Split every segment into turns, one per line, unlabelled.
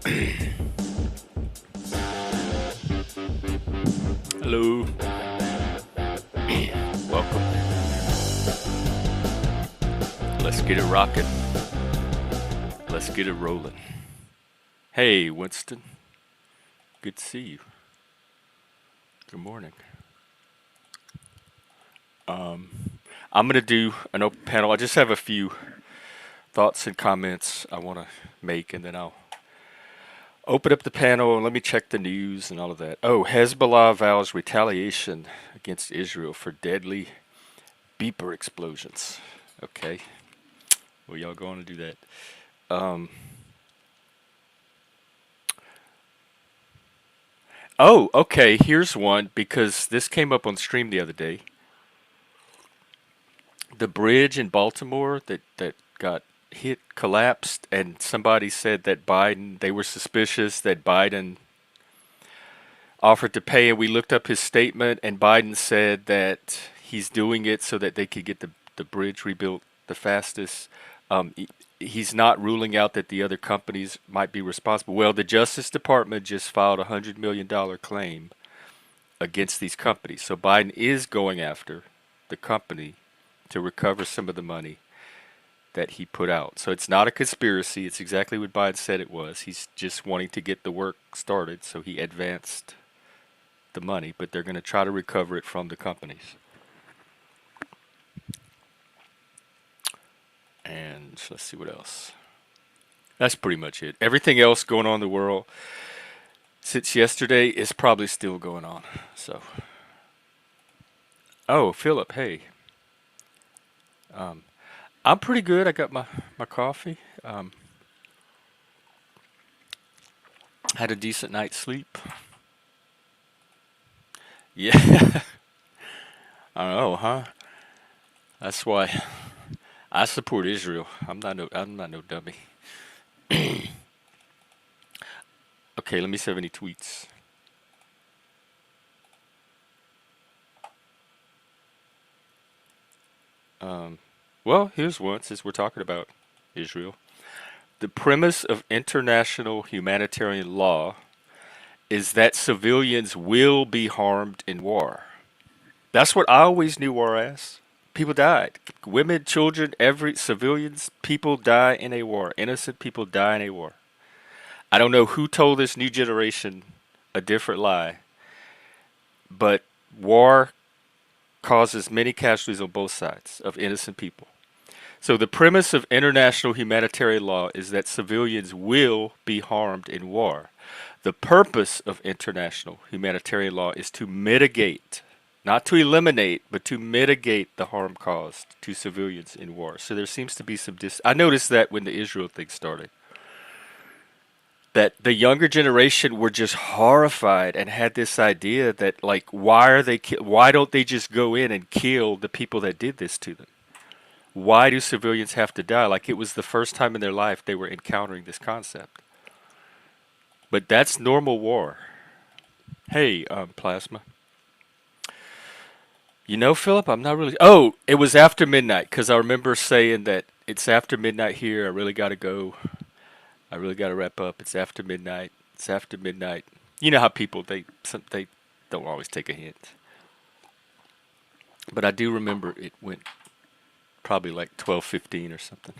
Hello, welcome. Let's get it rocking. Let's get it rolling. Hey, Winston. Good to see you. Good morning. Um, I'm gonna do an open panel. I just have a few thoughts and comments I want to make, and then I'll open up the panel and let me check the news and all of that. Oh, Hezbollah vows retaliation against Israel for deadly beeper explosions. Okay, well, y'all going to do that? Um, oh, okay. Here's one because this came up on stream the other day. The bridge in Baltimore that got hit collapsed, and somebody said that Biden. They were suspicious that Biden offered to pay, and we looked up his statement, and Biden said that he's doing it so that they could get the bridge rebuilt the fastest. He's not ruling out that the other companies might be responsible. Well, the Justice Department just filed $100 million claim against these companies. So Biden is going after the company to recover some of the money that he put out. So it's not a conspiracy. It's exactly what Biden said it was. He's just wanting to get the work started, so he advanced the money, but they're going to try to recover it from the companies. And let's see what else. That's pretty much it. Everything else going on in the world since yesterday is probably still going on. So, oh, Philip, hey. Um, I'm pretty good. I got my coffee. Had a decent night's sleep. Yeah, I don't know, huh? That's why I support Israel. I'm not no dummy. Okay, let me see if any tweets. Um, well, here's one since we're talking about Israel. The premise of international humanitarian law is that civilians will be harmed in war. That's what I always knew war as. People died. Women, children, every civilians, people die in a war. Innocent people die in a war. I don't know who told this new generation a different lie, but war causes many casualties on both sides of innocent people. So the premise of international humanitarian law is that civilians will be harmed in war. The purpose of international humanitarian law is to mitigate, not to eliminate, but to mitigate the harm caused to civilians in war. So there seems to be some I noticed that when the Israel thing started, that the younger generation were just horrified and had this idea that, like, why don't they just go in and kill the people that did this to them? Why do civilians have to die? Like it was the first time in their life they were encountering this concept. But that's normal war. Hey, Plasma. You know, Philip, I'm not really. Oh, it was after midnight because I remember saying that it's after midnight here. I really got to go. I really got to wrap up. It's after midnight. It's after midnight. You know how people they don't always take a hint. But I do remember it went probably like 12:15 or something.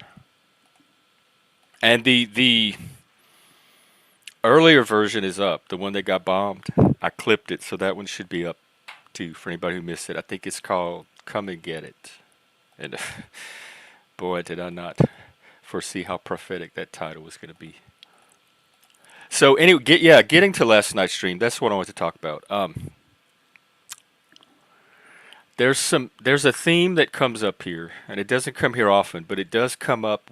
And the earlier version is up. The one that got bombed. I clipped it, so that one should be up too for anybody who missed it. I think it's called "Come and Get It." And boy, did I not foresee how prophetic that title was going to be. So anyway, getting to last night's stream. That's what I want to talk about. There's a theme that comes up here, and it doesn't come here often, but it does come up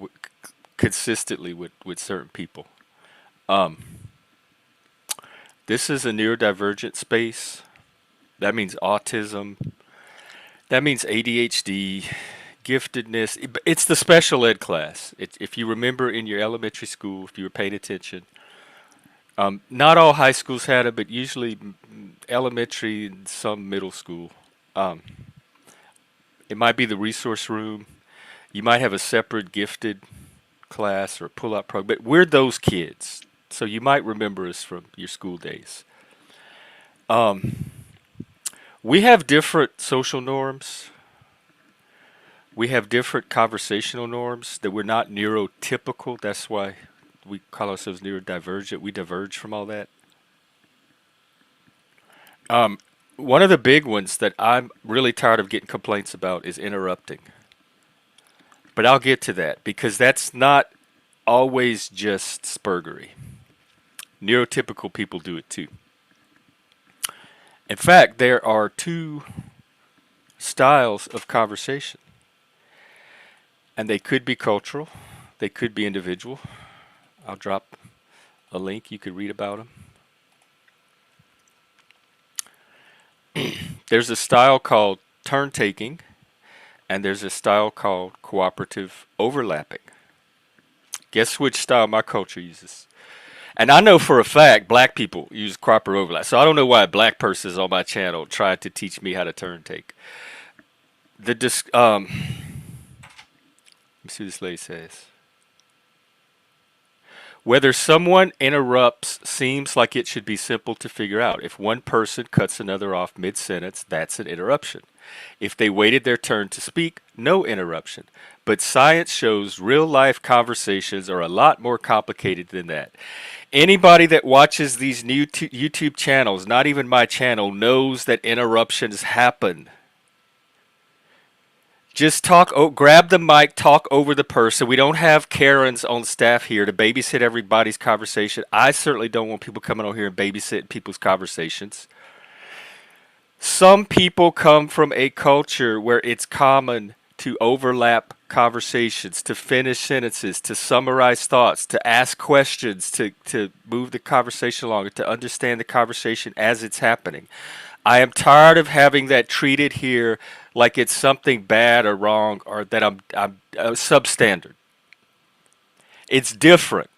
consistently with certain people. Um, this is a neurodivergent space. That means autism. That means ADHD, giftedness. It's the special ed class. If you remember in your elementary school, if you were paying attention, not all high schools had it, but usually elementary and some middle school. Um, it might be the resource room. You might have a separate gifted class or pull-out program, but we're those kids. So you might remember us from your school days. Um, we have different social norms. We have different conversational norms that we're not neurotypical. That's why we call ourselves neurodivergent. We diverge from all that. Um, One of the big ones that I'm really tired of getting complaints about is interrupting. But I'll get to that because that's not always just spurgery. Neurotypical people do it too. In fact, there are two styles of conversation, and they could be cultural, they could be individual. I'll drop a link, you could read about them. There's a style called turn taking, and there's a style called cooperative overlapping. Guess which style my culture uses? And I know for a fact black people use cooperative overlap. So I don't know why a black person is on my channel trying to teach me how to turn take. Let me see what this lady says. Whether someone interrupts seems like it should be simple to figure out. If one person cuts another off mid-sentence, that's an interruption. If they waited their turn to speak, no interruption. But science shows real-life conversations are a lot more complicated than that. Anybody that watches these new YouTube channels, not even my channel, knows that interruptions happen. Just talk, grab the mic, talk over the person. We don't have Karens on staff here to babysit everybody's conversation. I certainly don't want people coming on here and babysitting people's conversations. Some people come from a culture where it's common to overlap conversations, to finish sentences, to summarize thoughts, to ask questions, to move the conversation along, to understand the conversation as it's happening. I am tired of having that treated here like it's something bad or wrong or that I'm substandard. It's different.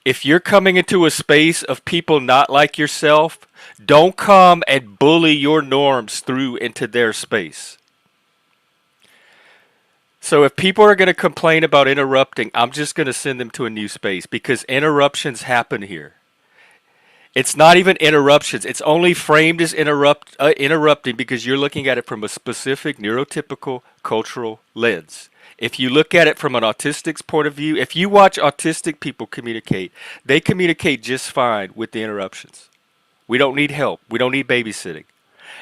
If you're coming into a space of people not like yourself, don't come and bully your norms through into their space. So if people are going to complain about interrupting, I'm just going to send them to a new space because interruptions happen here. It's not even interruptions. It's only framed as interrupting because you're looking at it from a specific neurotypical cultural lens. If you look at it from an autistic's point of view, if you watch autistic people communicate, they communicate just fine with the interruptions. We don't need help. We don't need babysitting.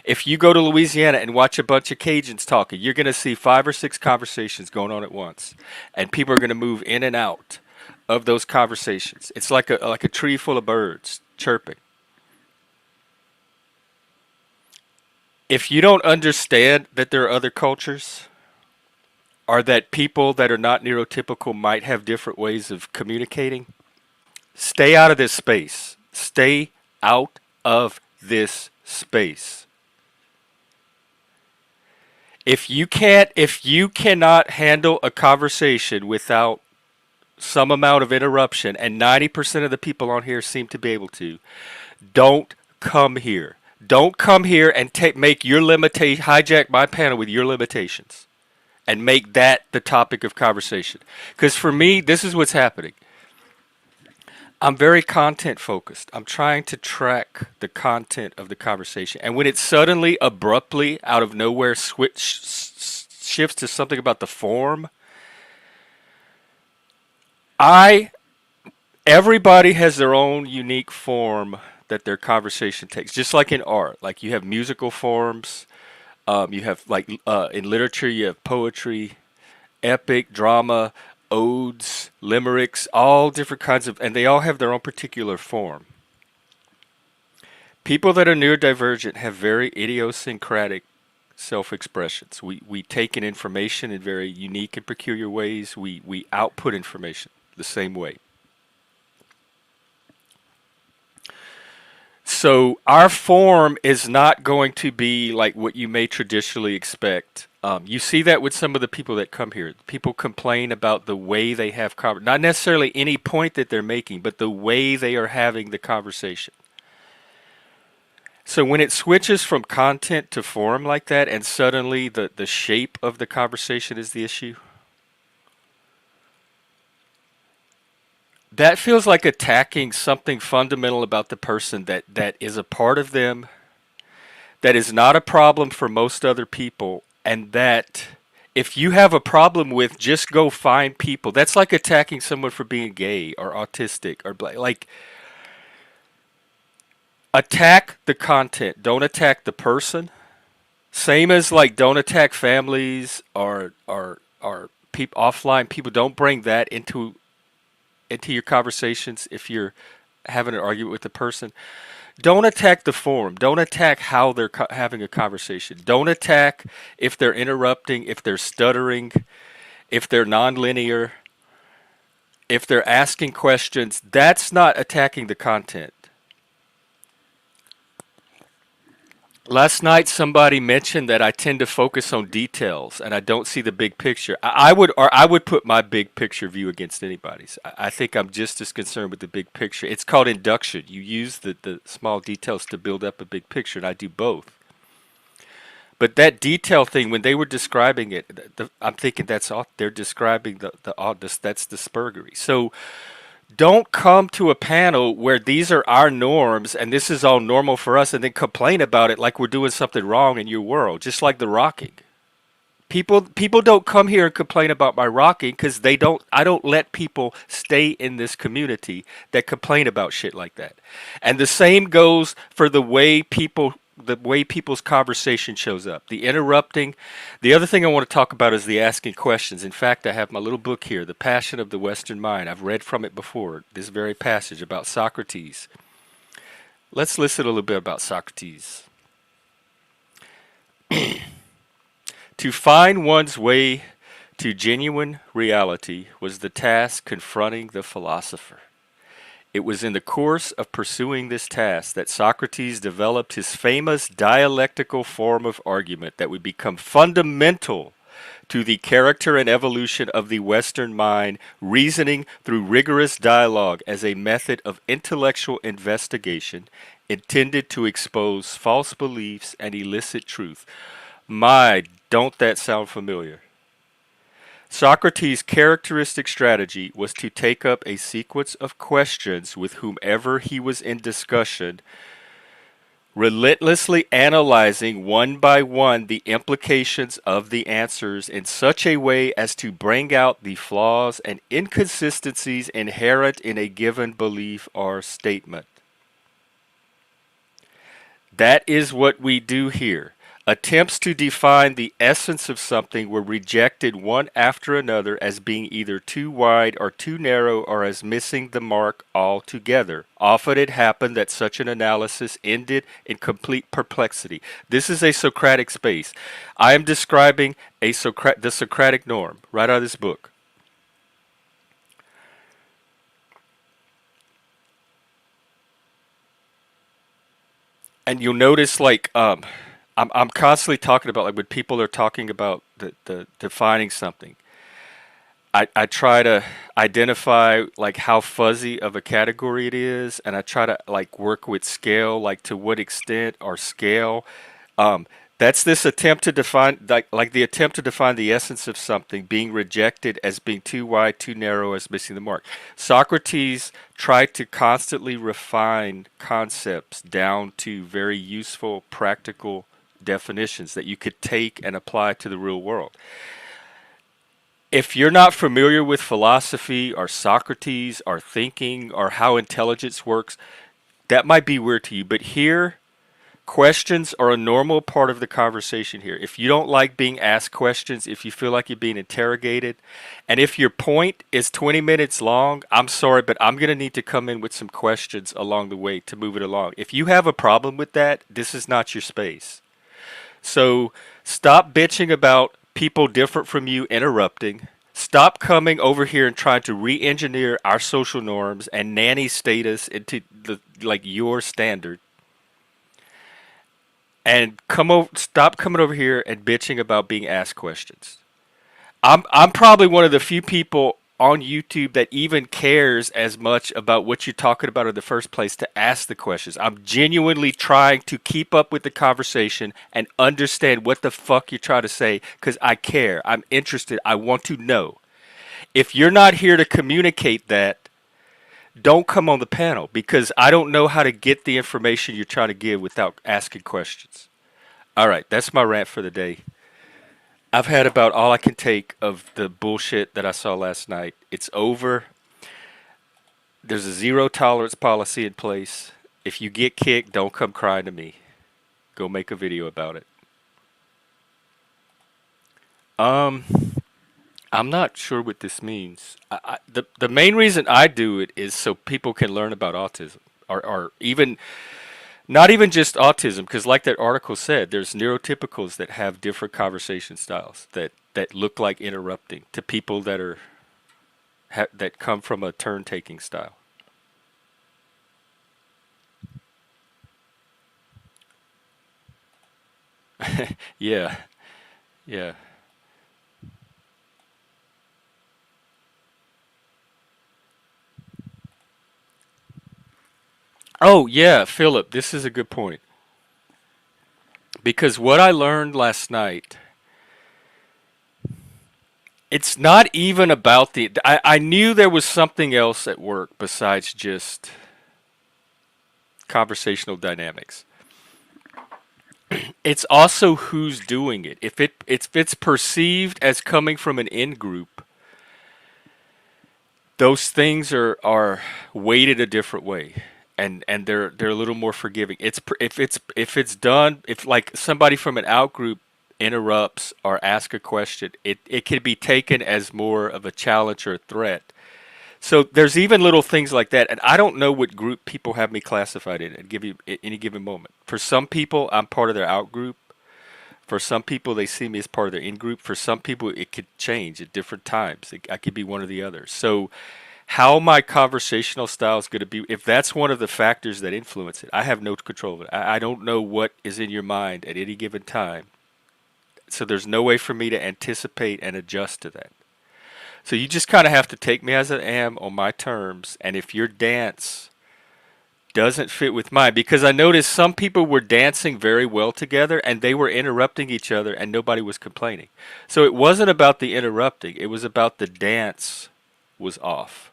If you go to Louisiana and watch a bunch of Cajuns talking, you're going to see 5 or 6 conversations going on at once. And people are going to move in and out of those conversations. It's like a tree full of birds chirping. If you don't understand that there are other cultures, or that people that are not neurotypical might have different ways of communicating, stay out of this space. Stay out of this space. If you cannot handle a conversation without some amount of interruption, and 90% of the people on here seem to be able to, don't come here. Don't come here and make your limitation, hijack my panel with your limitations and make that the topic of conversation. Because for me, this is what's happening. I'm very content focused. I'm trying to track the content of the conversation. And when it suddenly, abruptly, out of nowhere, shifts to something about the form, everybody has their own unique form that their conversation takes. Just like in art, like you have musical forms, you have like in literature, you have poetry, epic, drama, odes, limericks, all different kinds of, and they all have their own particular form. People that are neurodivergent have very idiosyncratic self-expressions. We take in information in very unique and peculiar ways. We output information the same way. So our form is not going to be like what you may traditionally expect. You see that with some of the people that come here. People complain about the way they have not necessarily any point that they're making, but the way they are having the conversation. So when it switches from content to form like that, and suddenly the shape of the conversation is the issue, That feels like attacking something fundamental about the person that is a part of them, that is not a problem for most other people, and that if you have a problem with, just go find people. That's like attacking someone for being gay or autistic or like attack the content. Don't attack the person. Same as like don't attack families or people offline people. Don't bring that into your conversations if you're having an argument with the person. Don't attack the forum. Don't attack how they're having a conversation. Don't attack if they're interrupting, if they're stuttering, if they're nonlinear, if they're asking questions. That's not attacking the content. Last night, somebody mentioned that I tend to focus on details and I don't see the big picture. I would put my big picture view against anybody's. I think I'm just as concerned with the big picture. It's called induction. You use the small details to build up a big picture, and I do both. But that detail thing, when they were describing it, I'm thinking that's all they're describing the oddness. That's the spurgery. So don't come to a panel where these are our norms and this is all normal for us and then complain about it like we're doing something wrong in your world, just like the rocking. People don't come here and complain about my rocking because they don't I don't let people stay in this community that complain about shit like that. And the same goes for the way people's conversation shows up, the interrupting. The other thing I want to talk about is the asking questions. In fact, I have my little book here, The Passion of the Western Mind. I've read from it before, this very passage about Socrates. Let's listen a little bit about Socrates. To find one's way to genuine reality was the task confronting the philosopher. It was in the course of pursuing this task that Socrates developed his famous dialectical form of argument that would become fundamental to the character and evolution of the Western mind, reasoning through rigorous dialogue as a method of intellectual investigation intended to expose false beliefs and elicit truth. My, don't that sound familiar? Socrates' characteristic strategy was to take up a sequence of questions with whomever he was in discussion, relentlessly analyzing one by one the implications of the answers in such a way as to bring out the flaws and inconsistencies inherent in a given belief or statement. That is what we do here. Attempts to define the essence of something were rejected one after another as being either too wide or too narrow or as missing the mark altogether. Often it happened that such an analysis ended in complete perplexity. This is a Socratic space. I am describing the Socratic norm right out of this book. And you'll notice I'm constantly talking about like when people are talking about the defining something. I try to identify like how fuzzy of a category it is, and I try to like work with scale, like to what extent or scale. Um, that's this attempt to define like the attempt to define the essence of something being rejected as being too wide, too narrow, as missing the mark. Socrates tried to constantly refine concepts down to very useful, practical definitions that you could take and apply to the real world. If you're not familiar with philosophy or Socrates or thinking or how intelligence works, that might be weird to you. But here, questions are a normal part of the conversation here. If you don't like being asked questions, if you feel like you're being interrogated, and if your point is 20 minutes long, I'm sorry, but I'm going to need to come in with some questions along the way to move it along. If you have a problem with that, this is not your space. So stop bitching about people different from you interrupting. Stop coming over here and trying to re-engineer our social norms and nanny status into the like your standard. And stop coming over here and bitching about being asked questions. I'm probably one of the few people on YouTube that even cares as much about what you're talking about in the first place to ask the questions. I'm genuinely trying to keep up with the conversation and understand what the fuck you're trying to say because I care. I'm interested. I want to know. If you're not here to communicate that, don't come on the panel because I don't know how to get the information you're trying to give without asking questions. All right, that's my rant for the day. I've had about all I can take of the bullshit that I saw last night. It's over. There's a zero tolerance policy in place. If you get kicked, don't come crying to me. Go make a video about it. Um, I'm not sure what this means. The main reason I do it is so people can learn about autism, or even not even just autism, because like that article said, there's neurotypicals that have different conversation styles that look like interrupting to people that are that come from a turn taking style. Yeah, yeah. Oh yeah, Philip, this is a good point because what I learned last night, it's not even about the. I knew there was something else at work besides just conversational dynamics. It's also who's doing it. If it's perceived as coming from an in group, those things are weighted a different way, and they're a little more forgiving. If it's done, if like somebody from an out group interrupts or asks a question, it can be taken as more of a challenge or a threat. So there's even little things like that, and I don't know what group people have me classified in at any given moment. For some people, I'm part of their out group. For some people, they see me as part of their in group. For some people, it could change at different times. I could be one or the other. So how my conversational style is going to be, if that's one of the factors that influence it, I have no control of it. I don't know what is in your mind at any given time. So there's no way for me to anticipate and adjust to that. So you just kind of have to take me as I am on my terms. And if your dance doesn't fit with mine, because I noticed some people were dancing very well together and they were interrupting each other and nobody was complaining. So it wasn't about the interrupting, it was about the dance was off.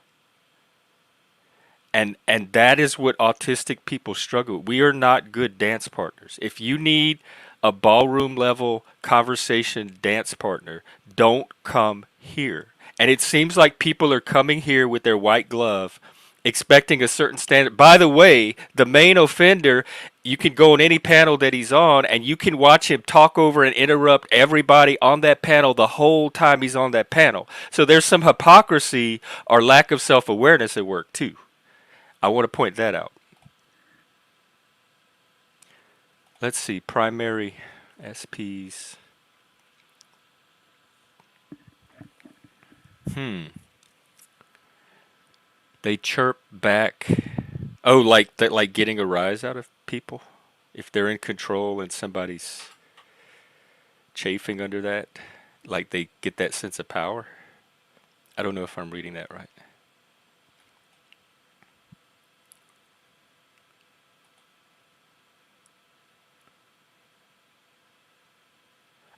And that is what autistic people struggle with. We are not good dance partners. If you need a ballroom level conversation dance partner, don't come here. And it seems like people are coming here with their white glove expecting a certain standard. By the way, the main offender, you can go on any panel that he's on and you can watch him talk over and interrupt everybody on that panel the whole time he's on that panel. So there's some hypocrisy or lack of self-awareness at work too. I want to point that out. Let's see, primary SPs. Hmm. They chirp back. Oh, like that, like getting a rise out of people if they're in control and somebody's chafing under that, like they get that sense of power. I don't know if I'm reading that right.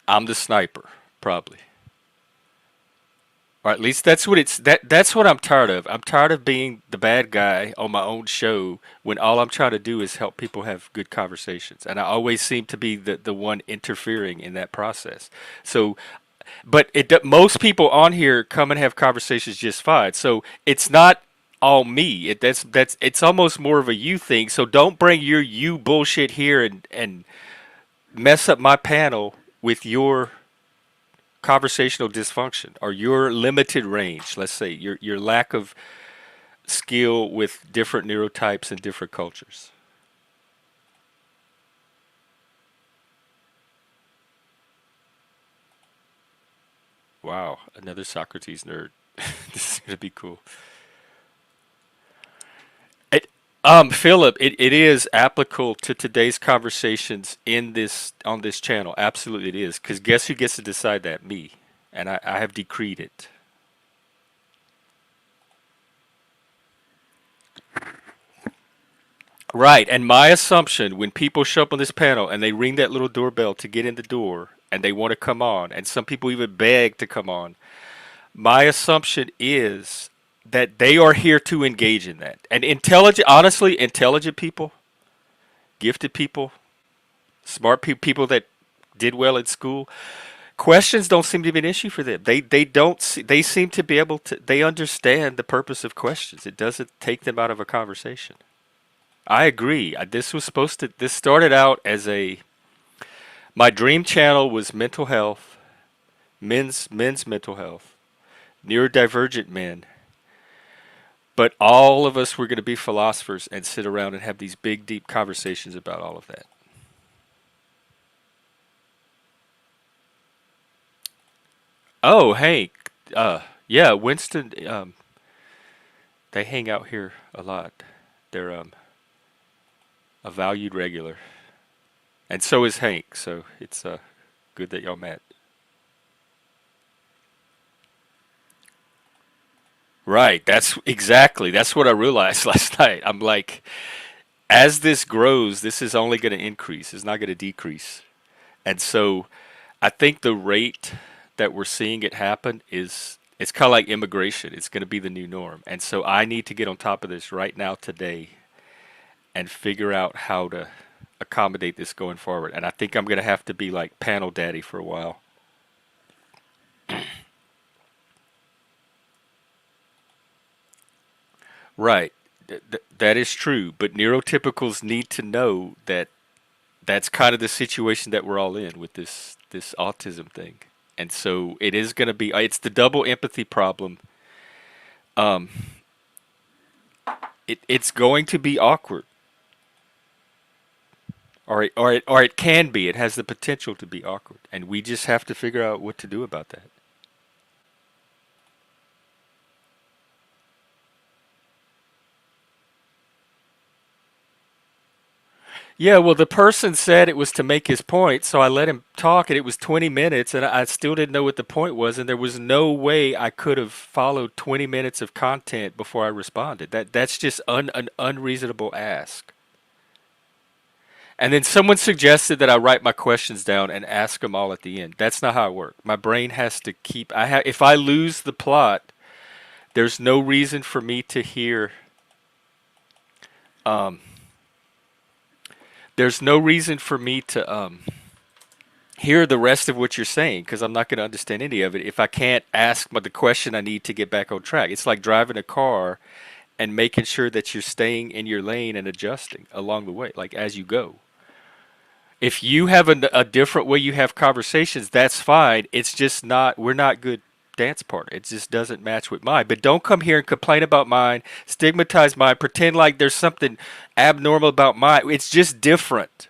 I'm the sniper, probably. Or at least that's what I'm tired of. I'm tired of being the bad guy on my own show when all I'm trying to do is help people have good conversations. And I always seem to be the one interfering in that process. So but most people on here come and have conversations just fine. So it's not all me. That's it's almost more of a you thing. So don't bring your you bullshit here and mess up my panel with your conversational dysfunction or your limited range, let's say your lack of skill with different neurotypes and different cultures. Wow, another Socrates nerd. This is gonna be cool. It, Philip, it is applicable to today's conversations in this on this channel. Absolutely, it is. Because guess who gets to decide that? Me, and I have decreed it. Right, and my assumption when people show up on this panel and they ring that little doorbell to get in the door and they want to come on, and some people even beg to come on, my assumption is that they are here to engage in that. And intelligent, honestly, intelligent people, gifted people, smart people that did well at school, questions don't seem to be an issue for them. They don't see, they seem to be able to, they understand the purpose of questions. It doesn't take them out of a conversation. I agree. This was supposed to, this started out as a, my dream channel was mental health, men's mental health, neurodivergent men. But all of us were going to be philosophers and sit around and have these big, deep conversations about all of that. Oh, Hank. Yeah, Winston. They hang out here a lot. They're a valued regular, and so is Hank. So it's good that y'all met. Right. That's exactly. That's what I realized last night. I'm like, as this grows, this is only going to increase. It's not going to decrease. And so I think the rate that we're seeing it happen is it's kind of like immigration. It's going to be the new norm. And so I need to get on top of this right now today and figure out how to accommodate this going forward. And I think I'm going to have to be like panel daddy for a while. Right. That is true, but neurotypicals need to know that that's kind of the situation that we're all in with this autism thing. And so it is going to be it's the double empathy problem. Um it's going to be awkward, or it can be. It has the potential to be awkward, and we just have to figure out what to do about that. Yeah, well, the person said it was to make his point, so I let him talk, and it was 20 minutes, and I still didn't know what the point was, and there was no way I could have followed 20 minutes of content before I responded. That's just an unreasonable ask. And then someone suggested that I write my questions down and ask them all at the end. That's not how I work. My brain has to keep. If I lose the plot, there's no reason for me to hear. Um, there's no reason for me to hear the rest of what you're saying because I'm not going to understand any of it if I can't ask the question I need to get back on track. It's like driving a car and making sure that you're staying in your lane and adjusting along the way, like as you go. If you have a different way you have conversations, that's fine. It's just not, we're not good dance partner. It just doesn't match with mine. But don't come here and complain about mine, stigmatize mine, pretend like there's something abnormal about mine. It's just different.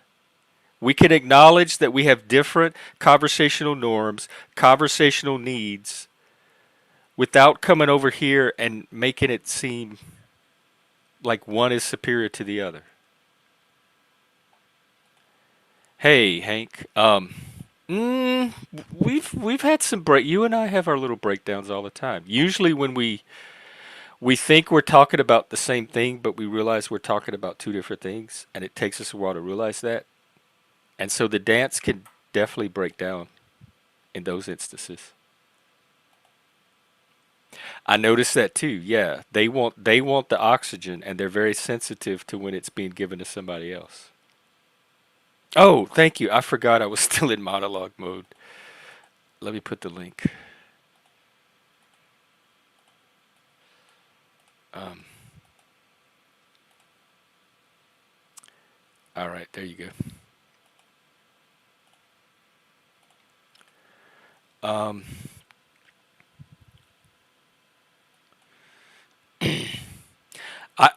We can acknowledge that we have different conversational norms, conversational needs, without coming over here and making it seem like one is superior to the other. Hey, Hank. Mm, we've had some break. You and I have our little breakdowns all the time. Usually, when we think we're talking about the same thing, but we realize we're talking about two different things, and it takes us a while to realize that. And so the dance can definitely break down in those instances. I noticed that too. Yeah, they want the oxygen, and they're very sensitive to when it's being given to somebody else. Oh, thank you. I forgot I was still in monologue mode. Let me put the link. Um, all right, there you go. Um,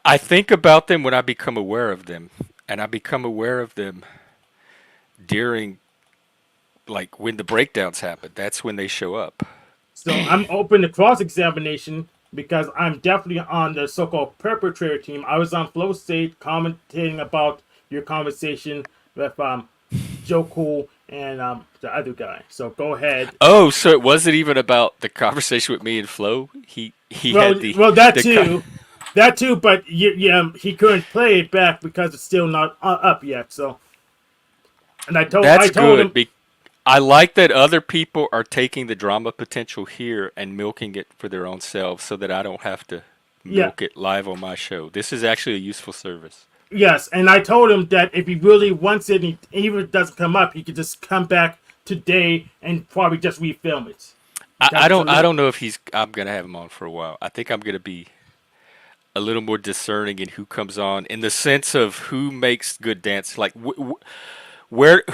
I think about them when I become aware of them, and I become aware of them during, like, when the breakdowns happen. That's when they show up.
So I'm open to cross examination because I'm definitely on the so called perpetrator team. I was on Flow State commentating about your conversation with Joe Cool and the other guy. So go ahead.
Oh, so it wasn't even about the conversation with me and Flo. He
Well,
had the
well, that
the co-
too, that too. But yeah, he couldn't play it back because it's still not up yet. So, and I
that's
told
good.
him,
I like that other people are taking the drama potential here and milking it for their own selves, so that I don't have to.
Yeah,
milk it live on my show. This is actually a useful service.
yes, and I told him that if he really wants it, and even if it doesn't come up, he could just come back today and probably just refilm it because it's a
I
little.
don't know if he's. I'm gonna have him on for a while. I think I'm gonna be a little more discerning in who comes on, in the sense of who makes good dance. Like where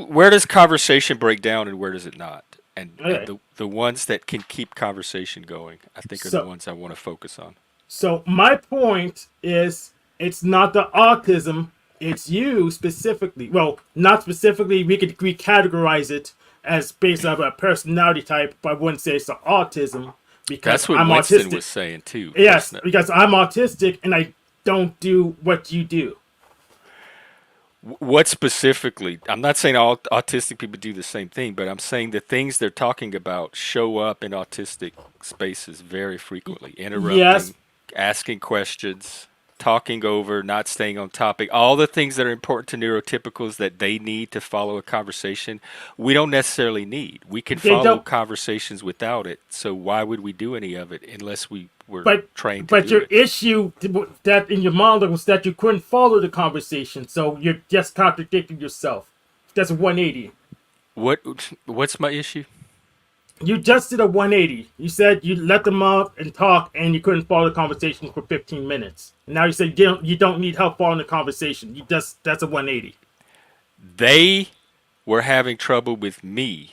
where does conversation break down and where does it not? And
Okay,
the ones that can keep conversation going, I think, are the
so
ones I want to focus on.
so my point is, it's not the autism, it's you specifically. Well, not specifically. We could recategorize it as based on a personality type, but I wouldn't say it's the autism because
That's what
I'm
Winston
autistic.
was saying too.
Yes,
Wasn't it?
because I'm autistic and I don't do what you do.
What specifically? I'm not saying all autistic people do the same thing, but I'm saying the things they're talking about show up in autistic spaces very frequently.
Yes,
Interrupting, asking questions, talking over, not staying on topic. All the things that are important to neurotypicals that they need to follow a conversation, we don't necessarily need. We can
they
follow
don't.
conversations without it. So why would we do any of it unless we were
But
trained to
but
do
your
it?
issue that in your monologue was that you couldn't follow the conversation, so you're just contradicting yourself. That's a 180.
What what's my issue?
You just did a 180. You said you let them up and talk, and you couldn't follow the conversation for 15 minutes. And now you say you don't need help following the conversation. You just That's a 180.
They were having trouble with me,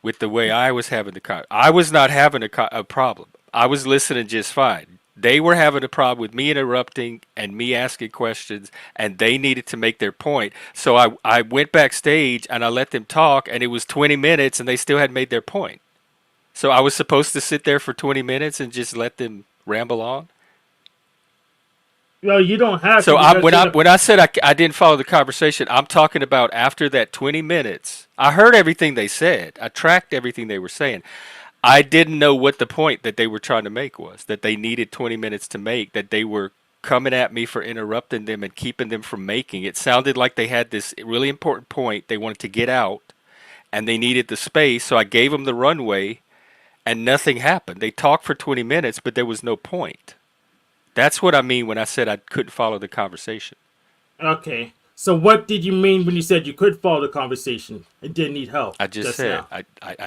with the way I was having I was not having a problem. I was listening just fine. They were having a problem with me interrupting and me asking questions, and they needed to make their point. So I went backstage and I let them talk, and it was 20 minutes, and they still hadn't made their point. So I was supposed to sit there for 20 minutes and just let them ramble on.
Well, you don't have to
So
because you're the.
when I said I didn't follow the conversation, I'm talking about after that 20 minutes. I heard everything they said. I tracked everything they were saying. I didn't know what the point that they were trying to make was, that they needed 20 minutes to make, that they were coming at me for interrupting them and keeping them from making. It sounded like they had this really important point they wanted to get out and they needed the space, so I gave them the runway and nothing happened. They talked for 20 minutes, but there was no point. That's what I mean when I said I couldn't follow the conversation.
Okay. So what did you mean when you said you could follow the conversation and didn't need help
I just
just
said
now?
I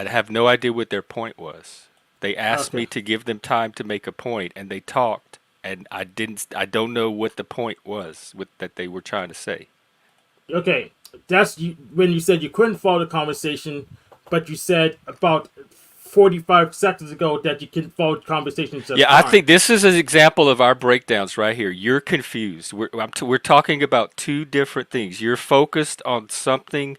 have no idea what their point was. They asked
Okay.
me to give them time to make a point, and they talked, and I didn't. I don't know what the point was with that they were trying to say.
Okay. That's when you said you couldn't follow the conversation, but you said about 45 seconds ago that you can follow the conversation just
Yeah, I
fine.
think this is an example of our breakdowns right here. You're confused. We're talking about two different things. You're focused on something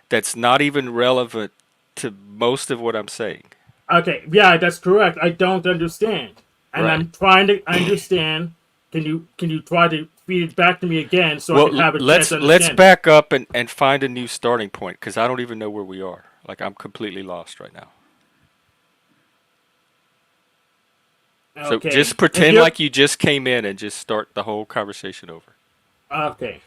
that's not even relevant to most of what I'm saying.
Okay. Yeah, that's correct. I don't understand. And
Right.
I'm trying to understand. Can you try to feed it back to me again so I
Well,
can have a chance to
let's
understand it?
back up and find a new starting point because I don't even know where we are. Like I'm completely lost right now. So
Okay.
just
If
pretend
you're
like you just came in and just start the whole conversation over.
okay.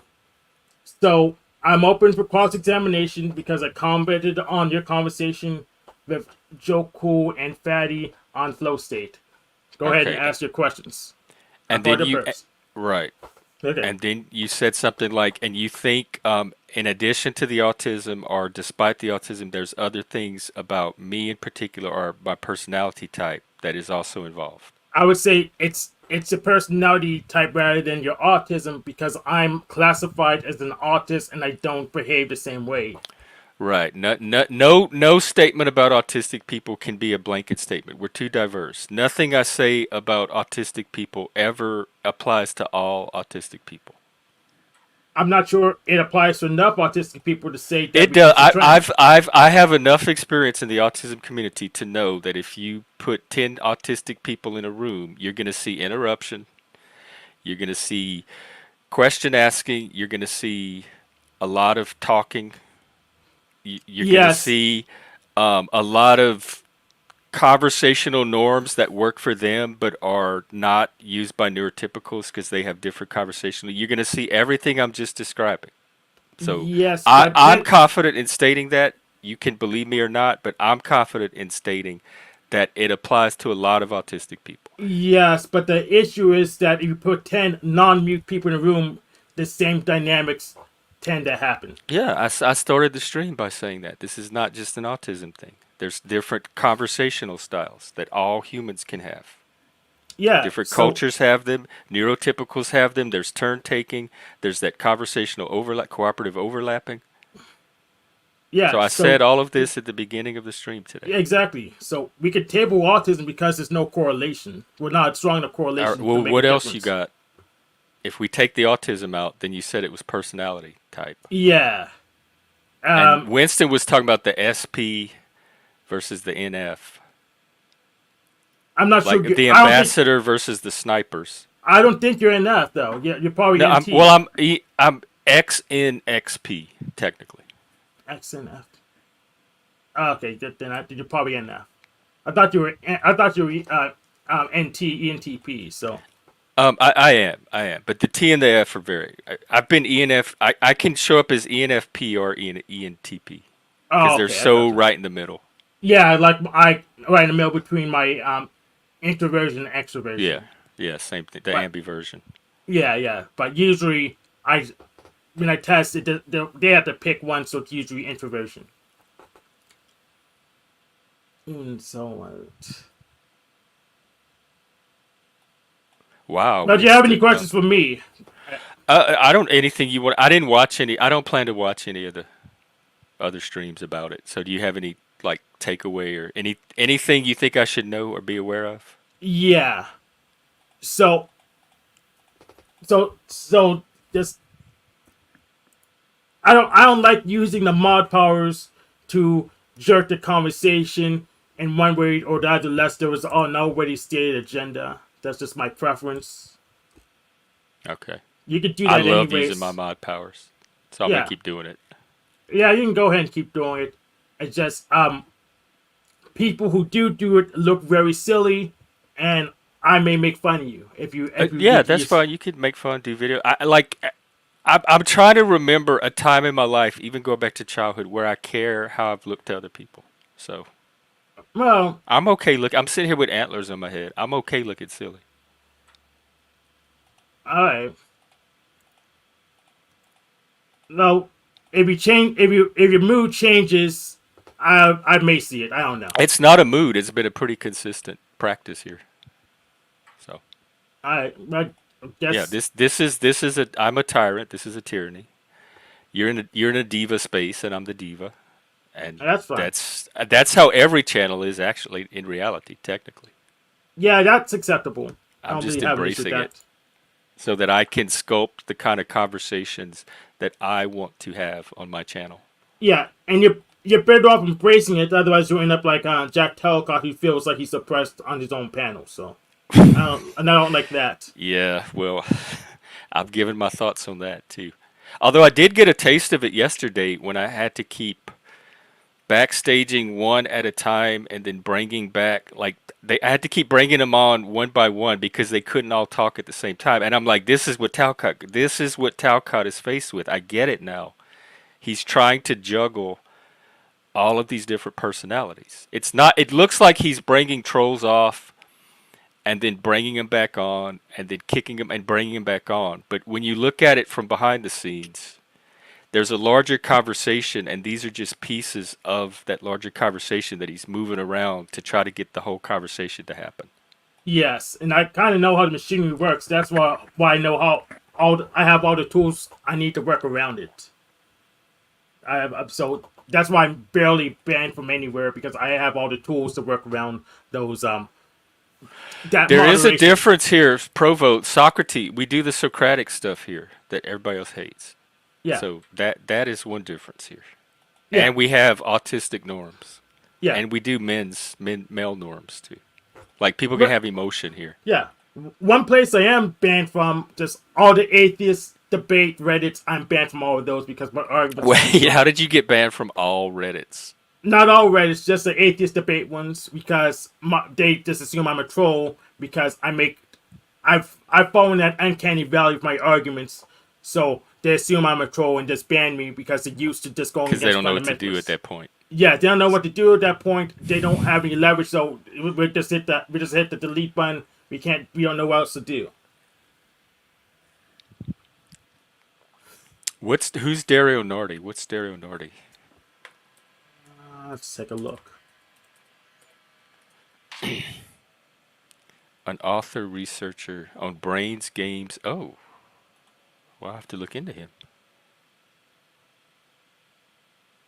So I'm open for cross examination because I commented on your conversation with Joe Cool and Fatty on Flow State. Go ahead and
Okay.
ask your questions. I've
And
heard
then
the
you
first.
right.
Okay.
And then you said something like, and you think, in addition to the autism or despite the autism, there's other things about me in particular or my personality type that is also involved.
I would say it's a personality type rather than your autism because I'm classified as an autist and I don't behave the same way.
Right. No statement about autistic people can be a blanket statement. We're too diverse. Nothing I say about autistic people ever applies to all autistic people.
I'm not sure it applies to enough autistic people to say that
It
we
does.
can subtract.
I have enough experience in the autism community to know that if you put 10 autistic people in a room, you're going to see interruption. You're going to see question asking. You're going to see a lot of talking. You're going to
Yes,
see a lot of conversational norms that work for them but are not used by neurotypicals because they have different conversational. You're going to see everything I'm just describing. So
yes, but
I'm
then
confident in stating that. You can believe me or not, but I'm confident in stating that it applies to a lot of autistic people.
Yes, but the issue is that if you put 10 non-mute people in a room, the same dynamics tend to happen.
Yeah, I started the stream by saying that this is not just an autism thing. There's different conversational styles that all humans can have.
Yeah,
Different
so
cultures have them. Neurotypicals have them. There's turn taking. There's that conversational overlap, cooperative overlapping. So
yeah,
I
so
said all of this at the beginning of the stream today.
yeah, exactly. So we could table autism because there's no correlation. We're not drawing a
All right,
correlation to
well,
make a
what else you
difference.
got? If we take the autism out, then you said it was personality type.
Yeah.
And
Um,
Winston was talking about the SP versus the NF,
I'm not sure.
like the
I don't think.
ambassador versus the snipers.
I don't think you're enough though. You're probably
No,
NT.
I'm XNXP technically.
XNF. Okay, then you're probably enough. I thought you were. I thought you were NT ENTP. So.
I am, but the T and the F are very. I've been ENF. I can show up as ENFP or ENTP because
Oh,
they're
okay. I
so
got you.
right in the middle.
Yeah, like I right in the middle between my introversion and
Yeah,
extroversion.
yeah, same thing. The
But
ambiversion.
yeah, yeah. But usually, I when I test it, they have to pick one, so it's usually introversion. So,
Wow,
now, do you have any
Winston.
questions for me?
I don't anything you want. I didn't watch any. I don't plan to watch any of the other streams about it. So do you have any like takeaway or anything you think I should know or be aware of?
Yeah. So, so just I don't like using the mod powers to jerk the conversation in one way or the other unless there was an already stated agenda. That's just my preference.
Okay.
You could do
I
that
love using my
anyways.
mod powers, so I'm gonna
Yeah.
keep doing it.
Yeah, you can go ahead and keep doing it. It's just people who do it look very silly, and I may make fun of you if you
Yeah,
get to
that's
use.
fine. You could make fun, do video. I like. I'm trying to remember a time in my life, even going back to childhood, where I care how I've looked to other people. So
Well,
I'm okay. Look, I'm sitting here with antlers on my head. I'm okay looking silly.
all right. No, if your mood changes, I may see it. I don't know.
It's not a mood. It's been a pretty consistent practice here. So
I
yeah,
guess
this is a. I'm a tyrant. This is a tyranny. You're in a diva space, and I'm the diva, and
that's fine.
that's how every channel is actually in reality, technically.
Yeah, that's acceptable. I
I'm
don't
just
really have an issue with
embracing it
that.
so that I can sculpt the kind of conversations that I want to have on my channel.
Yeah, and you're better off embracing it. Otherwise, you end up like Jack Telcott, who feels like he's suppressed on his own panel. So I don't like that.
Yeah, well, I've given my thoughts on that too. Although I did get a taste of it yesterday when I had to keep backstaging one at a time and then bringing back like I had to keep bringing them on one by one because they couldn't all talk at the same time. And I'm like, this is what Talcott is faced with. I get it now. He's trying to juggle all of these different personalities. It's not. It looks like he's bringing trolls off and then bringing them back on and then kicking them and bringing them back on. But when you look at it from behind the scenes, there's a larger conversation, and these are just pieces of that larger conversation that he's moving around to try to get the whole conversation to happen.
Yes, and I kind of know how the machinery works. That's why I know how I have all the tools I need to work around it. So that's why I'm barely banned from anywhere because I have all the tools to work around those that
There is a
moderation.
difference here, Provo, Socrates. We do the Socratic stuff here that everybody else hates.
Yeah,
So that is one difference here.
yeah,
And we have autistic norms,
yeah.
and we do male norms too. Like people can
But
have emotion here.
yeah, one place I am banned from just all the atheist debate Reddits. I'm banned from all of those because my arguments are too
Wait, how
strong.
did you get banned from all Reddits?
Not all Reddits, just the atheist debate ones because they just assume I'm a troll because I've fallen that uncanny valley of my arguments, so they assume I'm a troll and just ban me because they're used to just going
Because they
against
don't know what to do at
fundamentalists.
that point.
Yeah, they don't know what to do at that point. They don't have any leverage, so we just hit the delete button. We don't know what else to do.
Who's Dario Nardi? What's Dario Nardi?
Let's take a look.
An author researcher on brains, games. Oh, well, I'll have to look into him.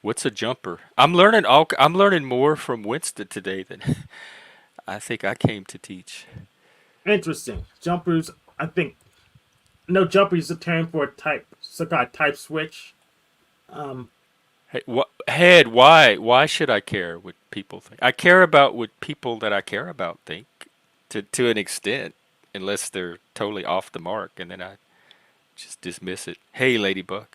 What's a jumper? I'm learning more from Winston today than I think I came to teach.
Interesting. Jumpers, I think no jumper is a term for a type, some kind of type switch. Um,
Hey, head? Why should I care what people think? I care about what people that I care about think, to an extent, unless they're totally off the mark, and then I just dismiss it. Hey, Ladybug.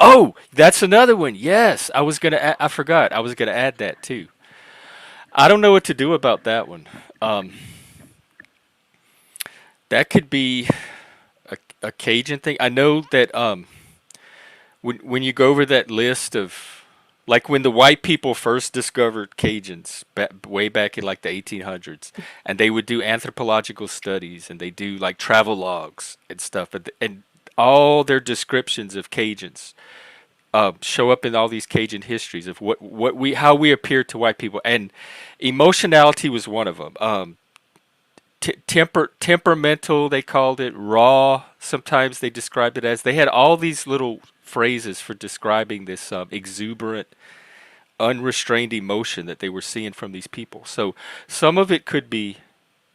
Oh, that's another one. Yes, I forgot. I was gonna add that too. I don't know what to do about that one. Um, that could be a Cajun thing. I know that when you go over that list of, like, when the white people first discovered Cajuns way back in like the 1800s, and they would do anthropological studies and they do like travel logs and stuff, and all their descriptions of Cajuns show up in all these Cajun histories of what we how we appear to white people, and emotionality was one of them. Temperamental, they called it raw. Sometimes they described it as, they had all these little phrases for describing this exuberant, unrestrained emotion that they were seeing from these people. So some of it could be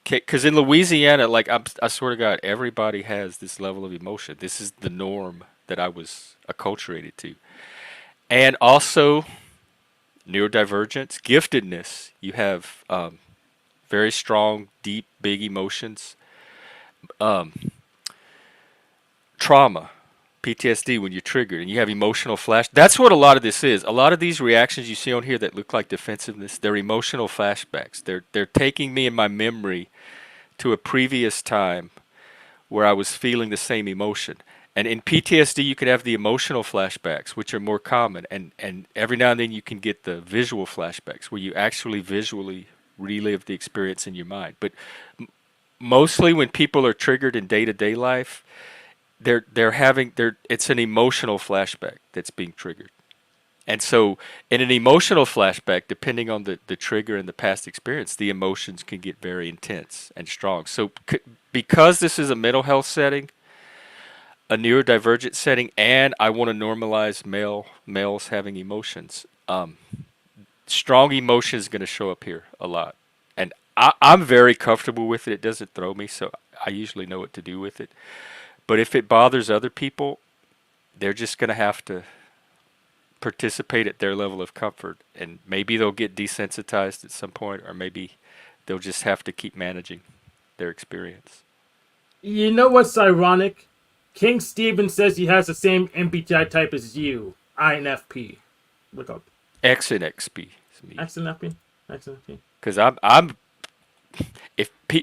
because in Louisiana, like, I swear to God, everybody has this level of emotion. This is the norm that I was acculturated to. And also neurodivergence, giftedness. You have very strong, deep, big emotions. Um, Trauma, PTSD, when you're triggered and you have emotional flash. That's what a lot of this is. A lot of these reactions you see on here that look like defensiveness, they're emotional flashbacks. They're taking me in my memory to a previous time where I was feeling the same emotion. And in PTSD, you can have the emotional flashbacks, which are more common, and every now and then you can get the visual flashbacks, where you actually visually relive the experience in your mind. But mostly when people are triggered in day to day life, they're it's an emotional flashback that's being triggered. And so in an emotional flashback, depending on the trigger and the past experience, the emotions can get very intense and strong. So because this is a mental health setting, a neurodivergent setting, and I want to normalize males having emotions, strong emotion is going to show up here a lot. And I'm very comfortable with it. It doesn't throw me, so I usually know what to do with it. But if it bothers other people, they're just going to have to participate at their level of comfort, and maybe they'll get desensitized at some point, or maybe they'll just have to keep managing their experience.
you know what's ironic? King Steven says he has the same MBTI type as you, INFP. Look up
X and XP is me,
XNFP. XNFP.
because I'm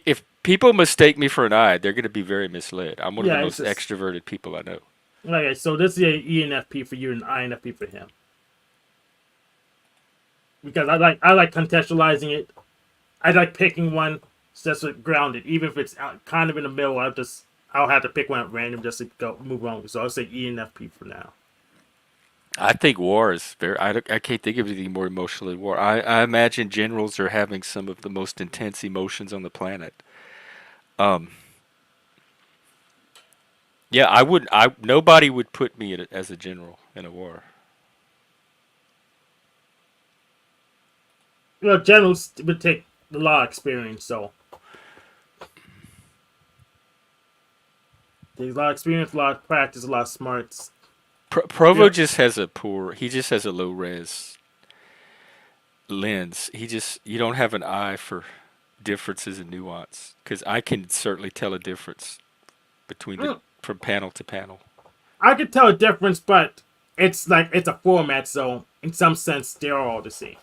if people mistake me for an I, they're going to be very misled. I'm one of the
Yeah, it's
most
just
extroverted people I know.
okay. So this is a ENFP for you and INFP for him because I like contextualizing it. I like picking one that's grounded, even if it's kind of in the middle. I'll have to pick one at random just to go move on. So I'll say ENFP for now.
I think war is very. I can't think of anything more emotional than war. I imagine generals are having some of the most intense emotions on the planet. Um, yeah, I would. I Nobody would put me as a general in a war.
You know, generals would take a lot of experience, so takes a lot of experience, a lot of practice, a lot of smarts.
Provo
Yeah,
just has a poor. He just has a low res lens. You don't have an eye for differences and nuance, because I can certainly tell a difference between the
mm,
from panel to panel.
I could tell a difference, but it's a format, so in some sense they're all the same.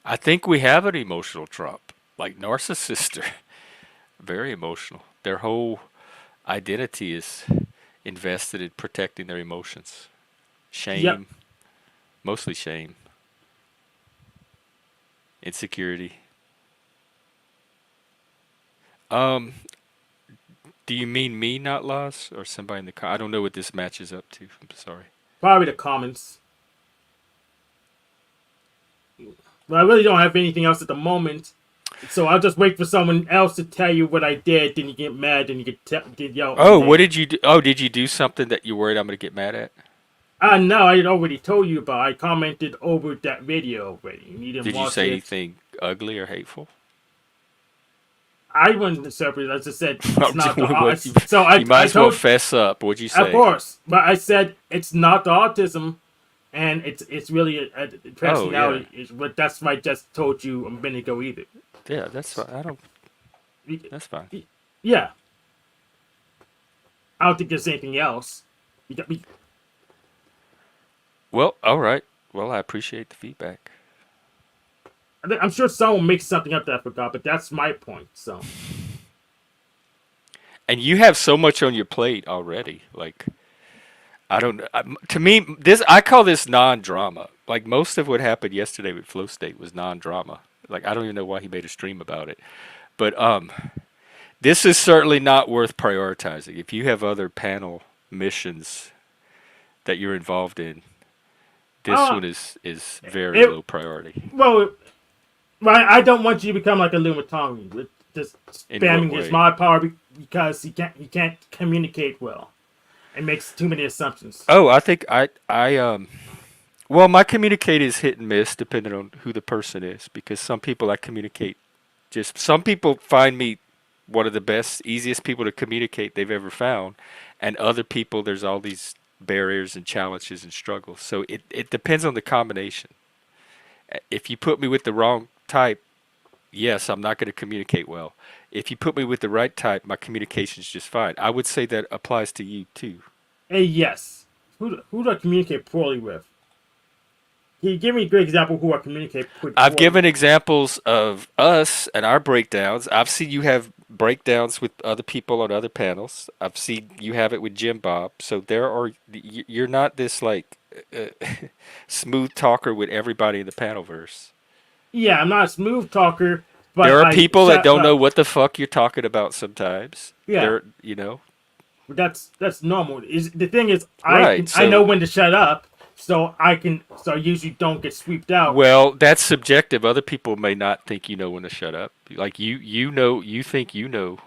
I think we have an emotional Trump, like narcissists are very emotional. Their whole identity is invested in protecting their emotions.
Yep.
Shame, mostly shame, insecurity. Um, do you mean me, not Laws, or somebody in the I don't know what this matches up to. I'm sorry.
Probably the comments. But I really don't have anything else at the moment. So I'll just wait for someone else to tell you what I did. Then you get mad. Then you get yell at me.
Oh, what
Then
did you do? Oh, did you do something that you're worried I'm going to get mad at?
no, I had already told you about. I commented over that video already. You didn't
Did you
watch
say
it.
anything ugly or hateful?
I wouldn't separate. I just said it's not the
What
so
you might
I
as well
told,
fess up. What'd you
of
say?
course, but I said it's not the autism, and it's really a
Oh yeah,
personality. But that's what I just told you a minute ago. Either.
yeah. That's fine. I don't. That's fine.
Yeah, I don't think there's anything else. You got me.
Well, all right. Well, I appreciate the feedback.
I'm sure someone makes something up that I forgot, but that's my point. So
And you have so much on your plate already. Like I don't. To me, this I call this non-drama. Like most of what happened yesterday with Flow State was non-drama. Like I don't even know why he made a stream about it. But this is certainly not worth prioritizing. If you have other panel missions that you're involved in, this
uh
one is very
it
low priority.
well, I don't want you to become like a Lumatong with just
In what
spamming his
way?
mod power because he can't communicate well. It makes too many assumptions.
Oh, I think well, my communicate is hit and miss depending on who the person is because some people I communicate just some people find me one of the best, easiest people to communicate they've ever found, and other people there's all these barriers and challenges and struggles. So it depends on the combination. If you put me with the wrong type, yes, I'm not going to communicate well. If you put me with the right type, my communication is just fine. I would say that applies to you too.
Hey, yes. Who do I communicate poorly with? Can you give me a great example who I communicate
I've
poorly
given
with?
examples of us and our breakdowns. I've seen you have breakdowns with other people on other panels. I've seen you have it with Jim Bob. So there are you're not this like uh, smooth talker with everybody in the panelverse.
Yeah, I'm not a smooth talker, but
There are
I
people that
shut
don't know
up.
what the fuck you're talking about sometimes.
Yeah,
There.
but that's normal. Is the thing is
Right.
I know
So,
when to shut up, so I usually don't get sweeped out.
well, that's subjective. Other people may not think you know when to shut up. Like you know, you think you know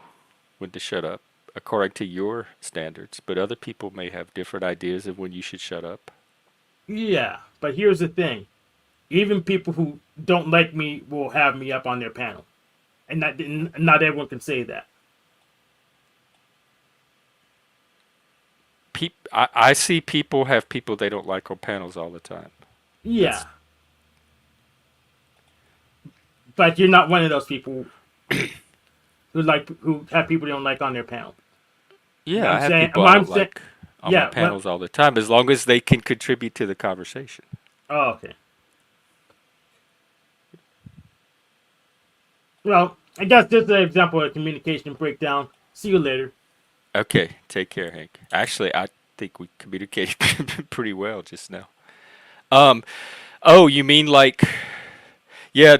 when to shut up according to your standards, but other people may have different ideas of when you should shut up.
Yeah, but here's the thing: even people who don't like me will have me up on their panel, and not everyone can say that.
I see people have people they don't like on panels all the time. That's
Yeah, but you're not one of those people who have people they don't like on their panel. You know
yeah,
what
I
I'm
have
saying?
people
What
I
I'm
don't
saying,
like on my
yeah. Well,
panels all the time as long as they can contribute to the conversation.
oh, okay. Well, I guess this is an example of a communication breakdown. See you later.
Okay, take care, Hank. Actually, I think we communicated pretty well just now. Um, oh, you mean like, yeah,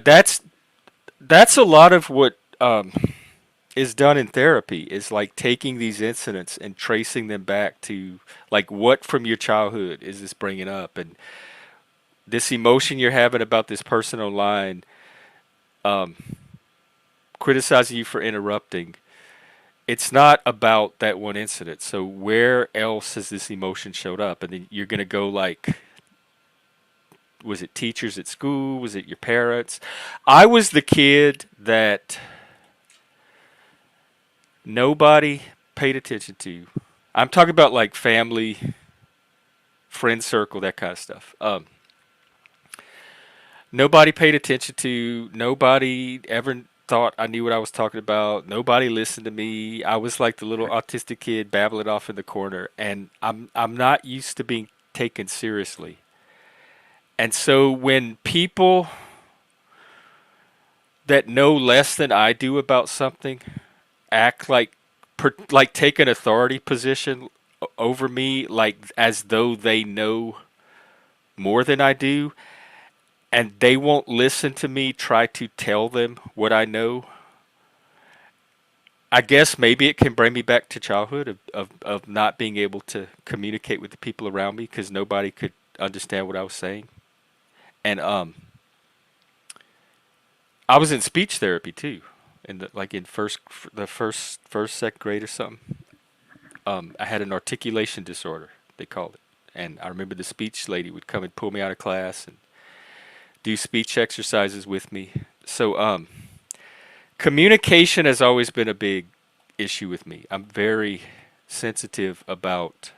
that's a lot of what is done in therapy is like taking these incidents and tracing them back to like what from your childhood is this bringing up and this emotion you're having about this person online um, criticizing you for interrupting. It's not about that one incident. So where else has this emotion showed up? And then you're gonna go like, was it teachers at school? Was it your parents? I was the kid that nobody paid attention to. I'm talking about like family, friend circle, that kind of stuff. Nobody paid attention to. Nobody ever thought I knew what I was talking about. Nobody listened to me. I was like the little autistic kid babbling off in the corner, and I'm not used to being taken seriously. And so when people that know less than I do about something act like like take an authority position over me like as though they know more than I do, and they won't listen to me try to tell them what I know. I guess maybe it can bring me back to childhood of not being able to communicate with the people around me because nobody could understand what I was saying. And I was in speech therapy too, in like in first second grade or something. I had an articulation disorder, they called it, and I remember the speech lady would come and pull me out of class and do speech exercises with me. So communication has always been a big issue with me. I'm very sensitive about.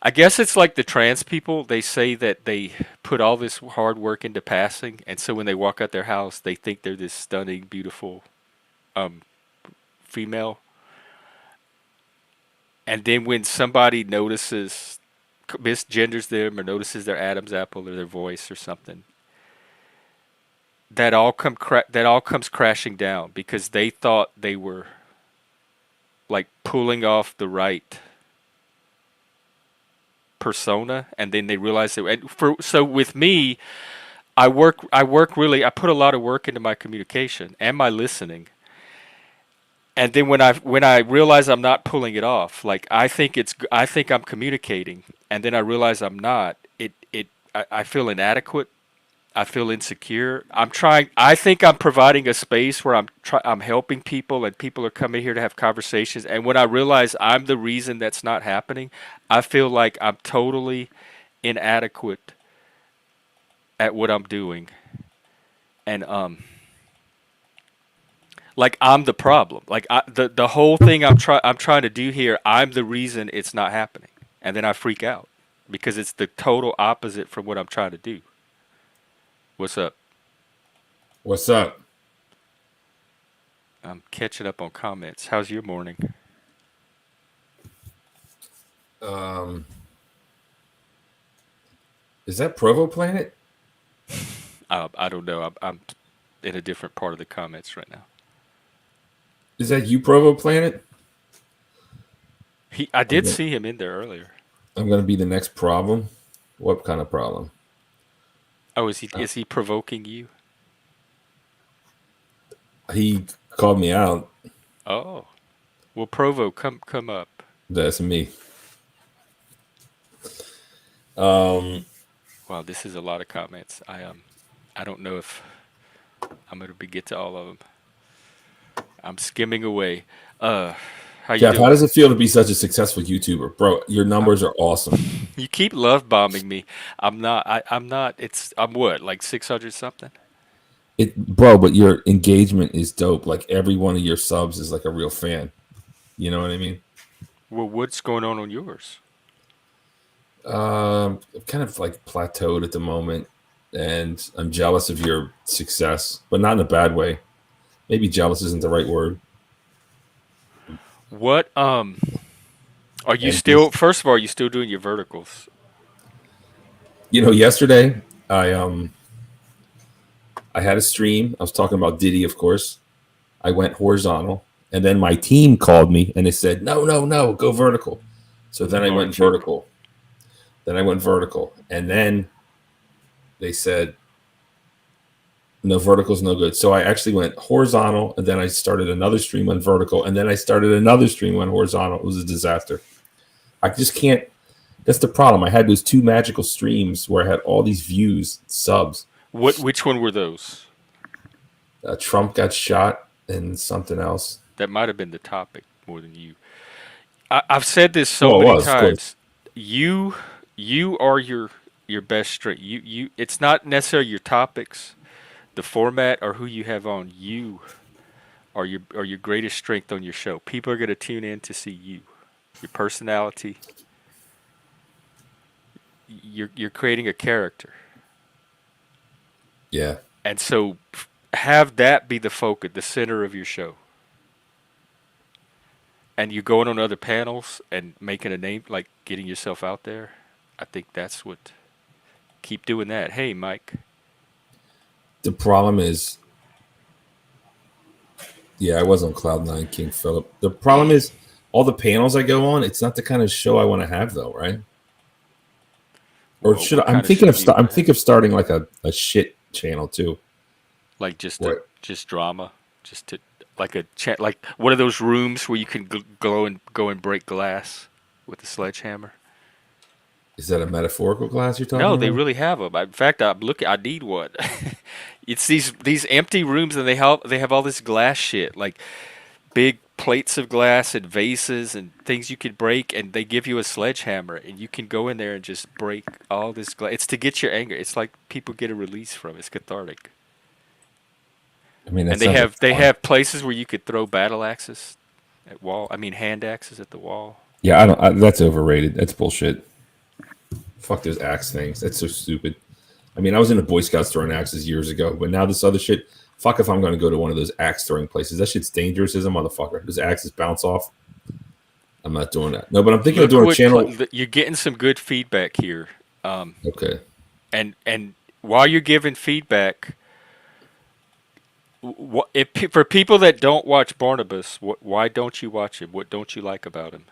I guess it's like the trans people. They say that they put all this hard work into passing, and so when they walk out their house, they think they're this stunning, beautiful um, female. And then when somebody notices, misgenders them, or notices their Adam's apple or their voice or something, that all comes crashing down because they thought they were like pulling off the right persona, and then they realize that. So with me, I put a lot of work into my communication and my listening. And then when I realize I'm not pulling it off, like I think I'm communicating, and then I realize I'm not. I feel inadequate. I feel insecure. I'm trying. I think I'm providing a space where I'm helping people, and people are coming here to have conversations. And when I realize I'm the reason that's not happening, I feel like I'm totally inadequate at what I'm doing, and like I'm the problem. Like the whole thing I'm trying to do here, I'm the reason it's not happening, and then I freak out because it's the total opposite from what I'm trying to do. What's up?
What's up?
I'm catching up on comments. How's your morning?
Um, is that Provo Planet?
I don't know. I'm in a different part of the comments right now.
Is that you, Provo Planet?
I
I'm
did
gonna,
see him in there earlier.
I'm gonna be the next problem. What kind of problem?
Oh,
Uh,
is he provoking you?
he called me out.
Oh, well, Provo, come up.
That's me. Um,
Wow, this is a lot of comments. I don't know if I'm gonna get to all of them. I'm skimming away. Uh, how you
Jeff, how
doing?
does it feel to be such a successful YouTuber, bro? Your
I'm,
numbers are awesome.
you keep love bombing me. I'm not. I'm not. I'm what, like 600 something?
Bro, but your engagement is dope. Like every one of your subs is like a real fan. You know what I mean?
Well, what's going on yours?
Kind of like plateaued at the moment, and I'm jealous of your success, but not in a bad way. Maybe jealous isn't the right word.
What are you still?
Envious.
First of all, are you still doing your verticals?
Yesterday I had a stream. I was talking about Diddy, of course. I went horizontal, and then my team called me and they said, "No, no, no, go vertical." So then I
Oh, I
went
checked.
vertical. And then they said, "No, vertical's no good." So I actually went horizontal, and then I started another stream on vertical, and then I started another stream on horizontal. It was a disaster. I just can't. That's the problem. I had those two magical streams where I had all these views, subs.
What? Which one were those?
Trump got shot and something else.
That might have been the topic more than you. I've said this so
Well, it
many
was, of course.
times. You you are your best strength. You. It's not necessarily your topics, the format, or who you have on. You are your greatest strength on your show. People are going to tune in to see you, your personality. You're creating a character,
Yeah.
and so have that be the focus, the center of your show. And you going on other panels and making a name, like getting yourself out there. I think that's what. Keep doing that. Hey, Mike.
The problem is, yeah, I was on Cloud9, King Philip. The problem is, all the panels I go on, it's not the kind of show I want to have, though, right? Or
Well,
should
what
I, I'm
kind of
thinking
show
of
do you
I'm
want to have?
thinking of starting like a shit channel too.
Like just
What
just drama, just to like like one of those rooms where you can go and break glass with a sledgehammer.
is that a metaphorical glass you're talking
No, they
about?
really have them. In fact, I'm looking. I need one. It's these empty rooms, and they have all this glass shit, like big plates of glass and vases and things you could break, and they give you a sledgehammer, and you can go in there and just break all this glass. It's to get your anger. It's like people get a release from it. It's cathartic.
I mean, that
And
sounds like
they
fun.
have places where you could throw battle axes at wall. I mean, hand axes at the wall.
Yeah, I don't. That's overrated. That's bullshit. Fuck those axe things. That's so stupid. I mean, I was in a Boy Scouts throwing axes years ago, but now this other shit. Fuck if I'm going to go to one of those axe throwing places. That shit's dangerous as a motherfucker. Those axes bounce off. I'm not doing that. No, but I'm thinking of
Look
doing a channel.
you're getting some good feedback here.
Okay.
And while you're giving feedback, for people that don't watch Barnabas, why don't you watch him? What don't you like about him?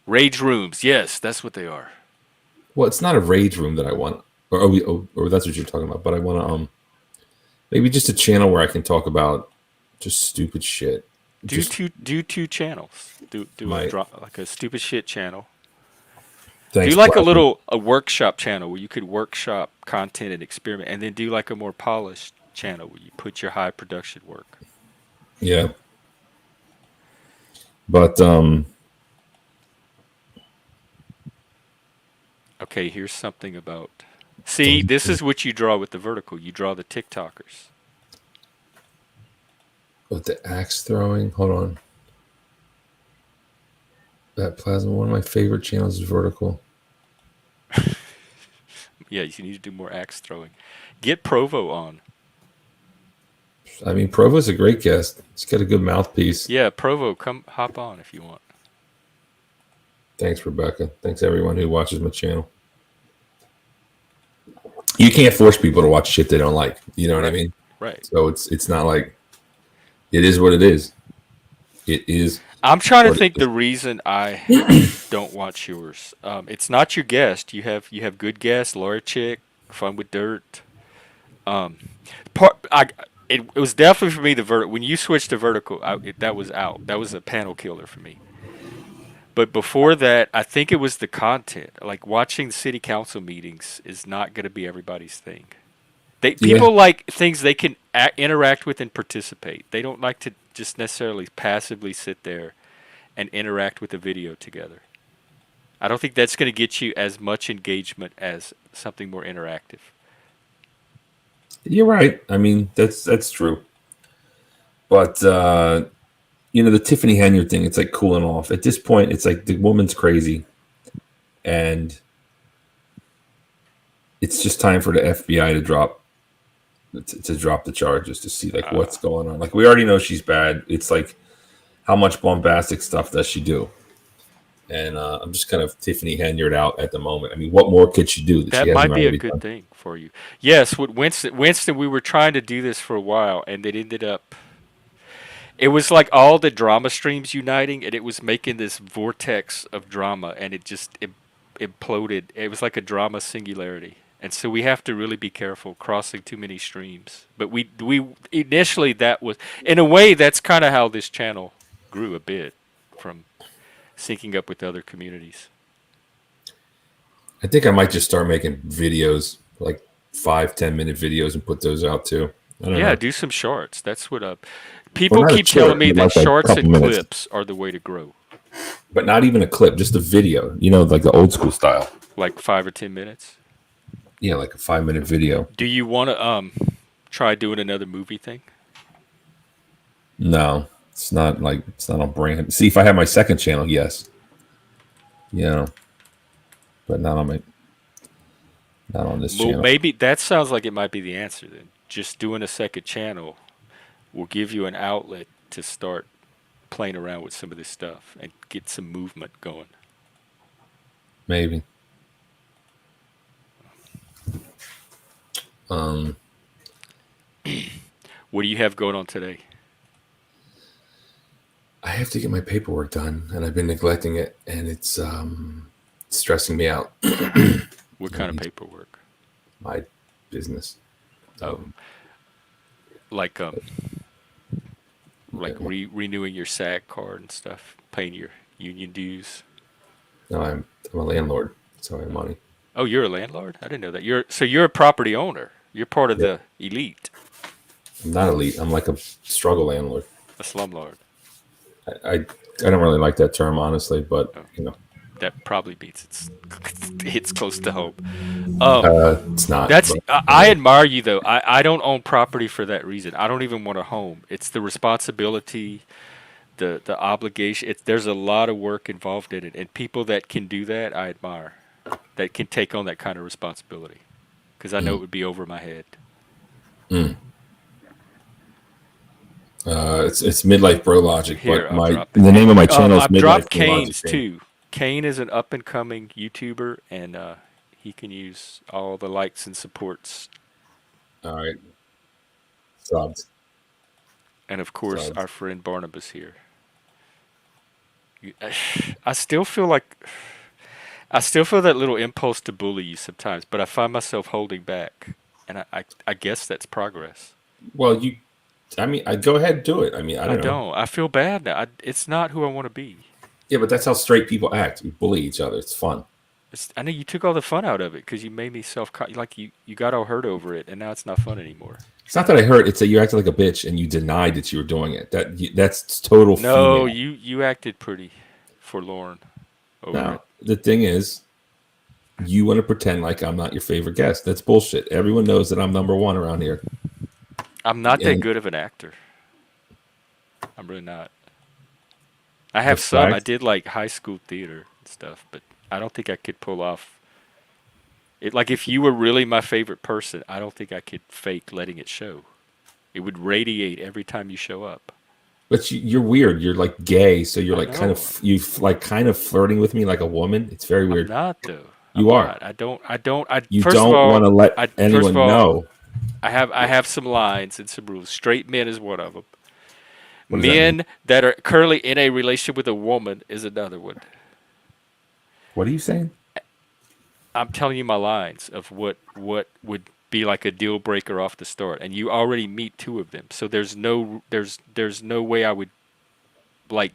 Rage rooms, yes, that's what they are.
Well, it's not a rage room that I want, or that's what you're talking about. But I want to maybe just a channel where I can talk about just stupid shit. Just
Do two channels. Do
my
like a stupid shit channel. Do
thanks,
like
Plasma.
a workshop channel where you could workshop content and experiment, and then do like a more polished channel where you put your high production work.
Yeah, but
Okay, here's something about. See, this is what you draw with the vertical. You draw the TikTokers.
with the axe throwing. Hold on. That Plasma, one of my favorite channels is vertical.
Yeah, you need to do more axe throwing. Get Provo on.
I mean, Provo's a great guest. He's got a good mouthpiece.
Yeah, Provo, come hop on if you want.
Thanks, Rebecca. Thanks, everyone who watches my channel. You can't force people to watch shit they don't like. You know what I
Right,
mean?
right.
So it's not like it is what it is. It is
I'm trying to
what it
think
is.
the reason I don't watch yours. It's not your guest. You have good guests. Laura Chick, Fun with Dirt. Um, it was definitely for me the vertical. When you switched to vertical, that was out. That was a panel killer for me. But before that, I think it was the content. Like watching city council meetings is not going to be everybody's thing.
Yeah.
People like things they can interact with and participate. They don't like to just necessarily passively sit there and interact with a video together. I don't think that's going to get you as much engagement as something more interactive.
You're right. I mean, that's true. But the Tiffany Henyard thing, it's like cooling off. At this point, it's like the woman's crazy, and it's just time for the FBI to drop the charges to see like what's going on. Like we already know she's bad. It's like how much bombastic stuff does she do? And I'm just kind of Tiffany Henyard out at the moment. I mean, what more could she do that she
That
hasn't
might be a
already
good
done?
thing for you. Yes, with Winston, we were trying to do this for a while, and it ended up. It was like all the drama streams uniting, and it was making this vortex of drama, and it imploded. It was like a drama singularity, and so we have to really be careful crossing too many streams. But we initially that was in a way that's kind of how this channel grew a bit from syncing up with other communities.
I think I might just start making videos, like 5-10 minute videos, and put those out too. I don't
Yeah,
know.
do some shorts. That's what
Well,
people
not a
keep telling
short,
me
but
that
like a
shorts
couple
and
minutes,
clips are the way to grow.
but not even a clip, just a video. Like the old school style.
Like 5 or 10 minutes.
Yeah, like a 5-minute video.
Do you want to try doing another movie thing?
No, it's not on brand. See, if I had my second channel, yes, but not on this
Well,
channel.
maybe that sounds like it might be the answer then. Just doing a second channel will give you an outlet to start playing around with some of this stuff and get some movement going.
Maybe.
What do you have going on today?
I I have to get my paperwork done, and I've been neglecting it, and it's stressing me out.
What kind of paperwork?
My business.
Oh, like
Yeah.
renewing your SAG card and stuff, paying your union dues.
No, I'm a landlord, so I have money.
Oh, you're a landlord? I didn't know that. You're a property owner. You're part of
Yeah.
the elite,
I'm not elite. I'm like a struggle landlord.
a slumlord.
I don't really like that term, honestly, but
Oh,
you know,
that probably beats it's close to home.
it's not.
That's
But
I admire you though. I don't own property for that reason. I don't even want a home. It's the responsibility, the obligation. There's a lot of work involved in it, and people that can do that, I admire. That can take on that kind of responsibility, because I know it would be over my head.
it's midlife bro logic.
Here,
But
I'll drop
the
it.
name of my channel is
I've
midlife
dropped
bro logic.
Kane's too. Kane is an up and coming YouTuber, and he can use all the likes and supports,
All right, subs.
and of course
Subs.
our friend Barnabas here. You- I still feel like I still feel that little impulse to bully you sometimes, but I find myself holding back, and I guess that's progress.
Well, I mean, I go ahead and do it. I mean, I
I
don't know.
don't. I feel bad now. It's not who I want to be.
Yeah, but that's how straight people act. We bully each other. It's fun.
I know you took all the fun out of it because you made me like you got all hurt over it, and now it's not fun anymore.
It's not that I hurt. It's that you acted like a bitch and you denied that you were doing it. That's total
No,
female.
you acted pretty forlorn over it.
Now, the thing is, you want to pretend like I'm not your favorite guest. That's bullshit. Everyone knows that I'm number one around here.
I'm not that
And
good of an actor. I'm really not. I have
that's
some. I
fact.
did like high school theater and stuff, but I don't think I could pull off it. Like if you were really my favorite person, I don't think I could fake letting it show. It would radiate every time you show up.
But you're weird. You're like gay, so you're
I
like kind
know.
of kind of flirting with me like a woman. It's very
I'm
weird.
not though.
You
I'm
are.
not. I don't. I don't. I
You
first of
don't
all,
want to let
I first of
anyone
all,
know.
I have some lines and some rules. Straight men is one of them.
What does that mean?
Men that are currently in a relationship with a woman is another one.
What are you saying?
I'm telling you my lines of what would be like a deal breaker off the start, and you already meet two of them. So there's no way I would like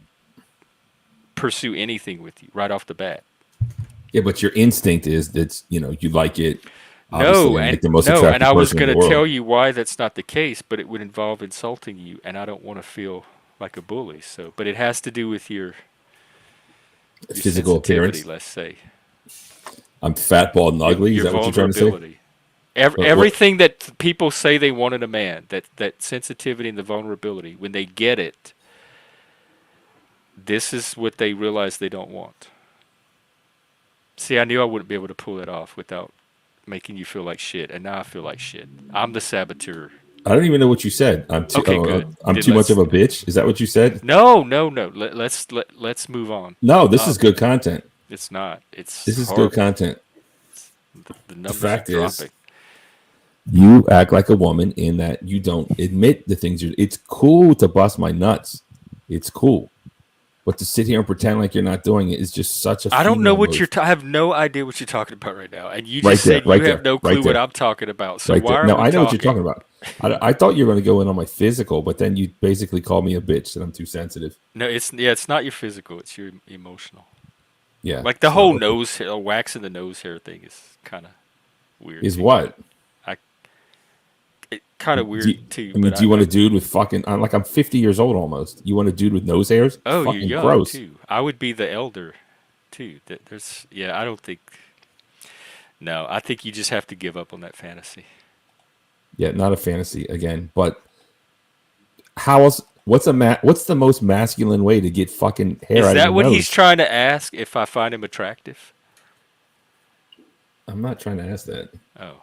pursue anything with you right off the bat.
Yeah, but your instinct is that you like it.
No,
Obviously, I'm
and
like the most
no,
attractive
and I was
person in
going
the
to tell
world.
you why that's not the case, but it would involve insulting you, and I don't want to feel like a bully. So, but it has to do with your
Physical
sensitivity,
appearance.
let's say,
I'm fat, bald, and ugly. Is
your
that what you're trying to say?
vulnerability.
What?
Everything that people say they want in a man, that sensitivity and the vulnerability, when they get it, this is what they realize they don't want. See, I knew I wouldn't be able to pull it off without making you feel like shit, and now I feel like shit. I'm the saboteur.
I don't even know what you said. I'm too.
Okay, good.
I'm
Then
too much
let's
of a bitch. Is that what you said?
no. Let's move on.
No, this is good content.
It's not. It's
This is good
horrible.
content.
The
The
numbers are
fact is,
dropping.
you act like a woman in that you don't admit the things you. It's cool to bust my nuts. It's cool, but to sit here and pretend like you're not doing it is just such a.
I don't know
female
what
move.
I have no idea what you're talking about right now, and you
Right
just
there,
said
right
you have
there,
no
right
clue what
there.
I'm talking about. So
Right
why
there.
are
No,
we
I know what you're
talking?
talking about. I thought you were going to go in on my physical, but then you basically called me a bitch that I'm too sensitive.
No, it's not your physical. It's your emotional.
Yeah.
Like the
So,
whole
okay.
nose hair, waxing the nose hair thing is kind of weird.
Is
too.
what?
It kind of
Do
weird
you,
too.
I mean,
But
do you want a dude with fucking? I'm 50 years old almost. You want a dude with nose hairs?
oh, you're
Fucking
young
gross.
too. I would be the elder too. I don't think. No, I think you just have to give up on that fantasy.
Yeah, not a fantasy again. But how else? What's the most masculine way to get fucking hair
Is
out of
that
your
what
nose?
he's trying to ask? If I find him attractive?
I'm not trying to ask that.
Oh,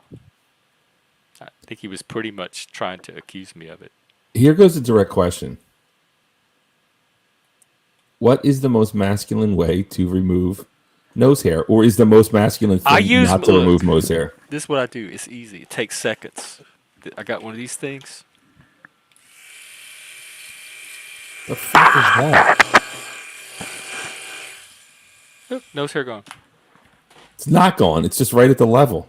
I think he was pretty much trying to accuse me of it.
Here goes a direct question. What is the most masculine way to remove nose hair, or is the most masculine thing not to remove nose hair?
This is what I do. It's easy. It takes seconds. I got one of these things.
The fuck is that?
Look, nose hair gone.
It's not gone. It's just right at the level.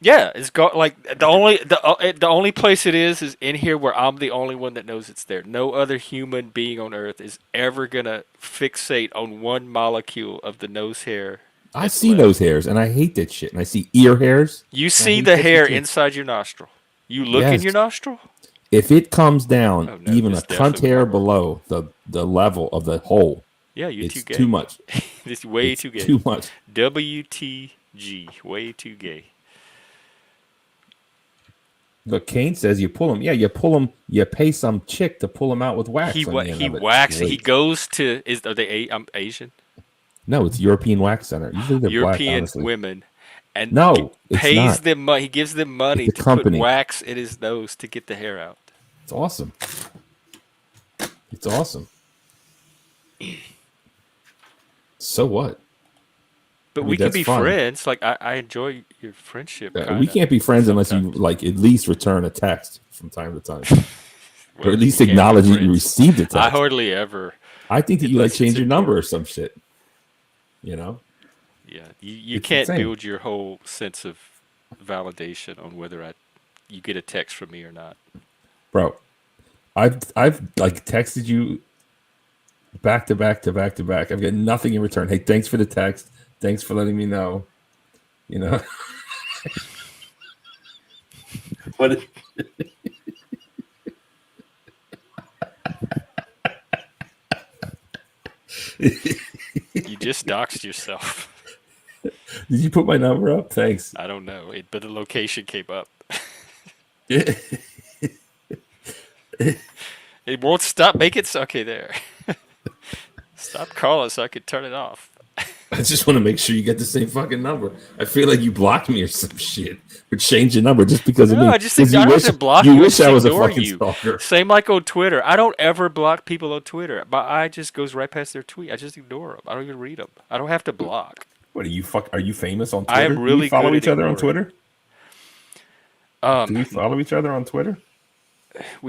Yeah, it's gone. Like the only place it is in here where I'm the only one that knows it's there. No other human being on Earth is ever gonna fixate on one molecule of the nose hair.
I see nose hairs, and I hate that shit. And I see ear hairs.
You see the hair inside your nostril. You look in your nostril.
If it comes down
Oh, no,
even a
this
cunt
definitely
hair
won't
below the level of the hole,
Yeah, you're
it's
too gay.
too much.
It's way
It's
too gay.
too much.
WTG, way too gay.
Look, Kane says you pull them. Yeah, you pull them. You pay some chick to pull them out with wax.
He
on the end of it.
waxes. He
Great.
goes to are they? I'm Asian.
No, it's European Wax Center. Usually they're
European
black, honestly.
women, and
No, it's
pays
not.
them money. He gives them money
It's a
to put
company.
wax in his nose to get the hair out.
It's awesome. It's awesome. So what?
But
I mean,
we can
that's
be
fun.
friends. Like I enjoy your friendship.
We
kinda,
can't be friends unless you
sometimes.
like at least return a text from time to time,
Well,
or at least
we can't be
acknowledge that you
friends.
received a text.
I hardly ever.
I think that you like
unless it's
change your number or
important.
some shit. You know,
Yeah, you
It's
can't
insane.
build your whole sense of validation on whether you get a text from me or not.
bro. I've like texted you back to back to back to back. I've got nothing in return. Hey, thanks for the text. Thanks for letting me know. You know. What?
You just doxed yourself.
Did you put my number up? Thanks.
I don't know, but the location came up. It won't stop. Make it okay there. Stop calling so I can turn it off.
I just want to make sure you get the same fucking number. I feel like you blocked me or some shit, or changed your number just because of me.
No, I just think
'Cause
I
you
don't
wish,
have to block
you
you. I
wish
just
I was a
ignore
fucking
you.
stalker.
Same like on Twitter. I don't ever block people on Twitter. My eye just goes right past their tweet. I just ignore them. I don't even read them. I don't have to block.
What are you Are you famous on Twitter?
I am really
Do we follow
good
each
at
other on
ignoring.
Twitter? Do we follow each other on Twitter?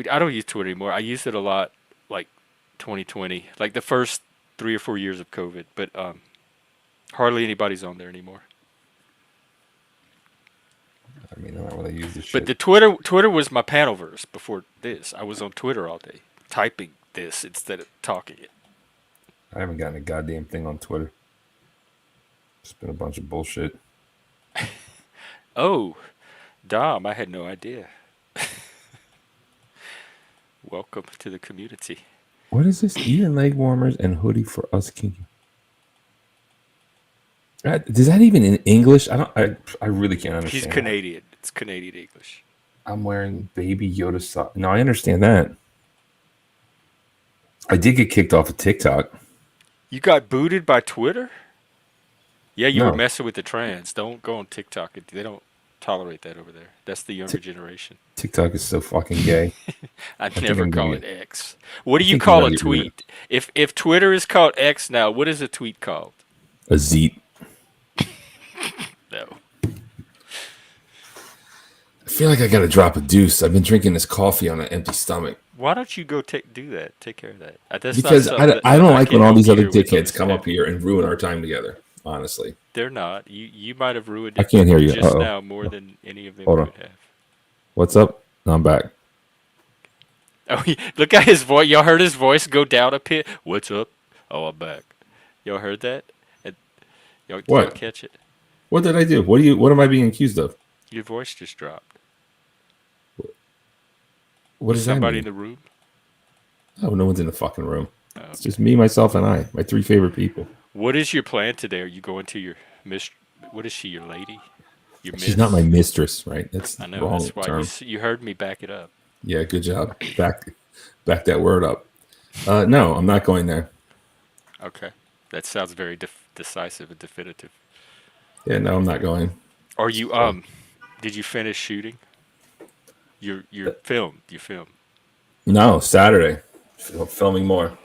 I don't use Twitter anymore. I used it a lot, like 2020, like the first 3 or 4 years of COVID. But hardly anybody's on there anymore.
I mean, I don't really use this
But
shit.
the Twitter was my panelverse before this. I was on Twitter all day, typing this instead of talking it.
I haven't gotten a goddamn thing on Twitter. It's been a bunch of bullshit.
Oh, Dom, I had no idea. Welcome to the community.
What is this? Ear and leg warmers and hoodie for us kinky. Is that even in English? I really can't understand.
He's Canadian. It's Canadian English.
I'm wearing baby Yoda socks. No, I understand that. I did get kicked off of TikTok.
You got booted by Twitter? Yeah, you
No.
were messing with the trans. Don't go on TikTok. They don't tolerate that over there. That's the younger generation.
TikTok is so fucking gay.
I'd
think
never
I'm
call
gonna
it X. What do you
think I'm
call
gonna
a
get rid of
tweet? If Twitter is called X now, what is a tweet called?
A zeet.
No.
I feel like I gotta drop a deuce. I've been drinking this coffee on an empty stomach.
Why don't you go do that? Take care of that. That's not
Because
something that
I don't like
can
when all
help
these
you
other
with on
dickheads
this
come up
family.
here and ruin our time together. Honestly.
They're not. You might have ruined
I
it
can't hear you.
just
Uh-oh.
now more than any of them
Hold on.
could have.
What's up? No, I'm back.
Oh, look at his voice. Y'all heard his voice go down a bit. What's up? Oh, I'm back. Y'all heard that? Y'all
What?
catch it?
What did I do? What am I being accused of?
Your voice just dropped.
What
Was
does that
somebody in
mean?
the room?
Oh, no one's in the fucking room.
Oh,
It's just me, myself, and I. My three favorite people.
what is your plan today? Are you going to your what is she? Your lady? Your
She's not my mistress, right? That's
I
the
know.
wrong
That's why
term.
you heard me back it up.
Yeah, good job. Back that word up. No, I'm not going there.
Okay, that sounds very decisive and definitive.
Yeah, no, I'm not going.
Are you Did you finish shooting? Your film? You film?
No, Saturday. Filming more.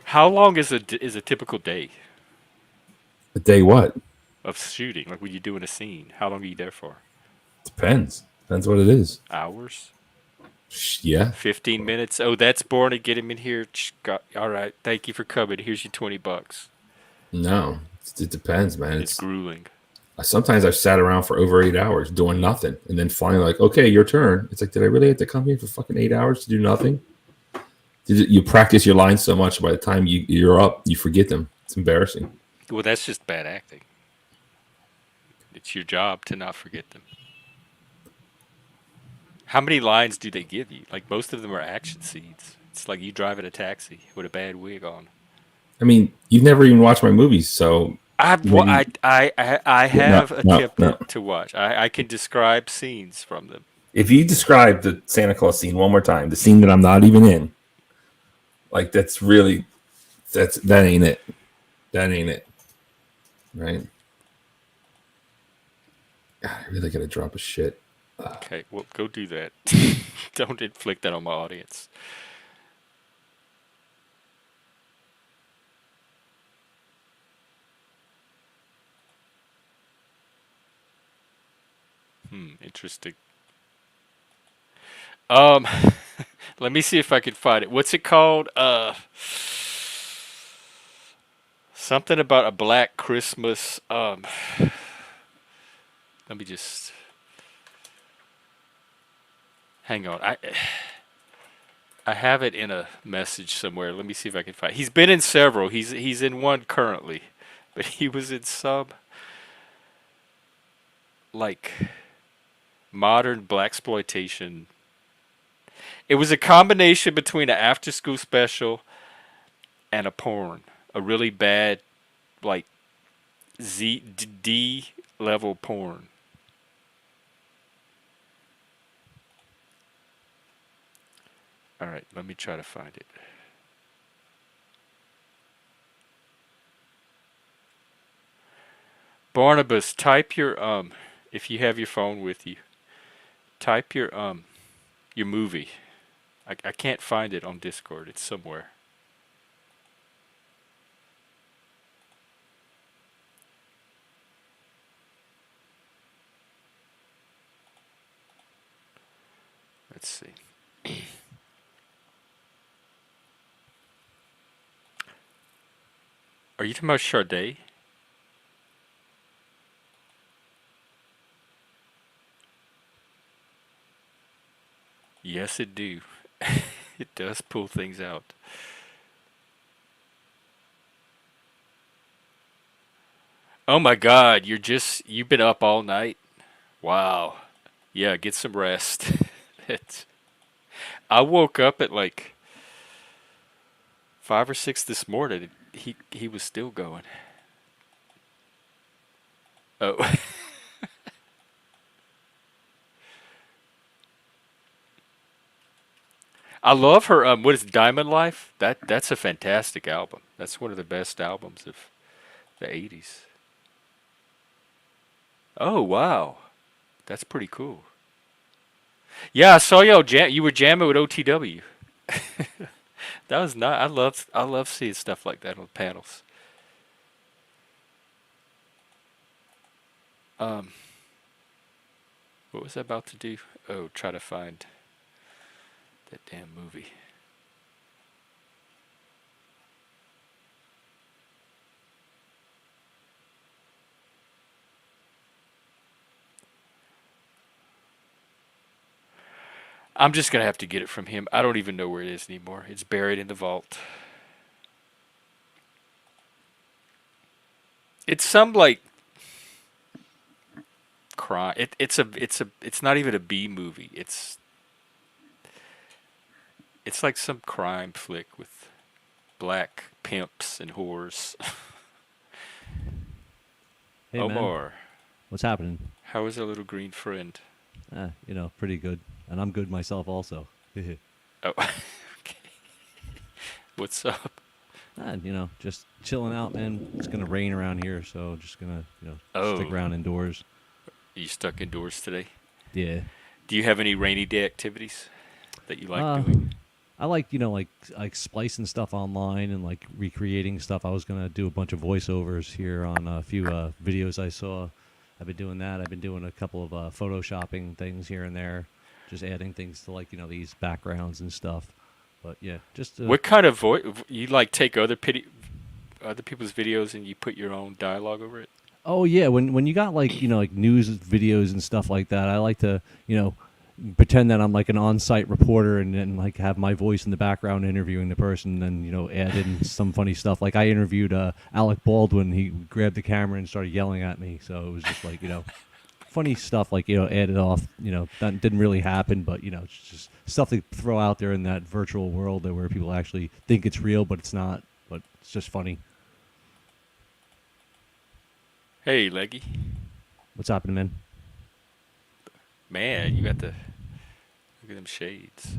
How long is a typical day
A day what?
of shooting? Like when you're doing a scene, how long are you there for?
Depends. Depends what it is.
Hours?
Yeah.
15 minutes. Oh, that's boring to get him in here. All right. Thank you for coming. Here's your $20.
No, it depends, man.
It's grueling.
Sometimes I've sat around for over 8 hours doing nothing, and then finally, like, okay, your turn. It's like, did I really have to come here for fucking 8 hours to do nothing? You practice your lines so much, by the time you're up, you forget them. It's embarrassing.
Well, that's just bad acting. It's your job to not forget them. How many lines do they give you? Like, most of them are action scenes. It's like you driving a taxi with a bad wig on.
I mean, you've never even watched my movies, so
I have attempted
no.
to watch. I can describe scenes from them.
If you describe the Santa Claus scene one more time, the scene that I'm not even in, like that ain't it. That ain't it. Right? God, I really gotta drop a shit.
Okay, well, go do that. Don't inflict that on my audience. Interesting. Let me see if I can find it. What's it called? Something about a black Christmas. Let me just hang on. I have it in a message somewhere. Let me see if I can find it. He's been in several. He's in one currently, but he was in some like modern blaxploitation. It was a combination between an after-school special and a porn. A really bad, like, D level porn. Alright, let me try to find it. Barnabas, type your, if you have your phone with you, type your movie. I can't find it on Discord. It's somewhere. Let's see. Are you talking about Charday? Yes, it do. It does pull things out. Oh my God, you've been up all night? Wow. Yeah, get some rest. I woke up at like 5 or 6 this morning. He was still going. Oh. I love her. What is Diamond Life? That's a fantastic album. That's one of the best albums of the '80s. Oh wow, that's pretty cool. Yeah, I saw y'all jam. You were jamming with OTW. That was not. I love seeing stuff like that on panels. Um, what was I about to do? Oh, try to find that damn movie. I'm just gonna have to get it from him. I don't even know where it is anymore. It's buried in the vault. It's some like crime. It's not even a B movie. It's like some crime flick with black pimps and whores.
Hey man,
Omar,
what's happening?
how is our little green friend?
Pretty good, and I'm good myself also.
Oh, okay. What's up?
And just chilling out, man. It's gonna rain around here, so just gonna stick
Oh,
around indoors.
are you stuck indoors today?
Yeah.
Do you have any rainy day activities that you like
Uh,
doing?
I like like splicing stuff online and like recreating stuff. I was gonna do a bunch of voiceovers here on a few videos I saw. I've been doing that. I've been doing a couple of photoshopping things here and there. just adding things to like these backgrounds and stuff. But yeah, just
What kind of voice you like? Take other people's videos and you put your own dialogue over it?
oh yeah, when you got like like news videos and stuff like that, I like to pretend that I'm like an on-site reporter and then like have my voice in the background interviewing the person, and add in some funny stuff. Like I interviewed Alec Baldwin. He grabbed the camera and started yelling at me, so it was just like funny stuff, like added off. That didn't really happen, but it's just stuff to throw out there in that virtual world there where people actually think it's real, but it's not. But it's just funny.
Hey, Leggy.
What's happening, man?
Man, you got the look at them shades.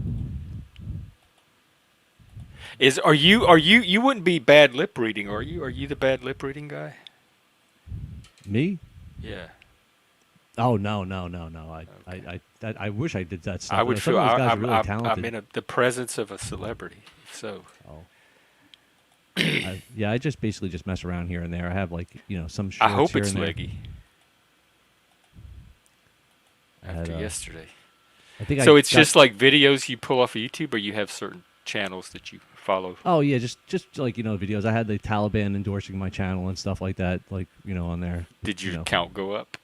You wouldn't be bad lip reading, are you? Are you the bad lip reading guy?
Me?
Yeah.
Oh no.
Okay.
I wish I did that stuff.
I would
Some
feel
of those guys are really
I'm
talented.
in the presence of a celebrity. So
Oh. I just basically just mess around here and there. I have like some shorts
I hope
here
it's
and there.
Leggy.
I had,
After yesterday.
I think
So
I
it's
got-
just like videos you pull off of YouTube, or you have certain channels that you follow?
Oh yeah, just like videos. I had the Taliban endorsing my channel and stuff like that, like on there.
Did your
you know.
count go up?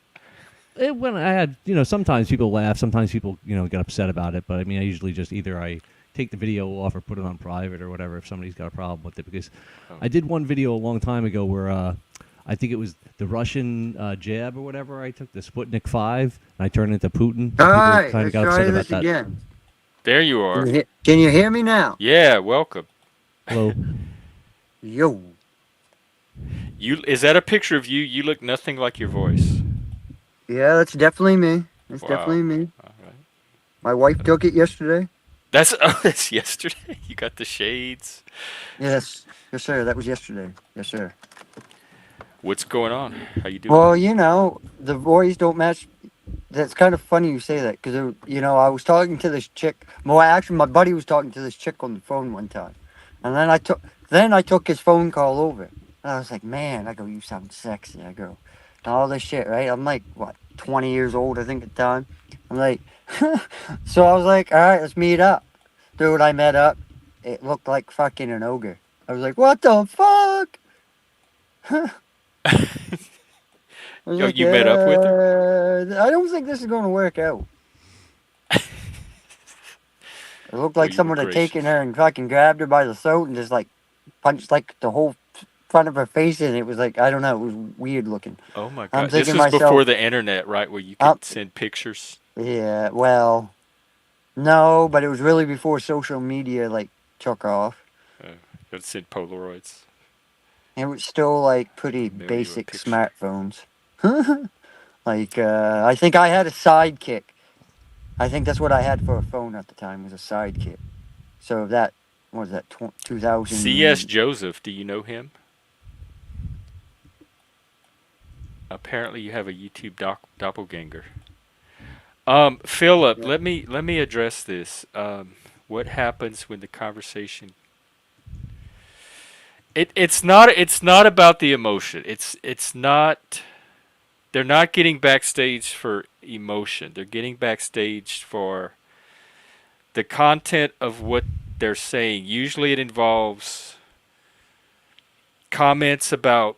When I had sometimes people laugh, sometimes people get upset about it. But I mean, I usually just either I take the video off or put it on private or whatever if somebody's got a problem with it. Because I did one video a long time ago where I think it was the Russian jab or whatever. I took the Sputnik 5 and I turned it into Putin.
All
People
right,
kind of
let's
got
try
upset about
this
that.
again.
There you are.
Can you hear me now?
Yeah, welcome.
Hello.
Yo.
Is that a picture of you? You look nothing like your voice.
Yeah, that's definitely me. That's
Wow.
definitely me.
All right.
My wife took it yesterday.
That's yesterday. You got the shades.
Yes. Yes, sir. That was yesterday. Yes, sir.
What's going on? How you doing?
Well, the voice don't match. That's kind of funny you say that because, I was talking to this chick. Well, actually, my buddy was talking to this chick on the phone one time. And then I took his phone call over. And I was like, man, I go, you sound sexy. I go, all this shit, right? I'm like, what, 20 years old, I think, at the time. I'm like, so I was like, all right, let's meet up. Dude, I met up. It looked like fucking an ogre. I was like, what the fuck? I was
You met up with her?
I don't think this is going to work out. It looked like
you were
someone had
gracious.
taken her and fucking grabbed her by the throat and just like punched like the whole front of her face in. It was like, I don't know, it was weird looking.
Oh my
I'm
god! This
thinking
was
myself-
before the internet, right? Where you could send pictures.
Yeah, well, no, but it was really before social media like took off.
You could send Polaroids.
It was still like pretty
Maybe you were
basic
picture.
smartphones. Like, I think I had a sidekick. I think that's what I had for a phone at the time, was a sidekick. So that, what was that, 2000?
C.S. Joseph, do you know him? Apparently, you have a YouTube doppelganger. Philip, let me address this. What happens when the conversation? It's not about the emotion. It's not. They're not getting backstage for emotion. They're getting backstage for the content of what they're saying. Usually, it involves comments about.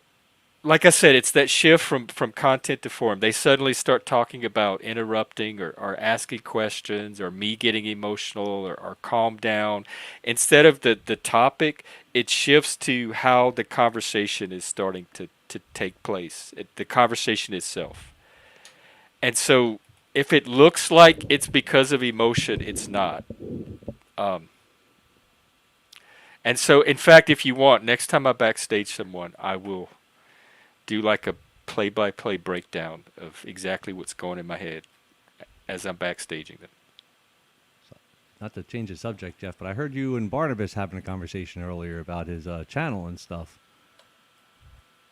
Like I said, it's that shift from content to form. They suddenly start talking about interrupting or asking questions or me getting emotional or calm down. Instead of the topic, it shifts to how the conversation is starting to take place, the conversation itself. And so if it looks like it's because of emotion, it's not. And so, in fact, if you want, next time I backstage someone, I will do like a play-by-play breakdown of exactly what's going in my head as I'm backstaging them.
Not to change the subject, Jeff, but I heard you and Barnabas having a conversation earlier about his channel and stuff.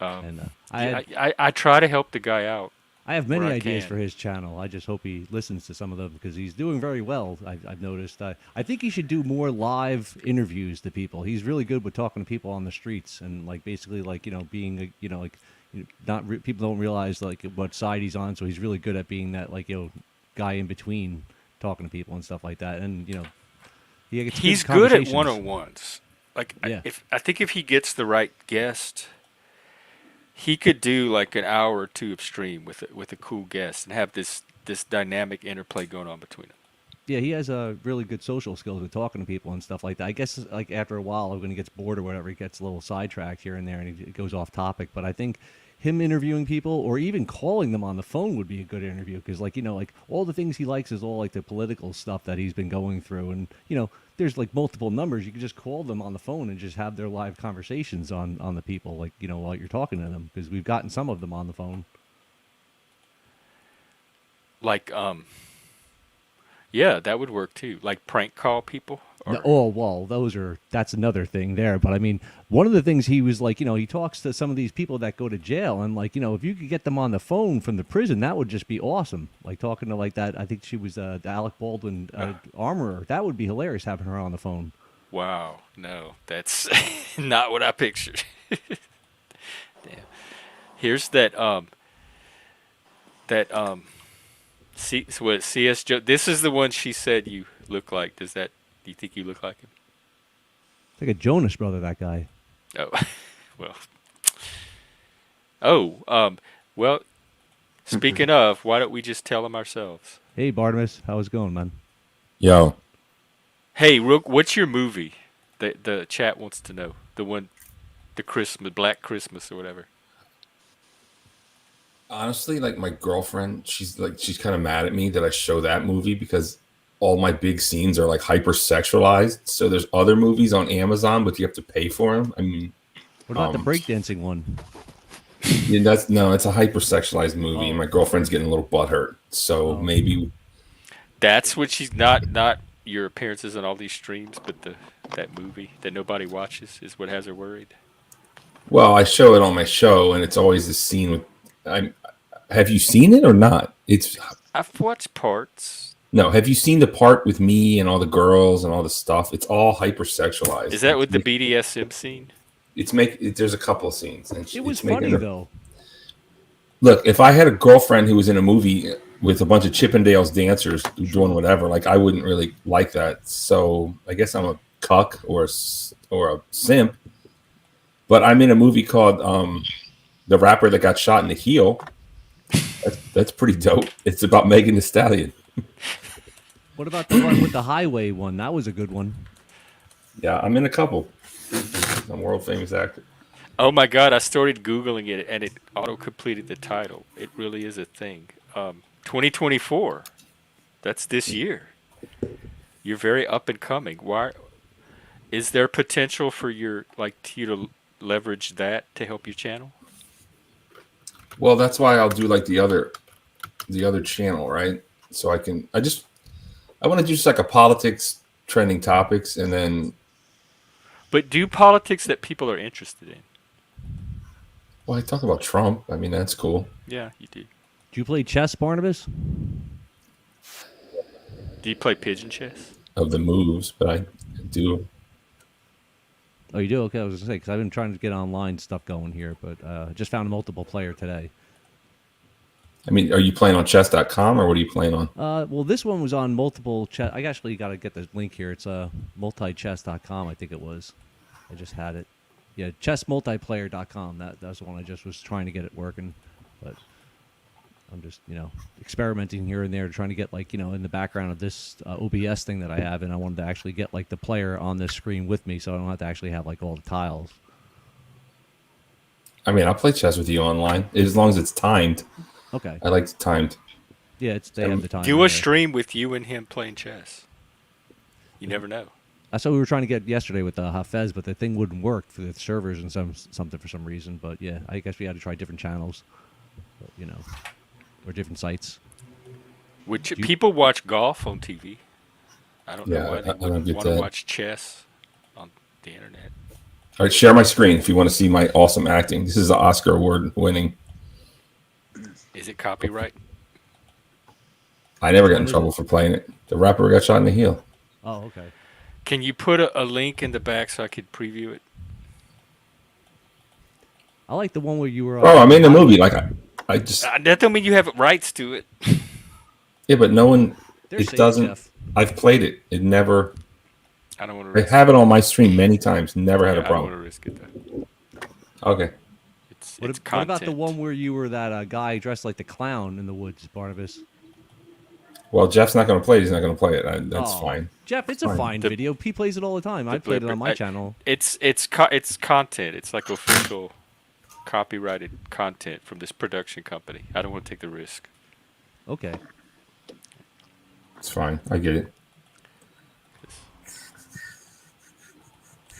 And
I try to help the guy out.
I have many
where I
ideas
can.
for his channel. I just hope he listens to some of them because he's doing very well. I've noticed. I think he should do more live interviews to people. He's really good with talking to people on the streets and like basically like being people don't realize like what side he's on. So he's really good at being that like guy in between talking to people and stuff like that. And he gets
He's
good
good at
conversations.
one-on-ones. Like,
Yeah.
I think if he gets the right guest, he could do like an hour or two of stream with a cool guest and have this dynamic interplay going on between them.
Yeah, he has really good social skills with talking to people and stuff like that. I guess like after a while, when he gets bored or whatever, he gets a little sidetracked here and there, and he goes off topic. But I think him interviewing people or even calling them on the phone would be a good interview because, like like all the things he likes is all like the political stuff that he's been going through, and there's like multiple numbers. You can just call them on the phone and just have their live conversations on the people, like while you're talking to them, because we've gotten some of them on the phone.
Like, yeah, that would work too. Like prank call people. Or,
Oh, well, that's another thing there. But I mean, one of the things he was like, he talks to some of these people that go to jail, and like, if you could get them on the phone from the prison, that would just be awesome. Like talking to like that, I think she was the Alec Baldwin armorer. That would be hilarious having her on the phone.
wow, no, that's not what I pictured. Damn. Here's what CS Joe. This is the one she said you look like. Do you think you look like him?
It's like a Jonas brother, that guy.
Oh, well. Oh, well. Speaking of, why don't we just tell them ourselves?
Hey, Barnabas, how's it going, man?
Yo,
Hey, Rook, what's your movie? The chat wants to know. The one, the Christmas, Black Christmas or whatever.
honestly, like my girlfriend, she's kind of mad at me that I show that movie because all my big scenes are like hypersexualized. So there's other movies on Amazon, but you have to pay for them. I mean,
What about the breakdancing one?
yeah, it's a hypersexualized movie, and my girlfriend's getting a little butthurt. So maybe
That's what she's not your appearances on all these streams, but that movie that nobody watches is what has her worried.
well, I show it on my show, and it's always this scene with. Have you seen it or not?
I've watched parts.
No. Have you seen the part with me and all the girls and all the stuff? It's all hypersexualized.
Is that with the BDSM scene?
There's a couple of scenes. And
It was funny though.
Look, if I had a girlfriend who was in a movie with a bunch of Chippendales dancers doing whatever, like I wouldn't really like that. So I guess I'm a cuck or a simp. But I'm in a movie called The Rapper That Got Shot in the Heel. That's pretty dope. It's about Megan Thee Stallion.
What about the one with the highway one? That was a good one.
Yeah, I'm in a couple. I'm a world famous actor.
Oh my God! I started Googling it and it auto completed the title. It really is a thing. 2024. That's this year. You're very up and coming. Why? Is there potential for you to leverage that to help your channel?
Well, that's why I'll do like the other channel, right? So I want to do just like a politics trending topics, and then.
But do politics that people are interested in.
Well, I talk about Trump. I mean, that's cool.
Yeah, you do.
Do you play chess, Barnabas?
Do you play pigeon chess?
Of the moves, but I do.
Oh, you do? Okay, I was gonna say because I've been trying to get online stuff going here, but just found a multiple player today.
I mean, are you playing on chess.com or what are you playing on?
Well, this one was on multiple chess. I actually got to get the link here. It's multichess.com, I think it was. I just had it. Yeah, chessmultiplayer.com. That's the one I just was trying to get it working, but I'm just experimenting here and there, trying to get in the background of this OBS thing that I have, and I wanted to actually get the player on this screen with me, so I don't have to actually have all the tiles.
I mean, I'll play chess with you online as long as it's timed.
Okay.
I like it timed.
Yeah, they have the time.
Do a stream with you and him playing chess. You never know.
That's what we were trying to get yesterday with Hafez, but the thing wouldn't work for the servers and something for some reason. But yeah, I guess we had to try different channels, but, or different sites.
People watch golf on TV. I don't know
Yeah,
why they
I don't
would
get
want to
that.
watch chess on the internet.
All right, share my screen if you want to see my awesome acting. This is the Oscar award winning.
Is it copyright?
I never got in trouble for playing it. The rapper got shot in the heel.
Oh, okay.
Can you put a link in the back so I could preview it?
I like the one where you were.
Oh, I'm in the movie. Like I just
That don't mean you have rights to it.
yeah, but no one.
They're
It
safe,
doesn't.
Jeff.
I've played it. It never.
I don't want to
I
risk
have
it.
it on my stream many times. Never had a
Yeah, I don't want
problem.
to risk it though.
Okay.
It's
What about the
content.
one where you were that guy dressed like the clown in the woods, Barnabas?
Well, Jeff's not going to play it. He's not going to play it. That's
Oh,
fine.
Jeff, it's a
Fine.
fine
The-
video. He plays it all the time. I played it on my channel.
It's content. It's like official copyrighted content from this production company. I don't want to take the risk.
Okay.
It's fine. I get it.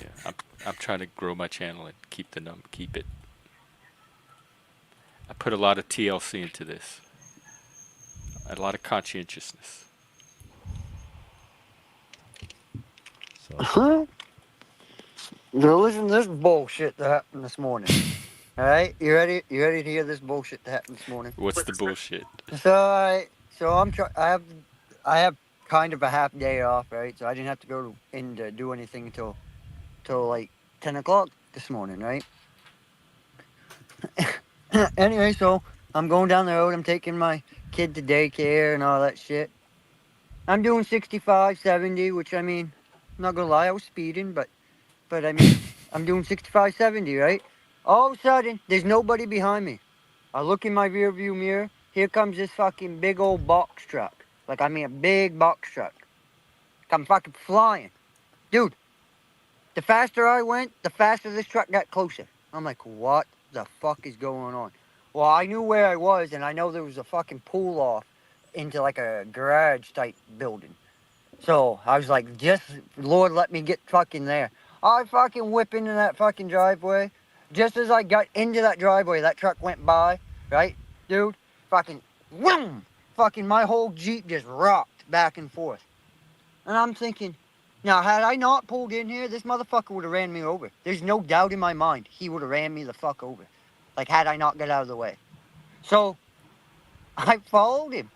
Yeah, I'm trying to grow my channel and keep it. I put a lot of TLC into this. A lot of conscientiousness.
So
Now listen to this bullshit that happened this morning. All right, you ready? You ready to hear this bullshit that happened this morning?
What's the bullshit?
So I'm I have kind of a half day off, right? So I didn't have to go in to do anything until like 10 o'clock this morning, right? Anyway, so I'm going down the road. I'm taking my kid to daycare and all that shit. I'm doing 65, 70, which I mean, I'm not gonna lie, I was speeding, but I mean, I'm doing 65, 70, right? All of a sudden, there's nobody behind me. I look in my rear view mirror. Here comes this fucking big old box truck. Like, I mean, a big box truck. Come fucking flying. Dude, the faster I went, the faster this truck got closer. I'm like, what the fuck is going on? Well, I knew where I was, and I know there was a fucking pull off into like a garage type building. So I was like, just Lord, let me get fucking there. I fucking whip into that fucking driveway. Just as I got into that driveway, that truck went by, right? Dude, fucking whoom! Fucking my whole Jeep just rocked back and forth. And I'm thinking, now had I not pulled in here, this motherfucker would have ran me over. There's no doubt in my mind he would have ran me the fuck over. Like had I not got out of the way. So I followed him.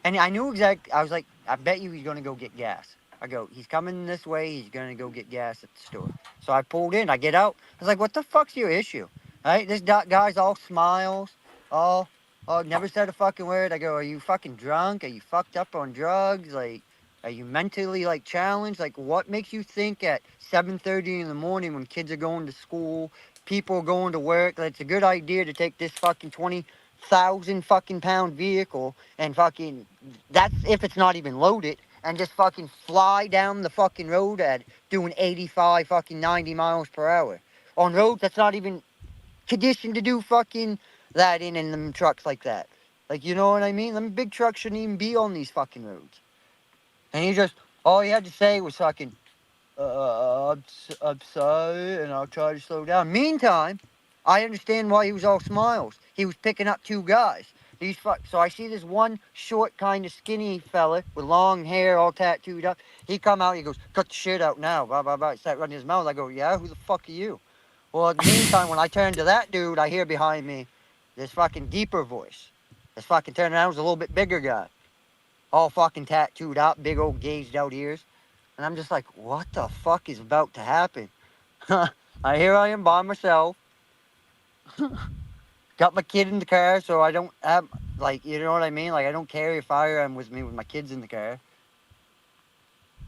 And I knew I was like, I bet you he's going to go get gas. I go, he's coming this way. He's going to go get gas at the store. So I pulled in. I get out. I was like, what the fuck's your issue? Right? This guy's all smiles. All, never said a fucking word. I go, are you fucking drunk? Are you fucked up on drugs? Like, are you mentally, like, challenged? Like, what makes you think at 7:30 in the morning when kids are going to school, people are going to work, that it's a good idea to take this fucking 20,000 fucking pound vehicle and fucking, that's if it's not even loaded, and just fucking fly down the fucking road at doing 85 fucking 90 miles per hour on roads that's not even conditioned to do fucking that in them trucks like that. Like, you know what I mean? Them big trucks shouldn't even be on these fucking roads. And he just, all he had to say was fucking, I'm sorry, and I'll try to slow down. Meantime, I understand why he was all smiles. He was picking up two guys. So I see this one short, kind of skinny fella with long hair, all tattooed up. He come out, he goes, cut the shit out now, blah, blah, blah. He started running his mouth. I go, yeah, who the fuck are you? Well, in the meantime, when I turn to that dude, I hear behind me this fucking deeper voice. This fucking turn around was a little bit bigger guy. All fucking tattooed up, big old gauged out ears. And I'm just like, what the fuck is about to happen? Here I am by myself. Got my kid in the car, so I don't have, like, you know what I mean? Like, I don't carry a firearm with me with my kids in the car.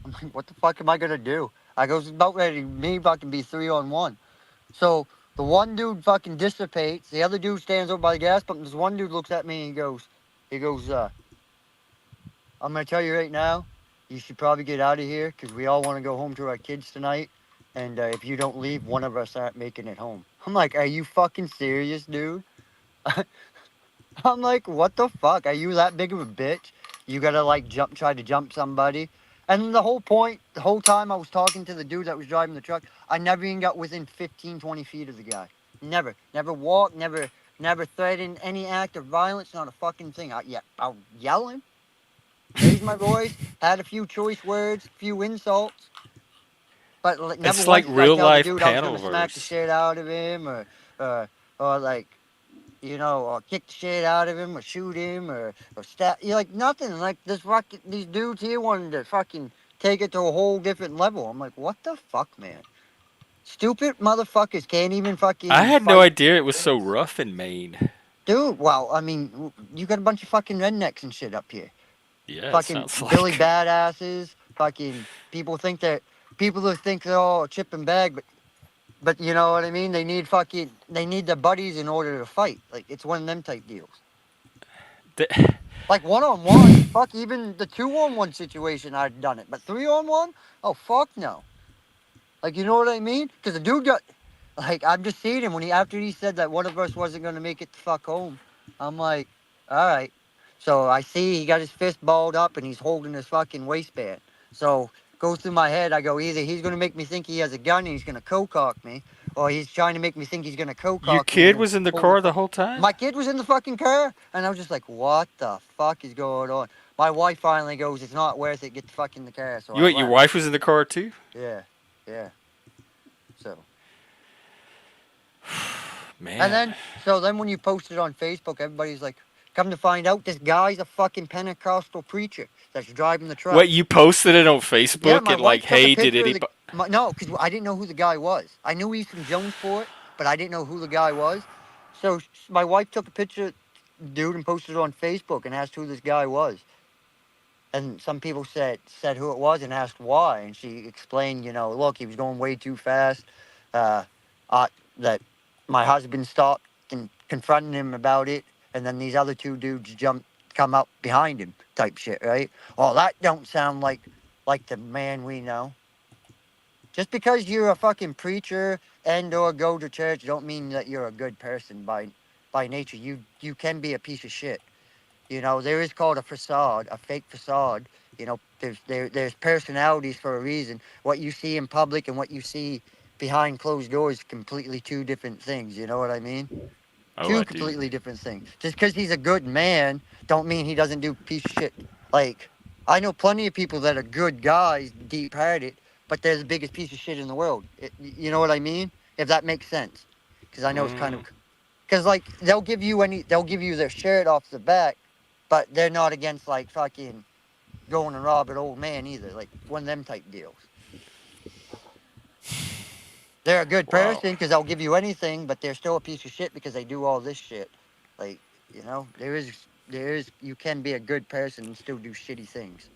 I'm like, what the fuck am I gonna do? I goes, about ready to me fucking be 3-on-1. So the one dude fucking dissipates. The other dude stands over by the gas pump. And this one dude looks at me and he goes, I'm gonna tell you right now, you should probably get out of here because we all want to go home to our kids tonight. And if you don't leave, one of us aren't making it home. I'm like, are you fucking serious, dude? I'm like, what the fuck? Are you that big of a bitch? You gotta like try to jump somebody. And the whole time I was talking to the dude that was driving the truck, I never even got within 15, 20 feet of the guy. Never walked, never threatened any act of violence, not a fucking thing. I'll yell him, raise my voice, had a few choice words, few insults. But never
It's like
once did I
real
tell the
life
dude I was gonna smack the
panelverse.
shit out of him or like, you know, or kick the shit out of him, or shoot him, or stab. You like nothing. Like these dudes here wanted to fucking take it to a whole different level. I'm like, what the fuck, man? Stupid motherfuckers can't even
I
fucking
had no
fight.
idea it was so rough in Maine.
Dude, well, I mean, you got a bunch of fucking rednecks and shit up here.
Yeah, it
Fucking
sounds
Billy
like.
badasses. Fucking people who think they're all chip and bag, but you know what I mean. They need their buddies in order to fight. Like it's one of them type deals.
The-
Like 1-on-1, fuck, even the 2-on-1 situation, I'd done it. But 3-on-1, oh fuck no. Like you know what I mean? Because the dude got, like I'm just seeing him when after he said that one of us wasn't gonna make it the fuck home. I'm like, all right. So I see he got his fist balled up and he's holding his fucking waistband. So goes through my head. I go either he's gonna make me think he has a gun and he's gonna cock me, or he's trying to make me think he's gonna
Your
cock me and
kid
then
was in the
hold the
car the
fuck.
whole time?
My kid was in the fucking car, and I was just like, what the fuck is going on? My wife finally goes, it's not worth it. Get the fuck in the car. So I
Your
left.
wife was in the car too?
Yeah, yeah. So. And
Man.
then when you post it on Facebook, everybody's like, come to find out, this guy's a fucking Pentecostal preacher that's driving the truck.
What, you posted it on
Yeah,
Facebook
my
and like,
wife took a
hey, did
picture of
anybody.
no, because I didn't know who the guy was. I knew he's from Jonesport, but I didn't know who the guy was. So my wife took a picture, dude, and posted it on Facebook and asked who this guy was. And some people said who it was and asked why, and she explained, look, he was going way too fast. Uh, that my husband stopped and confronted him about it, and then these other two dudes come up behind him, type shit, right? Oh, that don't sound like the man we know. Just because you're a fucking preacher and/or go to church, don't mean that you're a good person by nature. You can be a piece of shit. There is called a facade, a fake facade. There's personalities for a reason. What you see in public and what you see behind closed doors, completely two different things. You know what I mean?
Oh,
Two
I do.
completely different things. Just because he's a good man, don't mean he doesn't do piece of shit. Like I know plenty of people that are good guys, deep hearted, but they're the biggest piece of shit in the world. You know what I mean? If that makes sense, because I know it's kind of
Mm,
because like they'll give you their shirt off the back, but they're not against like fucking going and rob an old man either. Like one of them type deals. They're a good
wow.
person because they'll give you anything, but they're still a piece of shit because they do all this shit. Like there is you can be a good person and still do shitty things.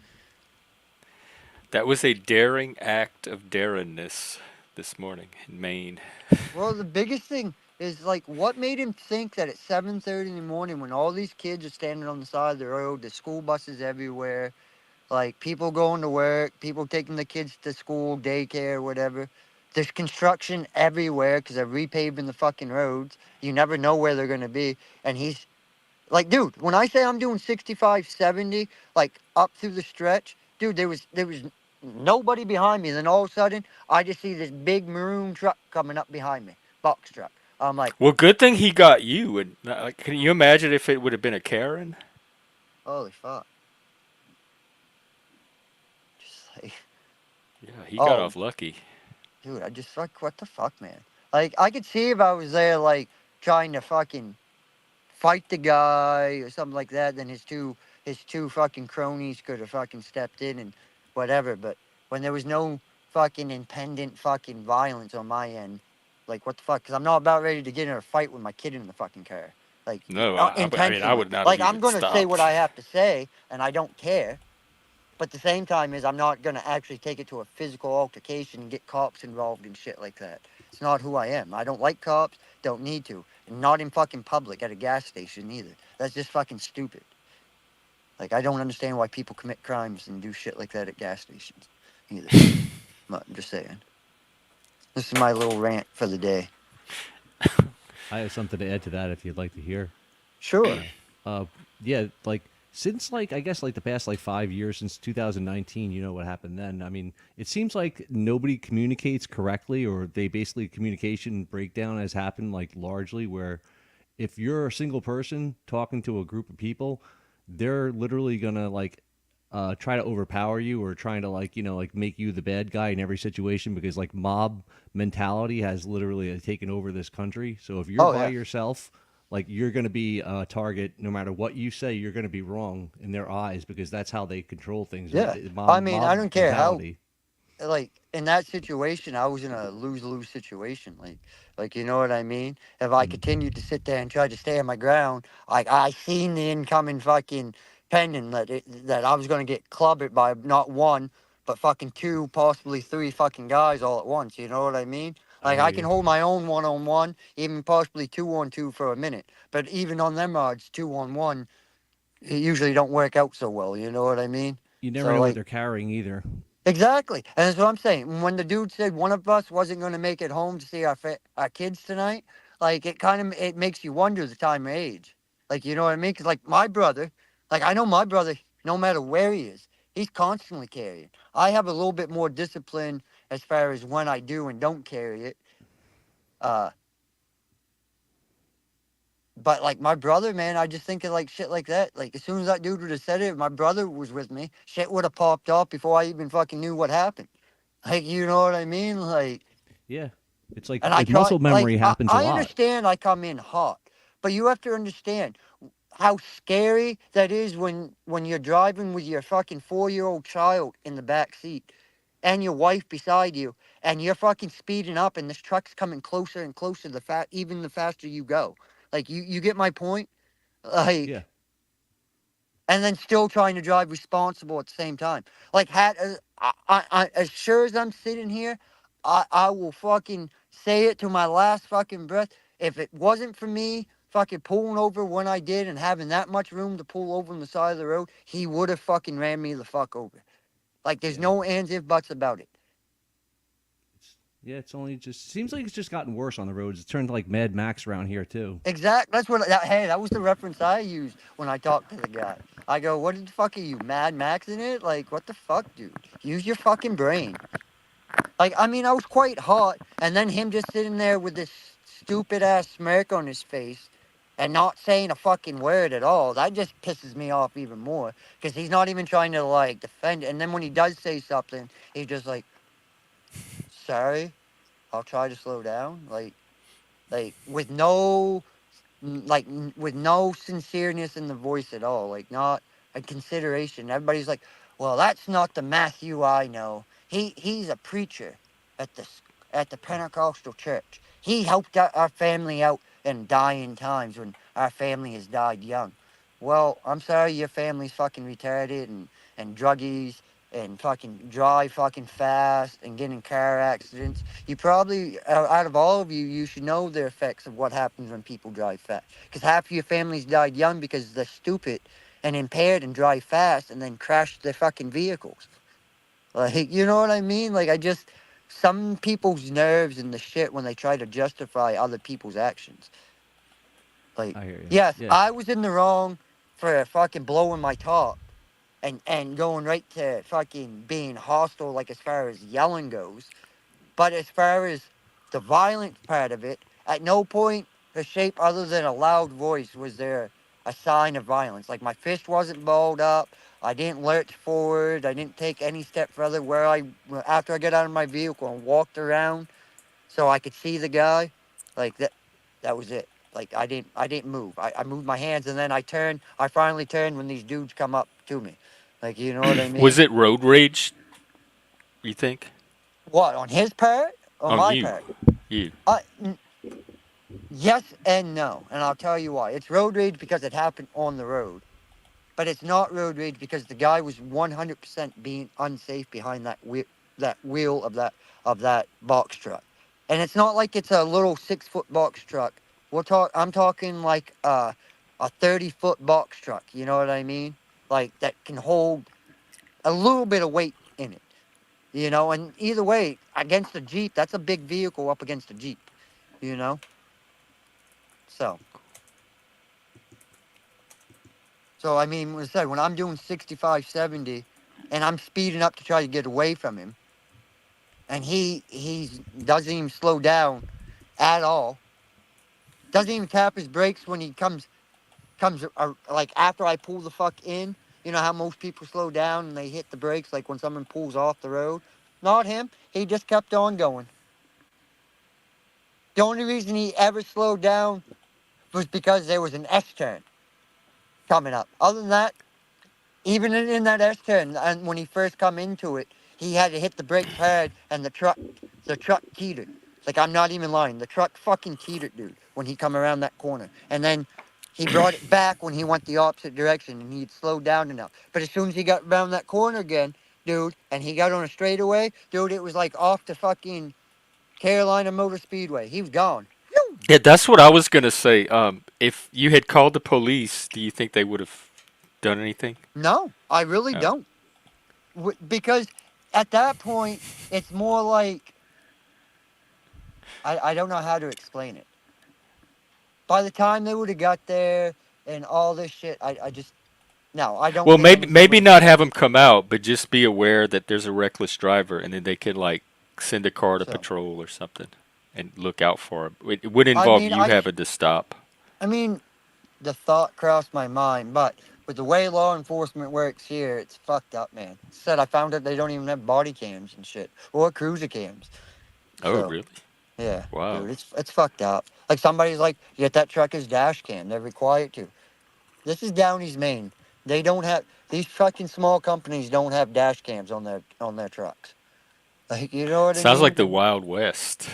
That was a daring act of daringness this morning in Maine.
Well, the biggest thing is like what made him think that at 7:30 in the morning when all these kids are standing on the side of the road, the school buses everywhere, like people going to work, people taking the kids to school, daycare, whatever. There's construction everywhere because they're repaving the fucking roads. You never know where they're going to be. And he's like, dude, when I say I'm doing 65, 70, like up through the stretch, dude, there was nobody behind me. Then all of a sudden, I just see this big maroon truck coming up behind me, box truck. I'm like,
Well, good thing he got you. And like, can you imagine if it would have been a Karen?
holy fuck. Just like,
Yeah, he got
oh,
off lucky.
dude, I just like, what the fuck, man? Like, I could see if I was there, like, trying to fucking fight the guy or something like that, then his two fucking cronies could have fucking stepped in and whatever. But when there was no fucking impendent fucking violence on my end, like, what the fuck? Because I'm not about ready to get in a fight with my kid in the fucking car. Like,
No, I mean, I
intentionally.
would not have
Like, I'm
even
going to say what
stopped.
I have to say, and I don't care. But the same time is I'm not gonna actually take it to a physical altercation and get cops involved in shit like that. It's not who I am. I don't like cops. Don't need to. And not in fucking public at a gas station either. That's just fucking stupid. Like I don't understand why people commit crimes and do shit like that at gas stations either. But I'm just saying. This is my little rant for the day.
I have something to add to that if you'd like to hear.
Sure.
Uh, yeah, like since like I guess like the past like 5 years since 2019, you know what happened then. I mean, it seems like nobody communicates correctly, or they basically communication breakdown has happened like largely where if you're a single person talking to a group of people, they're literally gonna like try to overpower you or trying to like like make you the bad guy in every situation because like mob mentality has literally taken over this country. So if you're
Oh
by
yeah.
yourself, like you're going to be a target no matter what you say. You're going to be wrong in their eyes because that's how they control things.
Yeah. I mean, I
Mob
don't care how
mentality.
like in that situation I was in a lose-lose situation, like you know what I mean. If I
Mm.
continued to sit there and try to stay on my ground, like I seen the incoming fucking pending that I was gonna get clubbered by not one, but fucking two, possibly three fucking guys all at once. You know what I mean?
I
Like
hear
I can
you.
hold my own 1-on-1, even possibly 2-on-2 for a minute. But even on them odds, 2-on-1, it usually don't work out so well. You know what I mean?
You never
So
know what
like
they're carrying either.
exactly, and that's what I'm saying. When the dude said one of us wasn't going to make it home to see our kids tonight, like it kind of it makes you wonder the time of age. Like you know what I mean? Because like my brother, like I know my brother, no matter where he is, he's constantly carrying. I have a little bit more discipline as far as when I do and don't carry it. Uh, but like my brother, man, I just think of like shit like that. Like as soon as that dude would have said it, if my brother was with me, shit would have popped up before I even fucking knew what happened. Like you know what I mean? Like.
Yeah, it's like
And I try,
muscle
like,
memory
I,
happens a
I
lot.
understand I come in hot, but you have to understand how scary that is when you're driving with your fucking 4-year-old child in the back seat and your wife beside you, and you're fucking speeding up, and this truck's coming closer and closer. Even the faster you go, like you get my point.
Yeah,
Like and then still trying to drive responsible at the same time. Like, as sure as I'm sitting here, I will fucking say it to my last fucking breath. If it wasn't for me fucking pulling over when I did and having that much room to pull over on the side of the road, he would have fucking ran me the fuck over. Like, there's
yeah.
no ands if buts about it.
Yeah, it's only just seems like it's just gotten worse on the roads. It's turned like Mad Max around here too.
Exact. That's what. Hey, that was the reference I used when I talked to the guy. I go, "What the fuck are you, Mad Max in it? Like, what the fuck, dude? Use your fucking brain." Like, I mean, I was quite hot, and then him just sitting there with this stupid ass smirk on his face and not saying a fucking word at all. That just pisses me off even more because he's not even trying to like defend it. And then when he does say something, he's just like, "Sorry, I'll try to slow down." Like with no with no sincereness in the voice at all, like not a consideration. Everybody's like, "Well, that's not the Matthew I know. He's a preacher at at the Pentecostal church. He helped our family out in dying times when our family has died young." Well, I'm sorry, your family's fucking retarded and druggies and fucking drive fucking fast and get in car accidents. You probably, out of all of you, you should know the effects of what happens when people drive fast. Because half of your families died young because they're stupid and impaired and drive fast and then crash their fucking vehicles. Like, you know what I mean? Like, some people's nerves and the shit when they try to justify other people's actions. Like,
I hear you.
yes,
Yeah,
I was in the wrong for fucking blowing my top and going right to fucking being hostile, like as far as yelling goes. But as far as the violent part of it, at no point or shape other than a loud voice was there a sign of violence. Like my fist wasn't balled up. I didn't lurch forward. I didn't take any step further. After I got out of my vehicle and walked around so I could see the guy, like that was it. Like I didn't move. I moved my hands and then I finally turned when these dudes come up to me. Like, you know what I
Was
mean?
it road rage? You think
What, on his part or
on
my
you?
part?
You.
Uh, Yes and no, and I'll tell you why. It's road rage because it happened on the road, but it's not road rage because the guy was 100% being unsafe behind that wheel of that box truck, and it's not like it's a little 6-foot box truck. I'm talking like a 30-foot box truck. You know what I mean? Like that can hold a little bit of weight in it. You know, and either way, against a Jeep, that's a big vehicle up against a Jeep. You know, so. So I mean, as I said, when I'm doing 65, 70, and I'm speeding up to try to get away from him, and he doesn't even slow down at all, doesn't even tap his brakes when he comes like after I pull the fuck in. You know how most people slow down and they hit the brakes like when someone pulls off the road. Not him. He just kept on going. The only reason he ever slowed down was because there was an S turn coming up. Other than that, even in that S turn, and when he first come into it, he had to hit the brakes hard, and the truck teetered. Like I'm not even lying. The truck fucking teetered, dude, when he come around that corner. And then he brought it back when he went the opposite direction and he'd slowed down enough. But as soon as he got around that corner again, dude, and he got on a straightaway, dude, it was like off the fucking Carolina Motor Speedway. He was gone. Phew.
Yeah, that's what I was gonna say. If you had called the police, do you think they would have done anything?
No, I really
Oh.
don't. Because at that point, it's more like I don't know how to explain it. By the time they would have got there and all this shit, I just no, I don't
Well,
think anything would
maybe
have
not
stopped.
have them come out, but just be aware that there's a reckless driver, and then they can like send a car to
So
patrol or something, and look out for him. It would
I
involve
mean,
you having to stop.
I mean, the thought crossed my mind, but with the way law enforcement works here, it's fucked up, man. Said I found out they don't even have body cams and shit or cruiser cams.
Oh,
So
really?
yeah,
Wow.
dude, it's fucked up. Like somebody's like, get that trucker's dash cam. They're required to. This is Downey's Maine. They don't have these fucking small companies don't have dash cams on their trucks. Like you know what I
Sounds like
mean?
the Wild West.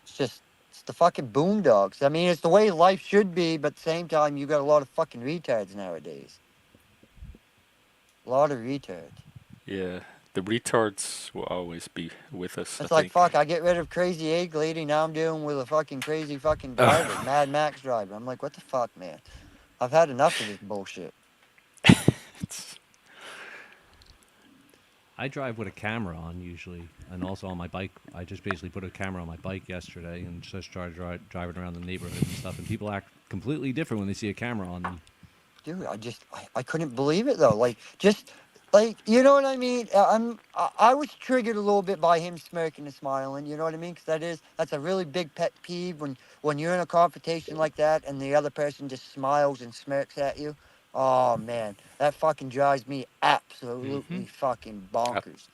It's just it's the fucking boondocks. I mean, it's the way life should be, but at the same time, you got a lot of fucking retards nowadays. A lot of retards.
Yeah, the retards will always be with us, I
It's like
think.
fuck. I get rid of crazy egg lady. Now I'm dealing with a fucking crazy fucking driver, Mad Max driver. I'm like, what the fuck, man? I've had enough of this bullshit.
It's-
I drive with a camera on usually, and also on my bike. I just basically put a camera on my bike yesterday and just started driving around the neighborhood and stuff. And people act completely different when they see a camera on them.
Dude, I couldn't believe it though. Like just like you know what I mean. I was triggered a little bit by him smirking and smiling. You know what I mean? Because that's a really big pet peeve when you're in a confrontation like that and the other person just smiles and smirks at you. Oh man, that fucking drives me
Mhm.
absolutely fucking
I-
bonkers.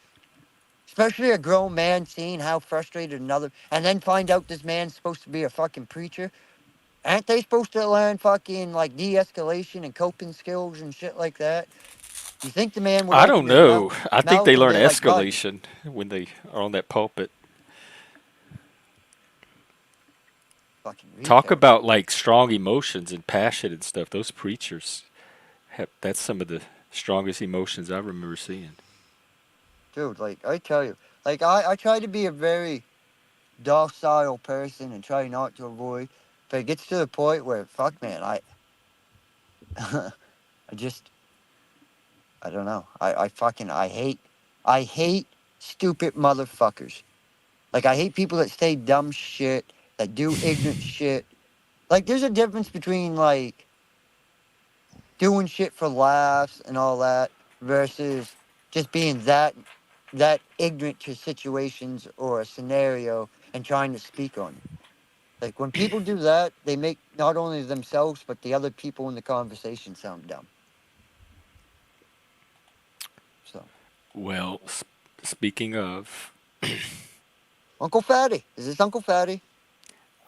Especially a grown man seeing how frustrated another, and then find out this man's supposed to be a fucking preacher. Aren't they supposed to learn fucking like de-escalation and coping skills and shit like that? You think the man would
I
open
don't
his
know. I think
mouth
they
and
learn
be like, "Bud,
escalation when they are on that pulpit.
fucking
Talk
retard,
about like strong emotions and passion and stuff. Those preachers have that's some of the strongest emotions I remember seeing.
dude." Like I tell you, like I try to be a very docile person and try not to avoid, but it gets to the point where fuck, man, I just I don't know. I fucking I hate stupid motherfuckers. Like I hate people that say dumb shit, that do ignorant shit. Like there's a difference between like doing shit for laughs and all that versus just being that ignorant to situations or a scenario and trying to speak on it. Like when people do that, they make not only themselves but the other people in the conversation sound dumb. So,
Well, speaking of,
Uncle Fatty, is this Uncle Fatty?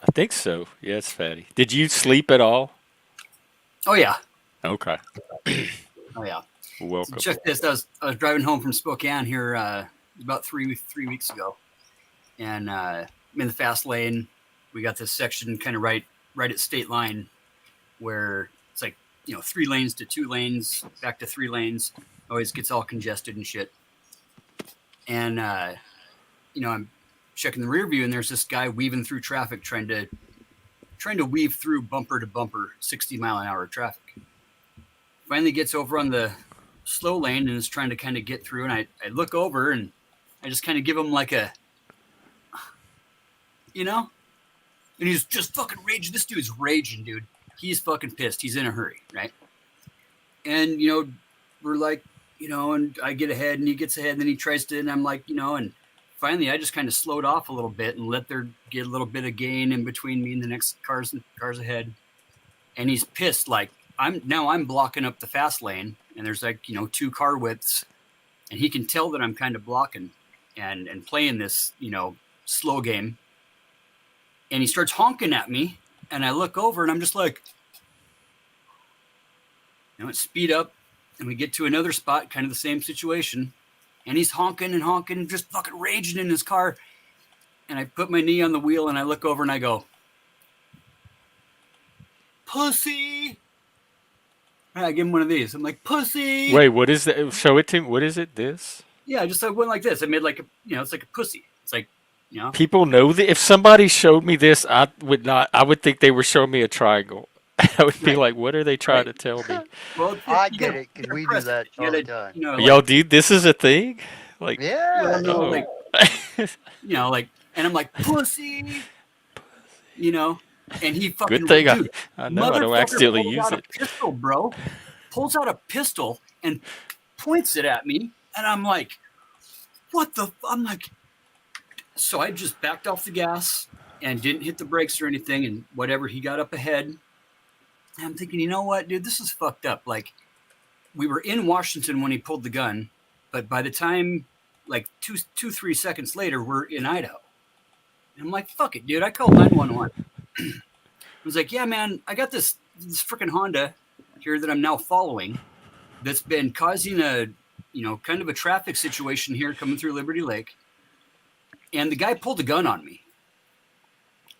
I think so. Yeah, it's fatty. Did you sleep at all?
Oh yeah,
Okay.
oh yeah. So
Welcome.
check this. I was driving home from Spokane here about 3 weeks ago, and I'm in the fast lane. We got this section kind of right at state line where it's like 3 lanes to 2 lanes, back to 3 lanes. Always gets all congested and shit. And I'm checking the rear view, and there's this guy weaving through traffic, trying to weave through bumper to bumper 60-mile-an-hour traffic. Finally gets over on the slow lane and is trying to kind of get through, and I look over and I just kind of give him like a and he's just fucking raging. This dude's raging, dude. He's fucking pissed. He's in a hurry, right? And we're like, and I get ahead and he gets ahead and then he tries to, and I'm like, and finally I just kind of slowed off a little bit and let there get a little bit of gain in between me and the next cars ahead. And he's pissed, like I'm blocking up the fast lane, and there's like 2 car widths, and he can tell that I'm kind of blocking and playing this slow game. And he starts honking at me, and I look over and I'm just like, it's speed up, and we get to another spot, kind of the same situation, and he's honking and honking, just fucking raging in his car. And I put my knee on the wheel and I look over and I go, pussy. And I give him one of these. I'm like, pussy.
Wait, what is that? Show it to me. What is it? This?
Yeah, just like went like this. I made like it's like a pussy. It's like,
People know that if somebody showed me this, I would not. I would think they were showing me a triangle. I would be
Right.
like, "What are they trying
Right.
to tell me?"
Well,
I
you
get
gotta,
it because
you gotta
we do
press
that
it. You
all the
gotta,
time.
Y'all, dude, this is a thing. Like,
Yeah.
no,
oh,
like, like, and I'm like, pussy, and he
good
fucking,
thing
dude,
I know I don't
motherfucker
accidentally
pulls
use
out a
it.
pistol, bro. Pulls out a pistol and points it at me, and I'm like, what the? I'm like, so I just backed off the gas and didn't hit the brakes or anything, and whatever. He got up ahead. And I'm thinking, you know what, dude, this is fucked up. Like, we were in Washington when he pulled the gun, but by the time, like 3 seconds later, we're in Idaho. And I'm like, fuck it, dude. I called 911. I was like, yeah, man, I got this freaking Honda here that I'm now following that's been causing a, kind of a traffic situation here coming through Liberty Lake. And the guy pulled a gun on me.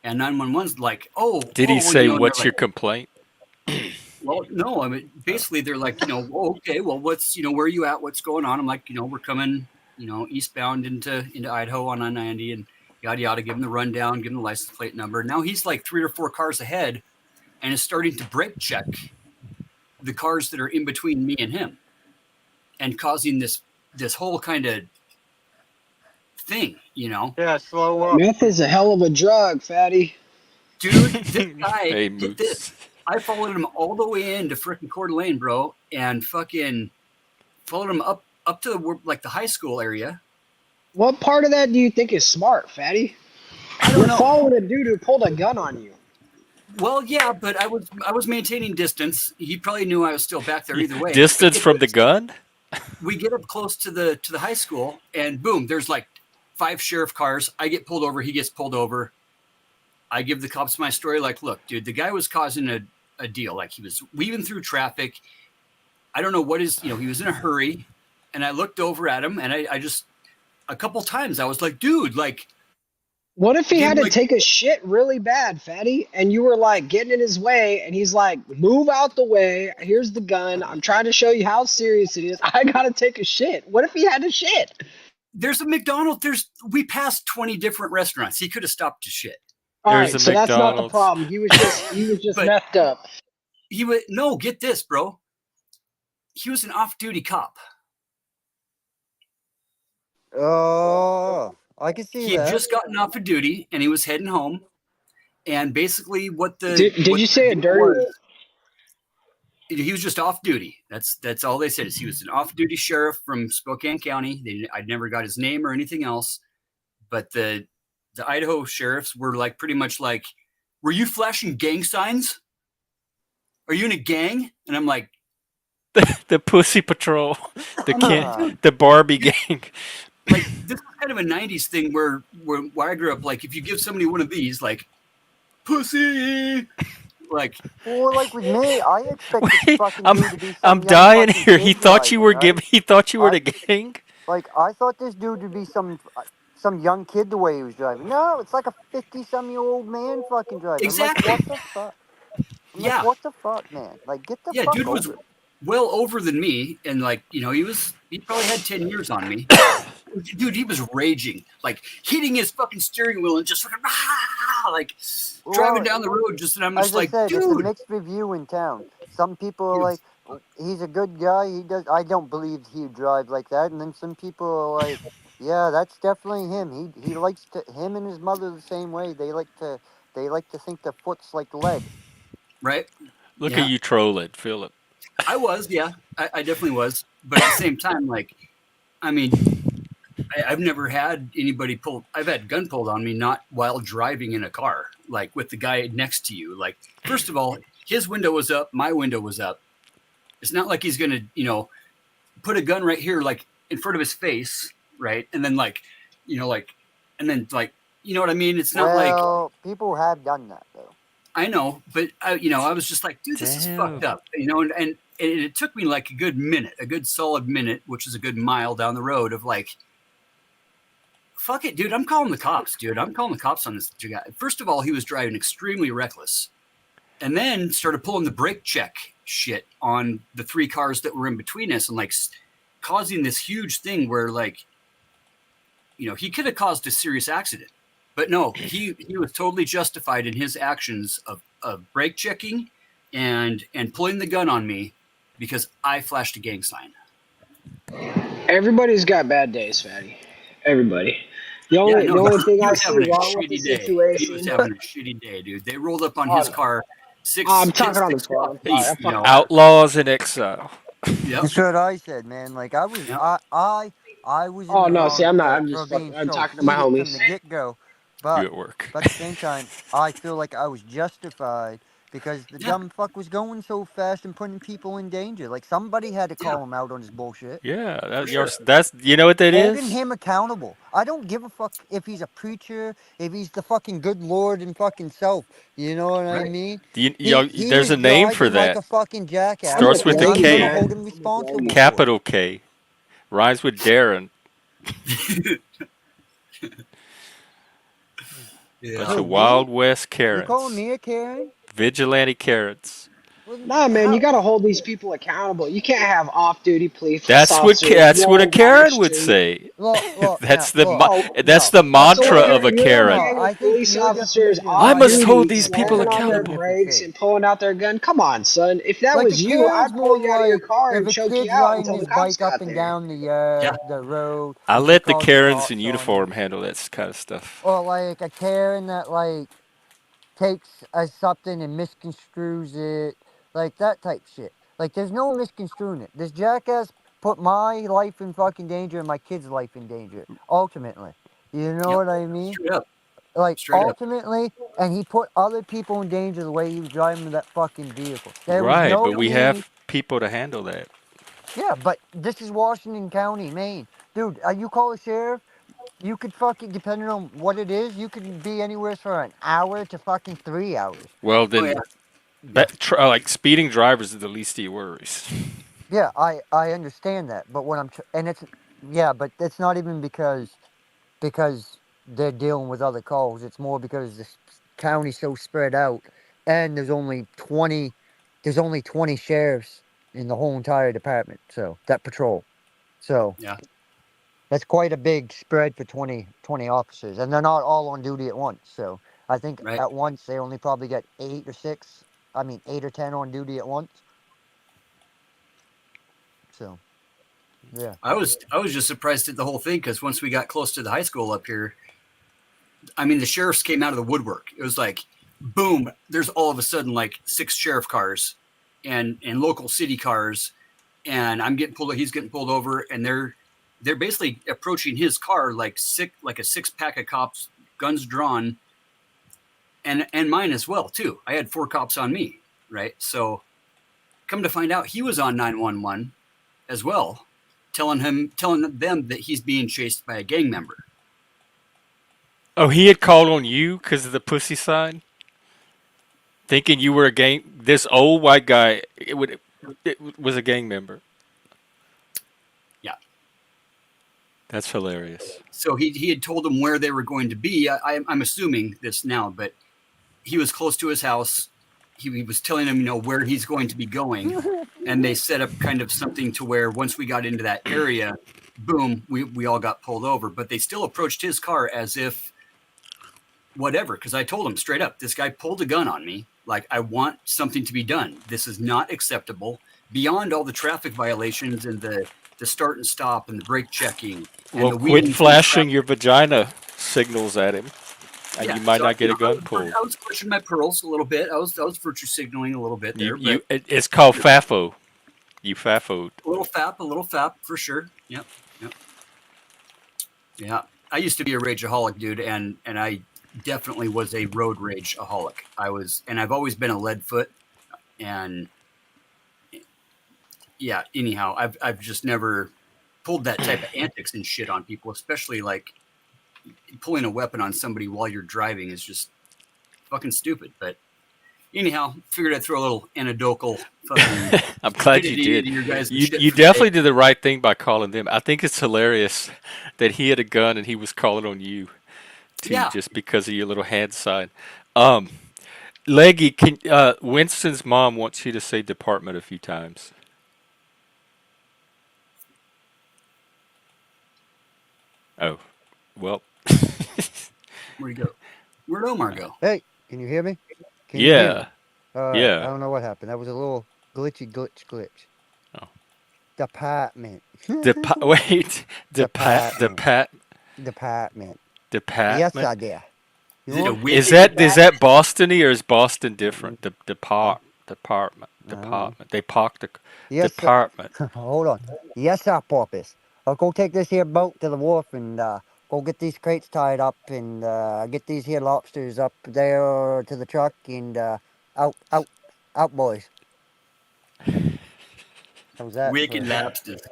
And 911's like,
Did he say, "What's
like,
your complaint"?
well, no, I mean, basically they're like, okay, well, what's, where are you at? What's going on? I'm like, we're coming, eastbound into Idaho on I-90 and yada, yada, give him the rundown, give him the license plate number. Now he's like 3 or 4 cars ahead and is starting to brake check the cars that are in between me and him and causing this whole kind of thing,
Yeah, slow up.
Meth is a hell of a drug, fatty.
Dude, this guy,
Hey,
get this.
Moose.
I followed him all the way into freaking Coeur d'Alene, bro, and fucking followed him up to the high school area.
What part of that do you think is smart, fatty? You're following a dude who pulled a gun on you.
Well, yeah, but I was maintaining distance. He probably knew I was still back there either way.
Distance from the gun?
We get up close to the high school, and boom, there's like 5 sheriff cars. I get pulled over. He gets pulled over. I give the cops my story. Like, look, dude, the guy was causing a deal. Like, he was weaving through traffic. I don't know what he was in a hurry. And I looked over at him, and I just, a couple times, I was like, dude, like.
What if he had to take a shit really bad, fatty, and you were like getting in his way, and he's like, move out the way. Here's the gun. I'm trying to show you how serious it is. I got to take a shit. What if he had to shit?
There's a McDonald's. We passed 20 different restaurants. He could have stopped to shit.
All
There's
right,
a
so that's not the
McDonald's.
problem. He was just
But-
messed up.
No, get this, bro. He was an off-duty cop.
Oh, I can see
He had
that.
just gotten off of duty, and he was heading home. And basically,
Did you say a dirty?
He was just off duty. That's all they said is he was an off-duty sheriff from Spokane County. I'd never got his name or anything else, but the Idaho sheriffs were like pretty much like, "Were you flashing gang signs? Are you in a gang?" And I'm like,
The Pussy Patrol, the Barbie gang.
like this is kind of a '90s thing where I grew up. Like, if you give somebody one of these, like, pussy, like.
Or like with me, I expect this
Wait,
fucking
I'm
dude to be some
I'm
young
dying
fucking
here.
kid
He thought you were
driving, right?
He thought you were the gang.
Like, I thought this dude would be some young kid the way he was driving. No, it's like a 50-some-year-old man fucking driving.
Exactly.
I'm like, what the fuck?
Yeah.
Like, what the fuck, man? Like, get the fuck
Dude was
over it.
well over than me, and like, he probably had 10 years on me. Dude, he was raging, like hitting his fucking steering wheel and just fucking like driving down the road. And I'm just
As
like,
I said, it's a
dude.
mixed review in town. Some people are like, he's a good guy. I don't believe he'd drive like that. And then some people are like, yeah, that's definitely him. He likes to. Him and his mother the same way. They like to think the foot's like the leg.
Right?
Look
Yeah.
at you trolling, Philip.
I was, yeah, I definitely was. But at the same time, like, I mean, I've never had anybody I've had gun pulled on me, not while driving in a car, like with the guy next to you. Like, first of all, his window was up, my window was up. It's not like he's going to, put a gun right here, like in front of his face. Right. And then and then you know what I mean? It's not
Well, people have done that though.
I know, but I was just like, dude, this is fucked up, and it took me like a good solid minute, which is a good mile down the road of like, fuck it, dude. I'm calling the cops, dude. I'm calling the cops on this guy. First of all, he was driving extremely reckless. and then started pulling the brake check shit on the 3 cars that were in between us, and like causing this huge thing where, like, you know, he could have caused a serious accident, but no, he was totally justified in his actions of brake checking and pulling the gun on me because I flashed a gang sign.
Everybody's got bad days, Fatty. Everybody. The
Yeah,
only
no,
the only thing
he
I
was
see
having a
wrong with the
shitty day. He
situation.
was having a shitty day, dude. They rolled up on
Oh,
his
no.
car.
I'm talking on the
Six
phone.
cops,
I'm sorry. I'm
you know.
fucking.
Outlaws in exile.
Yep.
That's what I said, man. Like I was,
Yep.
I was in
Oh
the
no, see,
wrong
I'm not.
for
I'm
for
just
being
fucking. I'm
so
talking to my
heated from
homies.
the get go,
You
but
at work.
at the same time, I feel like I was justified because the
Yeah.
dumb fuck was going so fast and putting people in danger. Like somebody had to
Yeah.
call him out on his bullshit.
Yeah,
For sure.
that's you know what that
Holding
is?
him accountable. I don't give a fuck if he's a preacher, if he's the fucking good Lord and fucking self. You know what I
Right.
mean? He
There's
was
a name for
driving like
that.
a fucking jackass,
I'm
Starts with
with
a
and I'm
Yandy,
gonna
K,
man.
hold him
I'm with
responsible
Yandy.
for it.
capital K, rhymes with Darren. Bunch
Yeah.
of
Who, me?
Wild West
You calling
Karens,
me a Karen?
vigilante Karens.
Well,
Nah, man, you
how?
got to hold these people accountable. You can't have off-duty police officers
That's what a
rolling down the
Karen would
street.
say.
Look, now,
That's
look.
Oh,
that's
No,
the
so
mantra
what?
of a
You're a
Karen.
no.
gang
I
of
think
police
your
officers
definition of
I
off
must hold
duty,
these
mantra
people
slamming
is
on their
two
accountable.
different
brakes
things.
and pulling out their gun. Come on, son. If that
Like a
was you,
Karen's
I'd pull
more
you out of your
like
car
if
and
a
choke you
kid's
out
riding
until the
his
cops
bike up
got
and
there.
down
Yeah.
the road
I
and she
let the
calls the
Karens in
cops on him,
uniform handle that kind of stuff.
or like a Karen that like takes something and misconstrues it, like that type shit. Like there's no misconstruing it. This jackass put my life in fucking danger and my kid's life in danger. Ultimately, you know
Yep.
what I mean?
Straight up.
Like
Straight up.
ultimately, and he put other people in danger the way he was driving that fucking vehicle. There was
Right,
no
but we
need.
have people to handle that.
Yeah, but this is Washington County, Maine, dude. You call a sheriff. You could fucking, depending on what it is, you could be anywhere for an hour to fucking 3 hours.
Well,
Oh yeah.
then,
Yeah.
like speeding drivers is the least of your worries.
Yeah, I understand that, but what and it's yeah, but it's not even because they're dealing with other calls. It's more because this county's so spread out, and there's only 20 sheriffs in the whole entire department, so that patrol. So
Yeah.
that's quite a big spread for 20 officers, and they're not all on duty at once. So I think
Right.
at once they only probably get 8 or 10 on duty at once. So yeah.
I was just surprised at the whole thing because once we got close to the high school up here, I mean, the sheriffs came out of the woodwork. It was like, boom! There's all of a sudden like 6 sheriff cars, and local city cars, and I'm getting pulled. He's getting pulled over, and they're basically approaching his car like a 6-pack of cops, guns drawn, and mine as well too. I had 4 cops on me, right? So come to find out, he was on 911 as well, telling them that he's being chased by a gang member.
Oh, he had called on you because of the pussy sign, thinking you were a gang. This old white guy, it was a gang member.
Yeah.
That's hilarious.
So he had told them where they were going to be. I'm assuming this now, but he was close to his house. He was telling them, where he's going to be going, and they set up kind of something to where once we got into that area, boom, we all got pulled over. But they still approached his car as if whatever, because I told him straight up, this guy pulled a gun on me. Like, I want something to be done. This is not acceptable. Beyond all the traffic violations and the start and stop and the brake checking and
Well,
the
quit
weeding
flashing your vagina signals at him, and
yeah,
you might
so
not get a gun pulled.
I was pushing my pearls a little bit. I was virtue signaling a little bit there, but
It's called FAFO. You FAFO'd.
a little fap for sure. Yep. Yeah. I used to be a rageaholic, dude, and I definitely was a road rageaholic. I've always been a lead foot, and yeah. Anyhow, I've just never pulled that type of antics and shit on people, especially like pulling a weapon on somebody while you're driving is just fucking stupid. But anyhow, figured I'd throw a little anecdotal fucking
I'm glad you
stupidity
did.
into your guys'
You
shit
you
for the day.
definitely did the right thing by calling them. I think it's hilarious that he had a gun and he was calling on you too,
Yeah.
just because of your little hand sign. Um, Leggy, can Winston's mom wants you to say department a few times. Oh, well,
Where'd he go? Where'd Omar go?
Hey, can you hear me? Can you hear me?
yeah,
All right. I
yeah.
don't know what happened. That was a little glitch.
Oh.
Department.
Wait,
Department.
depat
Department. Yes,
department.
I did. You
Is it a
want?
wicked
Is
department?
that Bostony or is Boston different?
Huh? I don't know.
Department. They park the
Yes, sir.
department.
Hold on. Yes, sir, Porpoise. I'll go take this here boat to the wharf and go get these crates tied up and get these here lobsters up there to the truck and out, out, out, boys. How's that
Wicked
for?
lobsters.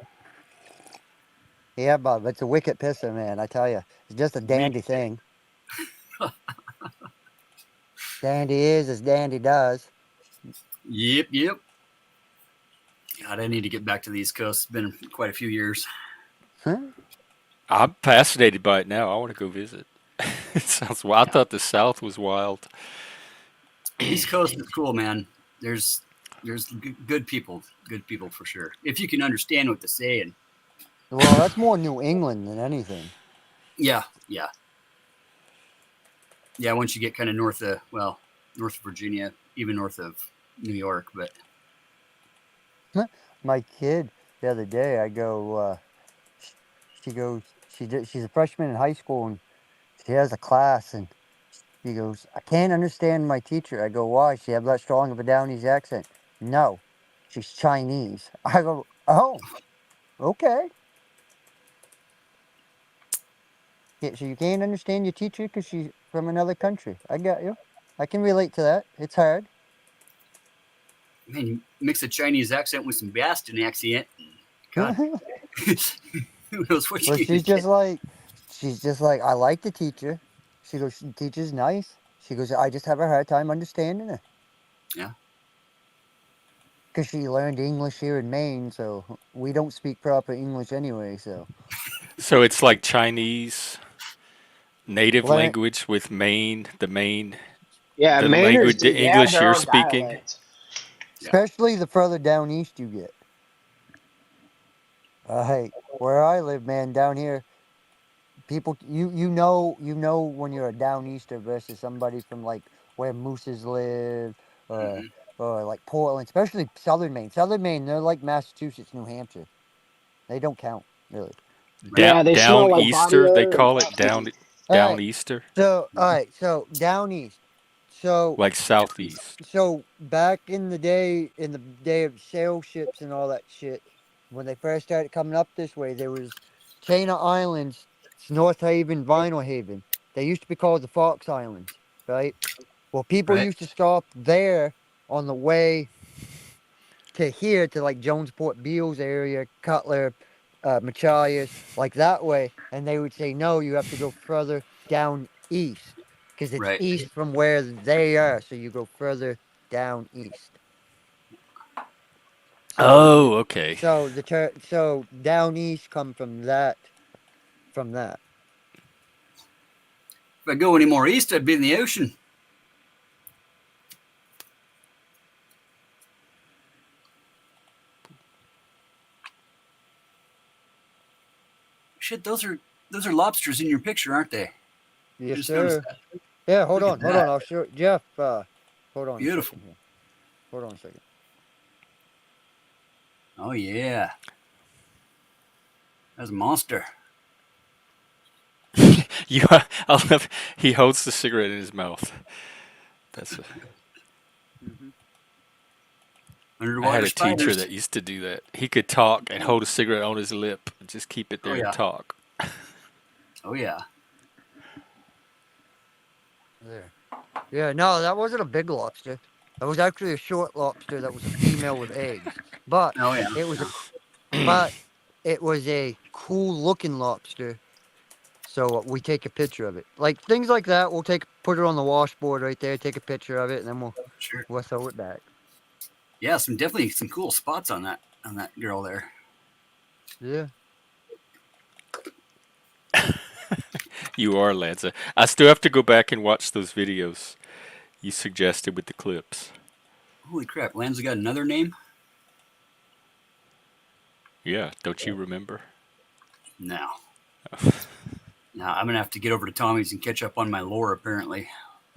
Yeah, Bob, it's a wicked pisser, man. I tell you, it's just a
Wicked.
dandy thing. Dandy is as dandy does.
Yep. God, I need to get back to the East Coast. It's been quite a few years.
Huh?
I'm fascinated by it now. I want to go visit. It sounds wild. I thought the South was wild.
East Coast is cool, man. There's good people for sure. If you can understand what they're saying.
Well, that's more New England than anything.
Yeah. Once you get kind of north of Virginia, even north of New York, but
My kid the other day, I go, she goes, she's a freshman in high school and she has a class and she goes, I can't understand my teacher. I go, why? She have that strong of a Downey's accent. No, she's Chinese. I go, oh, okay. Yeah, so you can't understand your teacher because she's from another country. I got you. I can relate to that. It's hard.
man, you mix a Chinese accent with some Boston accent. God,
Well,
who knows what you're gonna
she's
get?
just like, I like the teacher. She goes, the teacher's nice. She goes, I just have a hard time understanding her.
Yeah.
Because she learned English here in Maine, so we don't speak proper English anyway, so.
So it's like Chinese native
Learn,
language with
Yeah,
the
Mainers
language,
do.
the
They have
English
their
you're
own
speaking.
dialect.
Yeah.
especially the further down east you get. Hey, where I live, man, down here, people, you know when you're a down easter versus somebody from like where mooses live, or
Hmm.
or like Portland, especially southern Maine. Southern Maine, they're like Massachusetts, New Hampshire. They don't count really.
Right.
Yeah, they smell
Down
like body
Easter, they
odor and
call it
coffee.
All
down
right,
Easter,
so down east. So
like southeast.
so back in the day of sail ships and all that shit, when they first started coming up this way, there was chain of islands, it's North Haven, Vinyl Haven. They used to be called the Fox Islands, right? Well, people
Right.
used to stop there on the way to here to like Jonesport, Beals area, Cutler, Machias, like that way, and they would say no, you have to go further down east because it's
Right.
east from where they are, so you go further down east. So,
Oh, okay.
so down east come from that.
If I go any more east, I'd be in the ocean. Shit, those are lobsters in your picture, aren't they? I
Yes,
just noticed
sir.
that.
Yeah,
Look at
hold on.
that.
I'll show Jeff. Hold on a
Beautiful.
second here. Hold on a second.
Oh yeah. That's a monster.
You, I love. He holds the cigarette in his mouth. That's. I had
Underwater
a teacher
spiders.
that used to do that. He could talk and hold a cigarette on his lip and just keep it
Oh
there and
yeah.
talk.
Oh yeah.
There. Yeah, no, that wasn't a big lobster. That was actually a short lobster that was a female with eggs. But
Oh yeah.
it was a but it was a cool looking lobster. So we take a picture of it. Like things like that, we'll put it on the washboard right there, take a picture of it, and then
Sure.
we'll throw it back.
Yeah, definitely some cool spots on that girl there.
Yeah.
You are, Lanza. I still have to go back and watch those videos. you suggested with the clips.
Holy crap! Lamb's got another name?
Yeah, don't you remember?
No. Now I'm gonna have to get over to Tommy's and catch up on my lore. Apparently.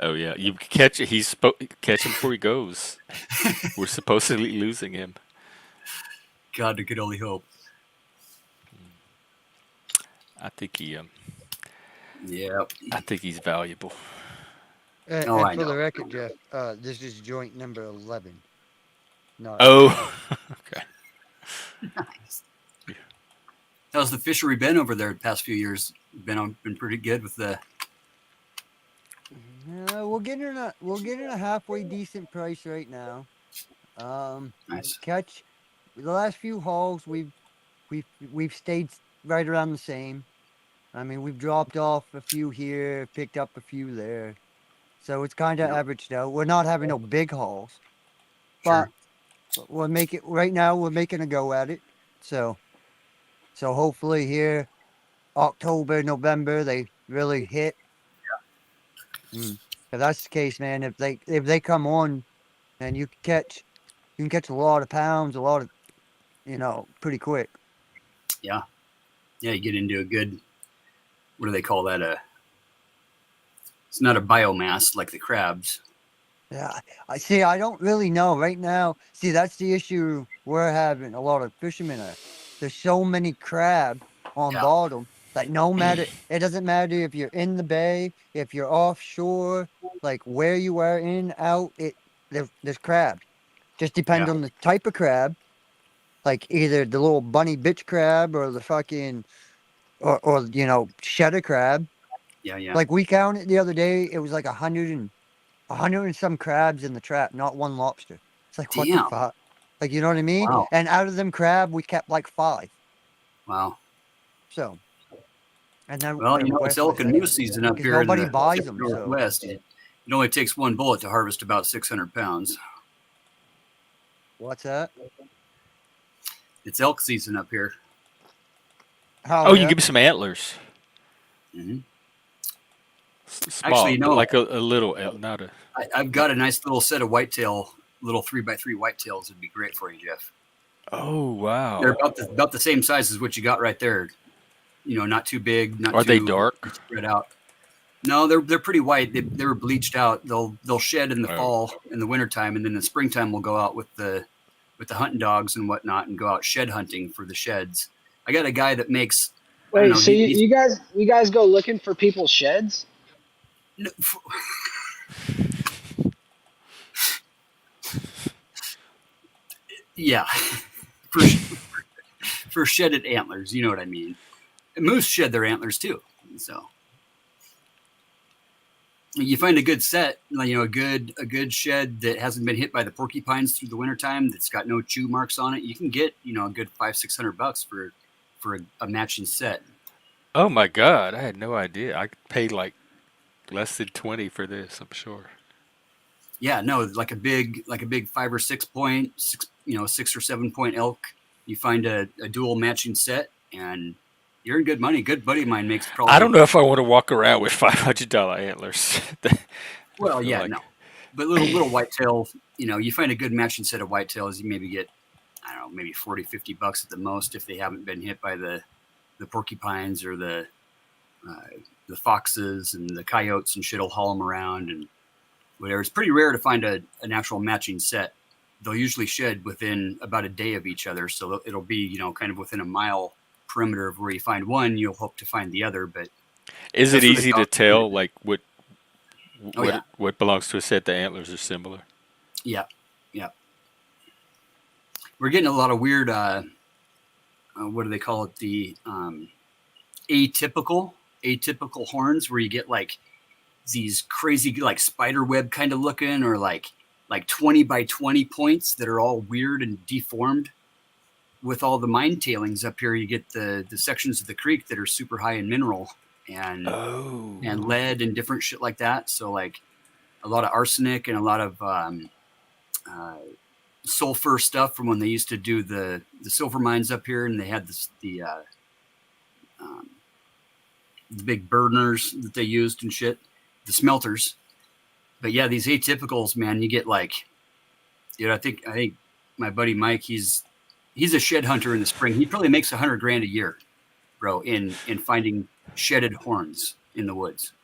Oh yeah, you catch it. Catch him before he goes. We're supposedly losing him.
God, I could only hope.
I think he
Yeah.
I think he's valuable.
Oh,
And
I
for the
know.
record, Jeff, this is joint number 11. Not
Oh, okay.
Nice. How's the fishery been over there the past few years? Been pretty good with the.
we're getting a halfway decent price right now.
Nice.
Catch the last few hauls we've stayed right around the same. I mean, we've dropped off a few here, picked up a few there. So it's kind of
Yep.
averaged out. We're not having no big hauls, but
Sure.
we're making right now. We're making a go at it. So hopefully here, October, November, they really hit. If that's the case, man, if they come on, and you can catch a lot of pounds, a lot of pretty quick.
Yeah. Yeah. You get into a good. What do they call that? It's not a biomass like the crabs.
Yeah, I see. I don't really know right now. See, that's the issue we're having. A lot of fishermen are. There's so many crab on
Yeah.
bottom that no matter, it doesn't matter if you're in the bay, if you're offshore, like where you are in, out, there's crab. Just depends
Yeah.
on the type of crab, like either the little bunny bitch crab or the fucking, or cheddar crab.
Yeah. Yeah.
Like we counted the other day, it was like 100 and some crabs in the trap, not one lobster. It's like, what the
Damn.
fuck? Like, you know what I mean?
Wow.
And out of them crab, we kept like 5.
Wow.
So, and then
Well,
and
it's
west
elk and moose
because
season up here in
nobody
the
buys them. So,
Northwest. It only takes one bullet to harvest about 600 pounds.
what's that?
It's elk season up here.
Oh,
Oh, you
yeah?
give me some antlers.
Mm-hmm.
Small,
Actually,
but
no.
like a little, not a.
I've got a nice little set of whitetail, little 3x3 whitetails. Would be great for you, Jeff.
Oh wow.
They're about the same size as what you got right there. Not too big, not
Are
too
they dark?
spread out. No, they're pretty white. They were bleached out. They'll shed in the fall, in the wintertime, and then in the springtime we'll go out with the hunting dogs and whatnot and go out shed hunting for the sheds. I got a guy that makes.
Wait, so you guys go looking for people's sheds?
No, yeah, for shedded antlers. You know what I mean? And moose shed their antlers too. So you find a good set, a good shed that hasn't been hit by the porcupines through the wintertime, that's got no chew marks on it. You can get a good $500-600 for a matching set.
Oh my God, I had no idea. I paid like less than 20 for this, I'm sure.
Yeah, no, like a big 5 or 6 point, 6 or 7 point elk. You find a dual matching set, and you're in good money. Good buddy of mine makes probably.
I don't know if I want to walk around with $500 antlers.
Well, yeah, no, but little whitetail. You find a good matching set of whitetails, you maybe get, I don't know, maybe $40-50 at the most if they haven't been hit by the porcupines or the foxes and the coyotes and shit will haul them around and whatever. It's pretty rare to find an actual matching set. They'll usually shed within about a day of each other, so it'll be kind of within a mile perimeter of where you find one, you'll hope to find the other. But
is it easy to tell like what belongs to a set? The antlers are similar.
Yeah. We're getting a lot of weird. What do they call it? The atypical horns, where you get like these crazy like spider web kind of looking, or like 20 by 20 points that are all weird and deformed. With all the mine tailings up here, you get the sections of the creek that are super high in mineral and lead and different shit like that. So like a lot of arsenic and a lot of sulfur stuff from when they used to do the silver mines up here, and they had the big burners that they used and shit, the smelters. But yeah, these atypicals, man, you get like, dude, I think my buddy Mike, he's a shed hunter in the spring. He probably makes $100,000 a year, bro, in finding shedded horns in the woods.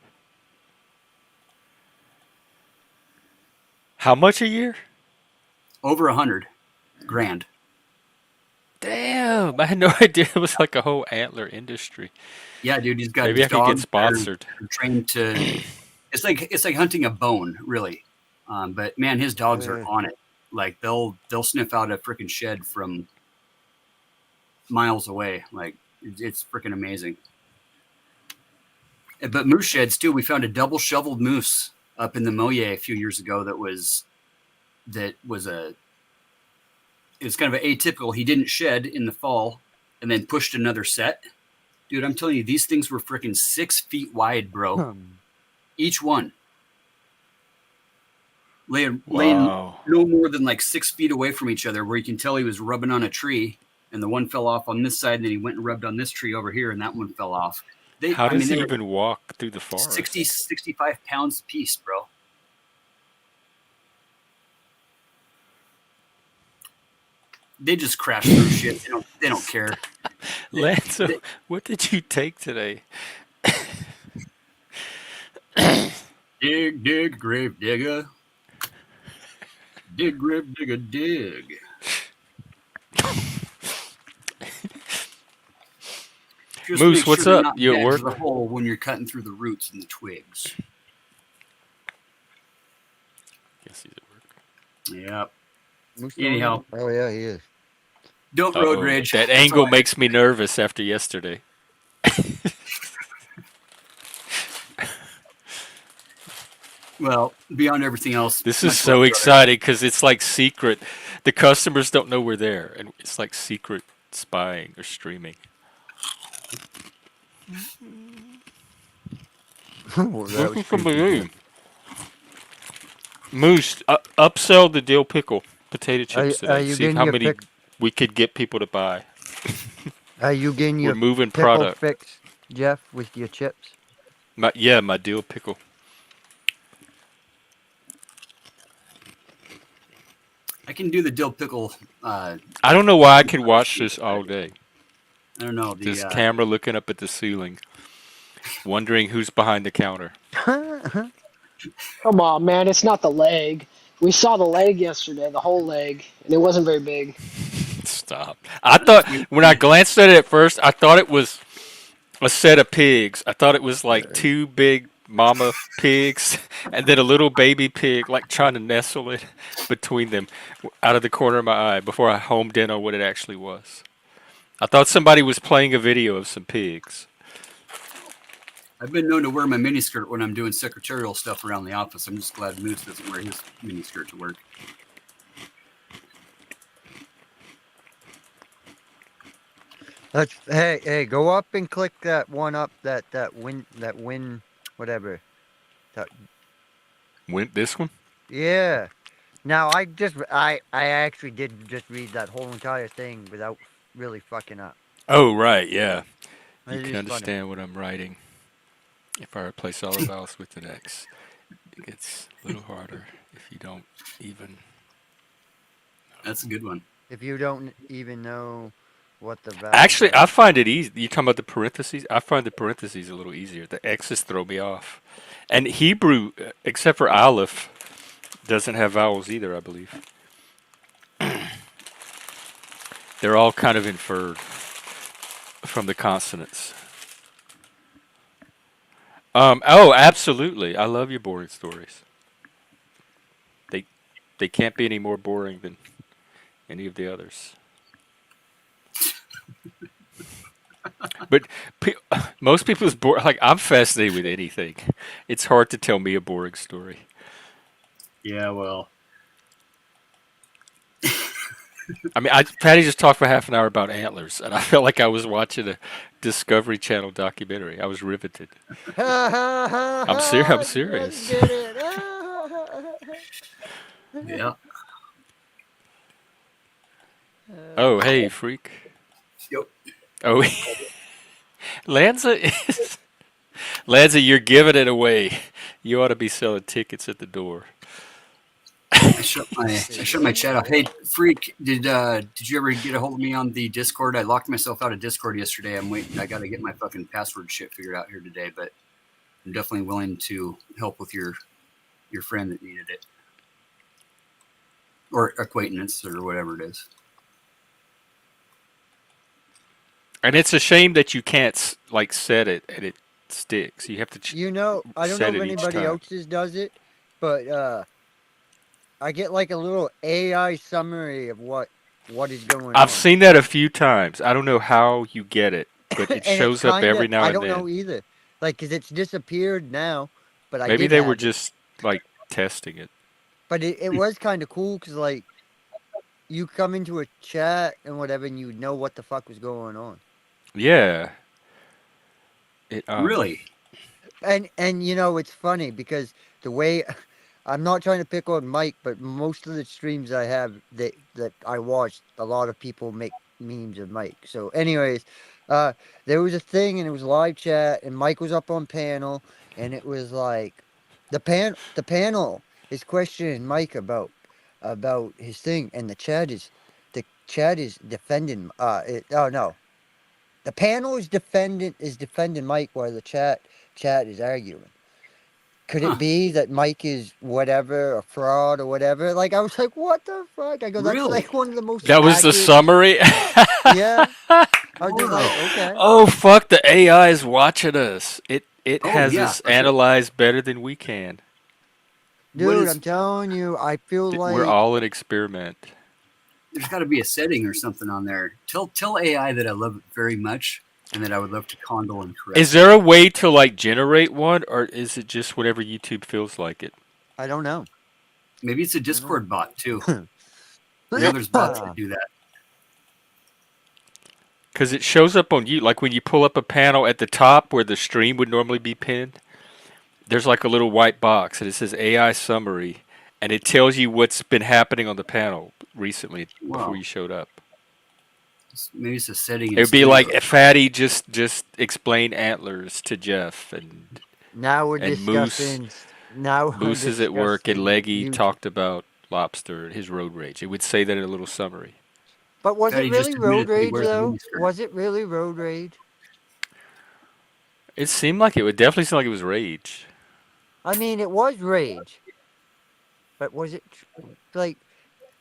How much a year?
Over $100,000.
Damn, I had no idea it was like a whole antler industry.
Yeah, dude, he's got
Maybe I could get
dogs that are
sponsored.
trained to. It's like hunting a bone, really. But man, his dogs are on it. Like they'll sniff out a freaking shed from miles away. Like it's freaking amazing. But moose sheds too. We found a double shoveled moose up in the Moye a few years ago. It was kind of an atypical. He didn't shed in the fall and then pushed another set. Dude, I'm telling you, these things were freaking 6 feet wide, bro. Each one. Laying no more than like 6 feet away from each other, where you can tell he was rubbing on a tree, and the one fell off on this side, and then he went and rubbed on this tree over here, and that one fell off.
How does he even walk through the forest?
65 pounds a piece, bro. They just crash through shit. They don't care.
Lance, what did you take today?
Dig, grave digger. Dig, grave digger, dig.
Moose, what's up? You at work?
The hole when you're cutting through the roots and the twigs.
Guess he's at work.
Yep.
Moose
Anyhow.
Oh yeah, he is.
Don't road rage.
That angle makes me nervous after yesterday.
Well, beyond everything else.
This is so exciting because it's like secret. The customers don't know we're there, and it's like secret spying or streaming. Looking for me. Moose, upsell the dill pickle potato chips today. See how many we could get people to buy.
Are you getting your
moving
pickle
product
fix, Jeff, with your chips?
My dill pickle.
I can do the dill pickle.
I don't know why I can watch this all day.
I don't know.
This camera looking up at the ceiling, wondering who's behind the counter.
Come on, man. It's not the leg. We saw the leg yesterday, the whole leg, and it wasn't very big.
Stop. I thought, when I glanced at it at first, I thought it was a set of pigs. I thought it was like 2 big mama pigs and then a little baby pig, like trying to nestle it between them out of the corner of my eye before I homed in on what it actually was. I thought somebody was playing a video of some pigs.
I've been known to wear my miniskirt when I'm doing secretarial stuff around the office. I'm just glad Moose doesn't wear his miniskirt to work.
Hey, go up and click that one up, that win, whatever.
This one?
Yeah. Now I actually did just read that whole entire thing without really fucking up.
Oh, right, yeah.
It
You
is
can understand what I'm writing. If I replace all the vowels with an X, it gets a little harder if you don't even.
That's a good one.
If you don't even know what the vowels
Actually,
are.
I find it easy. You talking about the parentheses? I find the parentheses a little easier. The X's throw me off. And Hebrew, except for Aleph, doesn't have vowels either, I believe. They're all kind of inferred from the consonants. Oh, absolutely. I love your boring stories. They can't be any more boring than any of the others. But most people's like, I'm fascinated with anything. It's hard to tell me a boring story.
Yeah, well.
I mean, Patty just talked for half an hour about antlers, and I felt like I was watching a Discovery Channel documentary. I was riveted. I'm serious.
Yeah.
Oh, hey, freak.
Yep.
Oh, Lanza, you're giving it away. You ought to be selling tickets at the door.
I shut my chat off. Hey, Freak, did you ever get a hold of me on the Discord? I locked myself out of Discord yesterday. I'm waiting. I got to get my fucking password shit figured out here today, but I'm definitely willing to help with your friend that needed it, or acquaintance, or whatever it is.
And it's a shame that you can't like set it and it sticks. You have to
I don't know
set
if
it each
anybody
time.
else's does it, but I get like a little AI summary of what is going on.
I've seen that a few times. I don't know how you get it, but it
and
shows up every now
I
and
don't
then.
know either. Like, cause it's disappeared now, but I
Maybe
did
they
have
were
it.
just like testing it.
But it was kind of cool because like you come into a chat and whatever, and you would know what the fuck was going on.
Yeah. It
Really?
And it's funny because the way I'm not trying to pick on Mike, but most of the streams I have that I watched, a lot of people make memes of Mike. So, anyways, there was a thing and it was live chat, and Mike was up on panel, and it was like the panel is questioning Mike about his thing, and the chat is defending. Oh no, the panel is defending Mike while the chat is arguing. Could it be that Mike is whatever, a fraud or whatever? Like, I was like, what the fuck? I go, that's
Really?
like one of the most
That was the
accurate.
summary.
Yeah. I was just like, okay.
Oh fuck! The AI is watching us. It
Oh,
has
yeah,
us
for sure.
analyzed better than we can.
Dude, I'm telling you, I feel
We're
like
all an experiment.
There's got to be a setting or something on there. Tell AI that I love it very much and that I would love to condole and correct.
Is there a way to like generate one, or is it just whatever YouTube feels like it?
I don't know.
Maybe it's a Discord bot too. I know there's bots that do that.
Because it shows up on you, like when you pull up a panel at the top where the stream would normally be pinned. There's like a little white box, and it says AI summary, and it tells you what's been happening on the panel recently before you showed up.
Maybe it's a setting.
It would be like Fatty just explain antlers to Jeff, and
now we're
and
discussing.
Moose is at work, and Leggy
YouTube.
talked about Lobster and his road rage. It would say that in a little summary.
But was
Fatty
it really
just admitted
road
that he
rage
wears a
though?
miniskirt.
Was it really road rage?
It seemed like it would definitely seem like it was rage.
I mean, it was rage. But was it like?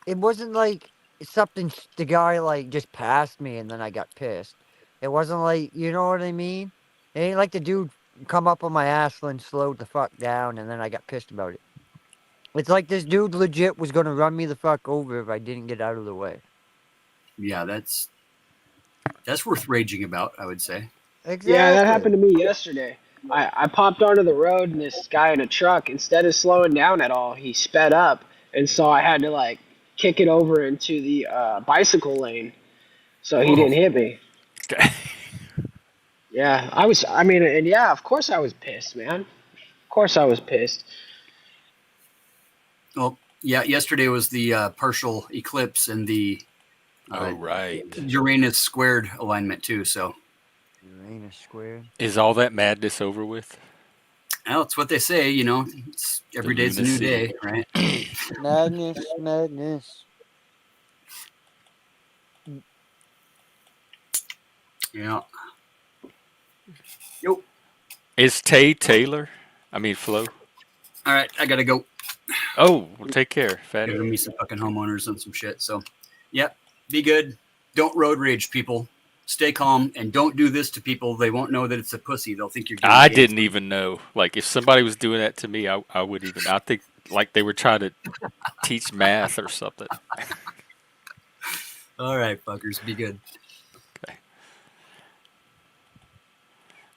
It wasn't like something the guy like just passed me and then I got pissed. It wasn't like, you know what I mean? It ain't like the dude come up on my ass and slowed the fuck down and then I got pissed about it. It's like this dude legit was gonna run me the fuck over if I didn't get out of the way.
Yeah, that's worth raging about, I would say.
Exactly.
Yeah, that happened to me yesterday. I popped onto the road and this guy in a truck, instead of slowing down at all, he sped up, and so I had to like kick it over into the bicycle lane so he didn't hit me. Yeah, of course I was pissed, man. Of course I was pissed.
Well, yeah, yesterday was the partial eclipse and the
right.
Uranus squared alignment too, so.
Uranus squared.
Is all that madness over with?
Well, it's what they say, it's every day's a new day, right?
Madness.
Yeah. Yo.
Is Taylor? I mean Flo.
All right, I gotta go.
Oh, well, take care, Fatty.
Giving me some fucking homeowners and some shit. So, yep, be good. Don't road rage, people. Stay calm and don't do this to people. They won't know that it's a pussy. They'll think you're doing
I didn't even know. Like, if somebody was doing that to me, I would even. I think like they were trying to teach math or something.
All right, fuckers, be good.
Okay.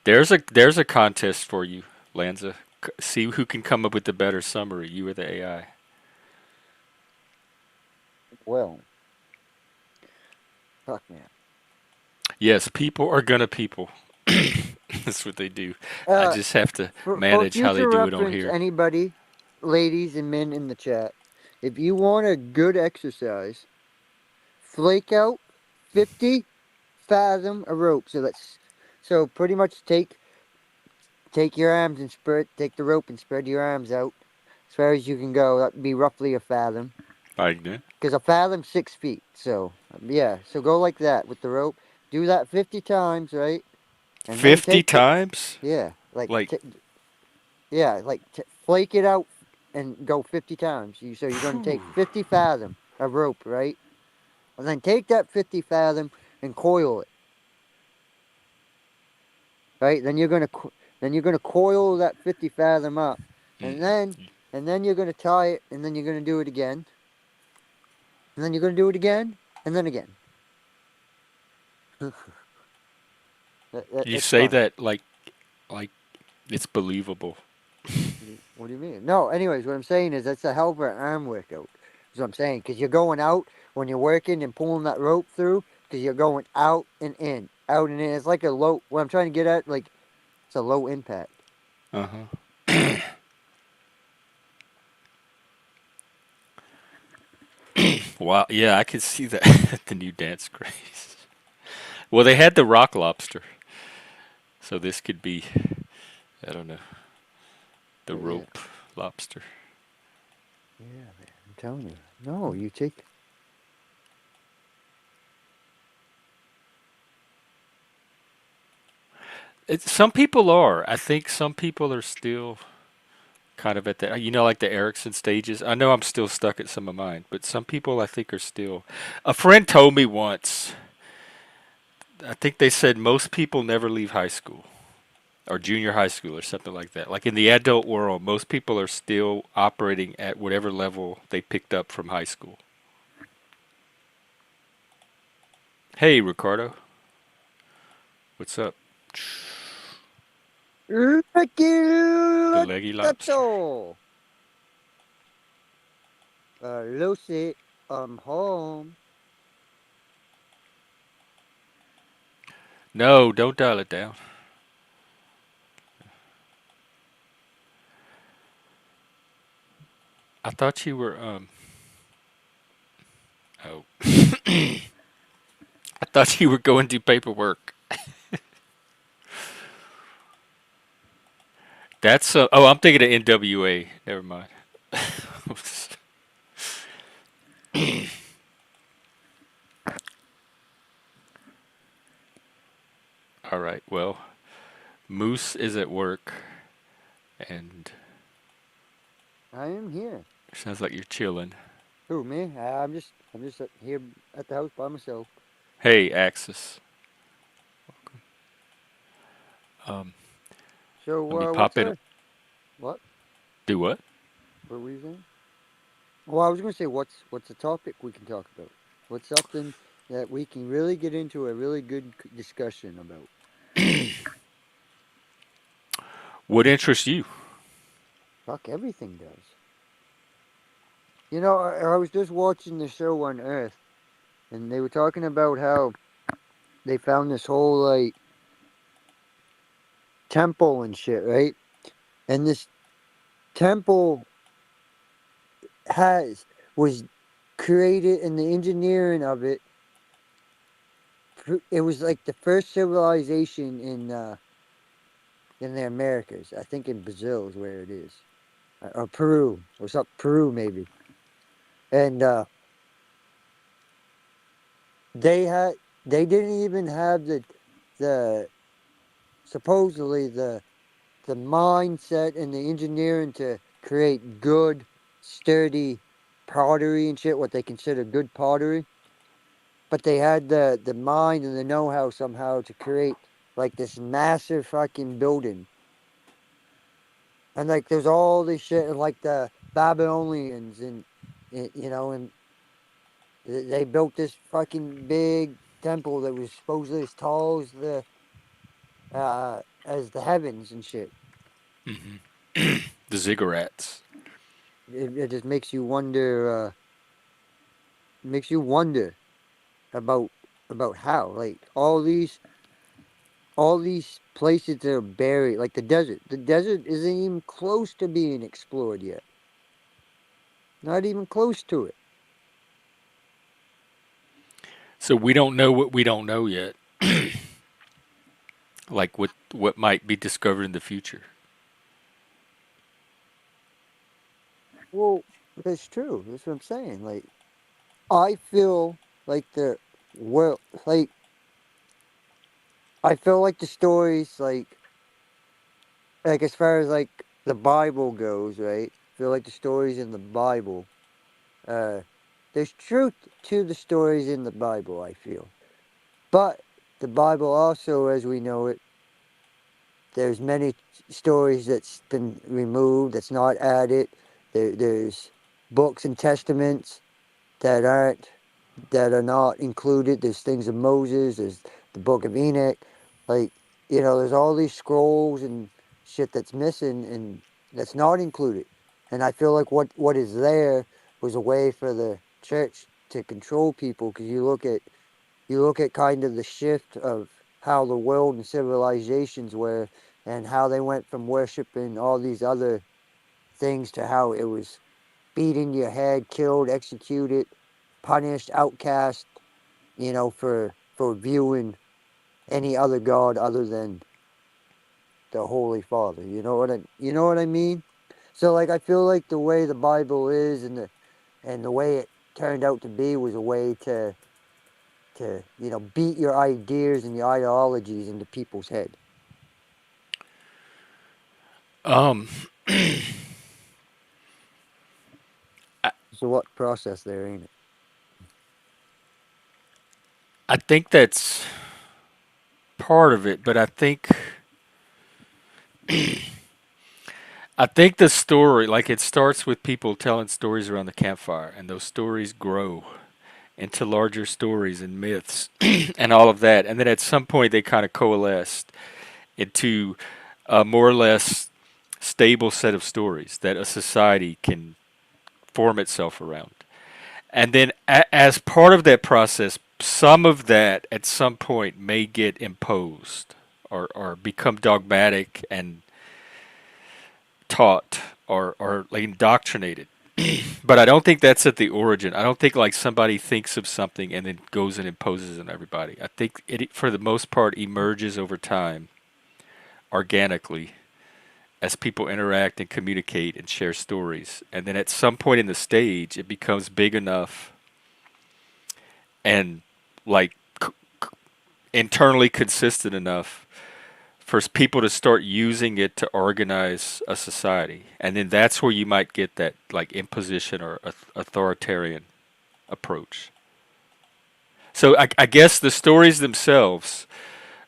There's a contest for you, Lanza. See who can come up with the better summary. You or the AI.
Well, fuck man.
Yes, people are gonna people. That's what they do. I just have to manage how they do it on here.
Anybody, ladies and men in the chat, if you want a good exercise, flake out 50 fathom a rope. So pretty much take take your arms and spread, take the rope and spread your arms out as far as you can go. That'd be roughly a fathom.
Like that.
Because a fathom's 6 feet. So, yeah. So go like that with the rope. Do that 50 times, right? And then
50
take the,
times?
yeah, like,
Like,
yeah, like flake it out and go 50 times. So you're going to take 50 fathom of rope, right? And then take that 50 fathom and coil it, right? Then you're going to coil that 50 fathom up. And then you're going to tie it, and then you're going to do it again. And then you're going to do it again, and then again.
you
It's
say
fun.
that like it's believable.
What do you mean? No, anyways, what I'm saying is that's a hell of an arm workout. That's what I'm saying. Because you're going out when you're working and pulling that rope through, because you're going out and in, out and in. It's like a low, what I'm trying to get at, like, it's a low impact.
Uh-huh. Wow, yeah, I could see that the new dance craze. Well, they had the rock lobster, so this could be, I don't know, the
Yeah,
rope lobster.
yeah, man. I'm telling you. No, you take.
Some people are. I think some people are still kind of at the, like the Erickson stages. I know I'm still stuck at some of mine, but some people I think are still. A friend told me once, I think they said most people never leave high school or junior high school or something like that. Like in the adult world, most people are still operating at whatever level they picked up from high school. Hey, Ricardo, what's up? The leggy lobster.
Tato. Lucy, I'm home.
No, don't dial it down. I thought you were oh. I thought you were going to do paperwork. That's oh, I'm thinking of NWA. Never mind. All right. Well, Moose is at work, and
I am here.
sounds like you're chilling.
Who, me? I'm just here at the house by myself.
Hey, Axis. Um,
So,
let me pop
what's
in.
what?
Do what?
What were you saying? Well, I was going to say, what's a topic we can talk about? What's something that we can really get into a really good discussion about?
What interests you?
Fuck, everything does. You know, I was just watching the show on Earth, and they were talking about how they found this whole like temple and shit, right? And this temple has was created, and the engineering of it, it was like the first civilization in the Americas. I think in Brazil is where it is, or Peru, or something. Peru maybe. And they had they didn't even have the supposedly the mindset and the engineering to create good, sturdy pottery and shit, what they consider good pottery. But they had the mind and the know-how somehow to create like this massive fucking building. And like there's all this shit and like the Babylonians and they built this fucking big temple that was supposedly as tall as the heavens and shit.
The ziggurats.
It just makes you wonder about how like all these places that are buried, like the desert. The desert isn't even close to being explored yet. Not even close to it.
So we don't know what we don't know yet. like what might be discovered in the future.
Well, that's true. That's what I'm saying. Like, I feel like the world, like, I feel like the stories, like as far as like the Bible goes, right? I feel like the stories in the Bible, uh, there's truth to the stories in the Bible, I feel. But the Bible also, as we know it, there's many stories that's been removed, that's not added. There's books and testaments that aren't that are not included. There's things of Moses, there's the book of Enoch. Like, there's all these scrolls and shit that's missing and that's not included. And I feel like what is there was a way for the church to control people, because you look at kind of the shift of how the world and civilizations were, and how they went from worshiping all these other things to how it was beating your head, killed, executed, punished, outcast, for viewing any other god other than the Holy Father. You know what I mean? So like I feel like the way the Bible is and the way it turned out to be was a way to beat your ideas and your ideologies into people's head.
Um, I,
So what process there, ain't it?
I think that's part of it, but I think the story, like it starts with people telling stories around the campfire, and those stories grow into larger stories and myths and all of that, and then at some point they kind of coalesced into a more or less stable set of stories that a society can form itself around. And then, as part of that process, some of that at some point may get imposed or become dogmatic and taught or like indoctrinated. But I don't think that's at the origin. I don't think like somebody thinks of something and then goes and imposes it on everybody. I think it, for the most part, emerges over time organically as people interact and communicate and share stories. And then at some point in the stage, it becomes big enough and like internally consistent enough for people to start using it to organize a society. And then that's where you might get that like imposition or authoritarian approach. So I guess the stories themselves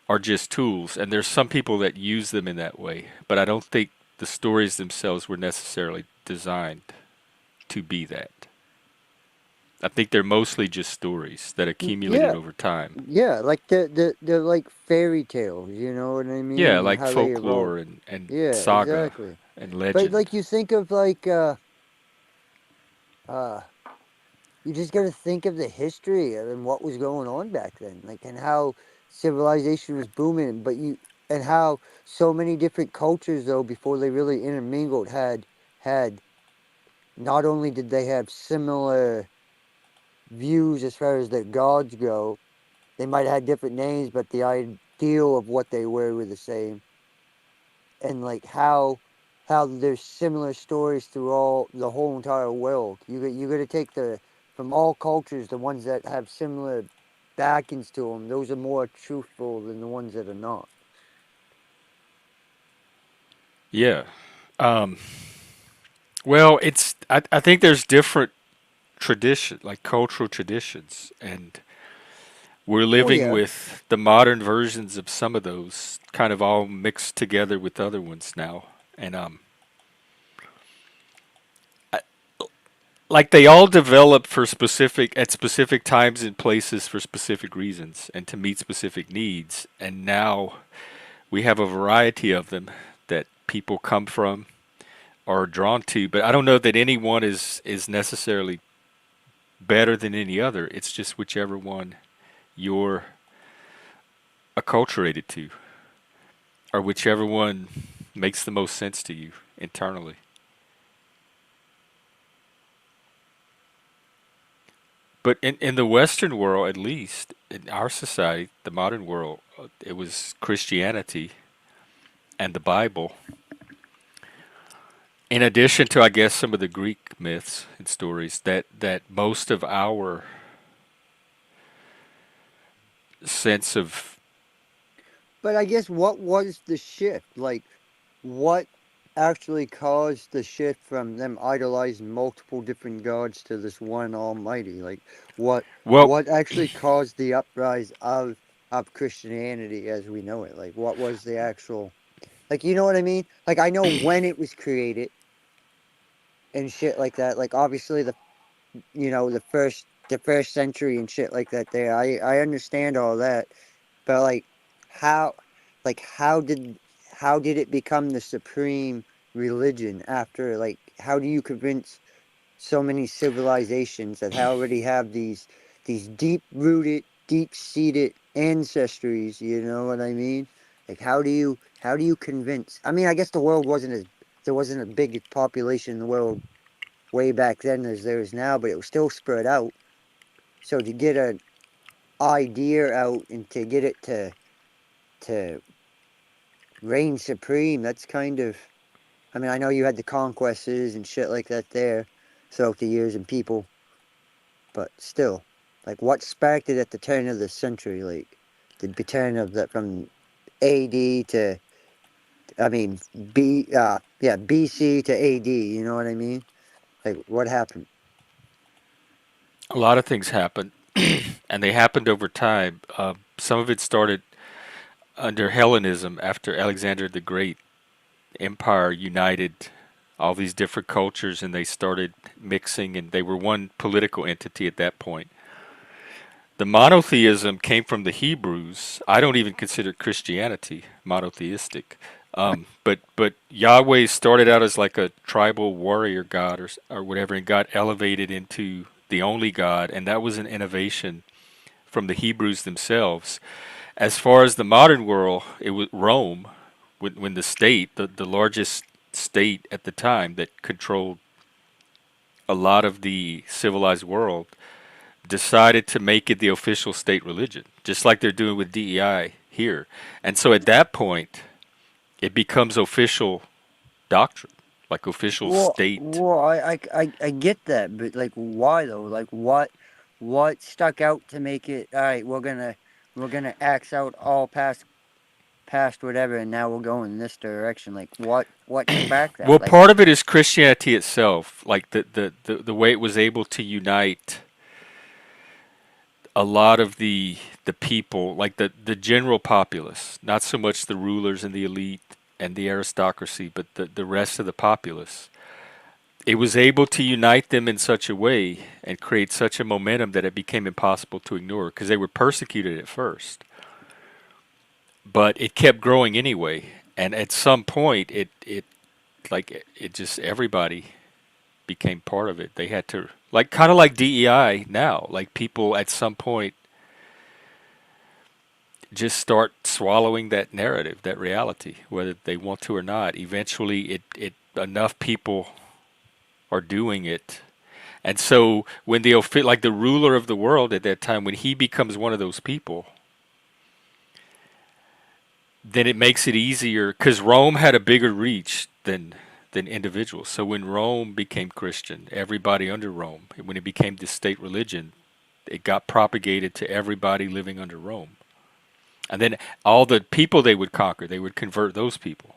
are just tools, and there's some people that use them in that way. But I don't think the stories themselves were necessarily designed to be that. I think they're mostly just stories that accumulated
Yeah,
over time.
yeah, like the like fairy tales, you know what I
Yeah,
mean, and
like
how they evolve.
folklore and
Yeah,
saga
exactly.
and
But
legend.
like you think of like uh you just got to think of the history and what was going on back then, like, and how civilization was booming, and how so many different cultures, though, before they really intermingled, had not only did they have similar views as far as their gods go, they might have had different names, but the ideal of what they were the same. And like how there's similar stories through all the whole entire world. You got to take the from all cultures, the ones that have similar backings to them. Those are more truthful than the ones that are not.
Yeah. Um, well, I think there's different tradition, like cultural traditions, and we're
Oh
living
yeah,
with the modern versions of some of those kind of all mixed together with other ones now. And I, like they all develop for specific at specific times and places for specific reasons and to meet specific needs. And now we have a variety of them that people come from or are drawn to, but I don't know that any one is necessarily better than any other. It's just whichever one you're acculturated to, or whichever one makes the most sense to you internally. But in the Western world, at least in our society, the modern world, it was Christianity and the Bible. In addition to, I guess, some of the Greek myths and stories, that most of our sense of
But I guess what was the shift? Like, what actually caused the shift from them idolizing multiple different gods to this one almighty? Like, what
well,
what actually caused the uprise of Christianity as we know it? Like, what was the actual, like, you know what I mean? Like, I know when it was created and shit like that. Like, obviously the first century and shit like that. There, I understand all that, but how how did it become the supreme religion after, like, how do you convince so many civilizations that already have these deep rooted, deep seated ancestries, you know what I mean? Like, how do you convince, I mean, I guess the world wasn't as there wasn't a big population in the world way back then as there is now, but it was still spread out. So to get an idea out and to get it to reign supreme, that's kind of, I mean, I know you had the conquests and shit like that there throughout the years and people, but still, like, what sparked it at the turn of the century? Like, the turn of the from AD to, I mean, BC to AD. You know what I mean? Like, what happened?
a lot of things happened, and they happened over time. Some of it started under Hellenism after Alexander the Great empire united all these different cultures, and they started mixing, and they were one political entity at that point. The monotheism came from the Hebrews. I don't even consider Christianity monotheistic. But Yahweh started out as like a tribal warrior god, or whatever, and got elevated into the only God, and that was an innovation from the Hebrews themselves. As far as the modern world, it was Rome, when the state, the largest state at the time that controlled a lot of the civilized world, decided to make it the official state religion, just like they're doing with DEI here. And so at that point, it becomes official doctrine, like official state.
I get that, but, like, why though? Like, what stuck out to make it? All right, we're gonna axe out all past whatever, and now we'll go in this direction. Like, what sparked that?
Well,
Like,
part of it is Christianity itself, like the way it was able to unite a lot of the people, like the general populace, not so much the rulers and the elite and the aristocracy, but the rest of the populace. It was able to unite them in such a way and create such a momentum that it became impossible to ignore because they were persecuted at first. But it kept growing anyway, and at some point, it just everybody became part of it. They had to, like, kind of like DEI now. Like, people at some point just start swallowing that narrative, that reality, whether they want to or not. Eventually, it enough people are doing it. And so when like the ruler of the world at that time, when he becomes one of those people, then it makes it easier because Rome had a bigger reach than individuals. So when Rome became Christian, everybody under Rome, when it became the state religion, it got propagated to everybody living under Rome. And then all the people they would conquer, they would convert those people.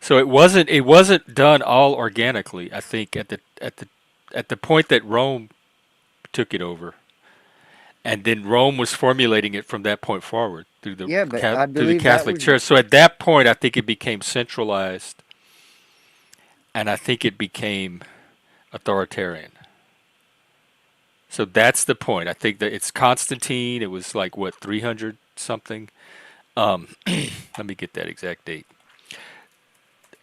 So it wasn't done all organically. I think at the point that Rome took it over, and then Rome was formulating it from that point forward through the
yeah, but I
through the
believe that
Catholic
was
Church. So at that point, I think it became centralized, and I think it became authoritarian. So that's the point. I think that it's Constantine. It was like what 300 something. Let me get that exact date.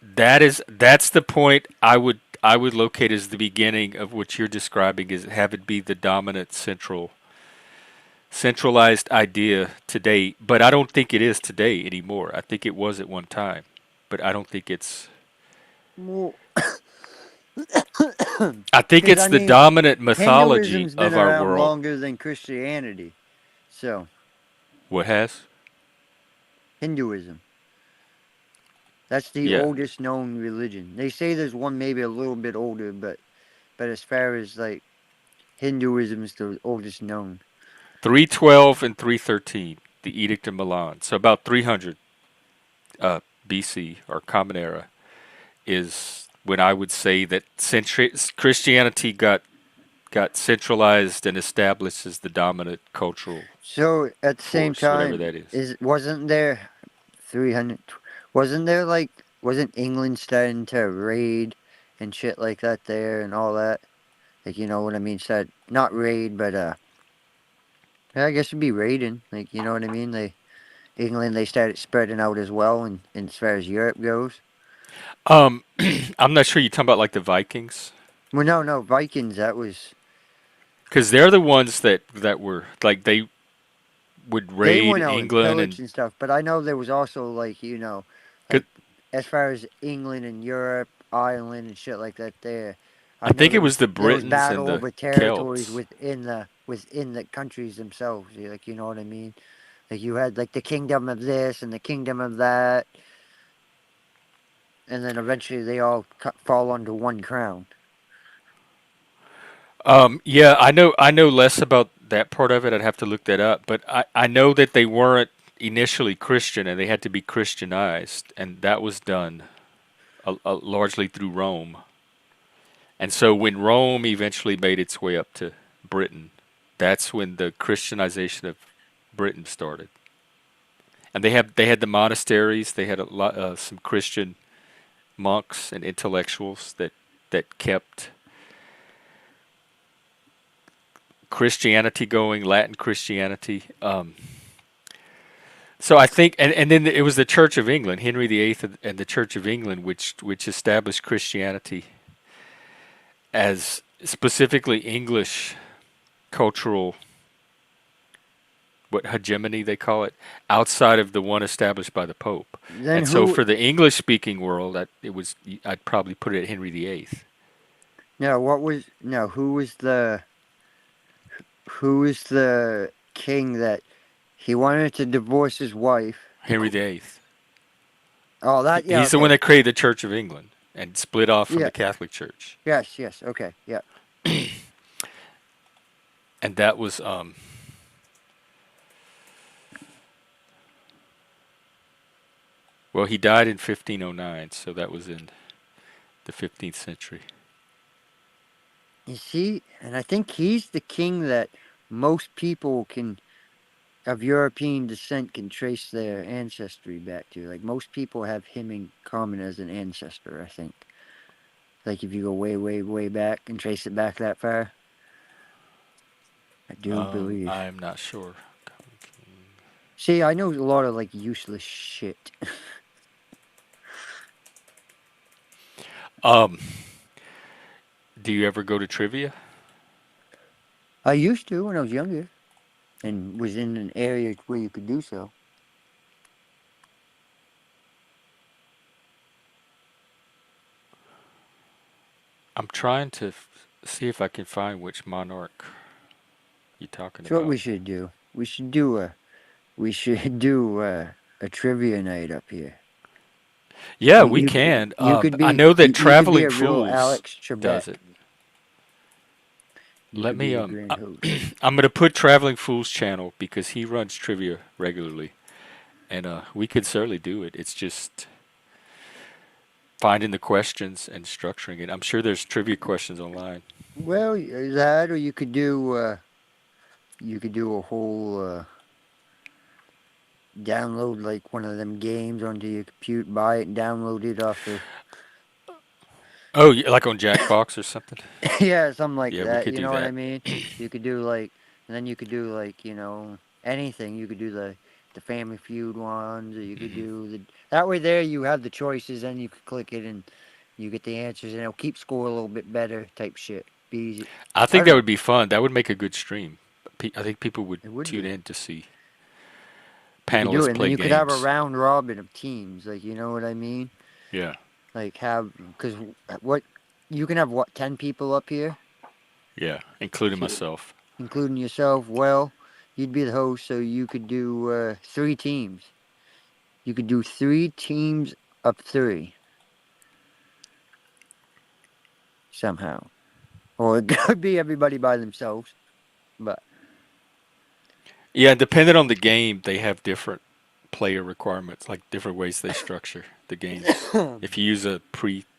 That's the point I would locate as the beginning of what you're describing, is have it be the dominant centralized idea today, but I don't think it is today anymore. I think it was at one time, but I don't think it's
more.
I think
Because
it's
I
the
mean,
dominant mythology
Hinduism's been
of our
around
world.
longer than Christianity. So
What has?
Hinduism. That's the
Yeah.
oldest known religion. They say there's one maybe a little bit older, but as far as like Hinduism is the oldest known.
312 and 313, the Edict of Milan. So about 300 BC or Common Era is when I would say that Christianity got centralized and established as the dominant cultural
So at the same
force, whatever
time,
that is.
wasn't there 300? Wasn't there like wasn't England starting to raid and shit like that there and all that? Like you know what I mean? Start not raid, but yeah, I guess it'd be raiding. Like you know what I mean? England they started spreading out as well, and as far as Europe goes.
Um, I'm not sure you're talking about like the Vikings,
Well, no, Vikings. That was
because they're the ones that were like they would
they
raid
went out and
England
pillaged
and
and stuff. But I know there was also like
could,
like as far as England and Europe, Ireland and shit like that. There,
I
I know
think it was the
there was
Britons and
battle
the
over territories
Celts.
within the countries themselves. Like you know what I mean? Like you had like the kingdom of this and the kingdom of that, and then eventually they all fall under one crown.
Yeah, I know less about that part of it. I'd have to look that up, but I know that they weren't initially Christian and they had to be Christianized, and that was done largely through Rome. And so when Rome eventually made its way up to Britain, that's when the Christianization of Britain started. And they had the monasteries. They had a lot some Christian monks and intellectuals that kept Christianity going, Latin Christianity. So I think, and then it was the Church of England, Henry VIII, and the Church of England, which established Christianity as specifically English cultural, what hegemony they call it, outside of the one established by the Pope.
Then
And so
who?
for the English speaking world, I'd probably put it at Henry VIII.
No, what was no? Who was the king that he wanted to divorce his wife?
Henry VIII.
Oh, that yeah,
He's the one
okay,
that created the Church of England and split off from
yeah,
the Catholic Church.
yes, okay, yeah.
And that was well, he died in 1509, so that was in the 15th century.
You see, and I think he's the king that most people can of European descent can trace their ancestry back to. Like most people have him in common as an ancestor. I think. Like if you go way, way, way back and trace it back that far, I do believe.
I'm not sure.
See, I know a lot of like useless shit.
Um, do you ever go to trivia?
I used to when I was younger, and was in an area where you could do so.
I'm trying to see if I can find which monarch you're talking
That's what
about.
we should do. We should do a trivia night up here.
Yeah, we
You
can.
you could
I
be
know that
you could be
Traveling
a real
Fools
Alex Trebek.
does it.
You
Let
could
me
be the grand host.
I'm gonna put Traveling Fools channel because he runs trivia regularly, and we could certainly do it. It's just finding the questions and structuring it. I'm sure there's trivia questions online.
Well, that or you could do a whole download like one of them games onto your computer, buy it and download it off the
Oh, yeah, like on Jackbox or something.
yeah, something like
Yeah, we
that.
could
You
do
know what I
that.
mean? You could do like, and then you could do like, anything. You could do the Family Feud ones, or you could do the. That way, there you have the choices, and you could click it, and you get the answers, and it'll keep score a little bit better, type shit. Be easy.
I
I
think
don't
that
know.
would be fun. That would make a good stream. I think people would
It would
tune
be.
in to see
You could do it,
panelists
and then
play
you could have a
games.
round robin of teams. Like, you know what I mean?
Yeah.
Like have because what you can have what, 10 people up here,
Yeah, including
so,
myself.
including yourself. Well, you'd be the host, so you could do 3 teams. You could do 3 teams of 3 somehow, or it could be everybody by themselves. But
Yeah, depending on the game, they have different player requirements, like different ways they structure the games. If you use a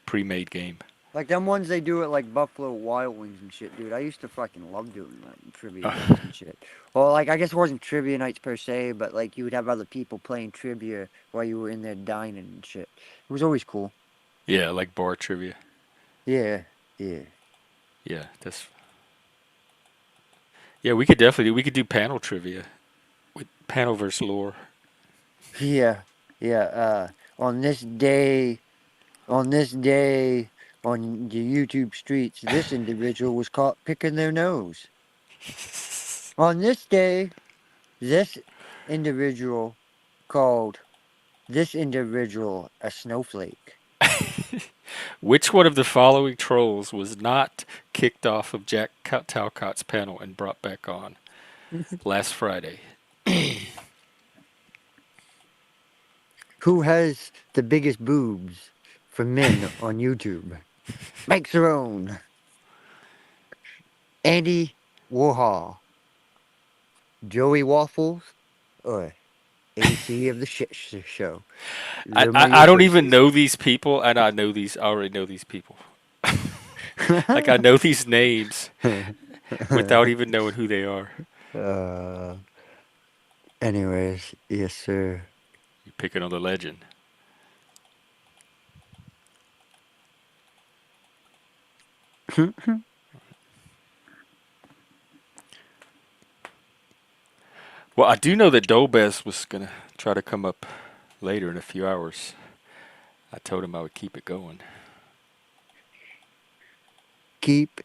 pre-made game.
like them ones they do at like Buffalo Wild Wings and shit, dude. I used to fucking love doing that trivia nights and shit. Well, like I guess it wasn't trivia nights per se, but like you would have other people playing trivia while you were in there dining and shit. It was always cool.
Yeah, like bar trivia.
Yeah, yeah.
Yeah, that's. Yeah, we could definitely we could do panel trivia with panel versus lore.
Yeah, yeah. On this day, on this day, on the YouTube streets, this individual was caught picking their nose. On this day, this individual called this individual a snowflake.
Which one of the following trolls was not kicked off of Jack Talcott's panel and brought back on last Friday?
Who has the biggest boobs for men on YouTube? Makes their own. Andy Warhol, Joey Waffles, or AC of the shit show.
I,
They're my
I, I don't even
choices.
know these people, and I already know these people. Like I know these names without even knowing who they are.
uh, anyways, yes, sir.
You're picking on the legend. Well, I do know that Dolbez was gonna try to come up later in a few hours. I told him I would keep it going.
Keep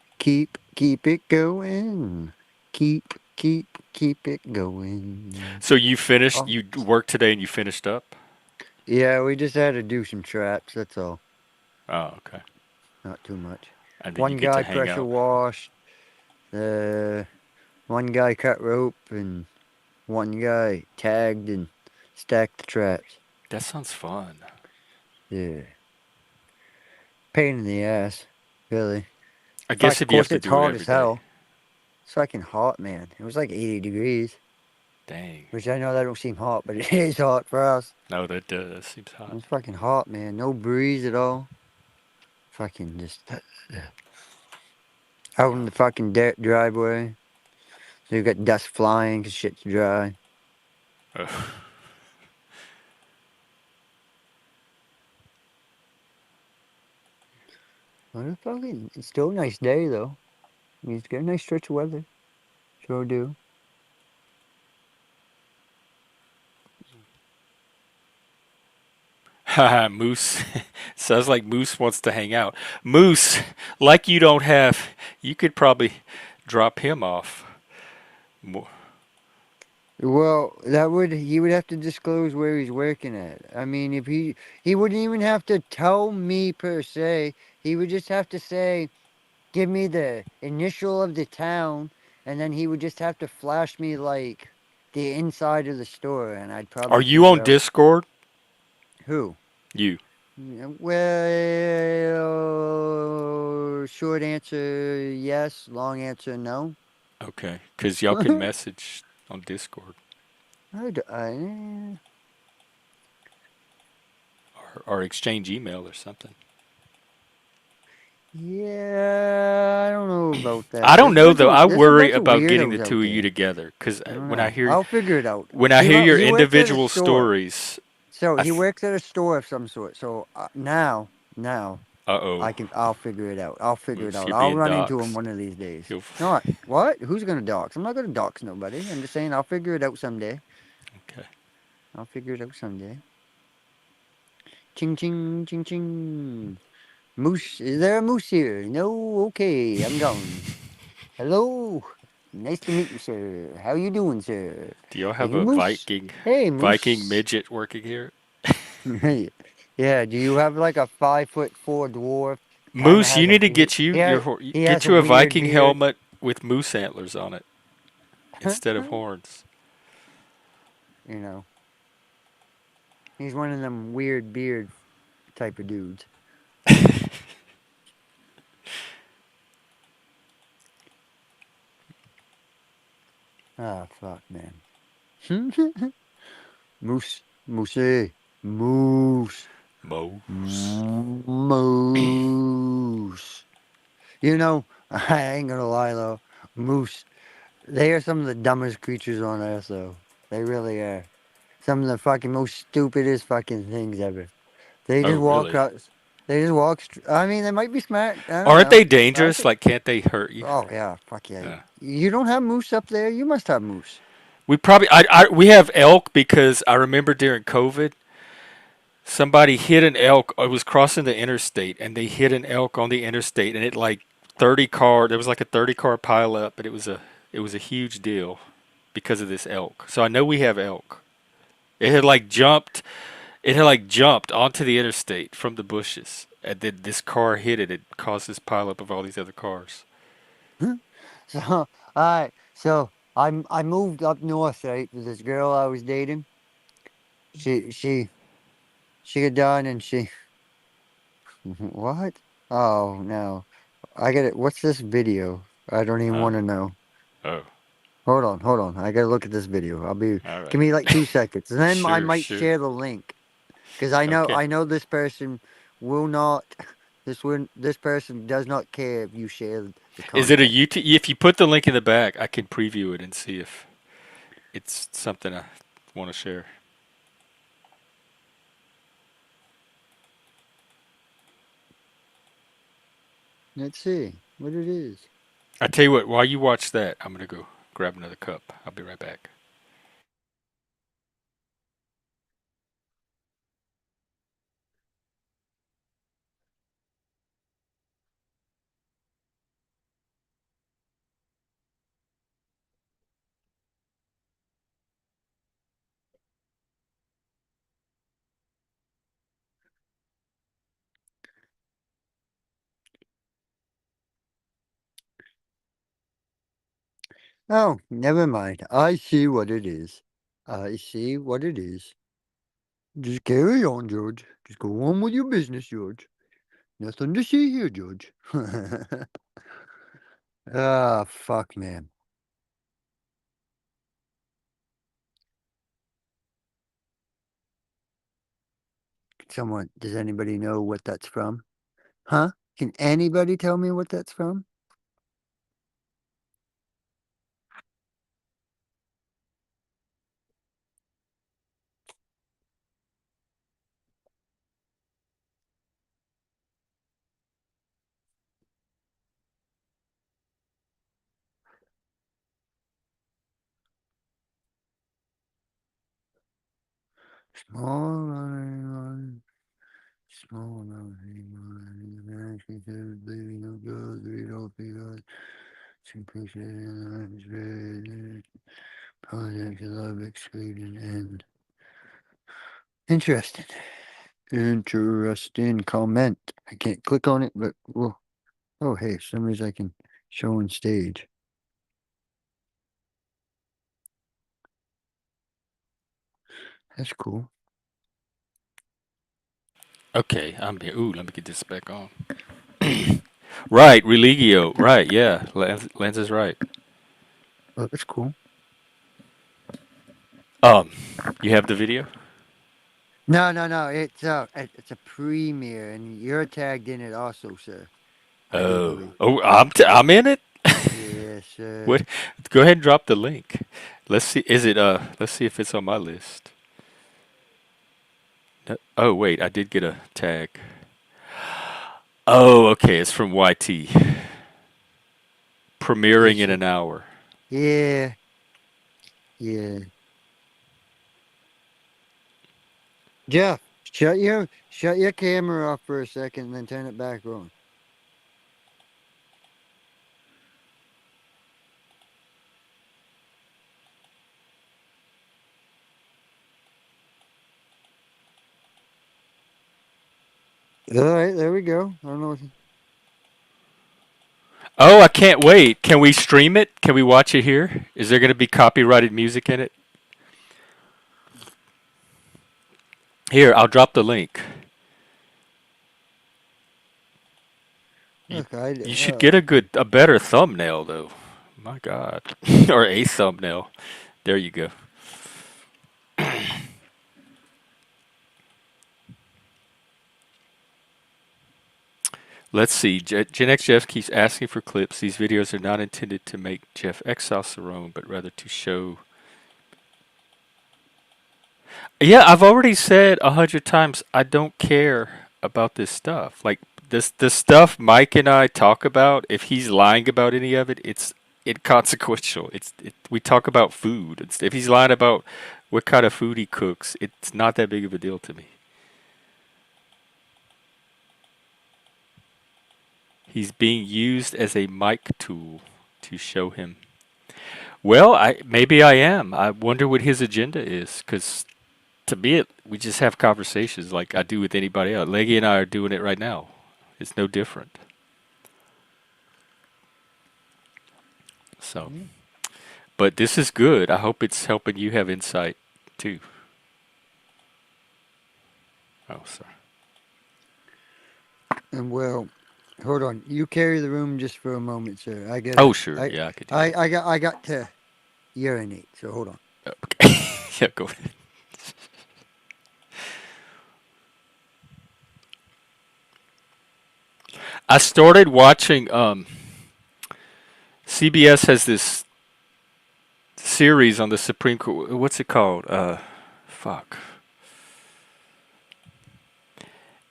it going. Keep it going.
So you finished?
Oh,
You worked today and you finished up?
yeah, we just had to do some traps. That's all.
Oh, okay.
Not too much.
And then you
One
get to
guy
hang
pressure
out.
washed. One guy cut rope, and one guy tagged and stacked the traps.
That sounds fun.
Yeah. Pain in the ass, really.
I
Fuck,
guess
of
if you have
course
to
it's
do it
hot
every
as
day.
hell. It's fucking hot, man. It was like 80 degrees,
Dang.
which I know that don't seem hot, but it is hot for us.
No, that does. Seems hot.
It's fucking hot, man. No breeze at all. Fucking just out in the fucking dirt driveway. So you got dust flying because shit's dry.
Ugh.
Well, it's still a nice day, though. I mean, it's got a nice stretch of weather. Sure do.
Haha, Moose. Sounds like Moose wants to hang out. Moose, like you don't have, you could probably drop him off.
Well, he would have to disclose where he's working at. I mean, if he wouldn't even have to tell me per se. He would just have to say, give me the initial of the town, and then he would just have to flash me like the inside of the store, and I'd
Are
probably
you on
figure out
Discord?
who.
You.
Yeah, well, short answer yes, long answer no.
Okay. Because y'all can message on Discord or exchange email or something.
yeah, I don't know about that.
I don't know though. I
There's a
worry
bunch of
about getting the
weirdos
two
out
of you
there.
together because
I don't
when I
know.
hear
I'll figure it out.
when I hear your
He works at a
individual
store.
stories,
So
I
he works at a store of some sort. So now,
uh-oh,
I'll figure it out. I'll figure it
Moose,
out.
you're
I'll
being
run into him
doxxed.
one of these days.
You'll
No, what? Who's gonna dox? I'm not gonna dox nobody. I'm just saying I'll figure it out someday.
Okay.
I'll figure it out someday. Ching ching ching ching. Moose, is there a moose here? No, okay, I'm gone. Hello, nice to meet you, sir. How you doing, sir?
Do y'all
Are
have
you
a
moose?
Viking
Hey,
Viking
moose.
midget working here?
Yeah, do you have like a 5'4" dwarf Kind of
Moose, you
has a
need to
weird.
get you
Yeah, he has
get
a
you a
weird
Viking
beard.
helmet with moose antlers on it instead of horns.
You know, he's one of them weird beard type of dudes. Ah, fuck, man. Moose, moosey, moose,
Moose.
moose. You know, I ain't gonna lie though, moose. They are some of the dumbest creatures on earth, though. They really are. Some of the fucking most stupidest fucking things ever. They
Oh,
just walk
really?
out. They just walk. I mean, they might be smart. I don't
Aren't
know.
they
I
dangerous?
think.
Like, can't they hurt you?
Oh yeah, fuck yeah.
Yeah.
You don't have moose up there. You must have moose.
We probably we have elk because I remember during COVID somebody hit an elk. It was crossing the interstate and they hit an elk on the interstate and it like 30 car. There was like a 30-car pileup, but it was a huge deal because of this elk. So I know we have elk. It had like jumped. It had like jumped onto the interstate from the bushes, and then this car hit it. It caused this pileup of all these other cars.
So, all right. So I moved up north, right, with this girl I was dating. She she she got done and she what? Oh no. I got it. What's this video? I don't even
Huh?
want to know.
Oh,
Hold on. I gotta look at this video. I'll be.
all
Give
right.
me like 2 seconds, and then I
Sure,
might
sure.
share the link because
Okay.
I know this person will not. This person does not care if you share the
Is it a
content.
YouTube? If you put the link in the back, I can preview it and see if it's something I want to share.
Let's see what it is.
I tell you what. While you watch that, I'm gonna go grab another cup. I'll be right back.
Oh, never mind. I see what it is. I see what it is. Just carry on, George. Just go on with your business, George. Nothing to see here, George. Ah, fuck, man. Someone, does anybody know what that's from? Huh? Can anybody tell me what that's from? Small, small amount of bleeding no good, three don't be good. Project love excluded and interesting. Interesting comment. I can't click on it, but well, oh hey, for some reason I can show on stage. That's cool.
Okay, I'm here. Ooh, let me get this back on. Right, religio. Right, yeah. Lance is right.
Oh, that's cool.
Um, you have the video?
No. It's a premiere, and you're tagged in it also, sir. I do
Oh,
believe.
oh, I'm in it.
Yes, sir.
What? Go ahead and drop the link. Let's see. Is it? Let's see if it's on my list. No, oh wait, I did get a tag. Oh, okay. It's from YT. Premiering
Yes,
in
sir.
an hour.
Yeah, yeah. Jeff, shut your camera off for a second, and then turn it back on. All right, there we go. I don't know.
Oh, I can't wait. Can we stream it? Can we watch it here? Is there going to be copyrighted music in it? Here, I'll drop the link. You,
Look,
you should get a better thumbnail though. My God, or a thumbnail. There you go. Let's see. Gen X Jeff keeps asking for clips. These videos are not intended to make Jeff exile Cerrone, but rather to show. Yeah, I've already said 100 times I don't care about this stuff. Like the stuff Mike and I talk about. If he's lying about any of it, it's inconsequential. We talk about food. If he's lying about what kind of food he cooks, it's not that big of a deal to me. He's being used as a mic tool to show him. Well, maybe I am. I wonder what his agenda is, because to me, we just have conversations like I do with anybody else. Leggy and I are doing it right now. It's no different. So, but this is good. I hope it's helping you have insight too. Oh, sorry.
And well, hold on. You carry the room just for a moment, sir. I got.
Oh, sure. Yeah, I could do that.
I got to urinate. So hold on.
Okay. Yeah, go ahead. I started watching. CBS has this series on the Supreme Court. What's it called? Fuck.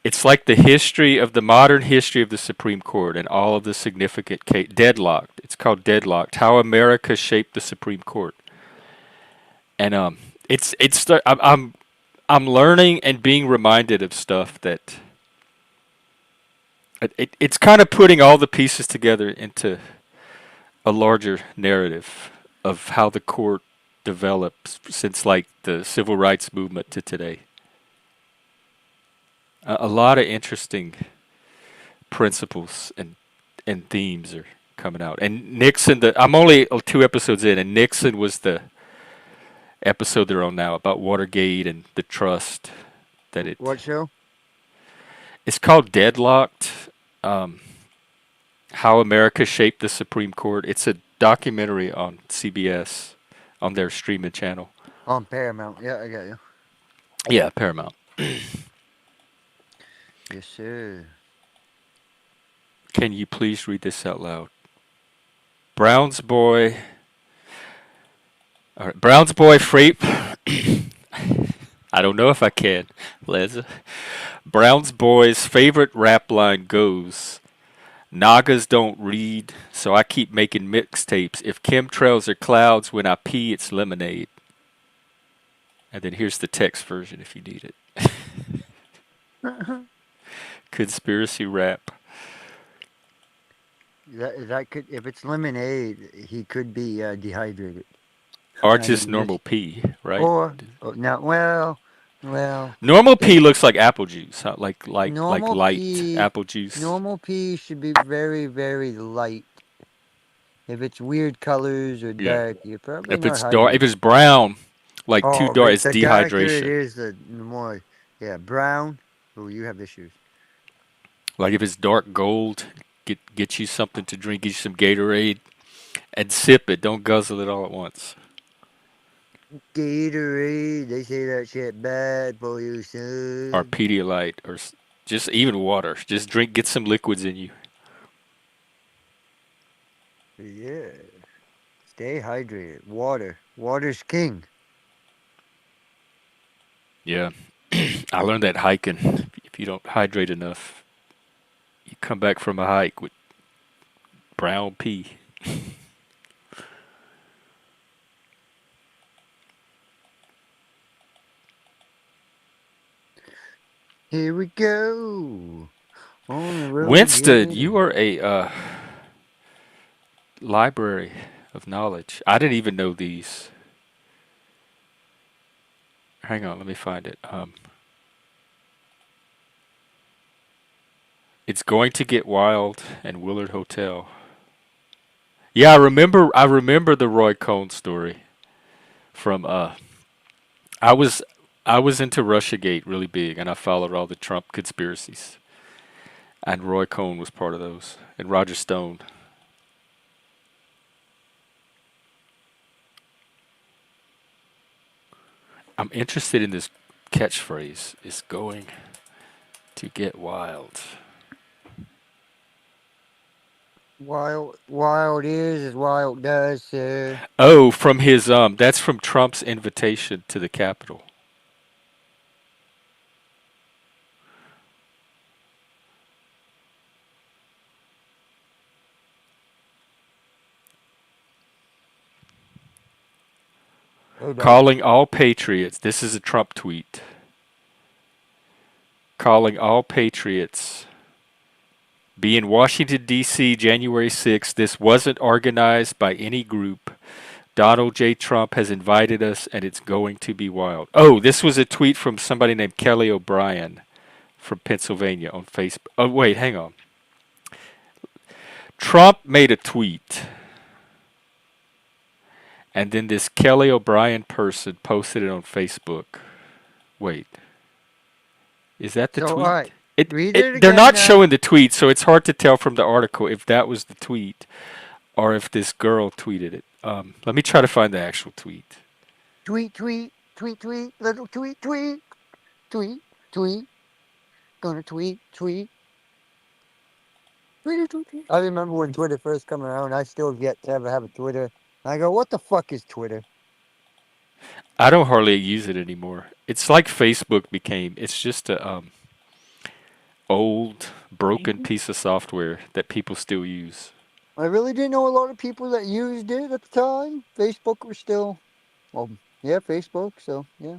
It's like the history of the modern history of the Supreme Court and all of the significant Deadlocked. It's called Deadlocked. How America Shaped the Supreme Court. And I'm learning and being reminded of stuff that it's kind of putting all the pieces together into a larger narrative of how the court develops since like the civil rights movement to today. A lot of interesting principles and themes are coming out. And Nixon, I'm only 2 episodes in, and Nixon was the episode they're on now about Watergate and the trust that it.
What show?
It's called Deadlocked. How America Shaped the Supreme Court. It's a documentary on CBS on their streaming channel.
On Paramount. Yeah, I got you.
Yeah, Paramount.
Yes, sir.
Can you please read this out loud? Brown's boy. All right, Brown's boy freight. I don't know if I can, Les. Brown's boy's favorite rap line goes, Nagas don't read, so I keep making mixtapes. If chemtrails are clouds, when I pee, it's lemonade. And then here's the text version if you need it. Conspiracy rap.
That could, if it's lemonade, he could be dehydrated.
Or just normal pee, right?
Or no, well.
Normal pee looks like apple juice, huh? like light
pee,
apple juice.
Normal pee should be very, very light. If it's weird colors or dark, you're probably
if
not
it's dark, if it's brown, like too dark, it's
the
dehydration.
darker it is, the more, brown. Oh, you have issues.
Like if it's dark gold, get you something to drink, get you some Gatorade, and sip it. Don't guzzle it all at once.
Gatorade, they say that shit bad for you, son.
Or Pedialyte, or just even water. Just drink, get some liquids in you.
Yeah. Stay hydrated. Water's king.
Yeah. I learned that hiking. If you don't hydrate enough, you come back from a hike with brown pee.
Here we go. On the road
Winston,
again.
you are a library of knowledge. I didn't even know these. Hang on, let me find it. It's Going to Get Wild and Willard Hotel. Yeah, I remember the Roy Cohn story from I was I was into Russiagate really big, and I followed all the Trump conspiracies, and Roy Cohn was part of those, and Roger Stone. I'm interested in this catchphrase. It's going to get wild.
Wild is as wild does, sir.
Oh, from his that's from Trump's invitation to the Capitol.
Hold on.
Calling all patriots. This is a Trump tweet. Calling all patriots. Be in Washington, D.C., January 6th. This wasn't organized by any group. Donald J. Trump has invited us, and it's going to be wild. Oh, this was a tweet from somebody named Kelly O'Brien from Pennsylvania on Facebook. Oh, wait, hang on. Trump made a tweet, and then this Kelly O'Brien person posted it on Facebook. Wait, is that the
So, all
tweet?
right.
It,
Read
it
it
they're
again
not
now.
showing the tweet, so it's hard to tell from the article if that was the tweet or if this girl tweeted it. Let me try to find the actual tweet.
Tweet, tweet, tweet, tweet, little tweet, tweet, tweet, tweet. Gonna tweet, tweet. Tweet, tweet, tweet. I remember when Twitter first came around. I still have yet to ever have a Twitter. I go, what the fuck is Twitter?
I don't hardly use it anymore. It's like Facebook became. It's just a old broken piece of software that people still use.
I really didn't know a lot of people that used it at the time. Facebook was still, well, yeah, Facebook. So yeah.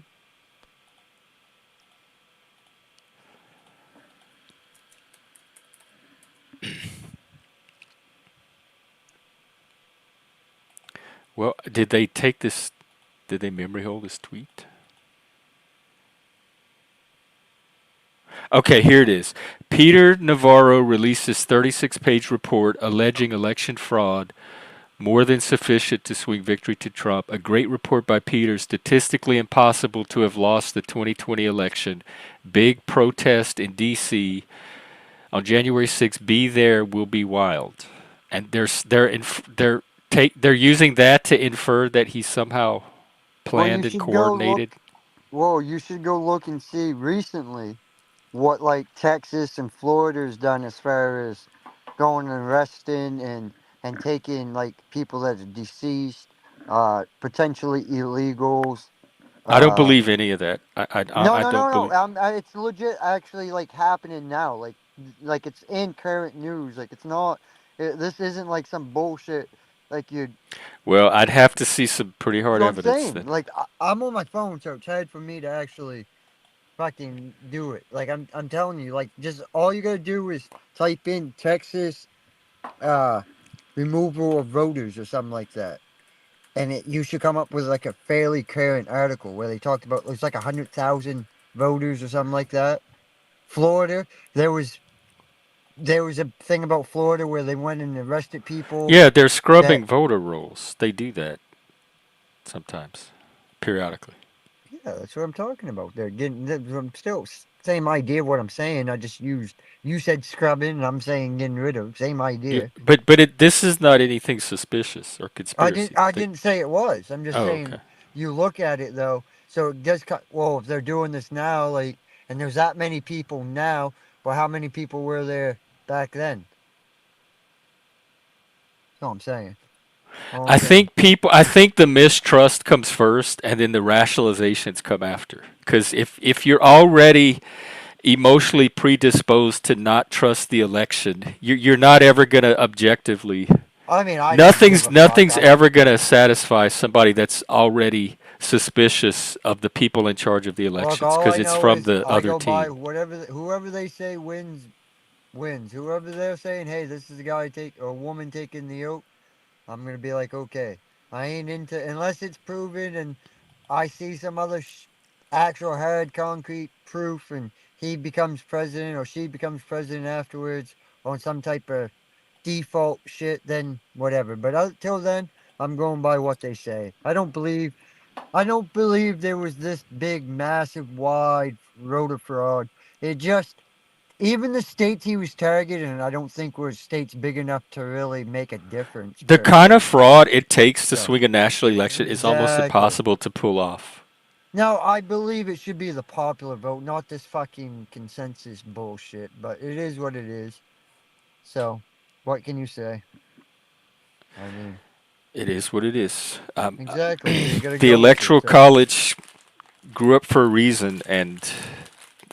Well, did they take this? Did they memory hold this tweet? Okay, here it is. Peter Navarro releases 36-page report alleging election fraud more than sufficient to swing victory to Trump. A great report by Peter. Statistically impossible to have lost the 2020 election. Big protest in D.C. on January 6th. Be there, will be wild. And they're using that to infer that he somehow
Well, you
planned and
should go look.
coordinated.
Whoa, you should go look and see recently what like Texas and Florida's done as far as going and arresting and taking like people that are deceased, potentially illegals.
I don't
Uh,
believe any of that.
no,
I
no,
don't
no, no.
believe.
It's legit actually like happening now. Like it's in current news. Like it's not. This isn't like some bullshit. Like you.
Well, I'd have to see some pretty hard
So I'm
evidence
saying,
then.
like I'm on my phone, so it's hard for me to actually fucking do it. Like I'm telling you, like just all you gotta do is type in Texas uh removal of voters or something like that. And you should come up with like a fairly current article where they talked about there's like 100,000 voters or something like that. Florida, there was a thing about Florida where they went and arrested people
Yeah, they're
that
scrubbing voter rolls. They do that sometimes, periodically.
yeah, that's what I'm talking about. They're getting. I'm still same idea of what I'm saying. I just used you said scrubbing, and I'm saying getting rid of. Same
Yeah,
idea.
this is not anything suspicious or conspiracy.
I didn't say it was. I'm just
Oh,
saying
okay.
you look at it though. So it does cut. Well, if they're doing this now, like, and there's that many people now, well, how many people were there back then? That's all I'm saying. All I'm saying.
I think the mistrust comes first, and then the rationalizations come after. Because if you're already emotionally predisposed to not trust the election, you're not ever gonna objectively.
I mean, I don't give a fuck.
Nothing's ever gonna satisfy somebody that's already suspicious of the people in charge of the
Look,
elections
all
because
I
it's
know
from
is
the
I
other
go by
team.
whoever they say wins wins. Whoever they're saying, hey, this is the guy take or woman taking the oath. I'm gonna be like, okay, I ain't into unless it's proven and I see some other actual hard concrete proof and he becomes president or she becomes president afterwards on some type of default shit, then whatever. But until then, I'm going by what they say. I don't believe there was this big, massive, wide voter fraud. It just even the states he was targeting, I don't think were states big enough to really make a difference
The
per
kind of
se.
fraud it takes to
So
swing a national election is almost
exactly.
impossible to pull off.
Now I believe it should be the popular vote, not this fucking consensus bullshit. But it is what it is. So, what can you say? I mean,
It is what it is.
exactly. So you got to
The
go with it.
Electoral
So
College grew up for a reason, and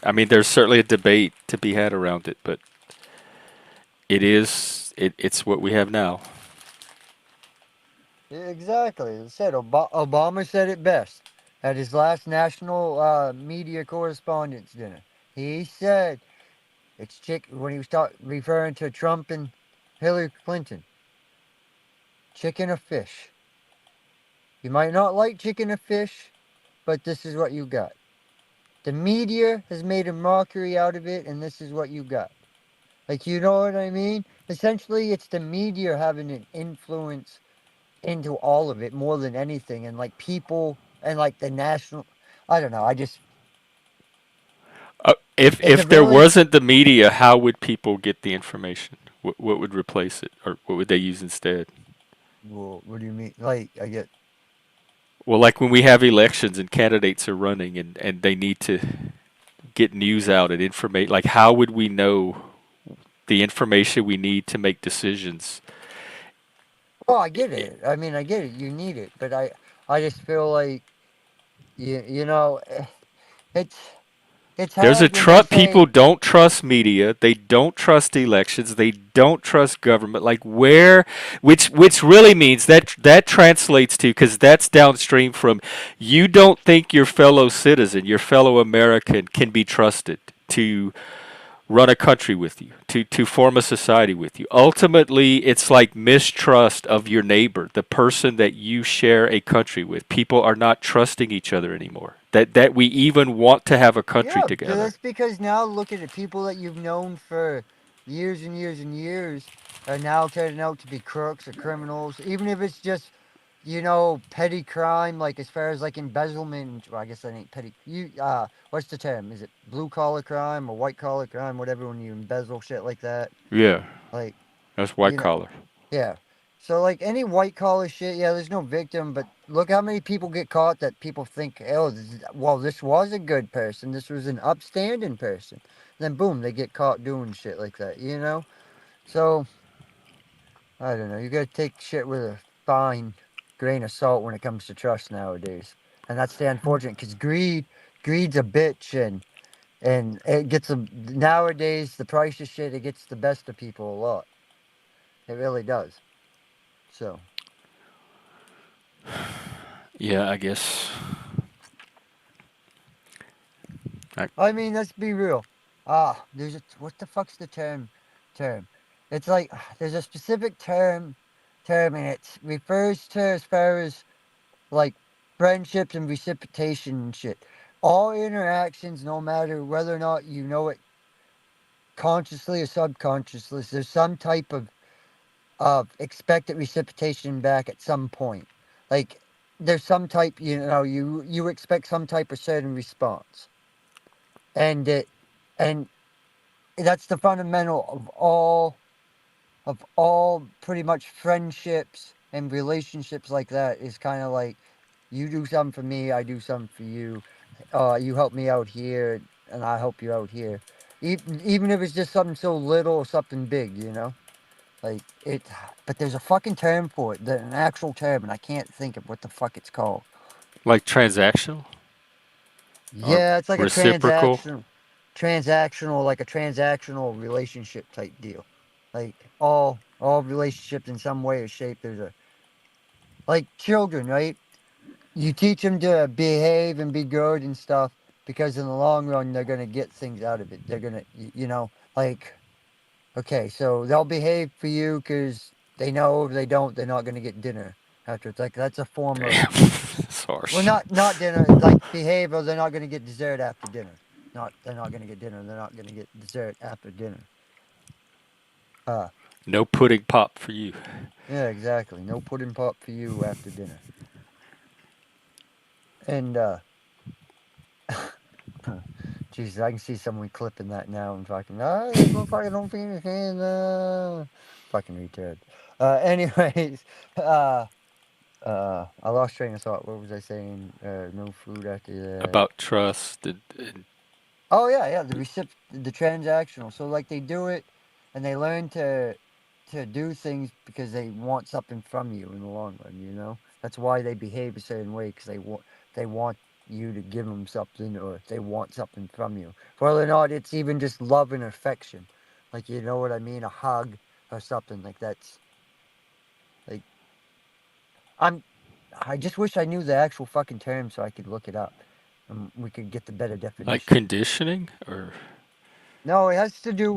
I mean, there's certainly a debate to be had around it, but it's what we have now.
exactly. As I said, Obama said it best at his last national media correspondence dinner. He said it's chick when he was referring to Trump and Hillary Clinton. Chicken or fish. You might not like chicken or fish, but this is what you got. The media has made a mockery out of it, and this is what you got. Like, you know what I mean? Essentially, it's the media having an influence into all of it more than anything, and like people and like the national. I don't know. It's a
If there
really
wasn't the media, how would people get the information? What would replace it, or what would they use instead?
well, what do you mean? Like, I get.
Well, like when we have elections and candidates are running and they need to get news out and informate, like how would we know the information we need to make decisions?
Oh, I get it. I mean, I get it. You need it, but I just feel like it's it's
There's a
hard when they
Trump people
say,
don't trust media. They don't trust elections. They don't trust government. Like where, which really means that translates to because that's downstream from you don't think your fellow citizen, your fellow American can be trusted to run a country with you, to form a society with you. Ultimately, it's like mistrust of your neighbor, the person that you share a country with. People are not trusting each other anymore. That we even want to have a country
yeah,
together.
that's because now look at it. People that you've known for years and years and years are now turning out to be crooks or criminals, even if it's just petty crime, like as far as like embezzlement. Well, I guess that ain't petty. What's the term? Is it blue collar crime or white collar crime? Whatever, when you embezzle shit like that.
Yeah,
Like,
that's white
you know,
collar.
yeah. So like any white collar shit, yeah, there's no victim, but look how many people get caught that people think, oh, this was a good person, this was an upstanding person. Then boom, they get caught doing shit like that. So I don't know. You gotta take shit with a fine grain of salt when it comes to trust nowadays, and that's the unfortunate because greed's a bitch, and it gets a nowadays the price of shit it gets the best of people a lot. It really does. So.
Yeah, I guess. I,
I mean, let's be real. What the fuck's the term? It's like there's a specific term, and it refers to as far as like friendships and reciprocation and shit. All interactions, no matter whether or not you know it consciously or subconsciously, there's some type of expected reciprocation back at some point. Like there's some type, you expect some type of certain response, and it and that's the fundamental of all pretty much friendships and relationships like that is kind of like you do something for me, I do something for you. You help me out here and I help you out here, even if it's just something so little or something big. Like it but there's a fucking term for it, an actual term, and I can't think of what the fuck it's called.
like transactional or
Yeah, it's like a
reciprocal.
like a transactional relationship type deal. Like all relationships in some way or shape. There's a like children, right? You teach them to behave and be good and stuff because in the long run they're gonna get things out of it. They're gonna, like okay, so they'll behave for you because they know if they don't, they're not gonna get dinner after. It's like that's a form of.
Damn, it's
Well,
harsh.
not dinner, like behave, or they're not going to get dessert after dinner. Not they're not going to get dinner. They're not going to get dessert after dinner. Uh,
No pudding pop for you.
Yeah, exactly. No pudding pop for you after dinner. And Jesus, I can see someone clipping that now and fucking, this motherfucker don't feed his hands, fucking retard. Anyways, I lost train of thought. What was I saying? No food after that.
About trust and
Oh yeah, the transactional. So like they do it, and they learn to do things because they want something from you in the long run. You know, that's why they behave a certain way because they want you to give them something or they want something from you. Whether or not it's even just love and affection, like you know what I mean, a hug or something like that's like I'm. I just wish I knew the actual fucking term so I could look it up and we could get the better
like
definition.
conditioning or
No, it has to do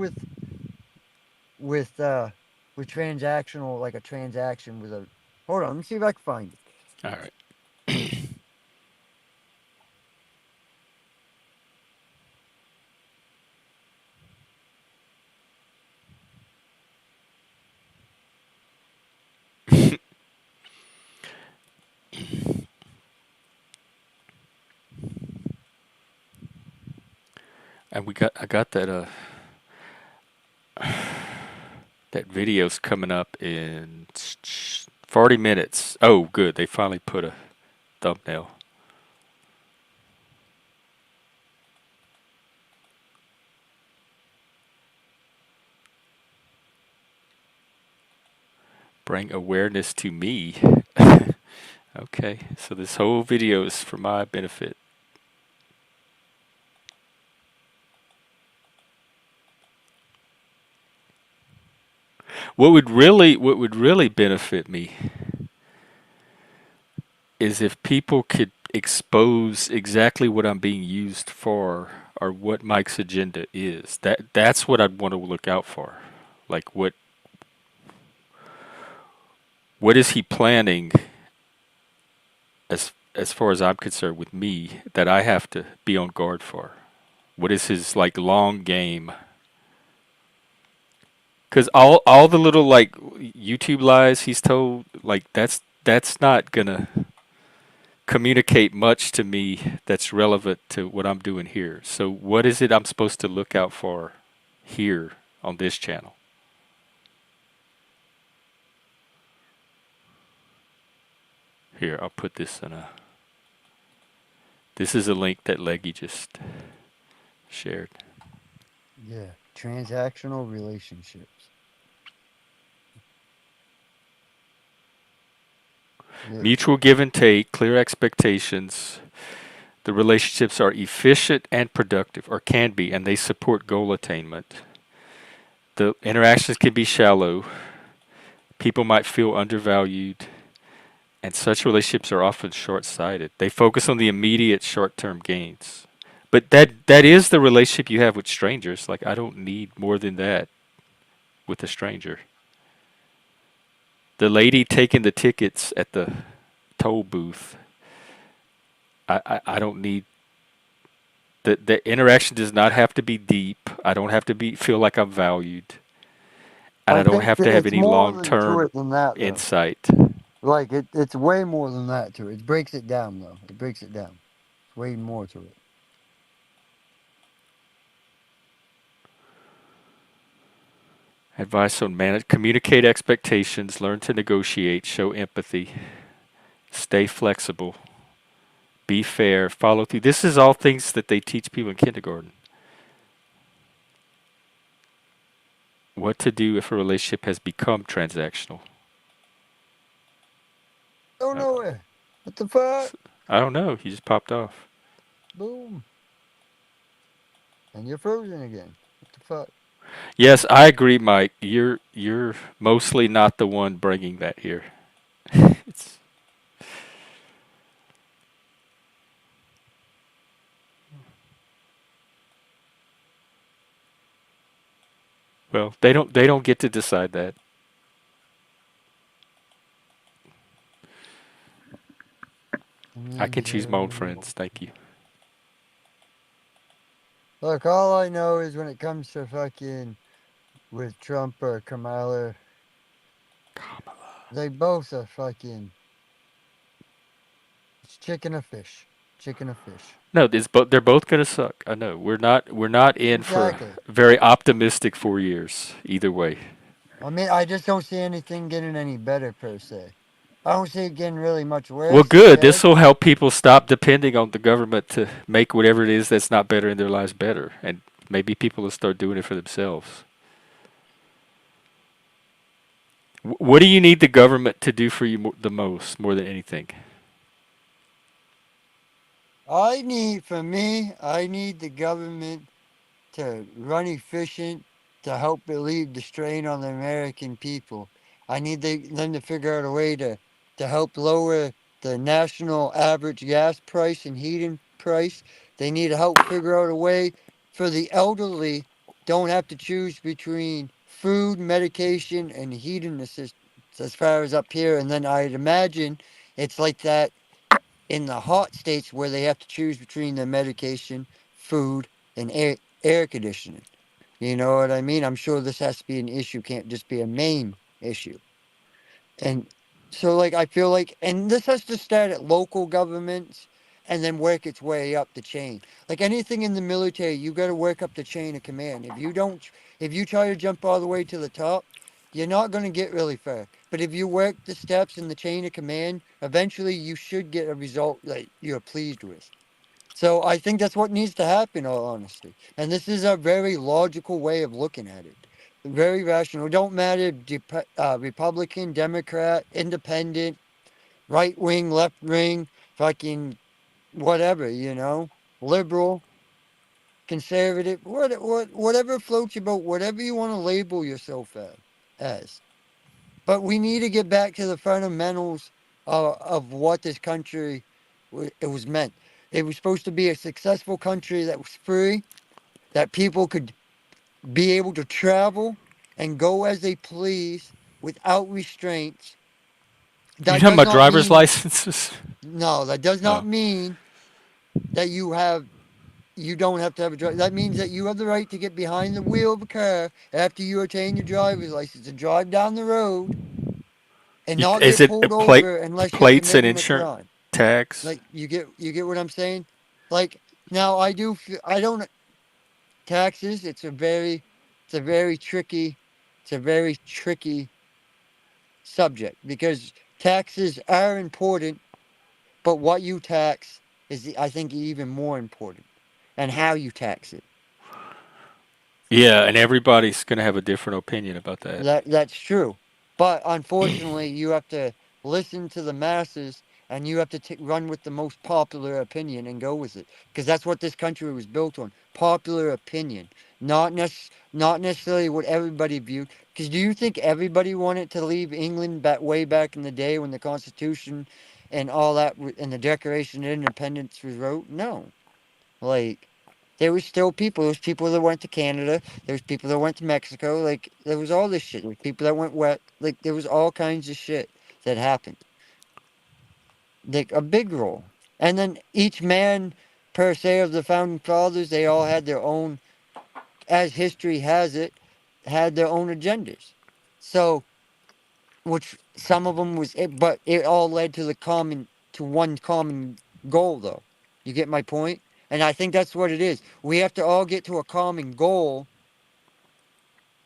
with uh with transactional, like a transaction with a. Hold on, let me see if I can find it.
all right. And I got that video's coming up in 40 minutes. Oh, good. They finally put a thumbnail. Bring awareness to me. Okay, so this whole video is for my benefit. What would really benefit me is if people could expose exactly what I'm being used for or what Mike's agenda is. That's what I'd want to look out for. Like what is he planning as far as I'm concerned with me that I have to be on guard for? What is his like long game? Because all the little like YouTube lies he's told, like that's not gonna communicate much to me that's relevant to what I'm doing here. So what is it I'm supposed to look out for here on this channel? Here, I'll put this in a. This is a link that Leggy just shared.
Yeah, transactional relationships. Yeah.
Mutual give and take, clear expectations. The relationships are efficient and productive, or can be, and they support goal attainment. The interactions can be shallow. People might feel undervalued, and such relationships are often short-sighted. They focus on the immediate short-term gains. But that is the relationship you have with strangers. Like I don't need more than that with a stranger. The lady taking the tickets at the toll booth. I don't need the interaction does not have to be deep. I don't have to feel like I'm valued. And I
I
don't
think
have to
that
have
it's
any
more
long
than to
term
it than that though.
insight.
Like it's way more than that to it. It breaks it down though. It breaks it down. It's way more to it.
Advice on manage communicate expectations, learn to negotiate, show empathy, stay flexible, be fair, follow through. This is all things that they teach people in kindergarten. What to do if a relationship has become transactional.
Go
Uh,
nowhere. What the fuck?
I don't know. He just popped off.
Boom. And you're frozen again. What the fuck?
Yes, I agree, Mike. You're mostly not the one bringing that here. It's well, they don't get to decide that. I can choose my own friends. Thank you.
Look, all I know is when it comes to fucking with Trump or Kamala. They both are fucking. It's chicken or fish. Chicken or fish.
No, they're both gonna suck. I know. We're not in for
Exactly.
very optimistic 4 years either way.
I mean, I just don't see anything getting any better per se. I don't see it getting really much
Well,
worse
good.
instead.
This will help people stop depending on the government to make whatever it is that's not better in their lives better, and maybe people will start doing it for themselves. What do you need the government to do for you the most, more than anything?
I need the government to run efficient to help relieve the strain on the American people. I need them to figure out a way to help lower the national average gas price and heating price. They need to help figure out a way for the elderly don't have to choose between food, medication, and heating assistance as far as up here. And then I'd imagine it's like that in the hot states where they have to choose between the medication, food, and air conditioning. You know what I mean? I'm sure this has to be an issue, can't just be a main issue. And so, like, I feel like, and this has to start at local governments and then work its way up the chain. Like anything in the military, you got to work up the chain of command. If you try to jump all the way to the top, you're not going to get really far. But if you work the steps in the chain of command, eventually you should get a result that you're pleased with. So I think that's what needs to happen, all honesty. And this is a very logical way of looking at it. Very rational. It don't matter Republican, Democrat, Independent, right wing, left wing, fucking whatever, liberal, conservative, whatever floats your boat, whatever you want to label yourself as. But we need to get back to the fundamentals of what this country it was meant. It was supposed to be a successful country that was free, that people could be able to travel and go as they please without restraints.
You
That
talking
does
about
not
driver's
mean
licenses?
no. That does not
Oh,
mean that you don't have to have a driver. That means that you have the right to get behind the wheel of a car after you attain your driver's license and drive down the road and not
is
get
it a
pulled over unless you're
plates and
committing a
insurance
crime.
tax?
Like you get what I'm saying? Like now I don't taxes. It's a very tricky it's a very tricky subject because taxes are important, but what you tax is I think even more important, and how you tax it.
Yeah, and everybody's gonna have a different opinion about that.
That's true. But unfortunately, you have to listen to the masses and you have to run with the most popular opinion and go with it because that's what this country was built on. Popular opinion, not necessarily what everybody viewed. Because do you think everybody wanted to leave England way back in the day when the Constitution and all that and the Declaration of Independence was wrote? No. Like, there was still people. There was people that went to Canada. There was people that went to Mexico. Like, there was all this shit. There was people that went west. Like, there was all kinds of shit that happened. Like, a big role. And then each man, per se, of the founding fathers, they all had their own, as history has it, had their own agendas. So, which some of them was, but it all led to one common goal, though. You get my point? And I think that's what it is. We have to all get to a common goal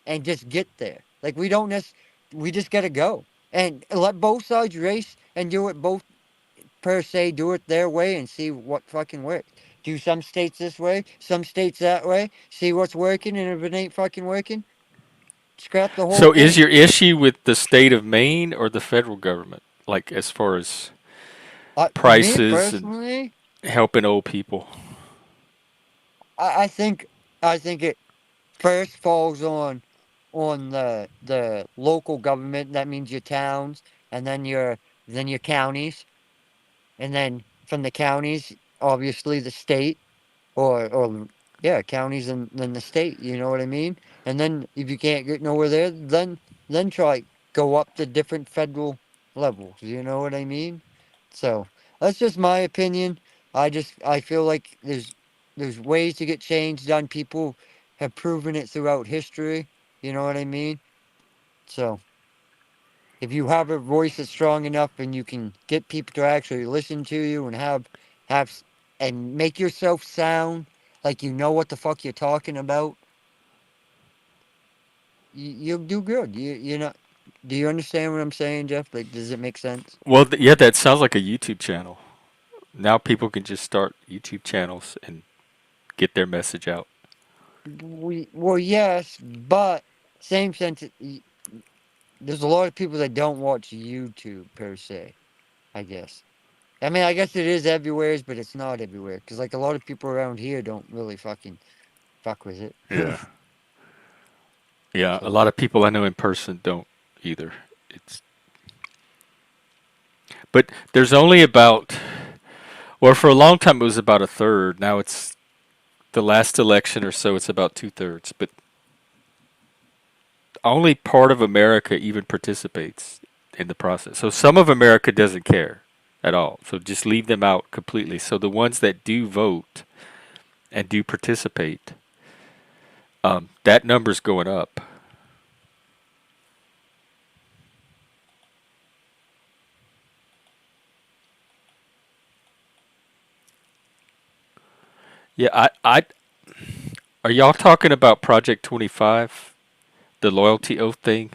and just get there. Like we just gotta go and let both sides race and do it both per se, do it their way and see what fucking works. Do some states this way, some states that way, see what's working, and if it ain't fucking working, scrap the whole
So, is
thing.
your issue with the state of Maine or the federal government? Like, as far as
Me
prices and
personally,
helping old people?
I think it first falls on the local government. That means your towns, and then your counties, and then from the counties, obviously the state, or yeah, counties and then the state. You know what I mean? And then if you can't get nowhere there, then try go up to different federal levels. You know what I mean? So that's just my opinion. I feel like there's ways to get change done. People have proven it throughout history. You know what I mean? So if you have a voice that's strong enough and you can get people to actually listen to you and and make yourself sound like you know what the fuck you're talking about, you'll do good. You know, do you understand what I'm saying, Jeff? Like, does it make sense?
Well, yeah, that sounds like a YouTube channel. Now people can just start YouTube channels and get their message out.
Well, yes, but same sense. There's a lot of people that don't watch YouTube per se. I guess. I mean, I guess it is everywhere, but it's not everywhere because like a lot of people around here don't really fucking fuck with it.
Yeah. Yeah, a
So
lot of people I know in person don't either. It's but there's only about well for a long time it was about a third. Now it's the last election or so it's about 2/3. But only part of America even participates in the process. So some of America doesn't care at all. So just leave them out completely. So the ones that do vote and do participate, that number's going up. Yeah, I are y'all talking about Project 25, the loyalty oath thing?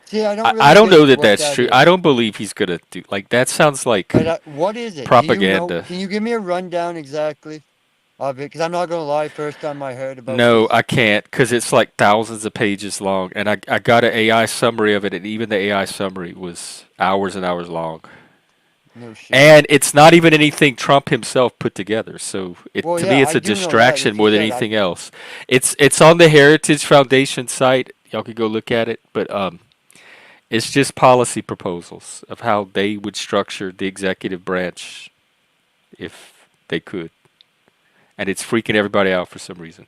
see, I don't
I
really
don't
get
know that
what
that's
that
true. I
is.
don't believe he's gonna do like that. Sounds like
But what is it? Do you know?
propaganda.
Can you give me a rundown exactly of it? Because I'm not gonna lie. First time I heard about
No,
this,
I can't because it's like thousands of pages long, and I got an AI summary of it, and even the AI summary was hours and hours long.
no shit.
And it's not even anything Trump himself put together. So it
Well,
to
yeah,
me, it's
I
a
do know that.
distraction
As you
more than
said,
anything else. It's on the Heritage Foundation site. Y'all could go look at it, but it's just policy proposals of how they would structure the executive branch if they could, and it's freaking everybody out for some reason.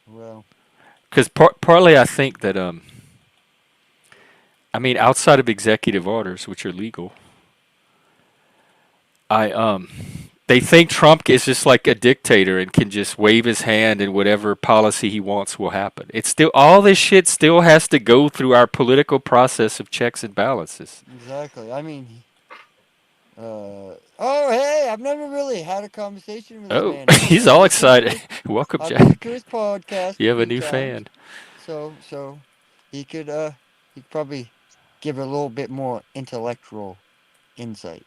well,
Because partly I think that I mean outside of executive orders, which are legal, I they think Trump is just like a dictator and can just wave his hand and whatever policy he wants will happen. It's still all this shit still has to go through our political process of checks and balances.
exactly. I mean, oh hey, I've never really had a conversation with this
Oh,
man about it.
he's all excited. Welcome,
I've listened to
Jack.
his podcast a
You have a
few
new
times,
fan.
so he could he could probably give a little bit more intellectual insight.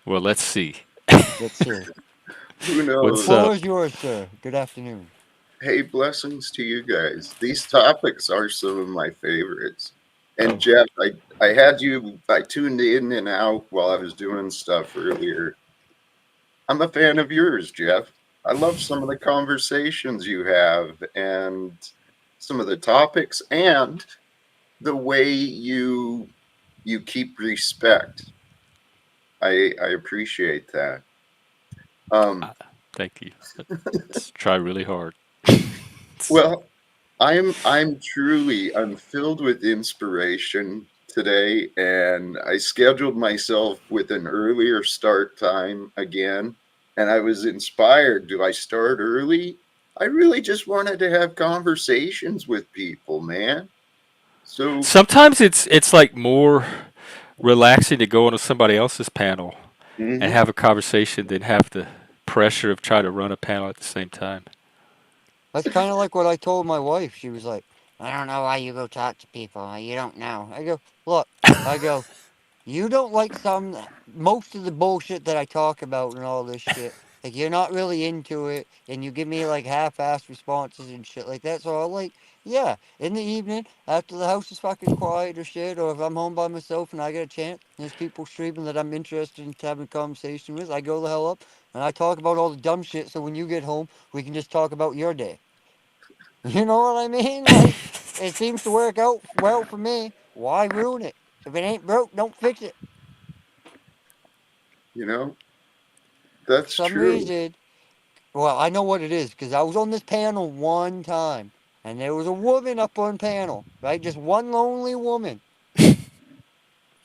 Well, let's see.
Let's see.
Who
The
What's
knows?
floor
up?
is yours, sir. Good afternoon.
Hey, blessings to you guys. These topics are some of my favorites. And
Oh,
Jeff, I had you, I tuned in and out while I was doing stuff earlier. I'm a fan of yours, Jeff. I love some of the conversations you have and some of the topics and the way you keep respect. I appreciate that. Um,
Uh, Thank you. Let's try really hard.
well, I'm filled with inspiration today, and I scheduled myself with an earlier start time again, and I was inspired. Do I start early? I really just wanted to have conversations with people, man. So,
Sometimes it's like more relaxing to go onto somebody else's panel and
mhm.
have a conversation than have the pressure of trying to run a panel at the same time.
that's kind of like what I told my wife. She was like, "I don't know why you go talk to people. You don't know." I go, "Look," I go, "You don't like most of the bullshit that I talk about and all this shit. Like you're not really into it, and you give me like half-assed responses and shit like that. So I'm like, yeah, in the evening after the house is fucking quiet or shit, or if I'm home by myself and I get a chance, and there's people streaming that I'm interested in having a conversation with, I go the hell up and I talk about all the dumb shit. So when you get home, we can just talk about your day. You know what I mean? Like it seems to work out well for me. Why ruin it? If it ain't broke, don't fix it.
You know,
For
that's
some
true.
reason, well, I know what it is because I was on this panel one time and there was a woman up on panel, right? Just one lonely woman,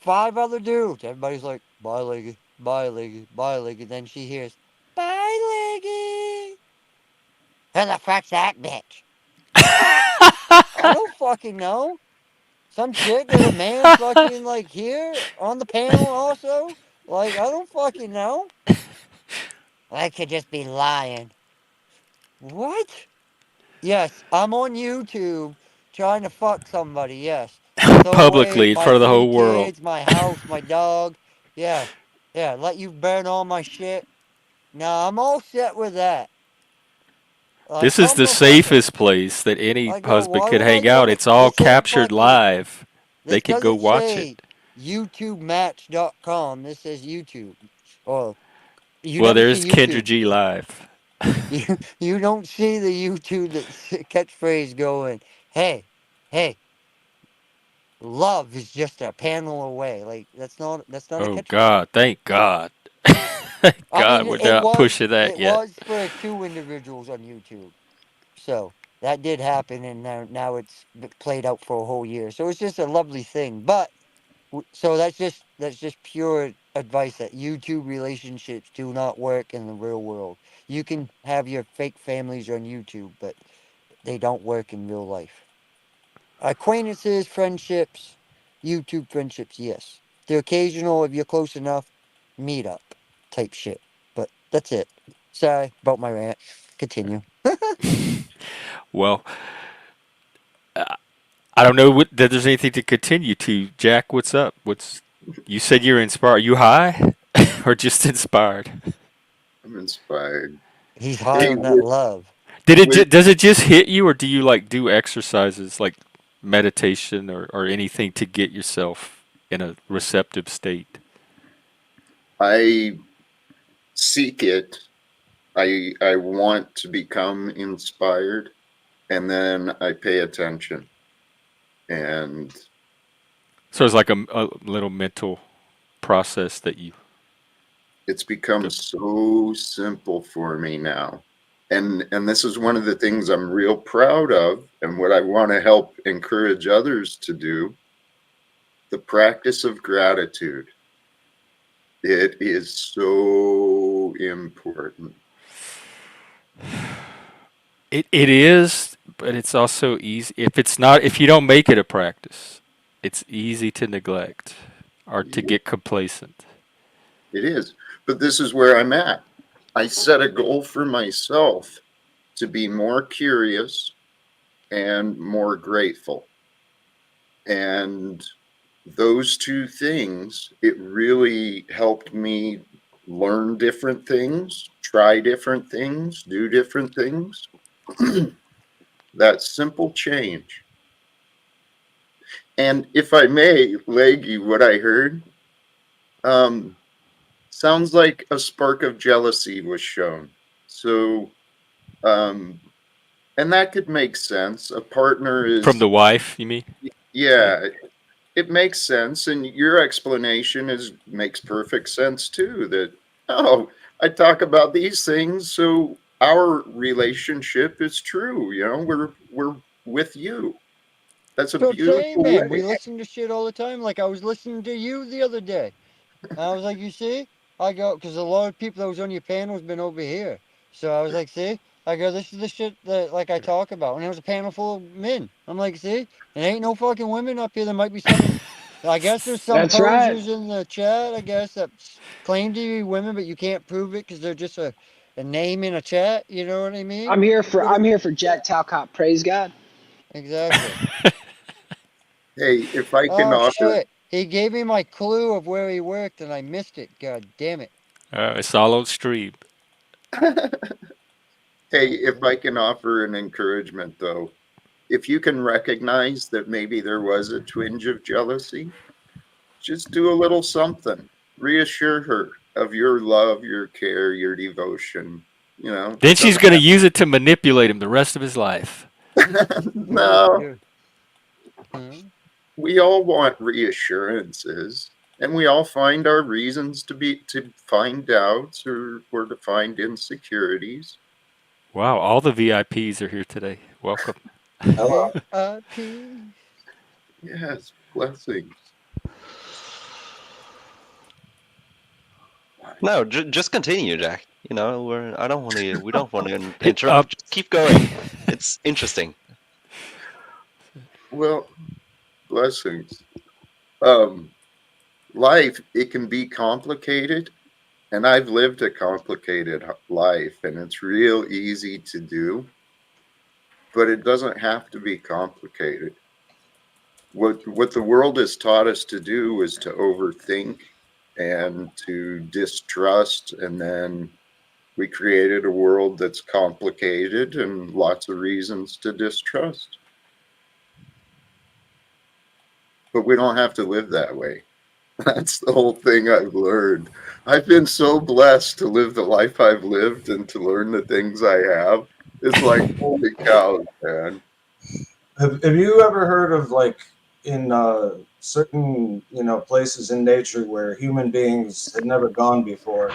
five other dudes. Everybody's like, bye, Leggy, bye, Leggy, bye, Leggy. Then she hears, bye, Leggy. Who the fuck's that bitch? I don't fucking know. Some chick with a man fucking like here on the panel also. Like, I don't fucking know. I could just be lying. What? Yes, I'm on YouTube trying to fuck somebody, yes. Throw away
Publicly in
my
front of the
3
whole world.
kids, my house, my dog. Yeah. Yeah, let you burn all my shit. Nah, I'm all set with that. Like,
This is
come
the
the fuck on.
safest place that any
I go,
husband
why
could
would I
hang
go
out.
to
It's all
this ain't
captured
fucking
live. They
this
could go
doesn't
watch it.
say YouTubematch.com. This says YouTube. Or you
Well,
never
there's
see
Kendra
YouTube.
G live.
You don't see the YouTube that catchphrase going, hey, love is just a panel away. Like that's not a
Oh
catchphrase.
God, thank God. Thank
I
God
mean,
we're not pushing that
it
yet.
was for 2 individuals on YouTube. So that did happen, and now it's played out for a whole year. So it's just a lovely thing. But so that's just pure advice that YouTube relationships do not work in the real world. You can have your fake families on YouTube, but they don't work in real life. Acquaintances, friendships, YouTube friendships, yes. The occasional, if you're close enough, meetup type shit. But that's it. Sorry about my rant. Continue.
Well, I don't know that there's anything to continue to. Jack, what's up? What's you said you're inspired? Are you high or just inspired?
I'm inspired.
He's high
Hey,
on that love.
Does it just hit you, or do you like do exercises like meditation or anything to get yourself in a receptive state?
I seek it. I want to become inspired, and then I pay attention. And
So it's like a little mental process that you
it's become
go.
so simple for me now. And this is one of the things I'm real proud of, and what I want to help encourage others to do, the practice of gratitude. It is so important.
It is, but it's also easy. If you don't make it a practice, it's easy to neglect or to
Yeah,
get complacent.
it is. But this is where I'm at. I set a goal for myself to be more curious and more grateful. And those two things, it really helped me learn different things, try different things, do different things. That simple change. And if I may, Leggy, what I heard um, sounds like a spark of jealousy was shown. So, um, and that could make sense. A partner
From
is,
the wife, you mean?
yeah, it makes sense. And your explanation makes perfect sense too. That, oh, I talk about these things, so our relationship is true. We're with you. That's a
So same,
beautiful
man.
way.
We listen to shit all the time. Like I was listening to you the other day. And I was like, you see? I go, because a lot of people that was on your panel has been over here. So I was like, see? I go, this is the shit that like I talk about. And there was a panel full of men. I'm like, see? There ain't no fucking women up here. There might be some, I guess there's some
That's right.
posers in the chat, I guess, that claim to be women, but you can't prove it because they're just a name in a chat. You know what I mean? But
I'm here for Jack Talcott. Praise God.
exactly.
Hey, if I can
Oh
offer,
shit. He gave me my clue of where he worked and I missed it. God damn it.
It's all on stream.
hey, if I can offer an encouragement though, if you can recognize that maybe there was a twinge of jealousy, just do a little something. Reassure her of your love, your care, your devotion.
Then she's
Doesn't
going to use it to manipulate him the rest of his life.
have.
Oh,
No,
dude. Huh?
we all want reassurances, and we all find our reasons to find doubts or to find insecurities.
Wow, all the VIPs are here today. Welcome.
VIP.
Yes, blessings.
No, just continue, Jack. You know, I don't want to. We don't want to
Hey,
interrupt. Just keep going. It's interesting.
Well, blessings. Life, it can be complicated, and I've lived a complicated life, and it's real easy to do, but it doesn't have to be complicated. What the world has taught us to do is to overthink and to distrust, and then we created a world that's complicated and lots of reasons to distrust. But we don't have to live that way. That's the whole thing I've learned. I've been so blessed to live the life I've lived and to learn the things I have. It's like, holy cow, man.
Have you ever heard of, like, in certain places in nature where human beings had never gone before,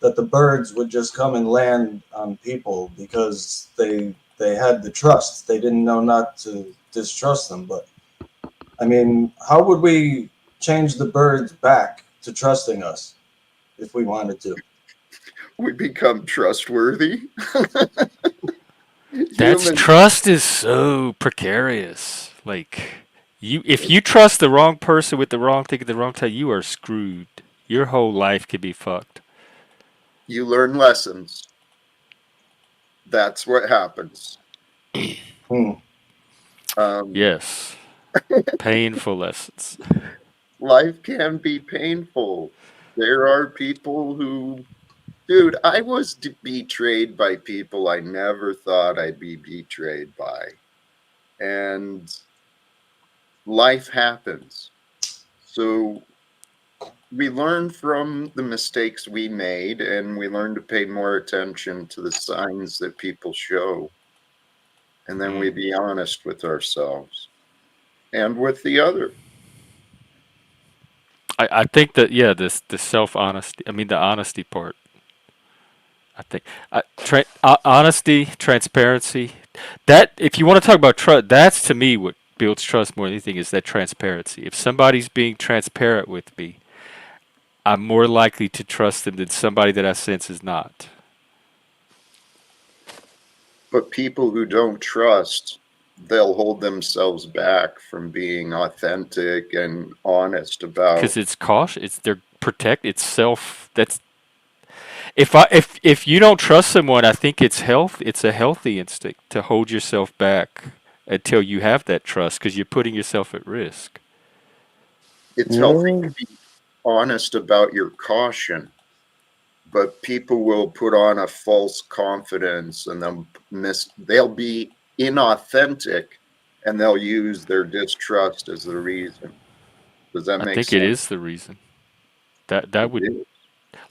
that the birds would just come and land on people because they had the trust. They didn't know not to distrust them. But I mean, how would we change the birds back to trusting us if we wanted to?
We become trustworthy.
That's
Humans,
trust is so precarious. Like if you trust the wrong person with the wrong thing at the wrong time, you are screwed. Your whole life could be fucked.
you learn lessons. That's what happens.
Hmm.
Yes. Painful lessons.
Life can be painful. There are people who, dude, I was betrayed by people I never thought I'd be betrayed by. And life happens. So we learn from the mistakes we made, and we learn to pay more attention to the signs that people show. And then we be honest with ourselves and with the other.
I think that yeah, the self honesty. I mean the honesty part. I think honesty, transparency. That if you want to talk about trust, that's to me what builds trust more than anything is that transparency. If somebody's being transparent with me, I'm more likely to trust them than somebody that I sense is not.
But people who don't trust, they'll hold themselves back from being authentic and honest
Because
about.
it's cautious. It's their protect. It's self. That's if you don't trust someone, I think it's health. It's a healthy instinct to hold yourself back until you have that trust, because you're putting yourself at risk.
It's healthy
Yeah.
to be honest about your caution, but people will put on a false confidence and they'll be inauthentic, and they'll use their distrust as the reason. Does that
I
make
think it
sense?
is the reason. That
It
would
is.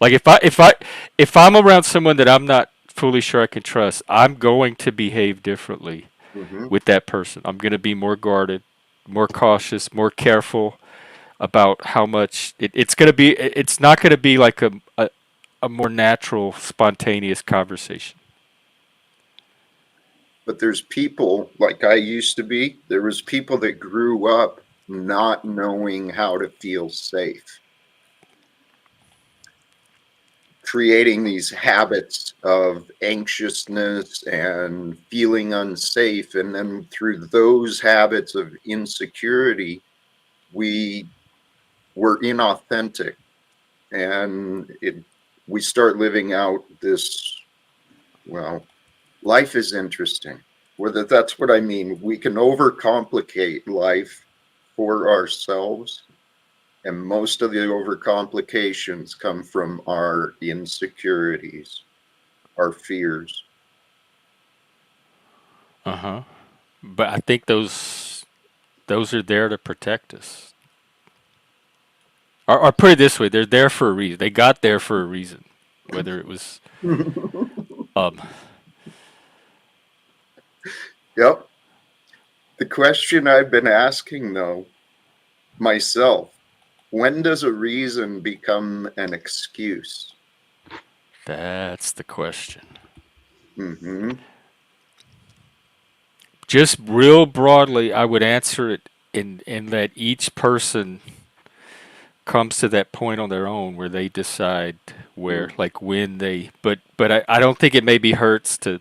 like if I'm around someone that I'm not fully sure I can trust, I'm going to behave differently
Mm-hmm.
with that person. I'm going to be more guarded, more cautious, more careful about how much it's going to be. It's not going to be like a more natural, spontaneous conversation.
But there's people like I used to be. There was people that grew up not knowing how to feel safe, creating these habits of anxiousness and feeling unsafe. And then through those habits of insecurity, we were inauthentic, and we start living out this, well, life is interesting. Whether that's what I mean. We can overcomplicate life for ourselves, and most of the overcomplications come from our insecurities, our fears.
Uh huh. But I think those are there to protect us. Or put it this way, they're there for a reason. They got there for a reason. Whether it was um
Yep. The question I've been asking, though, myself, when does a reason become an excuse?
that's the question.
Mm-hmm.
Just real broadly, I would answer it in that each person comes to that point on their own where they decide where, like when they, but I don't think it maybe hurts to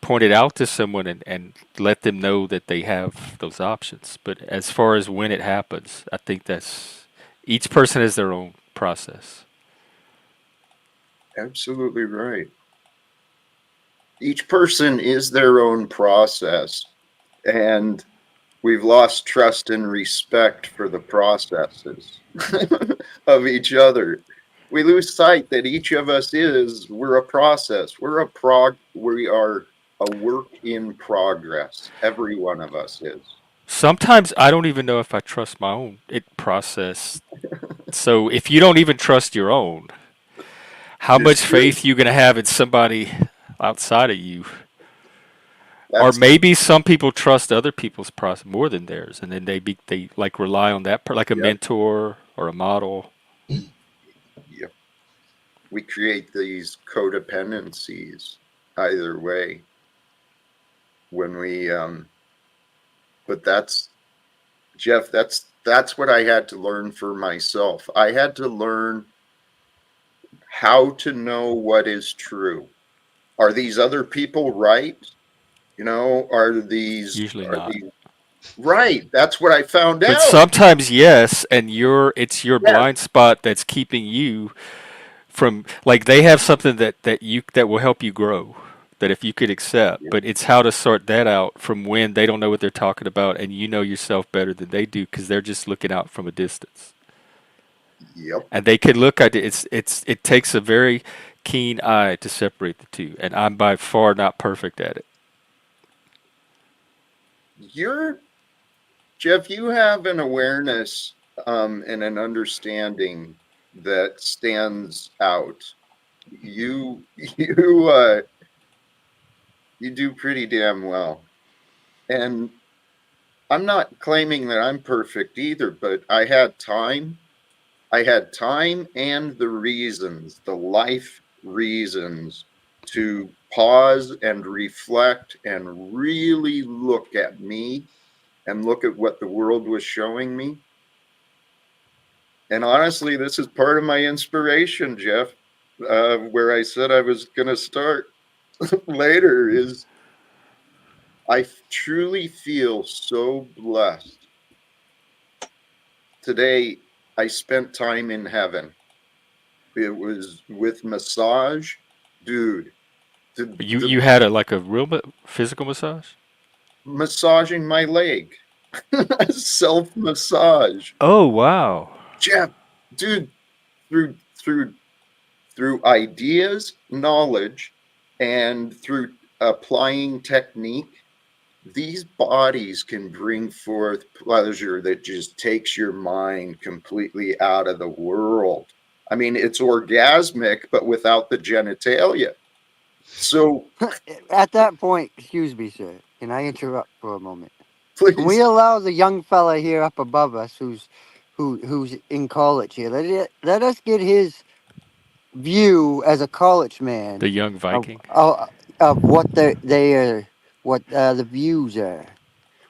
point it out to someone and let them know that they have those options. But as far as when it happens, I think that's each person has their own process.
Absolutely right. Each person is their own process, and we've lost trust and respect for the processes of each other. We lose sight that each of us we're a process. We are a work in progress. Every one of us is.
Sometimes I don't even know if I trust my own process. So if you don't even trust your own, how
It's
much
true.
faith you gonna have in somebody outside of you? Or
That's
maybe some people trust other people's process more than theirs, and then they like rely on that like a
yep,
mentor or a model.
yep. We create these codependencies either way when we but that's Jeff, that's what I had to learn for myself. I had to learn how to know what is true. Are these other people right? You know,
Usually
are
not.
these right? That's what I found
But
out.
sometimes yes, and it's your
Yes,
blind spot that's keeping you from like they have something that will help you grow. That if you could accept,
yep,
but it's how to sort that out from when they don't know what they're talking about, and you know yourself better than they do because they're just looking out from a distance.
yep.
And they can look at it. It takes a very keen eye to separate the two, and I'm by far not perfect at it.
You're Jeff. You have an awareness and an understanding that stands out. You you do pretty damn well, and I'm not claiming that I'm perfect either, but I had time. I had time and the reasons, the life reasons to pause and reflect and really look at me and look at what the world was showing me. And honestly, this is part of my inspiration, Jeff, where I said I was going to start later is I truly feel so blessed. Today, I spent time in heaven. It was with massage. Dude,
You had like a real physical massage.
massaging my leg. Self massage.
Oh wow!
Jeff, dude, through through through ideas, knowledge, and through applying technique, these bodies can bring forth pleasure that just takes your mind completely out of the world. I mean, it's orgasmic, but without the genitalia. So
At that point, excuse me, sir. Can I interrupt for a moment? Can we
please,
allow the young fella here up above us, who's in college here? Let us get his view as a college man
The young Viking.
of what they are, what the views are.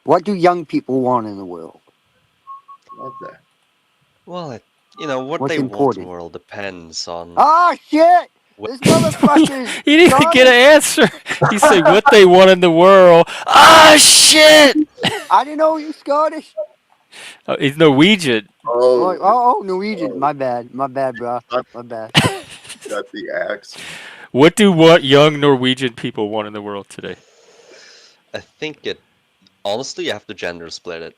What do young people want in the world?
love that.
Well, what
What's
they want in the
important?
world depends on
Ah, shit!
what.
This motherfucker's
He didn't even get
Scottish.
an answer. He said what they want in the world. Ah shit!
I didn't know you Scottish.
He's Norwegian.
Norwegian.
Oh,
My bad, bro.
I
My bad.
got the accent.
What young Norwegian people want in the world today?
I think honestly, you have to gender split it.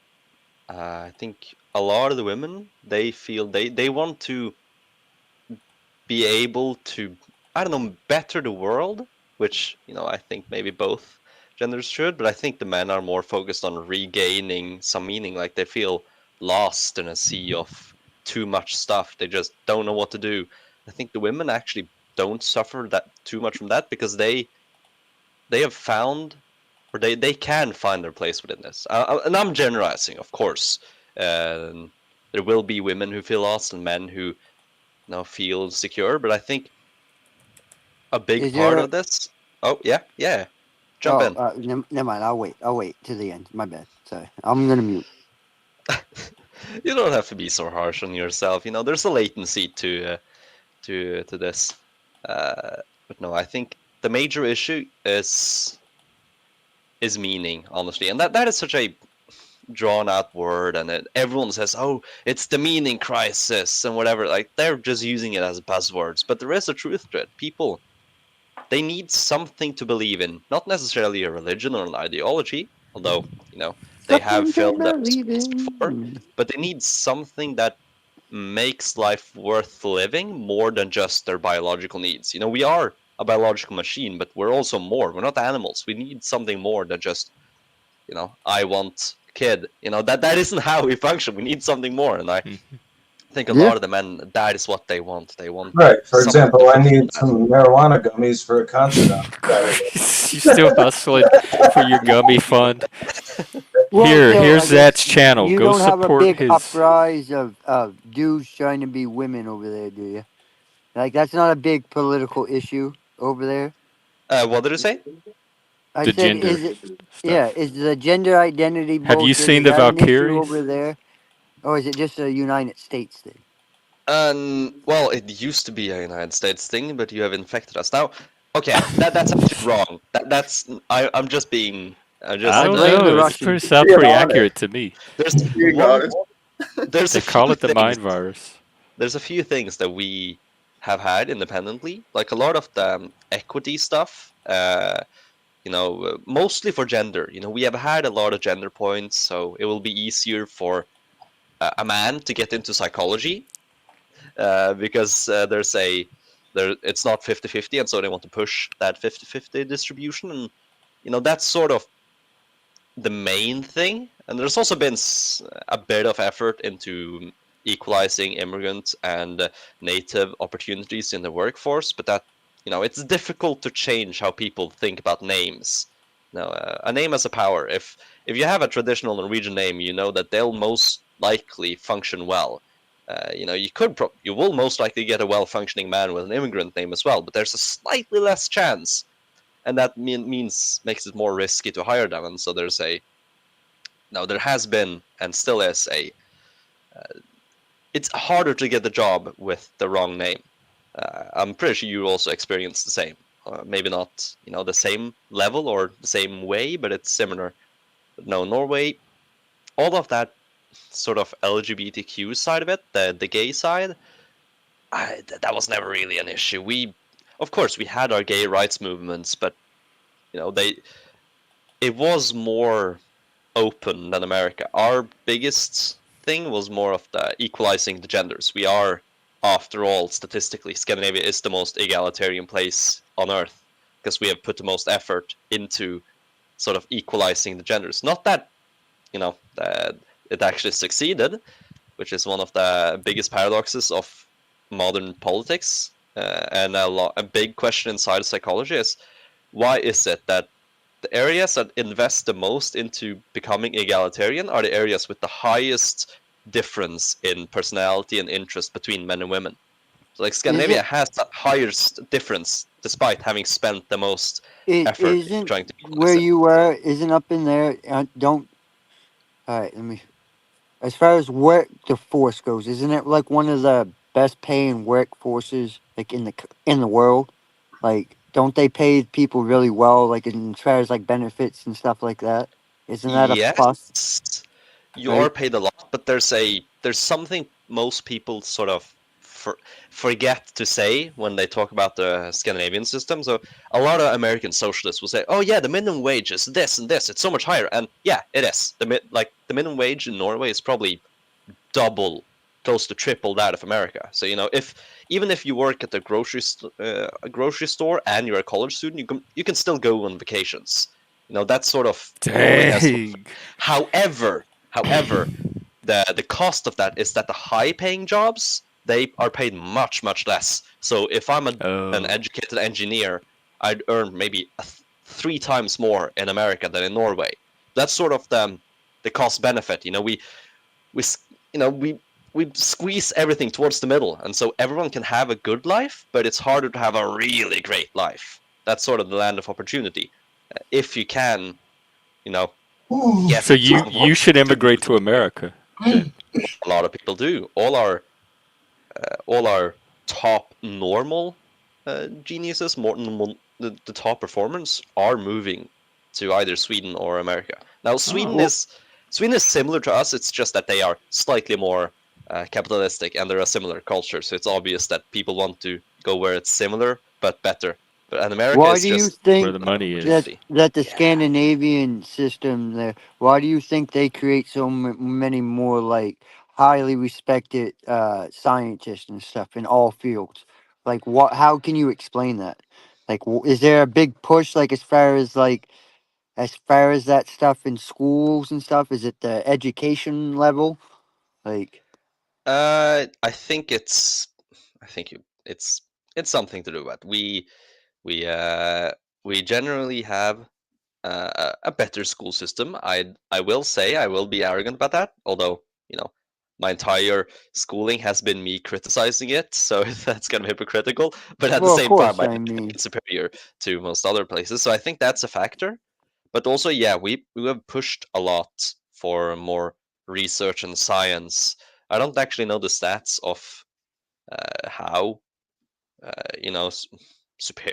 I think a lot of the women, they feel they want to be able to, I don't know, better the world, which, I think maybe both genders should, but I think the men are more focused on regaining some meaning, like they feel lost in a sea of too much stuff. They just don't know what to do. I think the women actually don't suffer that too much from that because they have found, or they can find their place within this. And I'm generalizing, of course. There will be women who feel lost and men who feel secure, but I think a big
Is
part
there?
of this. Oh yeah, jump in.
Never mind. I'll wait. I'll wait to the end. My bad. Sorry. I'm gonna mute.
You don't have to be so harsh on yourself. You know, there's a latency to this. But no, I think the major issue is meaning, honestly, and that is such a drawn out word, and everyone says, "Oh, it's the meaning crisis" and whatever. Like they're just using it as buzzwords, but there is a truth to it. People, they need something to believe in, not necessarily a religion or an ideology, although they have
Something to
filled that
believe
space before.
in.
But they need something that makes life worth living more than just their biological needs. We are a biological machine, but we're also more. We're not animals. We need something more than just, I want kid. That isn't how we function. We need something more. And I think a
Yeah.
lot of the men, that is what they want. They want
Right. For
something
example,
to
I
fulfill
need
that.
some marijuana gummies for a concert on Saturday.
You're still hustling for your gummy fund.
Well, so I
Here's
guess
Zat's channel.
you
Go
don't have a
support
big
his.
uprise of dudes trying to be women over there, do you? Like that's not a big political issue over there.
What did you say?
I
The
said,
gender
is it? Yeah,
stuff.
is the gender identity
Have you
bullshit?
seen
Is
the
that an issue over
Valkyries?
there, or is it just a United States thing?
Well, it used to be a United States thing, but you have infected us now. Okay, that's actually wrong. I'm just being.
I
I
don't
blame
know.
the
It's
Russians.
sounds
Being
pretty
honest.
accurate to me.
There's
Being
one.
honest.
There's
They
a few
call it the
things.
mind virus.
There's a few things that we have had independently, like a lot of the equity stuff. Mostly for gender. We have had a lot of gender points, so it will be easier for a man to get into psychology because it's not 50-50, and so they want to push that 50-50 distribution, and that's sort of the main thing. And there's also been a bit of effort into equalizing immigrant and native opportunities in the workforce, but that it's difficult to change how people think about names. A name has a power. If you have a traditional Norwegian name, you know that they'll most likely function well. You will most likely get a well-functioning man with an immigrant name as well, but there's a slightly less chance, and that makes it more risky to hire them. And so there has been and still is it's harder to get the job with the wrong name. I'm pretty sure you also experience the same. Maybe not, the same level or the same way, but it's similar. But no, Norway, all of that sort of LGBTQ side of it, the gay side, that was never really an issue. Of course, we had our gay rights movements, but it was more open than America. Our biggest thing was more of the equalizing the genders. We are, after all, statistically, Scandinavia is the most egalitarian place on earth because we have put the most effort into sort of equalizing the genders. Not that, that it actually succeeded, which is one of the biggest paradoxes of modern politics. And a big question inside of psychology is, why is it that the areas that invest the most into becoming egalitarian are the areas with the highest difference in personality and interest between men and women? So like Scandinavia has the highest difference despite having spent the most
It
effort
isn't
trying to
where
equalize it.
you were. Isn't up in there. Don't. All right. Let me. As far as work the force goes, isn't it like one of the best paying workforces like in the world? Like, don't they pay people really well? Like as far as like benefits and stuff like that. Isn't that a plus?
Yes, you are
Right.
paid a lot, but there's something most people sort of forget to say when they talk about the Scandinavian system. So a lot of American socialists will say, "Oh yeah, the minimum wage is this and this; it's so much higher." And yeah, it is. The minimum wage in Norway is probably double, close to triple that of America. So even if you work at a grocery store and you're a college student, you can still go on vacations. That sort of Norway has.
Dang.
However, the cost of that is that the high paying jobs, they are paid much less. So if I'm an
Oh.
educated engineer, I'd earn maybe 3 times more in America than in Norway. That's sort of the cost benefit. We we squeeze everything towards the middle, and so everyone can have a good life, but it's harder to have a really great life. That's sort of the land of opportunity. If you can, get
So
some
you should immigrate to America.
a lot of people do. All our top normal geniuses, the top performers, are moving to either Sweden or America. Now, Sweden
well,
is similar to us. It's just that they are slightly more capitalistic and they're a similar culture. So it's obvious that people want to go where it's similar but better. And America
why
is
do you
just
Where
think
the
an
money
that
is.
opportunity.
the
Yeah.
Scandinavian system there? Why do you think they create so many more like highly respected scientists and stuff in all fields? Like, what? How can you explain that? Like, is there a big push? Like, as far as that stuff in schools and stuff, is it the education level? Like,
I think it's something to do with we uh, we generally have a better school system. I will say, I will be arrogant about that. Although, my entire schooling has been me criticizing it, so that's kind of hypocritical. But at the
well, of
same time,
course.
I
I
do think
mean,
it's superior to most other places. So I think that's a factor. But also, yeah, we have pushed a lot for more research and science. I don't actually know the stats of how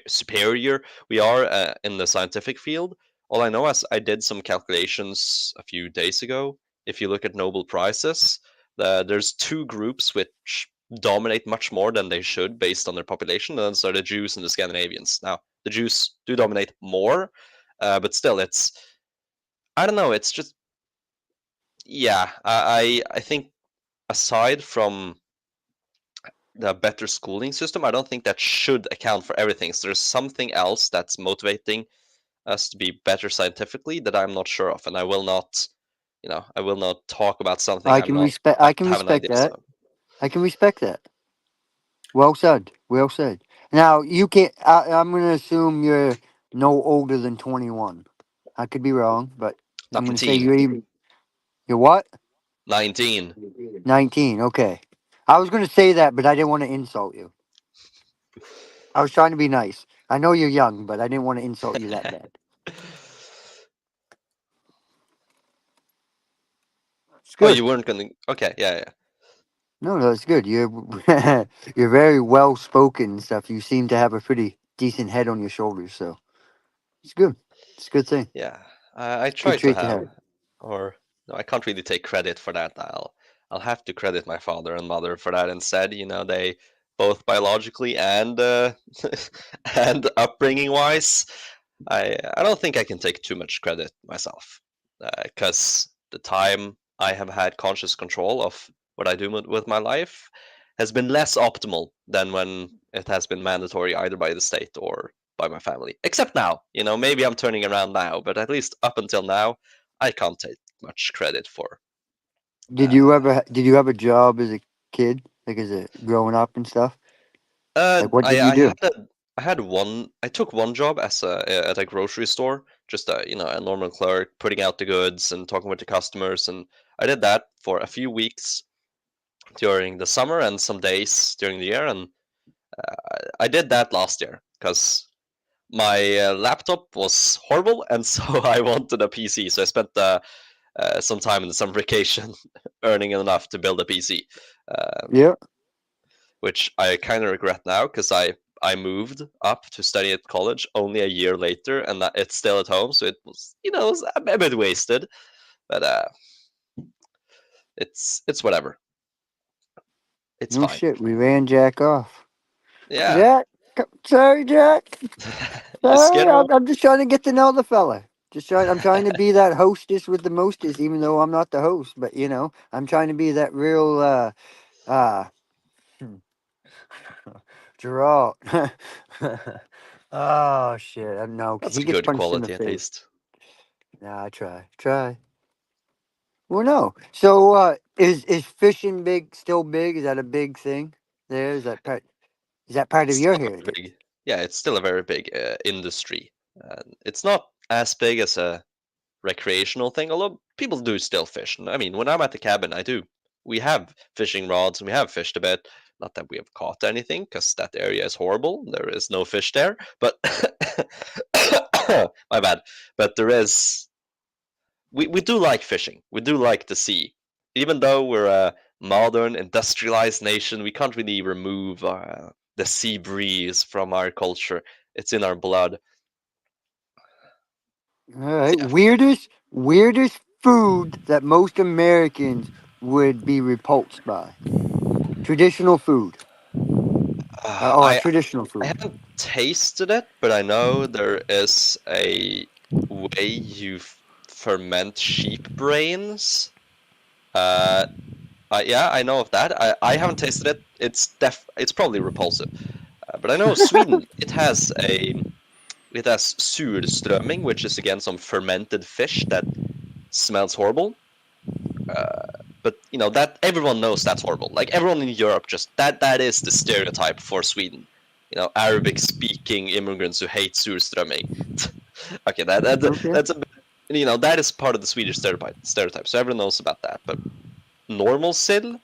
superior we are in the scientific field. All I know is I did some calculations a few days ago. If you look at Nobel Prizes, there's two groups which dominate much more than they should based on their population, and those are the Jews and the Scandinavians. Now, the Jews do dominate more, but still, I don't know. It's just, yeah. I think aside from the better schooling system, I don't think that should account for everything. So there's something else that's motivating us to be better scientifically that I'm not sure of, and I will not talk about something
I
I'm
can
not
respect.
don't
I can
have an
respect
idea.
that.
So
I can respect that. Well said. Well said. Now you can't. I'm going to assume you're no older than 21. I could be wrong, but I'm going to say
19,
you're what?
19.
19. Okay. I was going to say that, but I didn't want to insult you. I was trying to be nice. I know you're young, but I didn't want to insult you that bad. It's
Oh,
good.
you weren't gonna. Okay, yeah, yeah.
No, it's good. You're you're very well spoken and stuff. You seem to have a pretty decent head on your shoulders, so it's good. It's a good thing.
Yeah, I
Good
try to
trait to
have,
have.
or no, I can't really take credit for that. I'll have to credit my father and mother for that instead. They both biologically and and upbringing wise, I don't think I can take too much credit myself, because the time I have had conscious control of what I do with my life has been less optimal than when it has been mandatory either by the state or by my family. Except now, maybe I'm turning around now, but at least up until now, I can't take much credit for.
Did you have a job as a kid, like as a growing up and stuff? Like what did you
I
do?
had one. I took one job at a grocery store, just a normal clerk, putting out the goods and talking with the customers, and I did that for a few weeks during the summer and some days during the year, and I did that last year because my laptop was horrible, and so I wanted a PC. So I spent some time in the summer vacation earning enough to build a PC, uh,
Yeah.
which I kind of regret now because I moved up to study at college only a year later, and it's still at home. So it was a bit wasted, but it's whatever. It's
No
fine.
shit. We ran Jack off.
Yeah.
Jack, sorry, Jack.
Just
Sorry,
get on.
I'm just trying to get to know the fella. I'm trying to be that hostess with the mostest, even though I'm not the host. But I'm trying to be that real uh hmm, Gerard. Oh shit! I know because
That's
he
a
gets
good
punched in the
quality at
face.
least.
Nah, I try. Well, no. So, is fishing still big? Is that a big thing? There is that part. Is that part of
It's
your
still very
heritage?
big. Yeah, it's still a very big industry. It's not as big as a recreational thing, although people do still fish. I mean, when I'm at the cabin, I do. We have fishing rods and we have fished a bit. Not that we have caught anything, because that area is horrible. There is no fish there. But my bad. But there is. We do like fishing. We do like the sea. even though we're a modern, industrialized nation, we can't really remove the sea breeze from our culture. It's in our blood.
All right.
Yeah.
Weirdest food that most Americans would be repulsed by. Traditional food. Or
I
traditional
I
food.
haven't tasted it, but I know there is a way you ferment sheep brains. Yeah, I know of that. I haven't tasted it. It's probably repulsive. But I know Sweden. It has surströmming, which is again some fermented fish that smells horrible. But you know that everyone knows that's horrible. Like everyone in Europe, just that is the stereotype for Sweden. You know, Arabic-speaking immigrants who hate surströmming. Okay,
Okay.
that's a bit, you know, that is part of the Swedish stereotype. So everyone knows about that. But normal sill,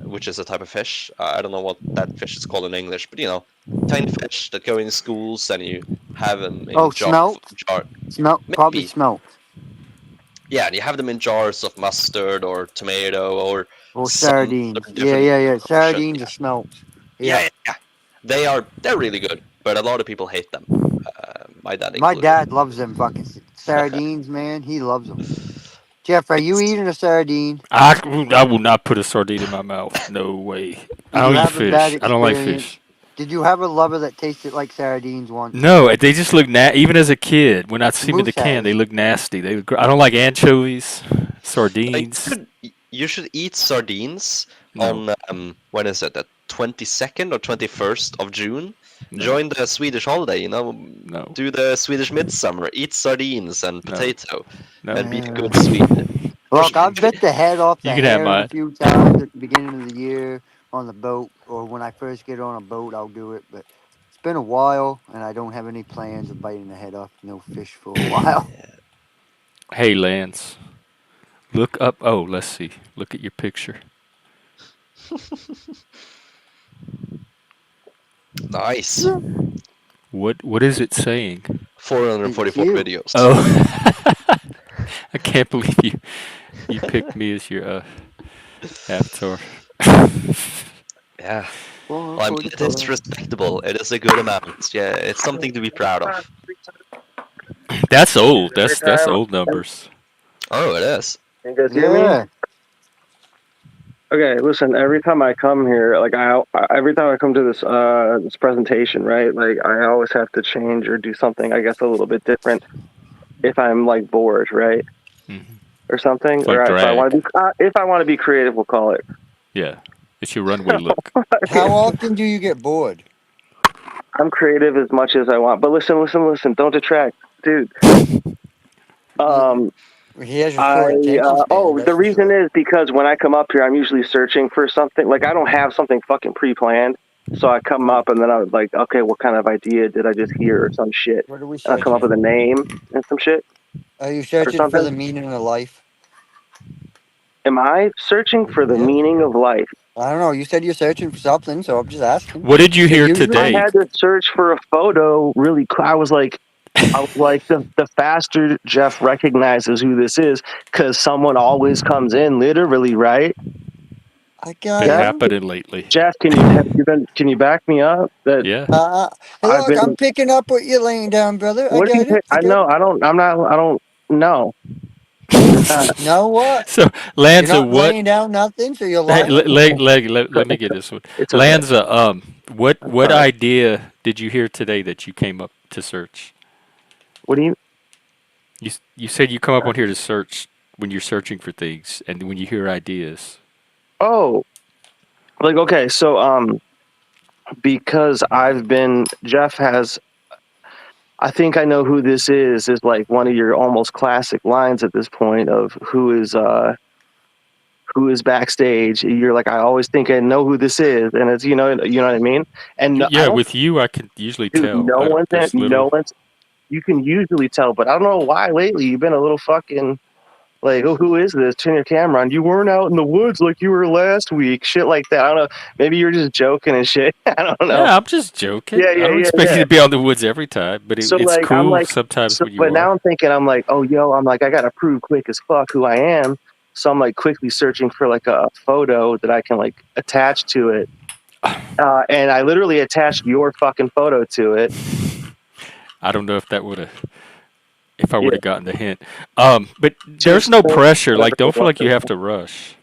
which is a type of fish, I don't know what that fish is called in English, but you know, tiny fish that go in schools and you have them
Oh,
in
smelt. Probably
maybe.
smelt.
Yeah, and you have them in jars of mustard or tomato or
Or
some
sardines. Yeah,
different
yeah, yeah.
version.
Sardines or smelts.
Yeah,
Yeah.
yeah, yeah. They're really good, but a lot of people hate them. My dad
My
included.
dad loves them fucking sardines, man. He loves them. Jeff, are you eating a sardine?
I will not put a sardine in my mouth. No way. I
Did you
don't eat
have a bad
fish. I don't like
experience?
fish.
Did you have a lover that tasted like sardines once?
No, they just look even as a kid. When I see them in the
Moose
can, they
has.
look nasty. I don't like anchovies,
Like,
sardines.
you should eat sardines
No,
on when is it? The 22nd or 21st of June.
no,
Join the Swedish holiday. You know,
no,
do the Swedish midsummer. Eat sardines and
no,
potato,
no.
and be a
Uh,
good Swede.
Look, I've bit the head off
You
the
can have
heron a
mine.
few times at the beginning of the year on the boat, or when I first get on a boat, I'll do it. But it's been a while, and I don't have any plans of biting the head off no fish for a while.
Hey, Lance, look up. Oh, let's see. Look at your picture.
Nice.
What is it saying?
444
you.
videos.
Oh, I can't believe you picked me as your avatar.
Yeah.
Well,
Well, I mean, it is respectable. It is a good amount. Yeah, it's something to be proud of.
That's old.
Every
That's
time.
old numbers.
Oh, it is.
You guys hear me?
Yeah.
Okay, listen. Every time I come here, like every time I come to this presentation, right? Like I always have to change or do something, I guess, a little bit different if I'm like bored, right,
Mhm.
or something,
It's like
or if I
drag.
want to be if I want to be creative, we'll call it.
Yeah, it's your runway look.
How often do you get bored?
I'm creative as much as I want, but listen. Don't detract, dude.
He has a short attention span.
The
That's for
reason
sure.
is because when I come up here, I'm usually searching for something. Like I don't have something fucking pre-planned, so I come up and then I was like, okay, what kind of idea did I just hear or some shit?
What are we
And I'll come up
searching
with a
for?
name and some shit
Are you
or
searching for
something.
the meaning of life?
Am I searching for the
Yeah.
meaning of life?
I don't know. You said you're searching for something, so I'm just asking.
What did you hear
Usually,
I
today?
had to search for a photo really. I was like, the faster Jeff recognizes who this is, because someone always comes in, literally, right?
I got
Been
Jeff,
you.
happening lately.
Jeff, can you back me up that
Yeah.
I've
Look, I'm
been?
picking up what you're laying down, brother. I
What do you
got it.
think?
I
I
got
know.
it.
I don't. I'm not. I don't know. You're not.
Know what?
So
You're
Lanza,
not
what?
laying down nothing, so you're
Hey,
lying.
let me get this one.
It's okay.
Lanza,
I'm
what
sorry.
idea did you hear today that you came up to search?
What do you?
You said you come up on here to search when you're searching for things and when you hear ideas.
Oh, like okay. So because Jeff has. I think I know who this is like one of your almost classic lines at this point of who is backstage. You're like, I always think I know who this is, and it's you know what I mean. And no, I
Yeah,
don't,
with you, I can usually
dude.
tell. There's
No
little.
one's. You can usually tell, but I don't know why lately you've been a little fucking like, oh, who is this? Turn your camera on. You weren't out in the woods like you were last week. Shit like that. I don't know. Maybe you're just joking and shit. I don't know.
Yeah, I'm just joking.
Yeah,
I
yeah,
don't
yeah,
expect you
yeah.
to be out in the woods every time, but
So
it's
like, I'm
cool
like,
sometimes when you
but now
are.
I'm thinking, I'm like, oh, yo, I'm like, I gotta prove quick as fuck who I am.
So I'm like quickly searching for like a photo that I can like attach to it. And I literally attached your fucking photo to it.
I don't know if that would have, if I would
Yeah.
have gotten the hint. But there's no pressure. Like, don't feel like you have to rush.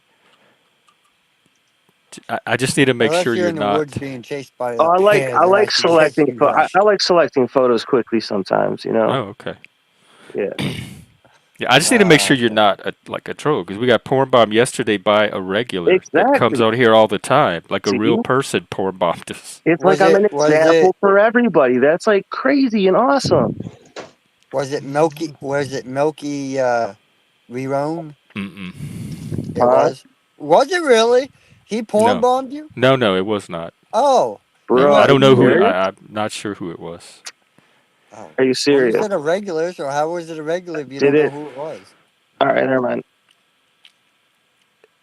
I just need to make
Unless
sure
you're
you're
in the woods
not.
being chased by
Oh,
a bear,
I
then I
like
suggest
selecting.
you rush.
I like selecting photos quickly sometimes. You know.
Oh, okay.
Yeah.
Yeah, I just need to make sure you're
Okay.
not like a troll, because we got porn bombed yesterday by a regular that comes
Exactly.
on here all the time, like a
See?
real person porn bombed us.
It's
Was
like I'm an
it
example for everybody. That's like crazy and awesome.
Milky Rerone?
Mm-mm.
It was. Was it really? He porn
No,
bombed you?
no, it was not.
Oh. He
Bro,
I
must
are
don't
you
know
be
who.
serious?
I'm not sure who it was.
Oh.
Are you
Well, you
serious?
said a regular, so how was it a regular if you
Did
don't know
it?
who it was?
All right, never mind.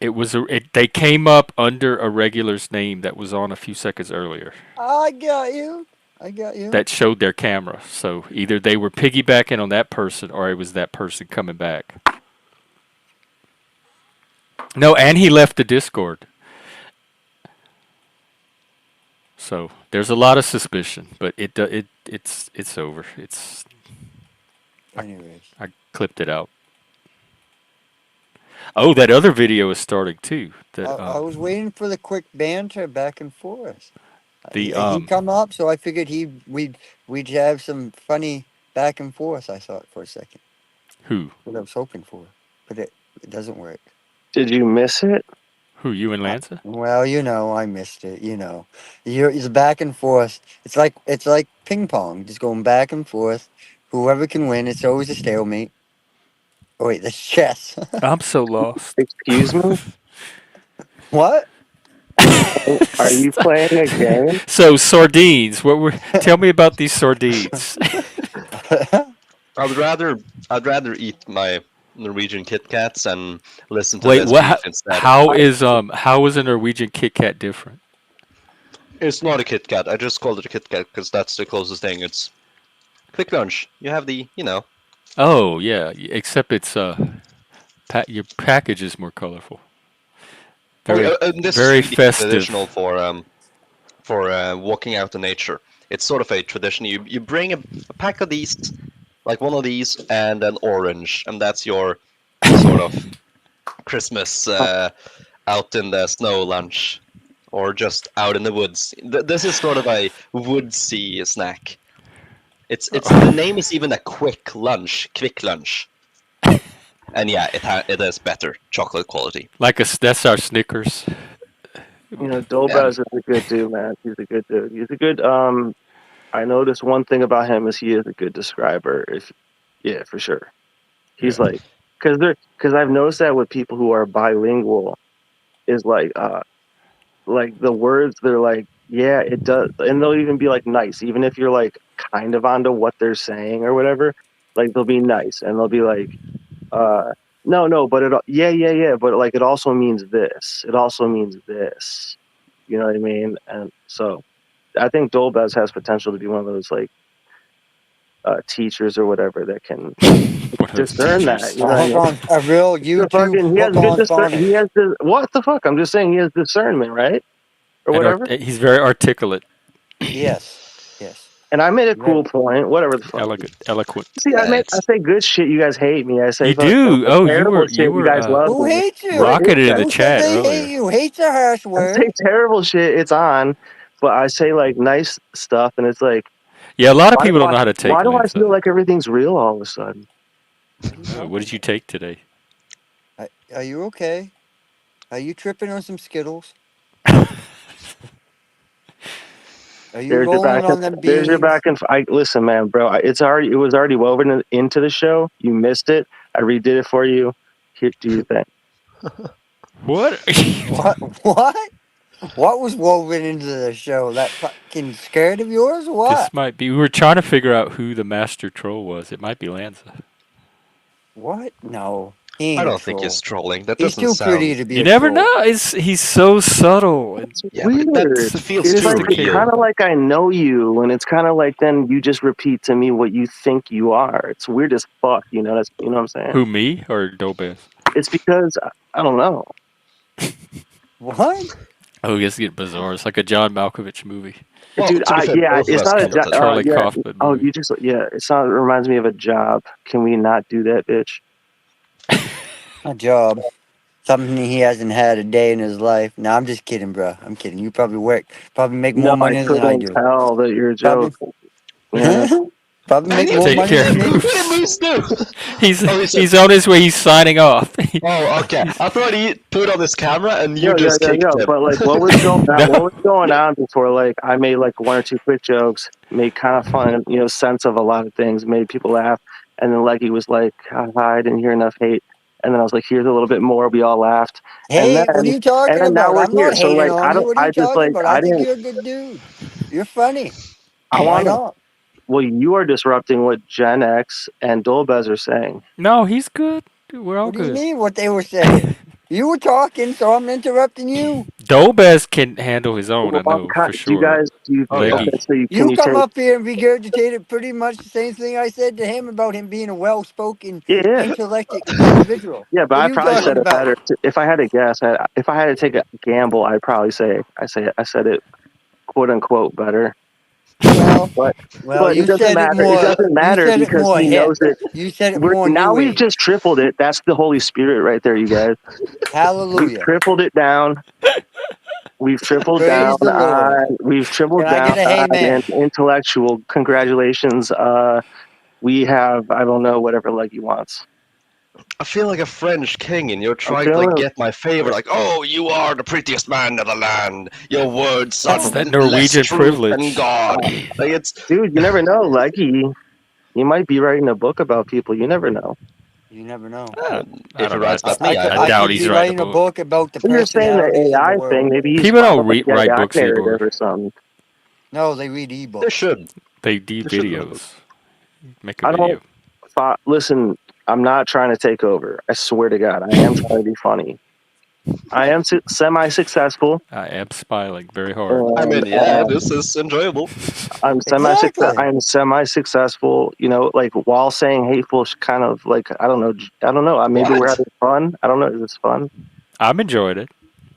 It was they came up under a regular's name that was on a few seconds earlier.
I got you. I got you.
That showed their camera. So either they were piggybacking on that person, or it was that person coming back. No, and he left the Discord. So there's a lot of suspicion, but it's over.
Anyways.
I clipped it out. Oh, that other video is starting too. That
I was waiting for the quick banter back and forth.
the
He come up, so I figured we'd have some funny back and forth. I thought for a second.
who
What I was hoping for, but it doesn't work.
Did you miss it?
you and Lanza?
Well, I missed it. It's back and forth. It's like ping pong, just going back and forth. Whoever can win. It's always a stalemate. Oh wait, that's chess.
I'm so lost.
Excuse me?
What?
Are you playing a game?
So sardines. Tell me about these sardines.
I'd rather eat my Norwegian Kit Kats and listen to
Wait,
this
what?
beef instead.
How is a Norwegian Kit Kat different?
It's not a Kit Kat. I just called it a Kit Kat because that's the closest thing. It's quick lunch. You have the,
Oh yeah, except it's your package is more colorful. Very
this
very
is really
festive.
traditional for walking out in nature. It's sort of a tradition. You bring a pack of these, like one of these, and an orange, and that's your sort of Christmas out in the snow lunch, or just out in the woods. This is sort of a woodsy snack. It's the name is even a quick lunch, and yeah, it has better chocolate quality.
That's our Snickers.
Dolbez is a good dude, man. He's a good dude. He's a good. I noticed one thing about him is he is a good describer. Yeah, for sure. He's like, because I've noticed that with people who are bilingual, is like the words they're like, yeah, it does, and they'll even be like nice, even if you're like kind of onto what they're saying or whatever. Like they'll be nice and they'll be like, no, but yeah, but like it also means this. It also means this. You know what I mean? And so I think Dolbez has potential to be one of those like teachers or whatever that can discern that. You know what I mean?
On a real YouTube
He has
hook
good
on
discernment.
phonics.
He has what the fuck? I'm just saying he has discernment, right? Or
And
whatever.
he's very articulate.
Yes.
And I made a cool point. Whatever the fuck.
Eloquent.
See, I say good shit. You guys hate me. I say
You do.
fucking
Oh,
terrible
you
shit.
were
You guys love
Who
me.
hates you?
rocketed in the
Who
chat
said they
earlier.
hate you? Hate's a harsh
I
word.
say terrible shit. It's on, but I say like nice stuff, and it's like,
Yeah, a lot of people don't know how to take
why do I
Lanza.
feel like everything's real all of a sudden?
What did you take today?
Are you okay? Are you tripping on some Skittles? Are you rolling on them
There's your
beans?
back and. Listen, man, bro. It was already woven into the show. You missed it. I redid it for you. Here, do you think?
What?
What? What was woven into the show? That fucking scared of yours or what?
This might be. We were trying to figure out who the master troll was. It might be Lanza.
What? No. He ain't
I
a
don't think
troll.
he's trolling. That
He's
doesn't
too pretty
sound.
to be
You
a
never
troll.
know. He's so subtle.
Yeah,
Weird.
but that feels
It's
too
like it's
real.
kind of like I know you, and it's kind of like then you just repeat to me what you think you are. It's weird as fuck. That's what I'm saying.
Who, me or Dobez?
It's because I don't know.
What?
Oh, it gets bizarre. It's like a John Malkovich movie.
Well,
Dude,
to be fair, both of
it's
us
not a
commented.
Charlie
yeah.
Kaufman
Oh,
movie.
you just it's not. It reminds me of a job. Can we not do that, bitch?
A job. Something he hasn't had a day in his life. No, I'm just kidding, bro. I'm kidding. You probably make
No,
more
I
money than I
couldn't
do.
tell that you're a
Probably,
joke. Yeah.
probably
I
make
need
more
to
Take
money
care.
than me.
What did Moose do?
He's
Oh, he said,
he's on his way. He's signing off.
oh, okay. I thought he put on his camera and you
Yo,
just kicked him.
But like, what was going on?
No.
What was going on before? Like, I made like one or two quick jokes, made kind of fun, sense of a lot of things, made people laugh, and then Leggy was like, "I didn't hear enough hate," and then I was like, "Here's a little bit more." We all laughed, and
Hey, what are you talking
then now
about?
we're
I'm
here.
not
So
hating
like,
on you. What are you
I just
talking
like,
about? I
I
think
didn't.
you're a good dude. You're funny.
I
Why
want to.
not?
Well, you are disrupting what Gen X and Dolbez are saying.
No, he's good. We're all
What do you
good.
mean what they were saying? You were talking, so I'm interrupting you.
Dolbez can handle his own, I
Well,
know, for
do you
sure.
guys? Do you?
Oh, yeah.
Okay,
Leggy.
so can
You
you
come
take?
up here and regurgitated pretty much the same thing I said to him about him being a well-spoken,
Yeah.
intellectual individual.
Yeah, but
What
I
are you
probably said
talking
it
about?
better. If I had to guess, if I had to take a gamble, I'd probably say I said it quote unquote better.
Well,
But
you
it doesn't
said it
matter. It
more.
doesn't
You
matter
said it
because
more
he
hip.
knows it.
You said it more
Now
new
we've
age.
just tripled it. That's the Holy Spirit right there, you guys. We've
Hallelujah.
tripled it down. We've tripled down
Praise the Lord.
on. We've tripled
Can I
down
get a
on
amen?
intellectual. Congratulations. We have. I don't know whatever Leggy wants.
I feel like a French king, and you're
I'm
trying to like
feeling.
get my favor. Like, oh, you are the prettiest man of the land. Your words
That's
have
that
less
Norwegian
truth than
privilege.
God. Like it's
Dude, you never know. Leggy, you might be writing a book about people. You never know.
You never know.
I
if he
don't know.
writes about me, I
I
I
hope.
doubt
could
he's
be
writing a
writing a
book.
book about the
But you're saying
personalities
the
of the
AI thing.
world.
Maybe he's
People don't
following a
write
guy
books
narrative
anymore.
or something.
No, they read
They
ebooks.
should.
They do
They should.
videos. Make a
I
video.
don't. Listen, I'm not trying to take over. I swear to God, I am trying to be funny. I am semi-successful.
I am smiling very hard.
I
And
mean, yeah, this is enjoyable.
I'm
Exactly.
semi-successful. Like while saying hateful, kind of like I don't know. Maybe we're
What?
having fun. I don't know. Is this fun?
I'm enjoying it.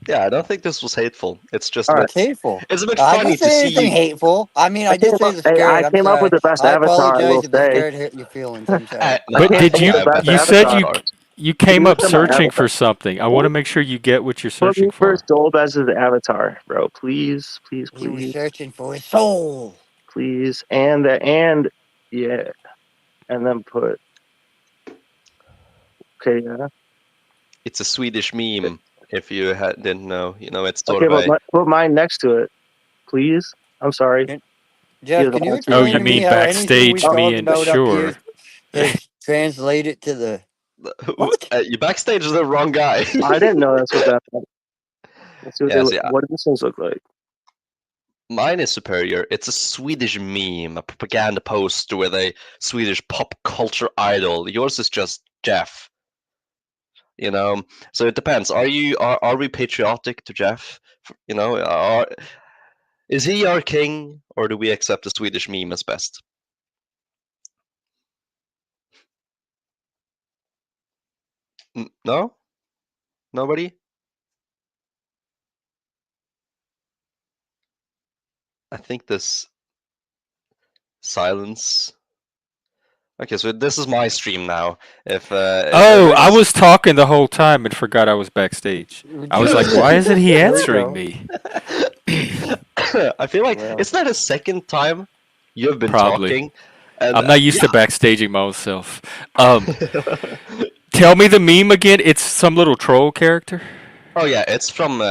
Yeah, I don't think this was hateful. It's just
All
a
right.
bit.
It's hateful.
It's a bit
I
funny
didn't
to
say
see
anything
you.
hateful. I mean, I did say the
I
skirt. I'm
came up with
sorry.
the best
I
avatar. I
apologize
will
if the
say.
skirt hurt your feelings. I'm sorry.
No,
But
I
did
came
you?
up with the best
You said
avatar.
you came
Look
up
at my
searching
avatar.
for something. I want to make sure you get what you're
Put
searching
me
for.
first, Dolbez's avatar, bro. Please, please,
He was
please,
searching for his soul.
please, yeah, and then put okay, yeah.
it's a Swedish meme. If you didn't know, it's sort
Okay,
of
but
a.
put mine next to it, please. I'm sorry. He
Jeff,
doesn't
can you
want to.
Oh,
explain
you
to me
mean
how anything we
backstage? Me
talk
and
about up
sure.
here is translated to the what?
You backstage the wrong guy.
I didn't know that's what that meant. Let's see
Yes, yeah.
what do these things look like?
Mine is superior. It's a Swedish meme, a propaganda poster with a Swedish pop culture idol. Yours is just Jeff. So it depends. Are we patriotic to Jeff? Is he our king, or do we accept the Swedish meme as best? No, nobody. I think this silence. Okay, so this is my stream now. If
Oh, I
everyone's
was talking the whole time and forgot I was backstage. I was like, why isn't he
There we
answering
go.
me?
I feel like
Well.
it's not the second time you've been
Probably.
talking, and
I'm not used to backstaging my own self. Tell me the meme again. It's some little troll character.
Oh yeah, it's from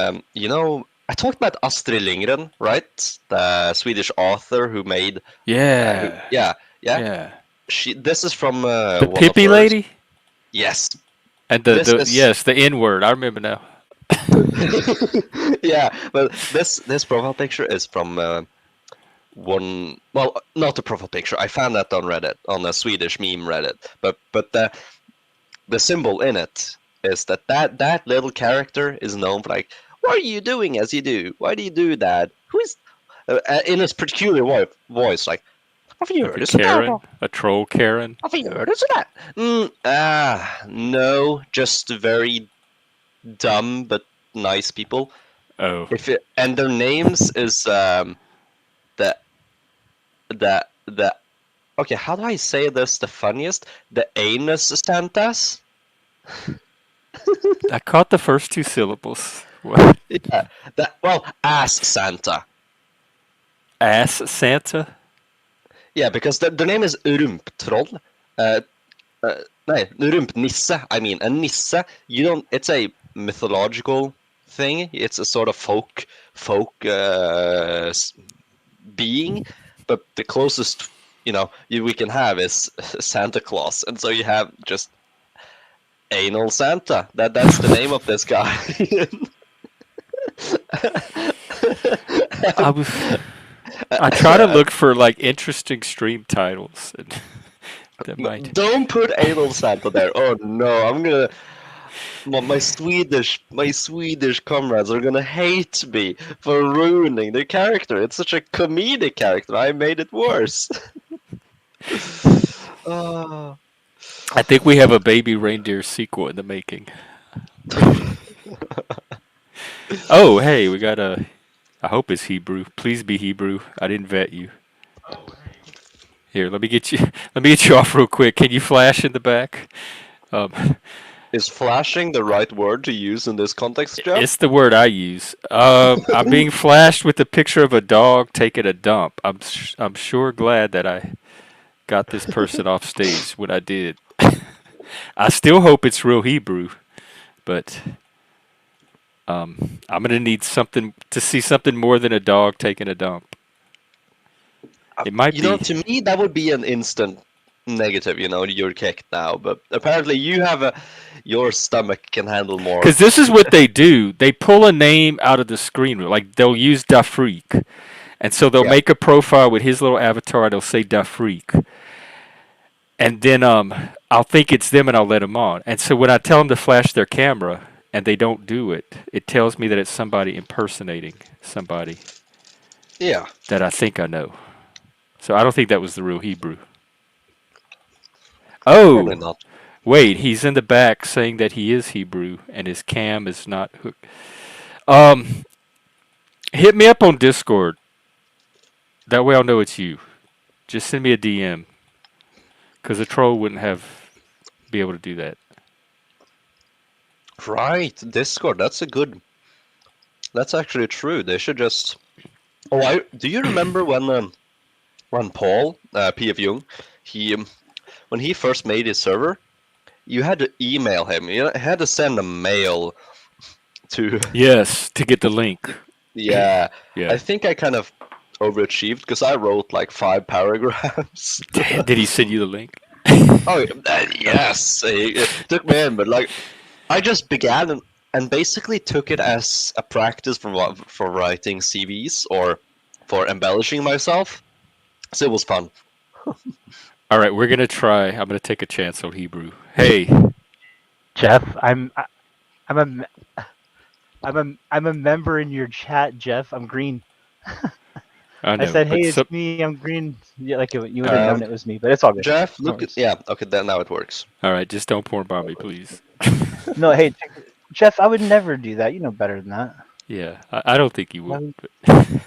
I talked about Astrid Lindgren, right? The Swedish author who made
Yeah.
yeah.
Yeah.
This is from
The
one of
Pippi
hers.
lady?
Yes.
And
This is-
the N word. I remember now.
Yeah, but this profile picture is from one. Well, not the profile picture. I found that on Reddit, on a Swedish meme Reddit. But the symbol in it is that little character is known for like, what are you doing as you do? Why do you do that? Who is in his peculiar voice like, Varför gör
Like a
du sådär
Karen,
då?
a troll Karen.
Varför gör du sådär? No, just very dumb but nice people.
Oh,
And their names is the the okay, how do I say this the funniest? The anus Santas?
I caught the first two syllables. What?
Yeah, ass Santa.
Ass Santa?
Yeah, because their name is Rumptroll. Nej, Rumpnisse. I mean, a nisse. You don't. It's a mythological thing. It's a sort of folk being, but the closest we can have is Santa Claus, and so you have just anal Santa. That's the name of this guy.
I try to look for like interesting stream titles and that might.
Don't put anal Santa there. Oh no, I'm gonna. My Swedish comrades are gonna hate me for ruining the character. It's such a comedic character. I made it worse.
I think we have a baby reindeer sequel in the making. Oh, hey, we got a. I hope it's Hebrew. Please be Hebrew. I didn't vet you. Here, let me get you off real quick. Can you flash in the back?
Is flashing the right word to use in this context, Jeff?
It's the word I use. I'm being flashed with a picture of a dog taking a dump. I'm sure glad that I got this person off stage when I did. I still hope it's real Hebrew, but I'm gonna need something to see something more than a dog taking a dump. It might be.
To me, that would be an instant negative. You're kicked now, but apparently your stomach can handle more.
Because this is what they do. They pull a name out of the screen. Like, they'll use Da Freak. And so they'll make a profile with his little avatar. They'll say Da Freak. And then I'll think it's them and I'll let them on. And so when I tell them to flash their camera and they don't do it, it tells me that it's somebody impersonating somebody that I think I know. So I don't think that was the real Hebrew. Oh!
Probably not.
Wait, he's in the back saying that he is Hebrew and his cam is not hooked. Hit me up on Discord. That way I'll know it's you. Just send me a DM. Because a troll wouldn't be able to do that.
Right, Discord. That's actually true. They should just. Oh, do you remember when Paul P.F. Jung, when he first made his server, you had to email him. You had to send a mail to.
Yes, to get the link.
Yeah.
Yeah.
I think I kind of overachieved because I wrote like 5 paragraphs.
Did he send you the link?
Oh, yes. It took me in, but like, I just began and basically took it as a practice for writing CVs or for embellishing myself. So it was fun.
All right, we're gonna try. I'm gonna take a chance on Hebrew. Hey,
Jeff, I'm a member in your chat, Jeff. I'm green.
I know.
I said, hey,
but
it's me. I'm green. Yeah, like you would have known it was me, but it's all good.
Jeff,
No
look.
worries.
Okay, then now it works.
All right, just don't porn bomb me, please.
No, hey, Jeff, I would never do that. You know better than that.
Yeah, I don't think you would. But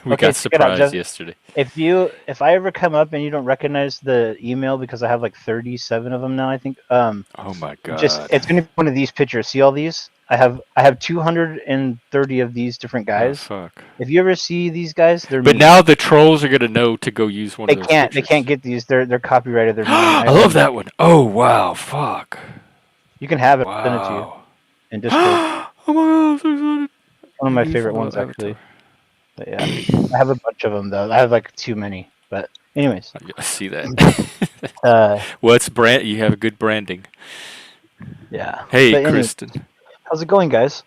we
Okay,
got
check it out,
surprised
Jeff.
yesterday.
If I ever come up and you don't recognize the email because I have like 37 of them now, I think.
Oh my god!
It's gonna be one of these pictures. See all these? I have 230 of these different guys.
Oh, fuck.
If you ever see these guys, they're
But
me.
now the trolls are gonna know to go use one
They
of those
can't.
pictures.
They can't get these. They're copyrighted. They're mine.
I love that one. Oh wow! Fuck.
You can have it.
Wow.
Send it to you in Discord.
Oh my god! I'm so excited.
One of my
Use
favorite
one
ones,
of
actually. But yeah, I have a bunch of them though. I have like too many. But anyways,
I see that. What's brand? You have a good branding.
Yeah.
Hey,
But anyway,
Kristen.
how's it going, guys?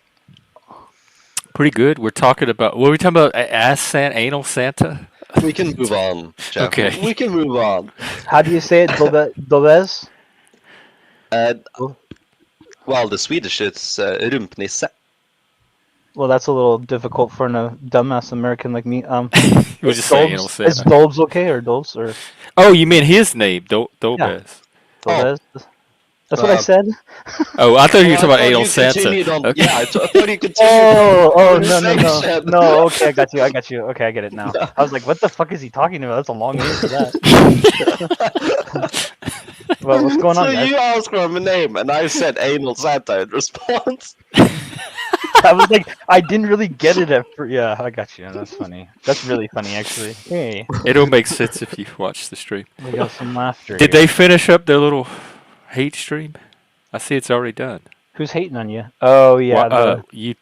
Pretty good. We're talking about. What are we talking about? Anal Santa.
We can move on, Jeff.
Okay.
We can move on.
How do you say it, Dobez?
Well, the Swedish it's rumpnisse.
Well, that's a little difficult for a dumbass American like me.
We'll just say anal
Is
Santa.
Dolbs okay or Dolbs or
Oh, you mean his name,
yeah,
Dolbez?
Oh,
Dolbez? That's what I said.
Oh, I thought you
oh,
were
I
talking about
thought
anal
you
Santa.
continued on.
Okay.
Yeah, I thought you continued
Oh,
on
oh,
the
no, no, no,
conversation.
no. Okay, I got you. I got you. Okay, I get it now. I was like, what the fuck is he talking about? That's a long name for that. Well, what's going
So
on, guys?
you asked for a name, and I said anal Santa in response.
I was like, I didn't really get it at first. Yeah, I got you. That's funny. That's really funny, actually. Hey,
It'll make sense if you watch the stream.
we got some laughter
Did
here.
they finish up their little hate stream? I see it's already done.
Who's hating on you? Oh, yeah, the
You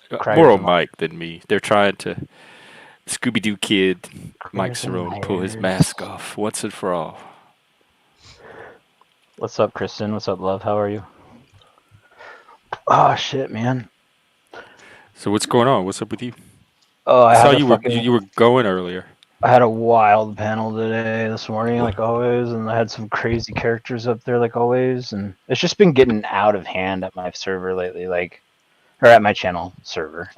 more
criers
on
and
Mike than me. They're trying to Scooby-Doo kid Mike
criers and
Cerrone pull his
liars.
mask off once and for all.
What's up, Kristen? What's up, love? How are you? Oh, shit, man.
So what's going on? What's up with you?
Oh,
I saw you were going earlier.
I had a wild panel today, this morning, like always, and I had some crazy characters up there, like always, and it's just been getting out of hand at my server lately, or at my channel server.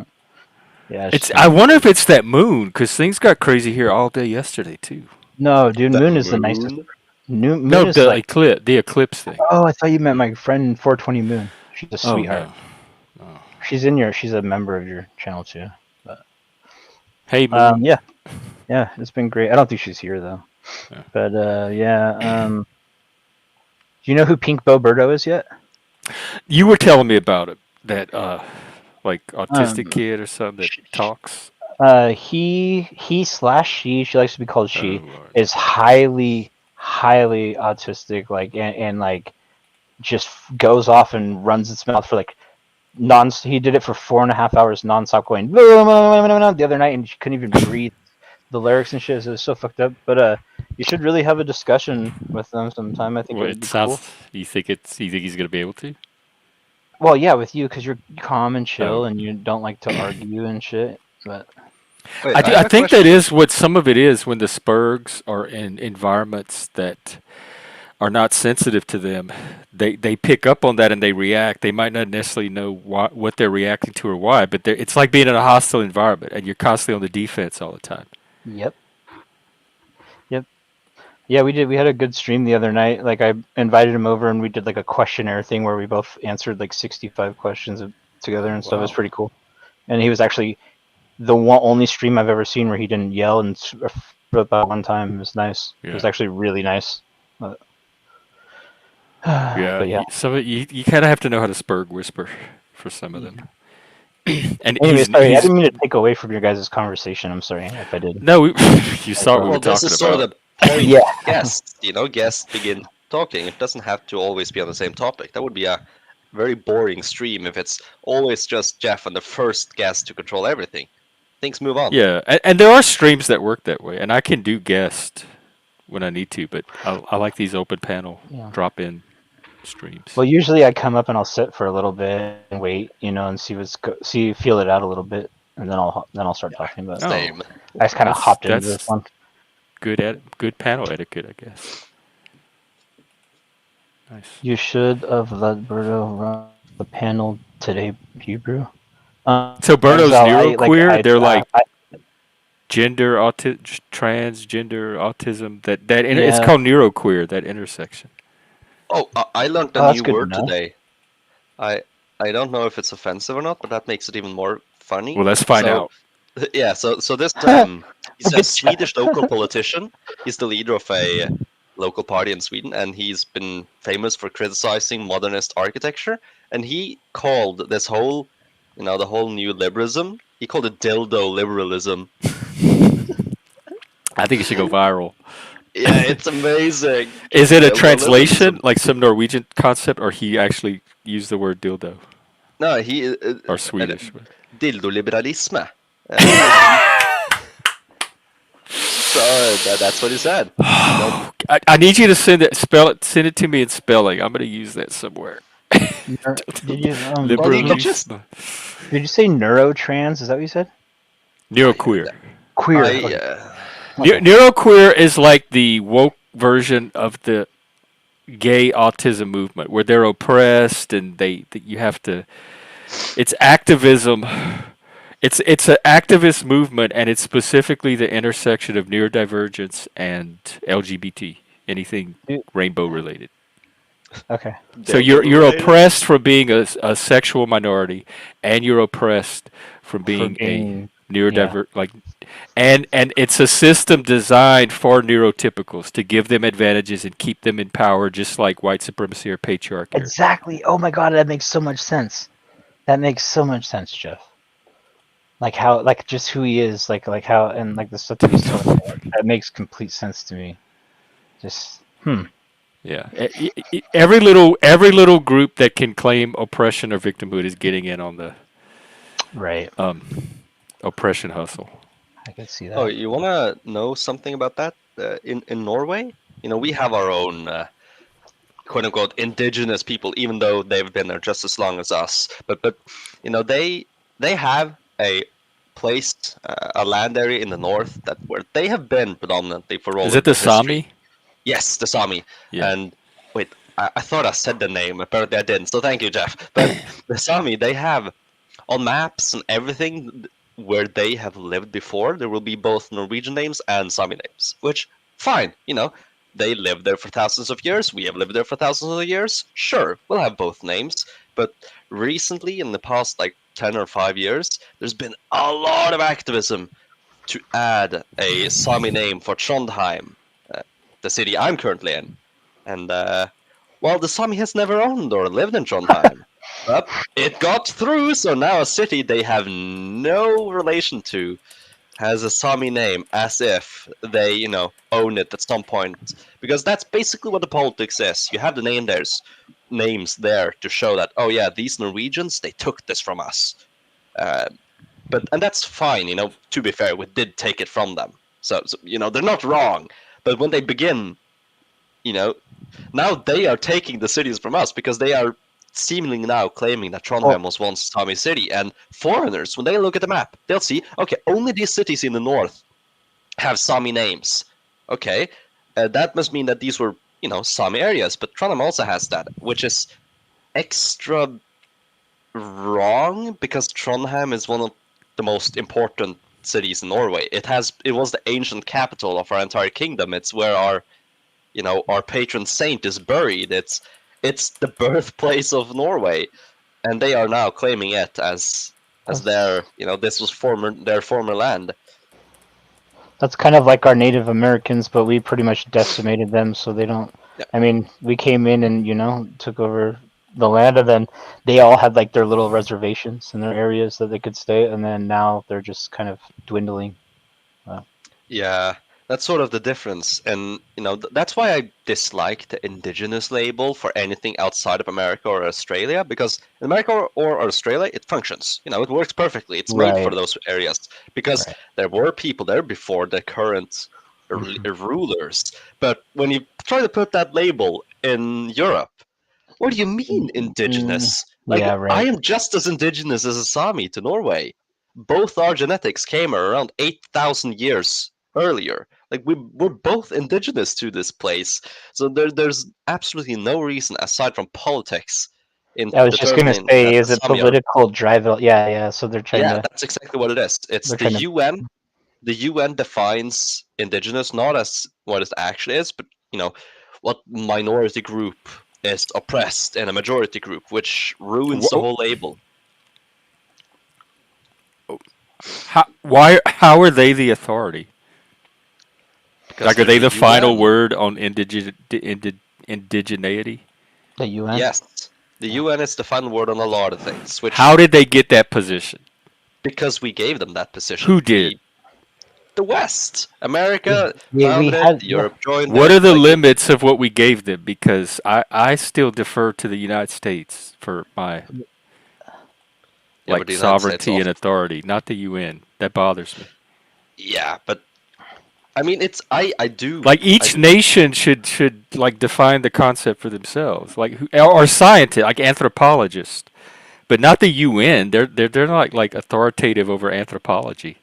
Yeah,
I wonder if it's that moon, because things got crazy here all day yesterday too.
No, dude,
The
Moon is the
moon?
nicest. Moon
No,
is
the eclipse thing.
Oh, I thought you meant my friend 420 Moon. She's a
Oh,
sweetheart.
no.
She's a member of your channel too. But
Hey, Moon.
yeah, it's been great. I don't think she's here though.
Yeah.
But do you know who Pink Boberto is yet?
You were telling me about it. That like autistic kid or something that talks.
She likes to be called she,
Lord.
is highly autistic, and like just goes off and runs its mouth for like he did it for 4.5 hours nonstop, going the other night, and she couldn't even breathe the lyrics and shit. So it was so fucked up. But you should really have a discussion with them sometime. I think
Well,
it would
it
be
sounds.
cool.
You think he's gonna be able to?
Well, yeah, with you, because you're calm and chill,
Oh.
and you don't like to argue and shit. But
Wait,
I
have a
think
question.
that is what some of it is when the Spurgs are in environments that are not sensitive to them. They pick up on that and they react. They might not necessarily know what they're reacting to or why, but it's like being in a hostile environment and you're constantly on the defense all the time.
yep. Yeah, we did. We had a good stream the other night. Like I invited him over, and we did like a questionnaire thing where we both answered like 65 questions together and stuff. It was
Wow.
pretty cool. And he was actually the only stream I've ever seen where he didn't yell and about one time. It was nice. It was
Yeah.
actually really nice. But
Yeah,
but yeah.
some of you kind of have to know how to Spurg whisper for some of them. And
Anyway,
he's
sorry, I didn't mean to take away from your guys' conversation. I'm sorry if I did.
no, you saw what we
Well,
were
this
talking
is sort of
about.
the point.
Yeah.
Guests begin talking. It doesn't have to always be on the same topic. That would be a very boring stream if it's always just Jeff and the first guest to control everything. Things move on.
Yeah, and there are streams that work that way, and I can do guest when I need to, but I like these open panel drop-in streams.
Well, usually I come up and I'll sit for a little bit and wait, and feel it out a little bit, and then I'll start talking. But
Same.
I just kind of hopped into this one.
Good panel etiquette, I guess. Nice.
You should have let Berto run the panel today, Hebrew.
So Berto's neuroqueer. They're like
I,
transgender autism. It's called neuroqueer. That intersection.
Oh, I learned a new
good to
word
know.
today. I don't know if it's offensive or not, but that makes it even more funny.
Well, let's find out.
Yeah, so this he's a Swedish local politician. He's the leader of a local party in Sweden, and he's been famous for criticizing modernist architecture. And he called this whole, the whole new liberalism. He called it dildo liberalism.
I think it should go viral.
Yeah, it's amazing.
Is it a
Dildo
translation,
liberalism.
like some Norwegian concept, or he actually used the word dildo?
No, he
Or Swedish.
dildo liberalisme. So that's what he said.
I need you to send it to me in spelling. I'm going to use that somewhere.
Did you
Liberalism.
did you say neurotrans? Is that what you said?
Neuroqueer.
Queer.
Neuroqueer is like the woke version of the gay autism movement, where they're oppressed and you have to. It's activism It's an activist movement, and it's specifically the intersection of neurodivergence and LGBT, anything
Dude,
rainbow related.
okay.
So
Dildo
you're
related.
oppressed from being a sexual minority, and you're oppressed from
For
being a
being, yeah,
neurodiver like, and it's a system designed for neurotypicals to give them advantages and keep them in power, just like white supremacy or patriarchy.
exactly. Oh my god, that makes so much sense. That makes so much sense, Jeff. Like how, like just who he is, like how, and like the stuff that he's talking about. That makes complete sense to me. Just,
Yeah, every little group that can claim oppression or victimhood is getting in on the
right.
oppression hustle.
I can see
Oh,
that.
you want to know something about that? In Norway, we have our own quote unquote indigenous people, even though they've been there just as long as us. But they have a place, a land area in the north that where they have been predominantly for all
Is it
of
the
their history.
Sami?
Yes, the Sami.
Yeah.
And wait, I thought I said the name. Apparently I didn't. So thank you, Jeff. But the Sami, they have on maps and everything where they have lived before, there will be both Norwegian names and Sami names. Which fine, they lived there for thousands of years. We have lived there for thousands of years. Sure, we'll have both names. But recently, in the past like 10 or 5 years, there's been a lot of activism to add a Sami name for Trondheim, the city I'm currently in. And well, the Sami has never owned or lived in Trondheim. But it got through, so now a city they have no relation to has a Sami name, as if they, own it at some point. Because that's basically what the politics is. You have the names there to show that, oh yeah, these Norwegians, they took this from us. And that's fine, to be fair, we did take it from them. So they're not wrong. But when they begin, now they are taking the cities from us because they are seemingly now claiming that Trondheim was once Sami city. And foreigners, when they look at the map, they'll see, okay, only these cities in the north have Sami names. Okay, that must mean that these were, Sami areas. But Trondheim also has that, which is extra wrong because Trondheim is one of the most important cities in Norway. It was the ancient capital of our entire kingdom. It's where our patron saint is buried. It's the birthplace of Norway, and they are now claiming it as their, this was their former land.
That's kind of like our Native Americans, but we pretty much decimated them, so they don't.
Yeah.
I mean, we came in and took over the land, and then they all had like their little reservations in their areas that they could stay, and then now they're just kind of dwindling.
Yeah, that's sort of the difference, and that's why I dislike the indigenous label for anything outside of America or Australia, because in America or Australia it functions, it works perfectly. It's made for
Right.
those areas because
Right.
there were people there before the current rulers. But when you try to put that label in Europe, what do you mean indigenous? Like,
Yeah,
I
right.
am just as indigenous as a Sami to Norway. Both our genetics came around 8,000 years earlier. Like, we're both indigenous to this place. So there's absolutely no reason aside from politics in
I was just gonna
determining
say,
that the
is it
Sami are.
political drive? Yeah. So they're trying
Yeah,
to.
that's exactly what it is. It's
They're
the
trying to.
UN. The UN defines indigenous not as what it actually is, but what minority group is oppressed in a majority group, which ruins the whole label.
How are they the authority?
Because
Like, are
they're
they the final
UN.
word on indigeneity?
The UN.
Yes, the UN is the final word on a lot of things. Which
How did they get that position?
because we gave them that position.
Who did?
The West, America
We
founded it.
had.
Europe joined
What
it.
are the limits of what we gave them? Because I still defer to the United States for my
but the United States
sovereignty and
also.
authority, not the UN. That bothers me.
Yeah, but I mean, it's I do
Like, each nation should like define the concept for themselves, like or scientists, like anthropologists, but not the UN. They're not like authoritative over anthropology.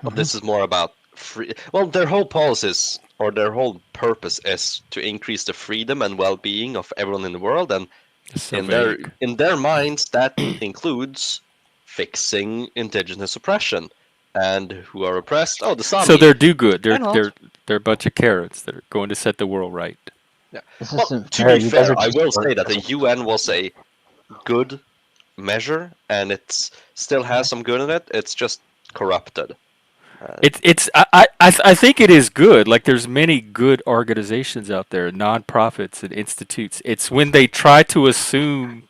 Well, this is more about free. Well, their whole policies or their whole purpose is to increase the freedom and well-being of everyone in the world, and
It's so
in
vague.
their minds that includes fixing indigenous oppression. And who are oppressed? Oh, the Sami.
So they're do good.
Why not?
They're a bunch of carrots that are going to set the world right.
Yeah.
This
Well,
isn't
to
fair.
be
You guys
fair,
are
I
just
will say that the UN was a good measure, and it still has some good in it. It's just corrupted.
I think it is good. Like there's many good organizations out there, nonprofits and institutes. It's when they try to assume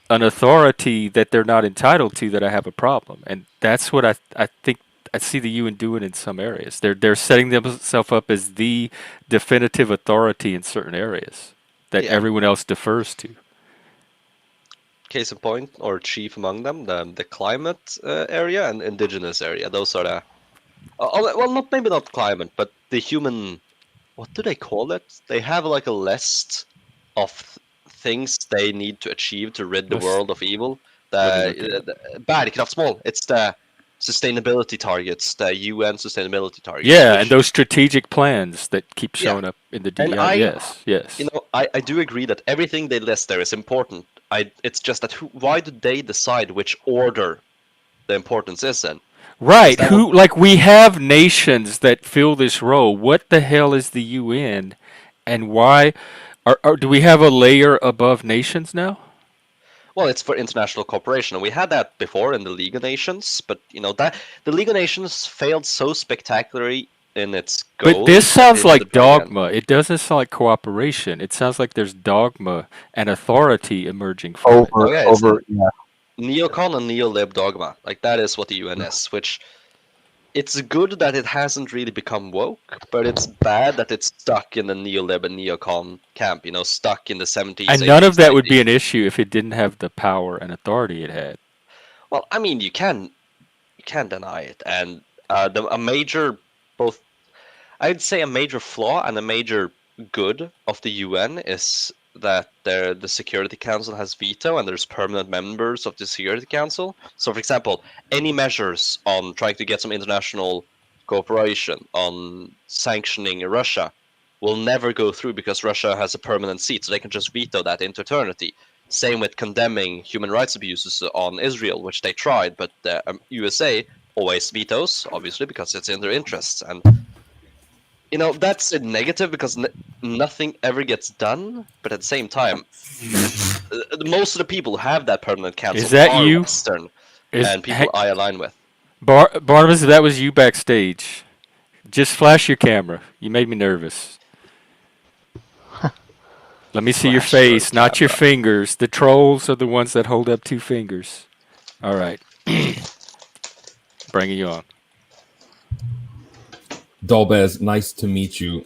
an authority that they're not entitled to that I have a problem, and that's what I think I see the UN doing in some areas. They're setting themselves up as the definitive authority in certain areas that
Yeah.
everyone else defers to.
Case in point, or chief among them, the climate area and indigenous area. Those are the well, not climate, but the human. What do they call it? They have like a list of things they need to achieve to rid the
Let's-
world of evil.
let me look
The bærekraftsmål. It's the sustainability targets, the UN sustainability targets.
Yeah,
which,
and those strategic plans that keep showing up in the
And
DI. Yes.
you know, I do agree that everything they list there is important. It's just that why do they decide which order the importance is in?
Right.
that
Who like we have nations that fill this role. What the hell is the UN, and why? Do we have a layer above nations now?
Well, it's for international cooperation. We had that before in the League of Nations, but you know that the League of Nations failed so spectacularly in its goal.
But this
that
sounds
they
like
ended up running
dogma. It doesn't sound like cooperation. It sounds like there's dogma and authority emerging from it.
over,
Okay, it's
over, yeah.
neocon and neo-lib dogma. Like that is what the UN is, which it's good that it hasn't really become woke, but it's bad that it's stuck in the neo-lib and neocon camp, you know, stuck in the 70s,
And none
80s,
of that would
90s.
be an issue if it didn't have the power and authority it had.
Well, I mean, you can't deny it, and a major, both, I'd say a major flaw and a major good of the UN is that the Security Council has veto, and there's permanent members of the Security Council. So, for example, any measures on trying to get some international cooperation on sanctioning Russia will never go through because Russia has a permanent seat, so they can just veto that into eternity. Same with condemning human rights abuses on Israel, which they tried, but the USA always vetoes, obviously, because it's in their interests. And you know that's a negative because nothing ever gets done. But at the same time, most of the people who have that permanent council
Is that
are
you?
Western
Is
and people I align with.
Barnabas? If that was you backstage, just flash your camera. You made me nervous. Let me see your
Flash your
face, not your
camera.
fingers. The trolls are the ones that hold up two fingers. All right. Bringing you on.
Dolbez, nice to meet you.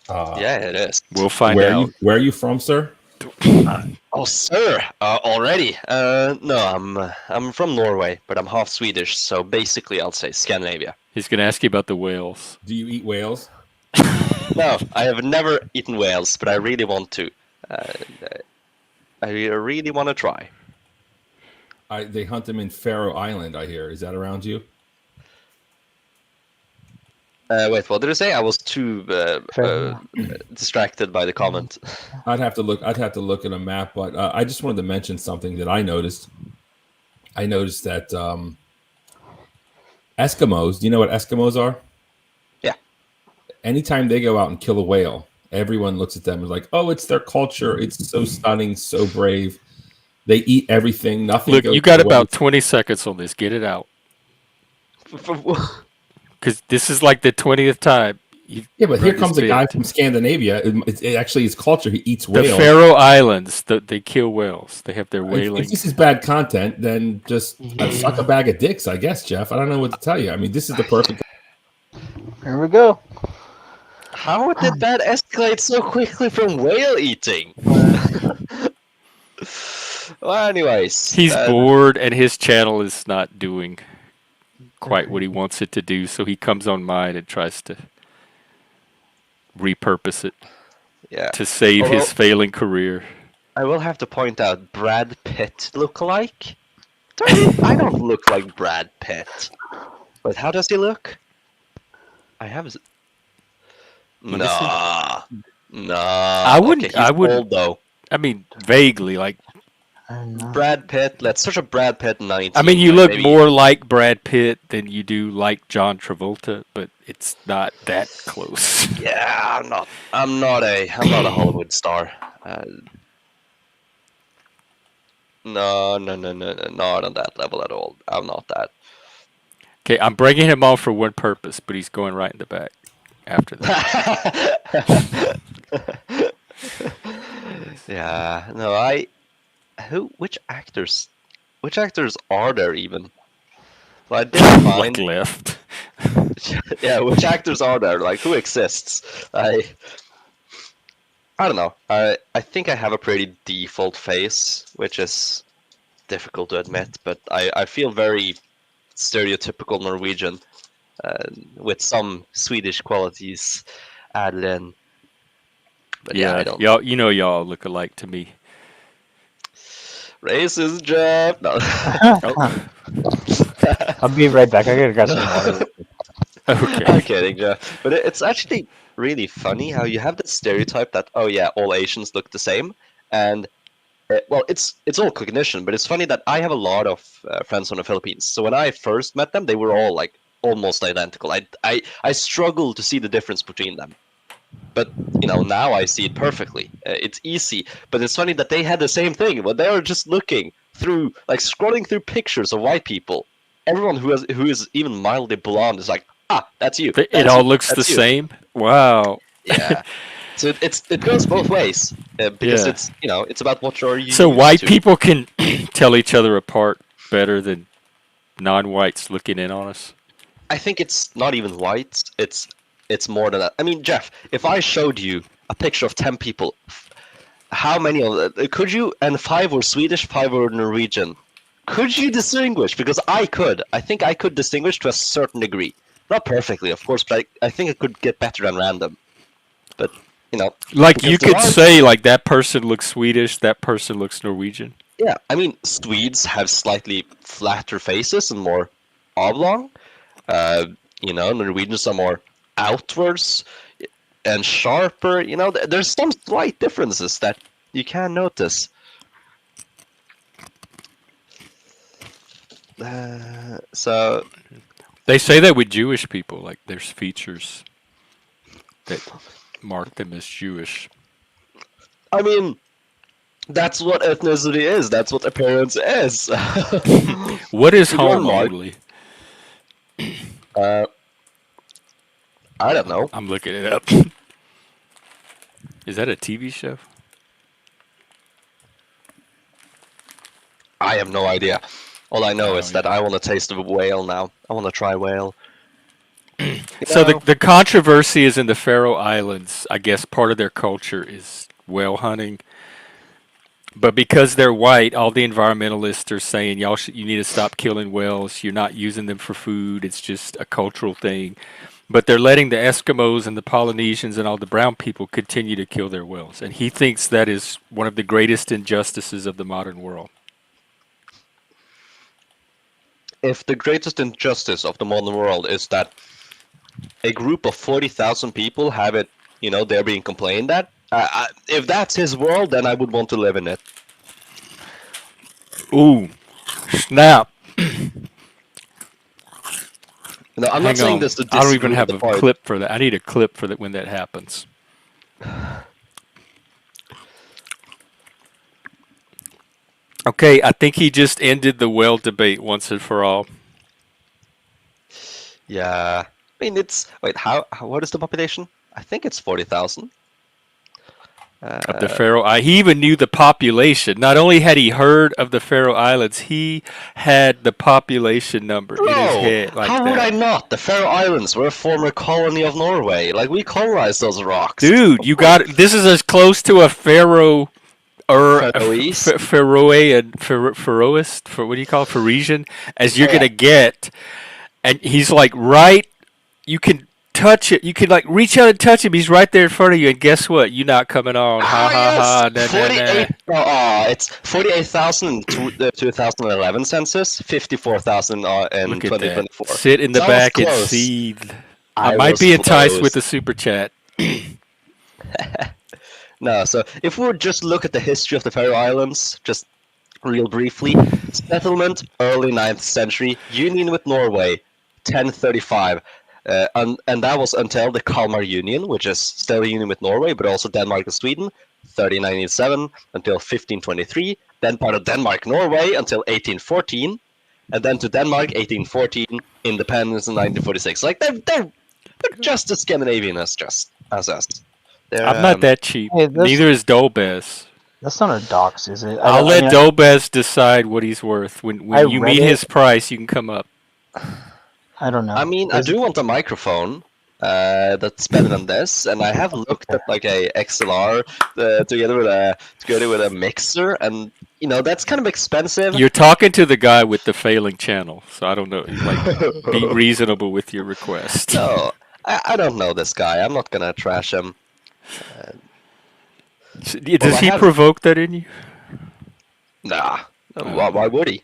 Yeah, it is.
We'll find
Where
out.
where are you from, sir?
Oh, sir, already? No, I'm from Norway, but I'm half Swedish, so basically I'll say Scandinavia.
He's going to ask you about the whales.
Do you eat whales?
No, I have never eaten whales, but I really want to. I really want to try.
They hunt them in Faroe Island, I hear. Is that around you?
Wait, what did I say? I was too distracted by the comment.
I'd have to look at a map, but I just wanted to mention something that I noticed. I noticed that Eskimos. Do you know what Eskimos are?
Yeah.
Anytime they go out and kill a whale, everyone looks at them and is like, "Oh, it's their culture. It's so stunning, so brave. They eat everything. Nothing."
Look,
goes
you got
to
about
waste."
20 seconds on this. Get it out. Because this is like the 20th time.
Yeah, but here comes a guy
bit.
from Scandinavia. It actually his culture. He eats
The
whales.
Faroe Islands, they kill whales. They have their
If
whaling.
this is bad content, then just suck a bag of dicks, I guess, Jeff. I don't know what to tell you. I mean, this is the perfect.
Here we go.
How did that escalate so quickly from whale eating? Well, anyways.
He's bored, and his channel is not doing quite what he wants it to do, so he comes on mine and tries to repurpose it to save his failing career.
I will have to point out Brad Pitt lookalike. I don't look like Brad Pitt. But how does he look? I have. Nah.
I wouldn't.
Okay, he's old though.
I mean, vaguely, like
Brad Pitt. That's such a Brad Pitt 19.
I mean, you
like,
look
maybe-
more like Brad Pitt than you do like John Travolta, but it's not that close.
Yeah, I'm not a Hollywood star. No, not on that level at all. I'm not that.
Okay, I'm bringing him on for one purpose, but he's going right in the back after that.
Yeah, no, which actors are there even? Well, I did
Look
find,
left.
yeah, which actors are there? Like, who exists? I don't know. I think I have a pretty default face, which is difficult to admit, but I feel very stereotypical Norwegian, with some Swedish qualities added in. But yeah, I don't.
y'all look alike to me.
Racist Jeff. No.
I'll be right back. I gotta grab some water.
Okay.
I'm kidding, Jeff. But it's actually really funny how you have this stereotype that, oh yeah, all Asians look the same, and well, it's all cognition. But it's funny that I have a lot of friends from the Philippines. So when I first met them, they were all like almost identical. I struggle to see the difference between them. But now I see it perfectly. It's easy. But it's funny that they had the same thing. When they were just looking through, like scrolling through pictures of white people, everyone who is even mildly blonde is like, that's you.
It all looks the same. Wow.
Yeah. So it goes both ways, because
Yeah.
it's about what you're used
So white
to.
people can tell each other apart better than non-whites looking in on us.
I think it's not even white. It's more than that. I mean, Jeff, if I showed you a picture of 10 people, how many of them could you? And 5 were Swedish, 5 were Norwegian. Could you distinguish? Because I could. I think I could distinguish to a certain degree. Not perfectly, of course, but I think it could get better than random. But
like you
because
could say, like that person looks Swedish, that person looks Norwegian.
Yeah, I mean, Swedes have slightly flatter faces and more oblong. Norwegians are more outwards and sharper. There's some slight differences that you can notice. So
they say that with Jewish people, like there's features that mark them as Jewish.
I mean, that's what ethnicity is. That's what appearance is.
What is homoly?
I don't know.
I'm looking it up. Is that a TV show?
I have no idea. All I know is that I want to taste of whale now. I want to try whale.
So the controversy is in the Faroe Islands. I guess part of their culture is whale hunting. But because they're white, all the environmentalists are saying you need to stop killing whales. You're not using them for food. It's just a cultural thing. But they're letting the Eskimos and the Polynesians and all the brown people continue to kill their whales. And he thinks that is one of the greatest injustices of the modern world.
If the greatest injustice of the modern world is that a group of 40,000 people have it, they're being complained at, if that's his world, then I would want to live in it.
Ooh, snap.
I'm not saying this to
I don't even
disagree
have
with
a
the part.
clip for that. I need a clip for that when that happens. Okay, I think he just ended the whale debate once and for all.
Yeah. I mean, wait, what is the population? I think it's 40,000.
Of the Faroe Islands. He even knew the population. Not only had he heard of the Faroe Islands, he had the population number in his head. Like
how
that.
would I not? The Faroe Islands were a former colony of Norway. Like, we colonized those rocks.
Dude, you got this is as close to a Faroe or
Faroese?
Faroist, for what do you call it? Parisian, as you're gonna get. And he's like you can touch it. You can like reach out and touch him. He's right there in front of you. And guess what? You're not coming on.
It's 48,000 in the 2011 census, 54,000 in
Look at
2024.
that. Sit in the
So
back and
close.
see.
I
I might
was
be enticed
close.
with the super chat.
No, so if we would just look at the history of the Faroe Islands, just real briefly. Settlement, early 9th century. Union with Norway, 1035. And that was until the Kalmar Union, which is still a union with Norway, but also Denmark and Sweden, 1397 until 1523. Then part of Denmark-Norway until 1814. And then to Denmark, 1814, independence in 1946. Like, they're just as Scandinavian as us. They're,
I'm not that cheap.
Hey,
Neither is Dolbez.
that's not a dox, is it?
I'll let
I mean,
Dolbez decide what he's worth. When
I
you
read
meet
it.
his price, you can come up.
I don't know.
I mean, I
Is-
do want a microphone that's better than this, and I have looked at like a XLR together with a mixer, and you know that's kind of expensive.
You're talking to the guy with the failing channel, so I don't know. Like, be reasonable with your request.
No, I don't know this guy. I'm not gonna trash him.
Does
I
he
have-
provoke that in you?
Nah, why would he?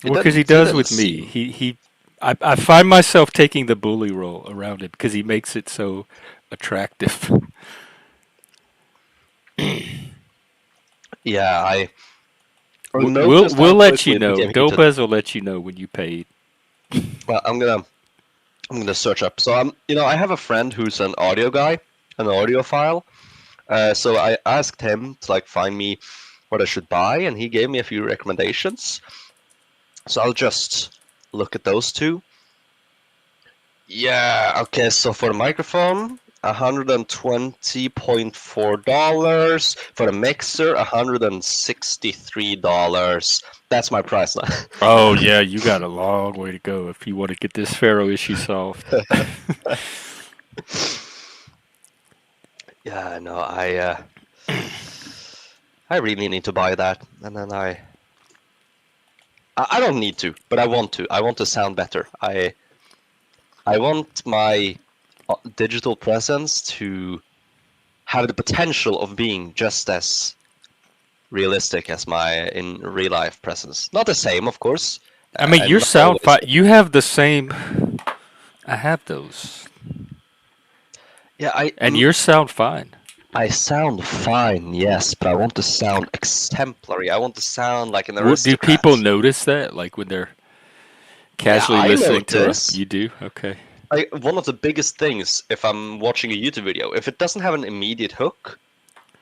Well, because he does
doesn't
with me.
seem-
I find myself taking the bully role around it because he makes it so attractive.
Yeah, I.
We'll
noticed how
we'll let
quickly
you
it
know.
became heated.
Dolbez will let you know when you paid.
Well, I'm gonna search up. So I have a friend who's an audio guy, an audiophile. So I asked him to like find me what I should buy, and he gave me a few recommendations. So I'll just look at those two. Yeah. Okay. So for the microphone, $120.4. For the mixer, $163. That's my price now.
Oh yeah, you got a long way to go if you want to get this Pharaoh issue solved.
Yeah. No. I really need to buy that, and then I don't need to, but I want to. I want to sound better. I want my digital presence to have the potential of being just as realistic as my in real life presence. Not the same, of course.
I mean,
and
your
not
sound
always-
You have the same. I have those,
Yeah,
and your sound fine.
I sound fine, yes, but I want to sound exemplary. I want to sound like an
Do
aristocrat.
people notice that, like when they're casually
I
listening to
notice.
us? You do, okay.
One of the biggest things if I'm watching a YouTube video, if it doesn't have an immediate hook,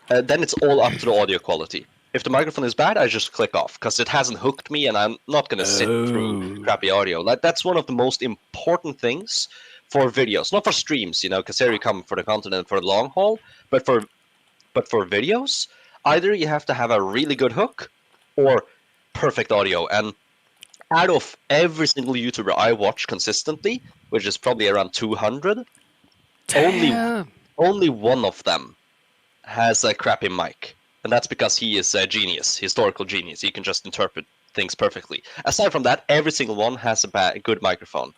then it's all up to the audio quality. If the microphone is bad, I just click off because it hasn't hooked me, and I'm not gonna sit through crappy audio. Like that's one of the most important things for videos, not for streams, because here you come for the content and for the long haul, but for videos, either you have to have a really good hook or perfect audio. And out of every single YouTuber I watch consistently, which is probably around 200, only one of them has a crappy mic. And that's because he is a genius, historical genius. He can just interpret things perfectly. Aside from that, every single one has a good microphone.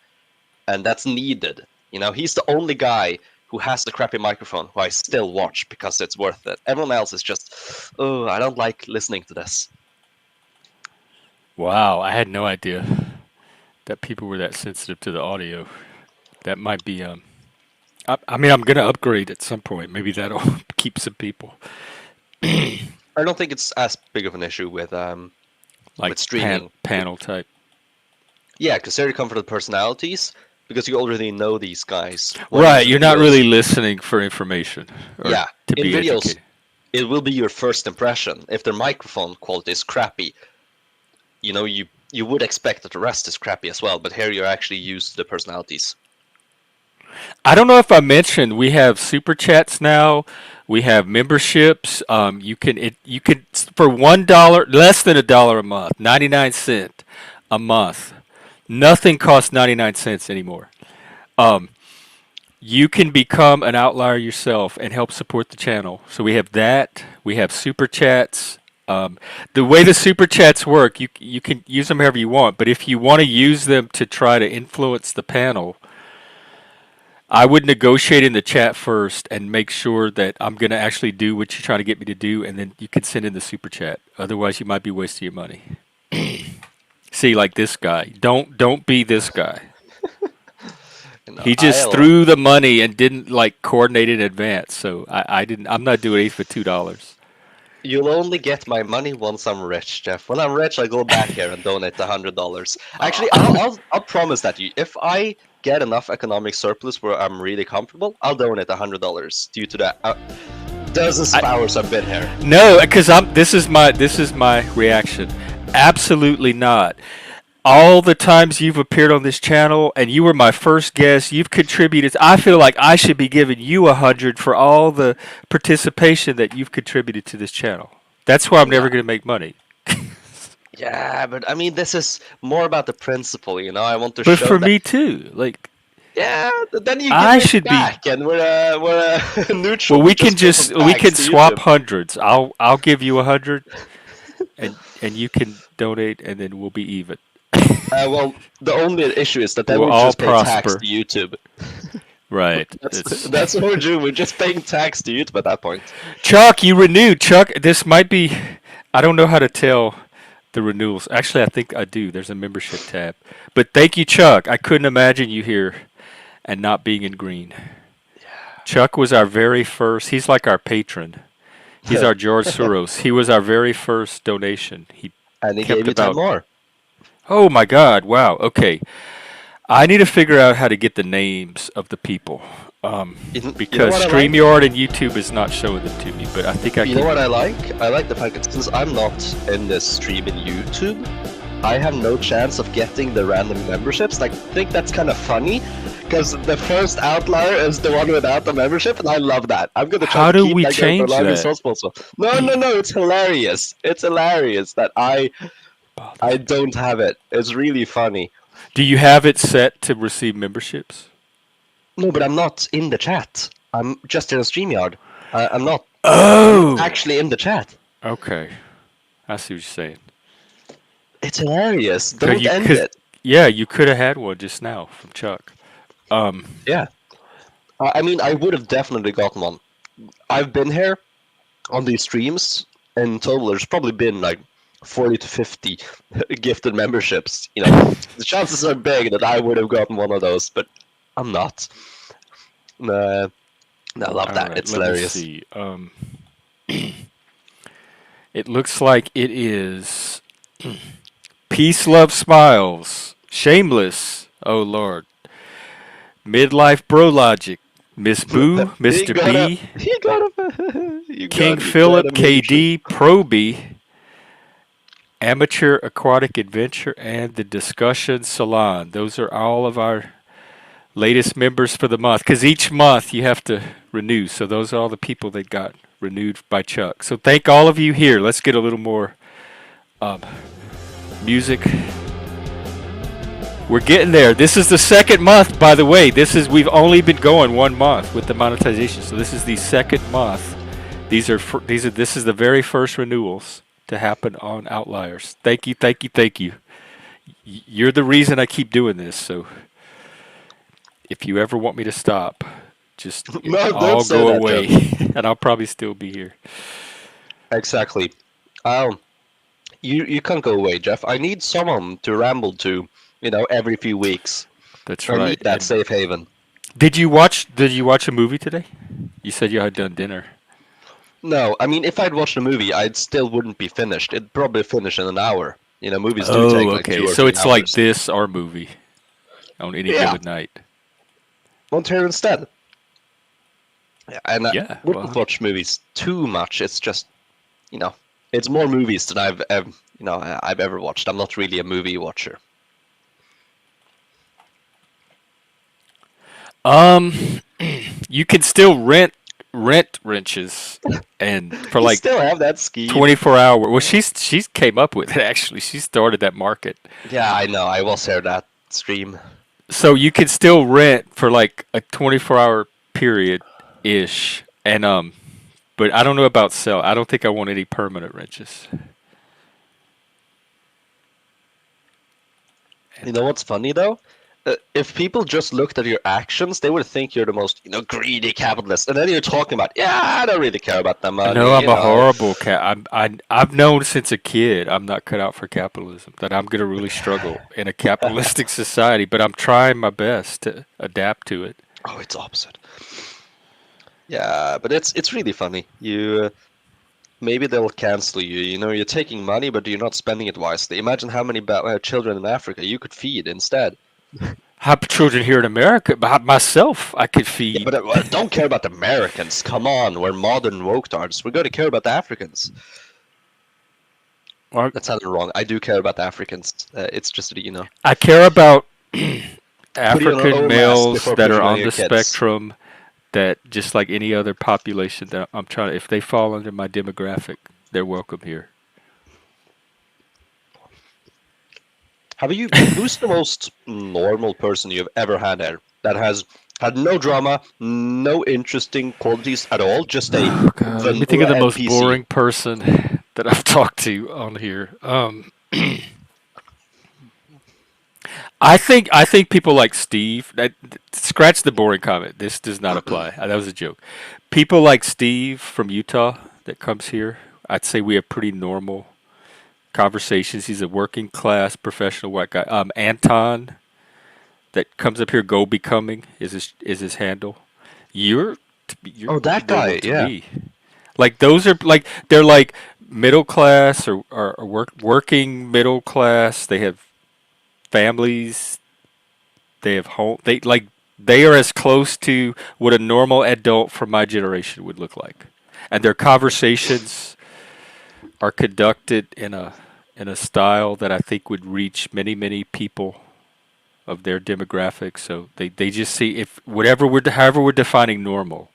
And that's needed. He's the only guy who has the crappy microphone who I still watch because it's worth it. Everyone else is just, oh, I don't like listening to this.
Wow, I had no idea that people were that sensitive to the audio. That might be I mean, I'm gonna upgrade at some point. Maybe that'll keep some people.
I don't think it's as big of an issue with streaming.
Panel type.
Yeah, because they're comfortable personalities, because you already know these guys.
Right, you're not really listening for information.
Yeah,
to
in
be
videos,
educated.
it will be your first impression. If their microphone quality is crappy, you would expect that the rest is crappy as well. But here you're actually used to the personalities.
I don't know if I mentioned we have super chats now. We have memberships. You can for $1, less than $1 a month, 99 cents a month. Nothing costs 99 cents anymore. You can become an outlier yourself and help support the channel. So we have that. We have super chats. The way the super chats work, you can use them however you want. But if you want to use them to try to influence the panel, I would negotiate in the chat first and make sure that I'm going to actually do what you're trying to get me to do, and then you can send in the super chat. Otherwise, you might be wasting your money. See, like this guy. Don't be this guy. He just threw the money and didn't coordinate in advance. So I didn't. I'm not doing it for $2.
You'll only get my money once I'm rich, Jeff. When I'm rich, I go back here and donate $100. Actually, I'll promise that you, if I get enough economic surplus where I'm really comfortable, I'll donate $100 due to that dozens of hours I've been here.
No, because this is my reaction. Absolutely not. All the times you've appeared on this channel, and you were my first guest, you've contributed. I feel like I should be giving you 100 for all the participation that you've contributed to this channel. That's why I'm never going to make money.
Yeah, but I mean, this is more about the principle, you know. I want to
But
show
for
that.
me too, like.
Yeah, then you give
I
it
should
back, and we're neutral.
Well, we can
tax to
swap
YouTube.
hundreds. I'll give you 100, and you can donate, and then we'll be even.
Well, the only issue is that then
We'll
we
all
just pay tax
prosper.
to YouTube.
Right.
That's what we're doing. We're just paying tax to YouTube at that point.
Chuck, you renewed. Chuck, this might be. I don't know how to tell the renewals. Actually, I think I do. There's a membership tab. But thank you, Chuck. I couldn't imagine you here and not being in green. Chuck was our very first. He's like our patron. He's our George Soros. He was our very first donation.
And he
kept
gave you 10 more.
Oh my God! Wow. Okay, I need to figure out how to get the names of the people because StreamYard and YouTube is not showing them to me. But I think I can.
You know what I like? I like the fact that since I'm not in this stream in YouTube, I have no chance of getting the random memberships. Like, I think that's kind of funny. Because the first outlier is the one without the membership, and I love that. I'm gonna try
How
to
do
keep
we
that going for
change
as long as
that?
possible. No, it's hilarious. It's hilarious that I don't have it. It's really funny.
Do you have it set to receive memberships?
No, but I'm not in the chat. I'm just in a StreamYard. I'm not actually in the chat.
Okay, I see what you're saying.
It's hilarious. Don't end it.
Yeah, you could have had one just now from Chuck.
Yeah. I mean, I would have definitely gotten one. I've been here on these streams. In total, there's probably been like 40 to 50 gifted memberships. You know, the chances are big that I would have gotten one of those, but I'm not. I love that.
Right,
it's
let
hilarious.
Me see. It looks like it is Peace, Love, Smiles, Shameless. Oh Lord. Midlife Bro Logic, Miss Boo, Mr. B, King Philip, KD, Proby, Amateur Aquatic Adventure, and the Discussion Salon. Those are all of our latest members for the month. Because each month you have to renew. So those are all the people that got renewed by Chuck. So thank all of you here. Let's get a little more music. We're getting there. This is the second month, by the way. We've only been going 1 month with the monetization, so this is the second month. This is the very first renewals to happen on Outliers. Thank you. You're the reason I keep doing this. So if you ever want me to stop, just I'll go away, and I'll probably still be here.
Exactly. You can't go away, Jeff. I need someone to ramble to. You know, every few weeks.
That's
I
right.
need that safe haven.
Did you watch a movie today? You said you had done dinner.
No, I mean, if I'd watched a movie, I still wouldn't be finished. It'd probably finish in an hour. You know, movies do take like 2 or 3
so it's
hours.
like this our movie on any given night.
Want to hear instead? And I wouldn't watch movies too much. It's just, you know, it's more movies than I've ever watched. I'm not really a movie watcher.
You can still rent wrenches, and for like
still have that scheme.
24 hour. Well, she's came up with it actually. She started that market.
Yeah, I know. I was there that stream.
So you can still rent for like a 24-hour period ish, and but I don't know about sell. I don't think I want any permanent wrenches.
You know what's funny though? If people just looked at your actions, they would think you're the most, greedy capitalist. And then you're talking about, I don't really care about the money.
No, I'm a horrible I've known since a kid I'm not cut out for capitalism. That I'm gonna really struggle in a capitalistic society. But I'm trying my best to adapt to it.
Oh, it's opposite. Yeah, but it's really funny. maybe they'll cancel you. You know, you're taking money, but you're not spending it wisely. Imagine how many children in Africa you could feed instead.
How children here in America, myself, I could
Yeah,
feed.
but don't care about the Americans. Come on, we're modern woke-tards. We're going to care about the Africans.
Or-
That sounded wrong. I do care about the Africans. It's just, you know.
I care about
Put you on an
African
old mask
males
before
that are
pushing on
on
your
the
kids.
spectrum, that just like any other population that I'm trying to, if they fall under my demographic, they're welcome here.
Who's the most normal person you've ever had there that has had no drama, no interesting qualities at all, just a
God, let me think of
vanilla
the most
NPC?
boring person that I've talked to on here. I think people like Steve. Scratch the boring comment. This does not apply. That was a joke. People like Steve from Utah that comes here. I'd say we have pretty normal conversations. He's a working class professional white guy. Anton that comes up here. Go Becoming is his handle. You're
Oh, that
normal
guy,
to
yeah.
me. Like those are like they're like middle class or working middle class. They have families. They have home. They are as close to what a normal adult from my generation would look like, and their conversations are conducted in a style that I think would reach many people of their demographic. So they just see if however we're defining normal,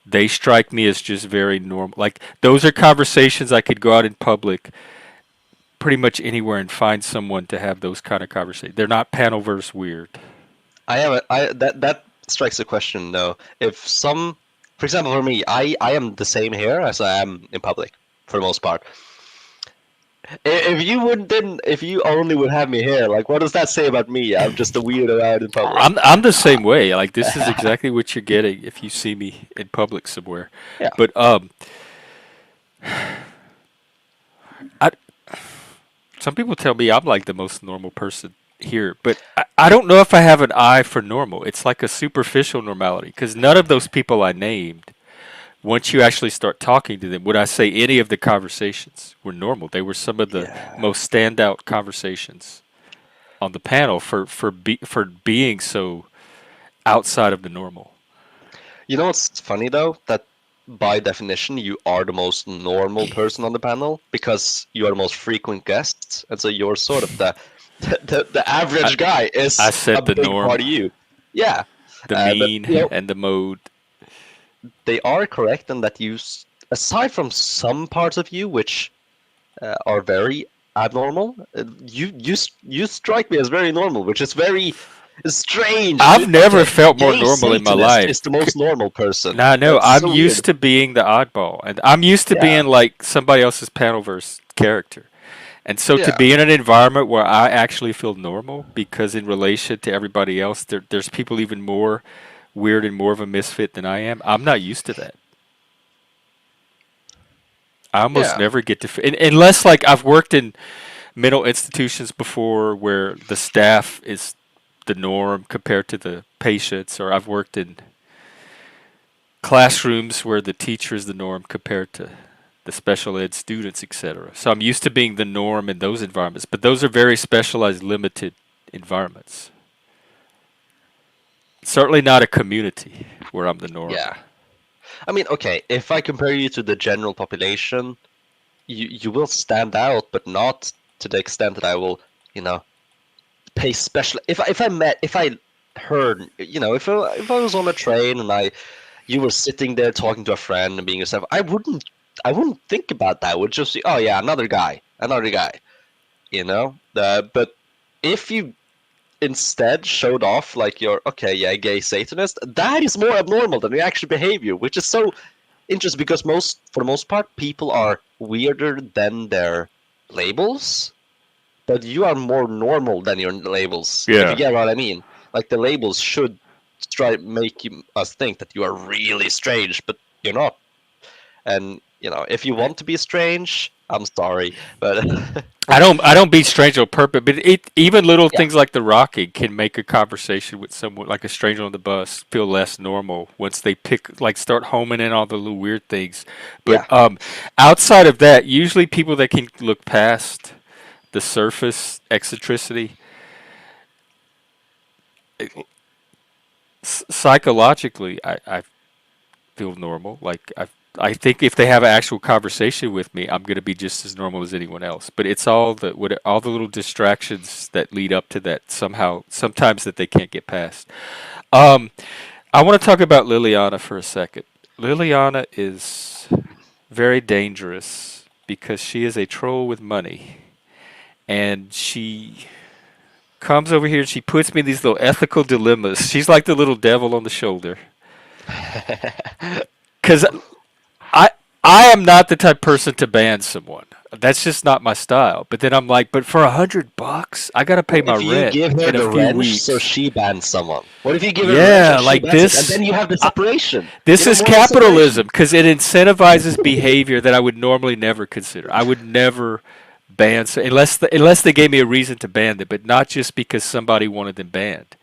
they strike me as just very normal. Like those are conversations I could go out in public pretty much anywhere and find someone to have those kind of conversations. They're not panelverse weird.
That strikes a question though. For example, for me, I am the same here as I am in public for the most part. If you only would have me here, like, what does that say about me? I'm just a weirdo out in public.
I'm the same way. Like this is exactly what you're getting if you see me in public somewhere.
Yeah.
But some people tell me I'm like the most normal person here, but I don't know if I have an eye for normal. It's like a superficial normality because none of those people I named, once you actually start talking to them, would I say any of the conversations were normal? They were some of the most standout conversations on the panel for being so outside of the normal.
You know what's funny though? That by definition you are the most normal person on the panel because you are the most frequent guest, and so you're sort of the average guy is
I set
a
the
big
norm.
part of you. Yeah.
The
But,
mean
you know,
and the mode.
they are correct in that aside from some parts of you which are very abnormal, you strike me as very normal, which is very strange.
I've never
Okay,
felt more
gay
normal in my
Satanist
life.
is the most normal person.
No,
That's
I'm
so
used
weird.
to being the oddball, and I'm used to
Yeah.
being like somebody else's panelverse character. And so to
Yeah.
be in an environment where I actually feel normal, because in relation to everybody else, there's people even more weird and more of a misfit than I am. I'm not used to that. I almost
Yeah.
never get to, unless like I've worked in mental institutions before where the staff is the norm compared to the patients, or I've worked in classrooms where the teacher is the norm compared to the special ed students, etc. So I'm used to being the norm in those environments, but those are very specialized, limited environments. Certainly not a community where I'm the norm.
Yeah. I mean, okay, if I compare you to the general population, you will stand out, but not to the extent that I will, pay special. If I heard, if I was on a train and you were sitting there talking to a friend and being yourself, I wouldn't think about that. I would just say, oh yeah, another guy. But if you instead showed off like you're gay Satanist, that is more abnormal than your actual behavior, which is so interesting because for the most part, people are weirder than their labels, but you are more normal than your labels. If
Yeah.
you get what I mean. Like the labels should try make us think that you are really strange, but you're not. And if you want to be strange, I'm sorry, but
I don't beat stranger on purpose, but even little
yeah,
things like the rocking can make a conversation with someone like a stranger on the bus feel less normal once they start homing in on the little weird things. But
yeah.
outside of that, usually people that can look past the surface eccentricity, psychologically, I feel normal. Like I think if they have an actual conversation with me, I'm going to be just as normal as anyone else. But it's all the little distractions that lead up to that sometimes that they can't get past. Um, I want to talk about Liliana for a second. Liliana is very dangerous because she is a troll with money, and she comes over here and she puts me in these little ethical dilemmas. She's like the little devil on the shoulder. Because I I am not the type of person to ban someone. That's just not my style. But then I'm like, but for $100, I gotta pay
What
my
if you
rent
give her
in a
the
few
wrench so
weeks.
she bans someone? What if you give her the wrench
Yeah,
and she
like
bans it, and
this.
then you have the separation?
This
You know,
is
moral
capitalism
separation.
because it incentivizes behavior that I would normally never consider. I would never ban unless they gave me a reason to ban them, but not just because somebody wanted them banned.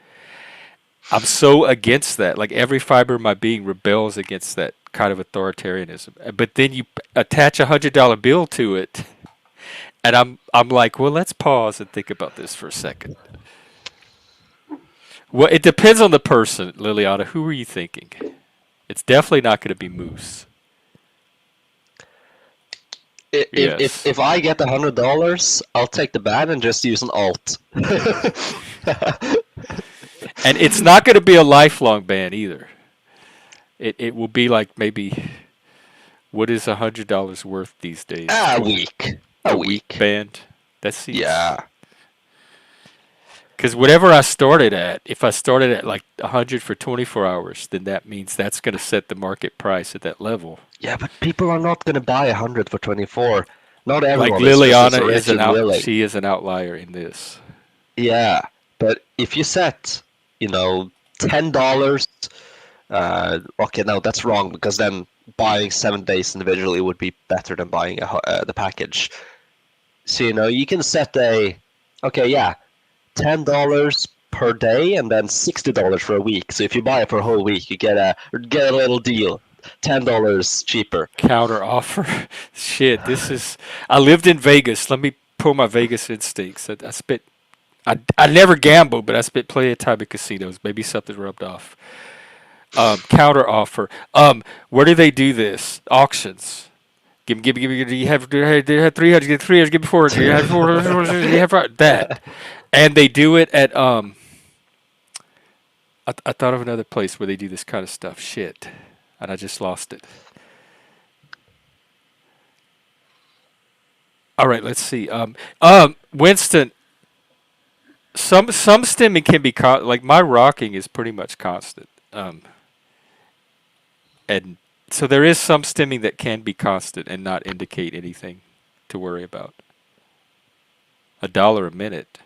I'm so against that. Like every fiber of my being rebels against that kind of authoritarianism. But then you attach $100 bill to it, and I'm like, well, let's pause and think about this for a second. Well, it depends on the person, Liliana. Who are you thinking? It's definitely not going to be Moose. Yes.
If I get $100, I'll take the ban and just use an alt.
And it's not going to be a lifelong ban either. It will be like maybe what is $100 worth these days?
A week.
A
A
week
week.
band. That seems
Yeah.
because whatever I started at, if I started at like 100 for 24 hours, then that means that's going to set the market price at that level.
Yeah, but people are not going to buy 100 for 24. Not
Like
everyone is just as
Liliana is
rich and willing.
she is an outlier in this.
Yeah, but if you set, $10, okay, no, that's wrong because then buying 7 days individually would be better than buying the package. So, you can set okay, yeah, $10 per day and then $60 for a week. So if you buy it for a whole week, you get a little deal, $10 cheaper.
Counter offer. Shit, I lived in Vegas. Let me pull my Vegas instincts. I never gambled, but I spent plenty of time at casinos. Maybe something rubbed off. Counter offer. Where do they do this? Auctions. Give me. You have 300. Get 300. Give me 400. You have 400. You have that. And they do it at I thought of another place where they do this kind of stuff. Shit, and I just lost it. All right, let's see. Winston, some stimming can be like my rocking is pretty much constant. And so there is some stimming that can be constant and not indicate anything to worry about. $1 a minute.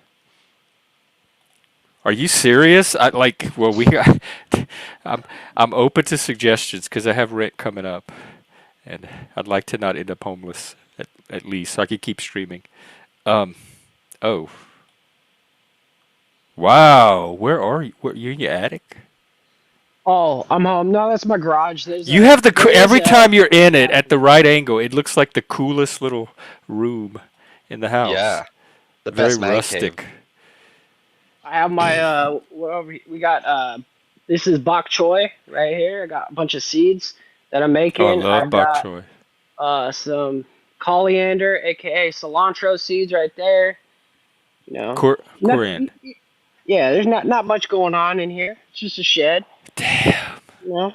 Are you serious? I'm open to suggestions because I have rent coming up, and I'd like to not end up homeless at least, so I could keep streaming. Oh, wow. Where are you? You're in your attic?
Oh, I'm home. No, that's my garage.
You have every time you're in it at the right angle, it looks like the coolest little room in the house.
Yeah, the
Very
best man
rustic.
cave.
I have my we got this is bok choy right here. I got a bunch of seeds that I'm making.
Oh, I love
I've
bok
got
choy.
some coriander, aka cilantro seeds right there.
Coriander.
Yeah, there's not much going on in here. It's just a shed.
Damn.
No,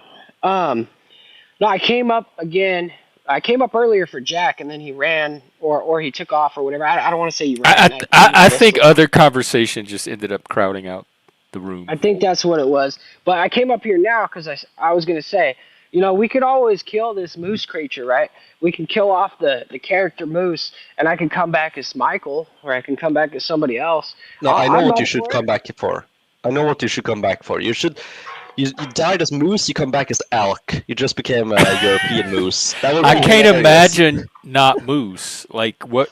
I came up again. I came up earlier for Jack, and then he ran, or he took off, or whatever. I don't want to say he ran.
I think other conversation just ended up crowding out the room.
I think that's what it was. But I came up here now because I was going to say, we could always kill this moose creature, right? We can kill off the character moose, and I can come back as Michael, or I can come back as somebody else.
No, I know
I'm
what
up
you should
for
come
it.
back for. I know what you should come back for. You should You died as moose, you come back as elk. You just became a European moose. That would
I
be
can't
hilarious.
imagine not moose. Like what?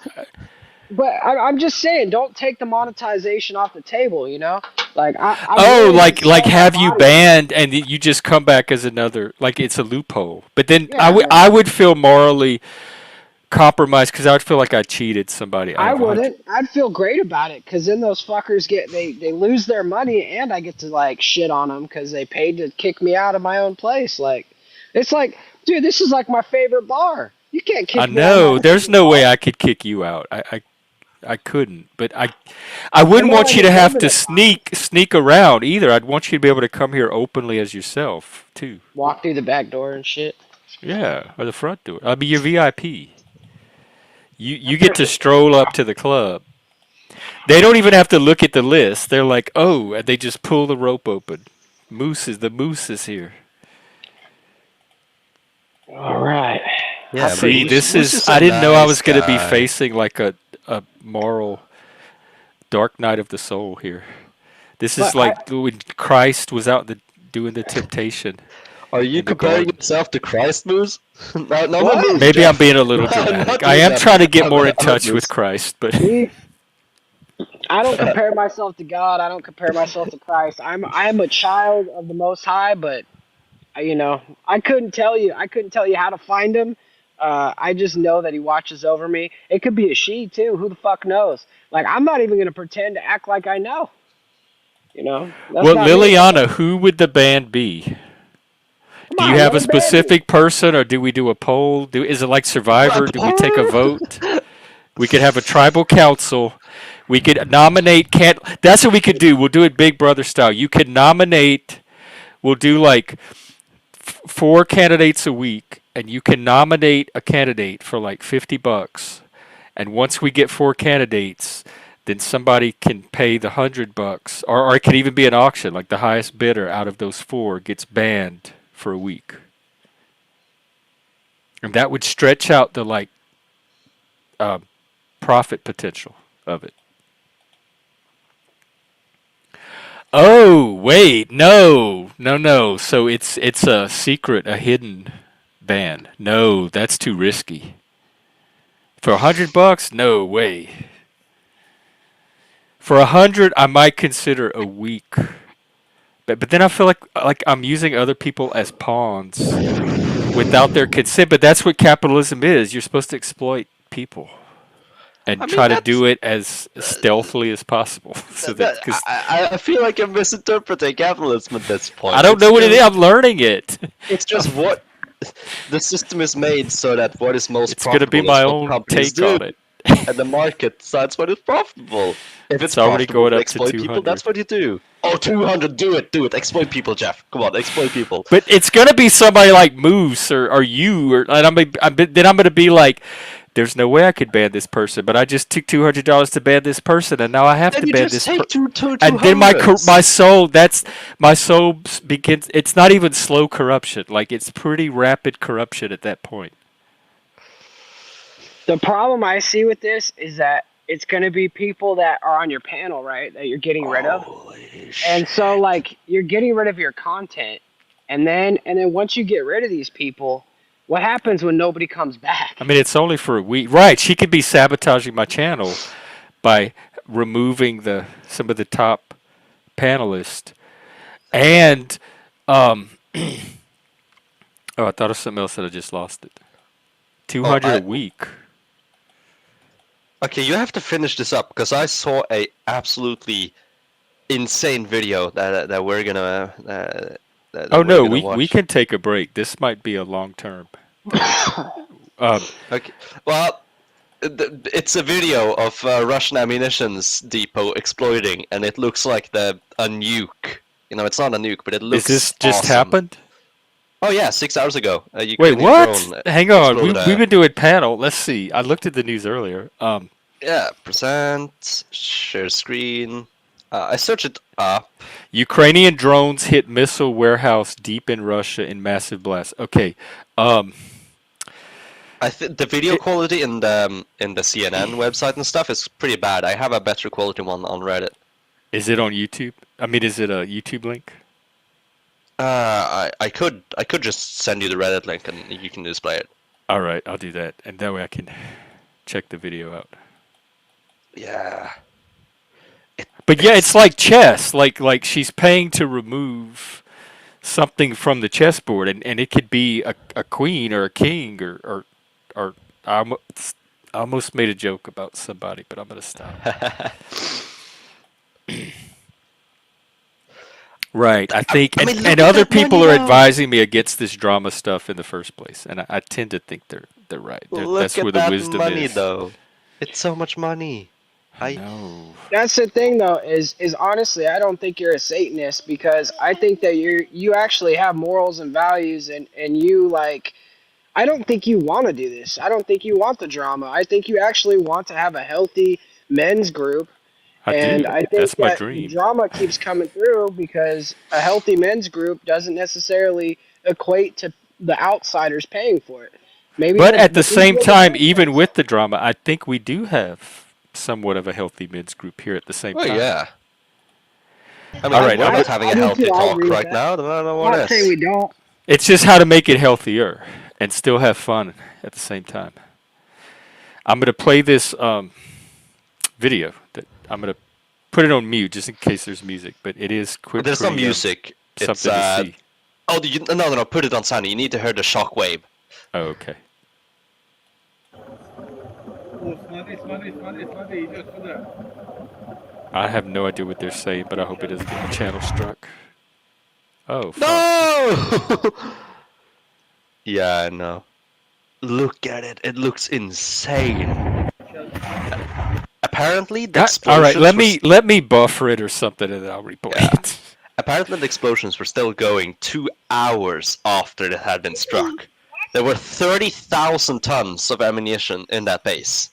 But I'm just saying, don't take the monetization off the table. You know, like I'm
Oh,
willing to
like
sell my
have you
body.
banned and you just come back as another? Like it's a loophole. But then
Yeah, like,
I would feel morally compromised because I would feel like I cheated somebody out
I
of 100.
wouldn't. I'd feel great about it because then those fuckers they lose their money and I get to like shit on them because they paid to kick me out of my own place. Like, it's like, dude, this is like my favorite bar. You can't
I
kick me out of
know
my
there's
favorite
no way
bar.
I could kick you out. I couldn't. But I
I'm
wouldn't
not
want
like
you
a
to have
David
to
at times.
sneak around either. I'd want you to be able to come here openly as yourself too.
Walk through the back door and shit.
Yeah, or the front door. I'll be your VIP. You
That
get to
person.
stroll up to the club. They don't even have to look at the list. They're like, oh, and they just pull the rope open. The moose is here.
All right.
Yeah, but
See,
moose,
this
moose
is.
is
I
a
didn't know I
nice
was going to be
guy.
facing like a moral dark night of the soul here. This is
But I
like when Christ was out doing the temptation
Are you
in the
comparing
garden.
yourself to Christ, moose? No, no, no,
what?
moose,
Maybe I'm
Jeff.
being a little
Not
dramatic. I
you,
am
Jeff.
trying to get
I'm,
more in
I'm not
touch with
moose.
Christ, but
See, I don't compare myself to God. I don't compare myself to Christ. I'm a child of the Most High, but you know, I couldn't tell you. I couldn't tell you how to find him. I just know that he watches over me. It could be a she too. Who the fuck knows? Like I'm not even gonna pretend to act like I know. You know, that's
well,
not me. That's
Liliana, who would the band be?
come
Do you
on,
have
let
a
him ban me.
specific person, or do we do a poll? Is it like Survivor? Do we take a vote? We could have a tribal council. We could nominate. Can't. That's what we could do. We'll do it Big Brother style. You could nominate. We'll do like four candidates a week, and you can nominate a candidate for like $50. And once we get four candidates, then somebody can pay the $100, or it could even be an auction. Like the highest bidder out of those four gets banned for a week, and that would stretch out the like uh, profit potential of it. Oh wait, no. So it's a secret, a hidden ban. No, that's too risky. For $100, no way. For 100, I might consider a week. But then I feel like I'm using other people as pawns without their consent. But that's what capitalism is. You're supposed to exploit people and
I mean,
try to
that's
do it as stealthily as possible. So that because
I feel like I'm misinterpreting capitalism at this
I
point.
don't know what it is. I'm learning it.
It's just what the system is made so that what is most
It's gonna be
profitable is
my
what
own
companies
take
do,
on it.
and the market decides what is profitable. If it's
It's already
profitable
going
to
up to
exploit people,
200.
that's what you do. Oh, 200, do it. Exploit people, Jeff. Come on, exploit people.
But it's gonna be somebody like Moose or you, and then I'm gonna be like, there's no way I could ban this person, but I just took $200 to ban this person, and now I have
Then
to
you
ban
just
this
take
person.
two
And then my
200s.
soul, my soul begins. It's not even slow corruption; like it's pretty rapid corruption at that point.
The problem I see with this is that it's going to be people that are on your panel, right? That you're getting rid of.
Holy
And
shit.
so like you're getting rid of your content and then once you get rid of these people, what happens when nobody comes back?
I mean, it's only for a week, right? She could be sabotaging my channel by removing some of the top panelists, and oh, I thought of something else that I just lost it. Two
Oh,
hundred a week.
Okay, you have to finish this up because I saw a absolutely insane video that we're gonna that
Oh
we're
no,
gonna
we
watch.
can take a break. This might be a long term.
Okay, well, it's a video of Russian ammunitions depot exploding, and it looks like a nuke. You know, it's not a nuke, but it
Is
looks
this just
awesome.
happened?
Oh yeah, 6 hours ago, a
Wait,
Ukrainian
what?
drone
Hang on.
exploded
We've been doing panel. Let's see. I looked at the news earlier.
Yeah, present, share screen. I searched it up.
Ukrainian drones hit missile warehouse deep in Russia in massive blast. Okay.
I think the video quality in the CNN website and stuff is pretty bad. I have a better quality one on Reddit.
Is it on YouTube? I mean, is it a YouTube link?
I could just send you the Reddit link and you can display it.
All right, I'll do that, and that way I can check the video out.
Yeah.
But yeah, it's like chess. Like she's paying to remove something from the chessboard, and it could be a queen or a king or I almost made a joke about somebody, but I'm gonna stop. Right, I think,
I mean, look
and
at
other
that money,
people are
though.
advising me against this drama stuff in the first place, and I tend to think they're right.
Look
That's where
at
the
that
wisdom
money,
is.
though. It's so much money.
I know.
That's the thing, though. Is honestly, I don't think you're a Satanist because I think that you actually have morals and values, and you like. I don't think you want to do this. I don't think you want the drama. I think you actually want to have a healthy men's group.
I
And
do.
I think
That's my
that the
dream.
drama keeps coming through because a healthy men's group doesn't necessarily equate to the outsiders paying for it. Maybe
But at
the
the
people
same
in the
time,
group
even
does.
with the drama, I think we do have somewhat of a healthy men's group here at the same
Oh
time.
yeah. I mean,
All
if
right,
we're
I'm
not
gonna,
having
I
a
do
healthy
too. I
talk
agree with
right
that.
now, then I don't know
I'm
what
not saying we
is.
don't.
it's just how to make it healthier and still have fun at the same time. I'm gonna play this video that I'm gonna put it on mute just in case there's music, but it is
There's no
pretty
music. It's
something to see.
Oh, no, put it on Sunny. You need to hear the shockwave.
Oh, okay. I have no idea what they're saying, but I hope it doesn't get the channel struck. Oh, fuck.
No! Yeah, I know. Look at it. It looks insane. Apparently, the
All right,
explosions
let me buffer it or something, and then I'll replay
Yeah.
it.
Apparently, the explosions were still going 2 hours after it had been struck. There were 30,000 tons of ammunition in that base.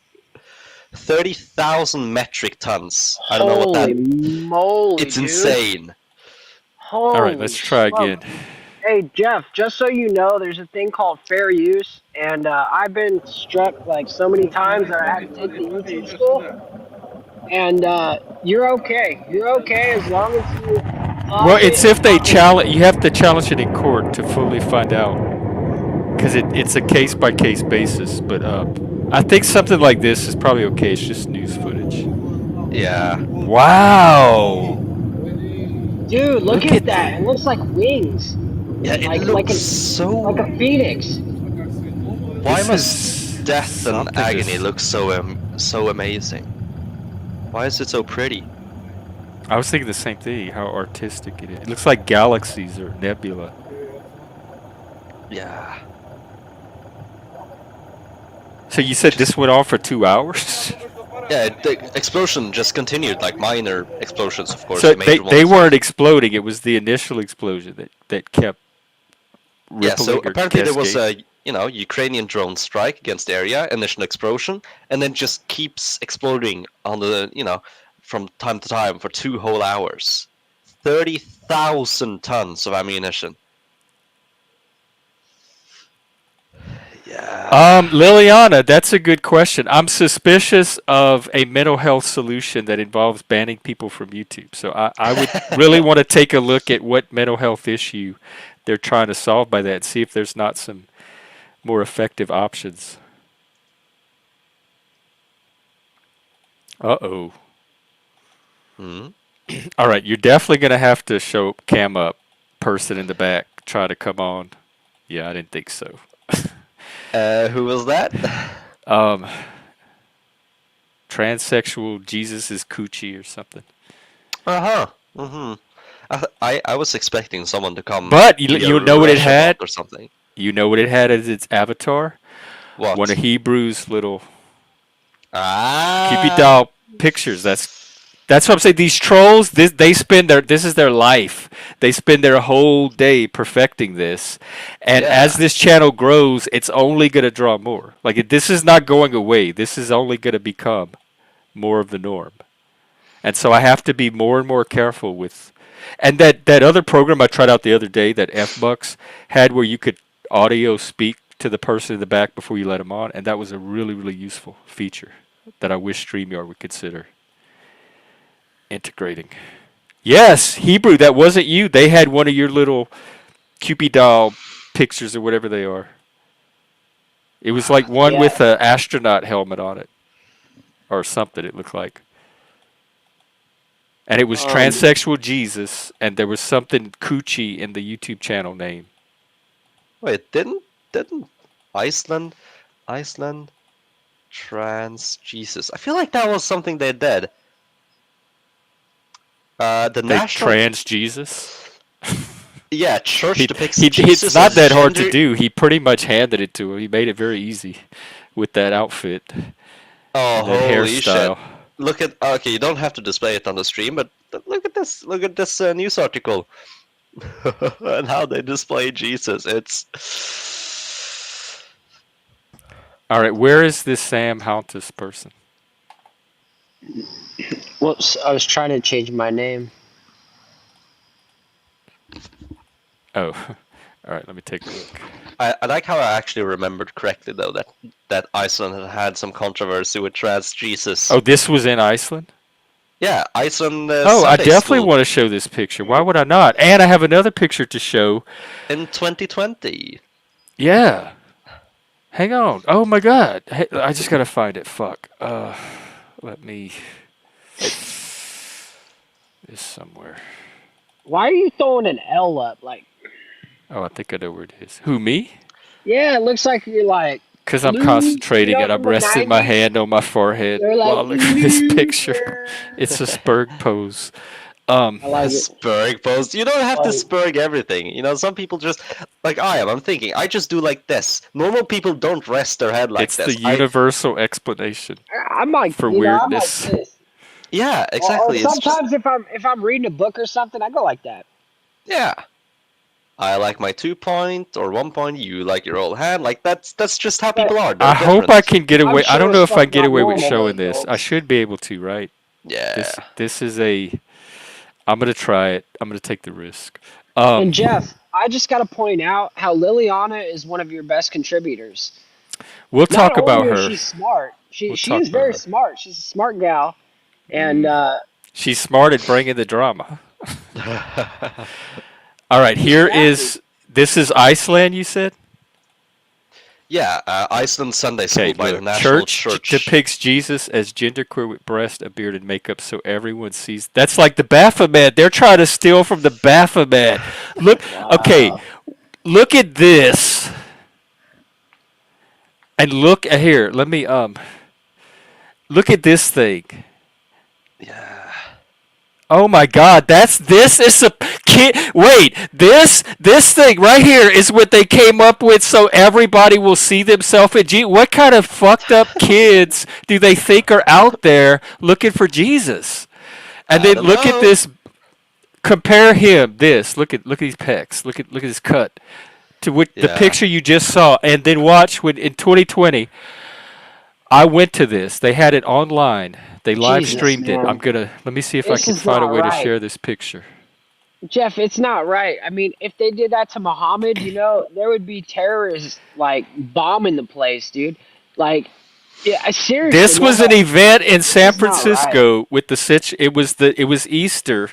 30,000 metric tons. I don't know what that.
Holy moly,
It's
dude.
insane.
Holy
All right, let's try
smoke.
again.
Hey, Jeff, just so you know, there's a thing called fair use, and I've been struck like so many times that I had to take the YouTube school, and you're okay. You're okay as long as you
Well,
pause
it's
it and
if they
pause it.
challenge. You have to challenge it in court to fully find out, because it's a case by case basis. But I think something like this is probably okay. It's just news footage.
Yeah.
Wow.
Dude, look
Look
at
at
that. It
that.
looks like wings.
Yeah, it
Like
looks
like a
so.
phoenix.
Why
This
must
is
death and
something.
agony look so amazing? Why is it so pretty?
I was thinking the same thing. How artistic it is. It looks like galaxies or nebula.
Yeah.
So you said this went on for 2 hours?
Yeah, the explosion just continued, like minor explosions, of course.
So
The major
they
ones.
weren't exploding. It was the initial explosion that kept
Yeah, so
rippling or
apparently there was
cascading.
a Ukrainian drone strike against the area, initial explosion, and then just keeps exploding on the from time to time for 2 whole hours. 30,000 tons of ammunition. Yeah.
Liliana, that's a good question. I'm suspicious of a mental health solution that involves banning people from YouTube. So I would really want to take a look at what mental health issue they're trying to solve by that and see if there's not some more effective options. Uh-oh.
Hmm?
All right, you're definitely going to have to show cam up person in the back try to come on. Yeah, I didn't think so.
Who was that?
Transsexual Jesus is coochie or something.
Uh-huh. Mm-hmm. I was expecting someone to come
But
be a
you know what it
Russia
had?
bot or something.
You know what it had as its avatar?
What?
One of Hebrew's little
Ah.
Cupid doll pictures. That's what I'm saying. These trolls, this is their life. They spend their whole day perfecting this, and
Yeah.
as this channel grows, it's only going to draw more. Like this is not going away. This is only going to become more of the norm, and so I have to be more and more careful with. And that other program I tried out the other day, that FBucks had, where you could audio speak to the person in the back before you let them on, and that was a really, really useful feature that I wish StreamYard would consider integrating. Yes, Hebrew, that wasn't you. They had one of your little Cupid doll pictures or whatever they are. It was like one
Yeah.
with an astronaut helmet on it, or something. It looked like, and it was transsexual Jesus, and there was something coochie in the YouTube channel name.
Wait, didn't Iceland trans Jesus? I feel like that was something they did. The
They
national
trans Jesus.
yeah church depicts
It's
Jesus
not
as
that hard to
gender.
do. He pretty much handed it to him. He made it very easy with that outfit
Oh,
and that
holy shit!
hairstyle.
Look at okay, you don't have to display it on the stream, but look at this. Look at this news article and how they display Jesus. It's
All right, where is this Sam Hountis person?
Whoops, I was trying to change my name.
Oh, all right. Let me take a look.
I like how I actually remembered correctly though that Iceland had some controversy with trans Jesus.
Oh, this was in Iceland?
Yeah, Iceland.
Oh, I
Sunday
definitely
school
want to show this picture. Why would I not? And I have another picture to show.
in 2020.
Yeah. Hang on. Oh my God. Hey, I just gotta find it. Fuck. Let me. It's somewhere.
Why are you throwing an L up? Like,
Oh, I think I know where it is. Who, me?
yeah, it looks like you're like
Because I'm
loser,
concentrating and I'm
from the
resting my
90s.
hand on my forehead
You're
while
like,
I look at this picture.
loser.
It's a Spurg pose.
I like it.
Spurg post. You don't have to
Like,
spurg everything. You know, some people just like I am. I'm thinking. I just do like this. Normal people don't rest their head like
It's
this.
the universal explanation
I'm like,
for
I'm like
weirdness.
this.
Yeah,
Or
exactly. It's just
sometimes if I'm reading a book or something, I go like that.
yeah. I like my 2 point or 1 point. You like your old hand. Like that's just how
But
people are. They're
I hope I
different.
can get
I'm
away. I
sure
don't
as
know if I
fuck
can get
not
away with
normal,
showing
though,
this. I
folks.
should be able to, right?
Yeah.
This is a. I'm gonna try it. I'm gonna take the risk.
And Jeff, I just got to point out how Liliana is one of your best contributors.
We'll
Not
talk about
only is
her.
she smart,
We'll
she
talk
is
about
very
her.
smart. She's a smart gal, and
She's smart at bringing the drama. All right, here
exactly.
is. This is Iceland, you said?
Yeah, Iceland Sunday School
Okay,
by the
look.
National
Church depicts Jesus as genderqueer with breast, a beard, and makeup, so everyone sees. That's like the Baphomet. They're trying to steal from the Baphomet. Look, okay,
Wow.
look at this, and look at here. Let me look at this thing.
Yeah.
Oh my God, this is a kid. Wait, this thing right here is what they came up with, so everybody will see themselves in Jesus. What kind of fucked up kids do they think are out there looking for Jesus? And
I
then
don't
look at
know.
this. Compare him. This. Look at these pecs. Look at his cut to what the
Yeah.
picture you just saw, and then watch when in 2020. I went to this. They had it online. They live
Jesus,
streamed it.
man.
Let me see if I
This
can
is
find a
not
way to
right.
share this picture.
Jeff, it's not right. I mean, if they did that to Muhammad, there would be terrorists like bombing the place, dude. Like, yeah, seriously,
This
man,
was an event in San
is not right.
Francisco with it was Easter,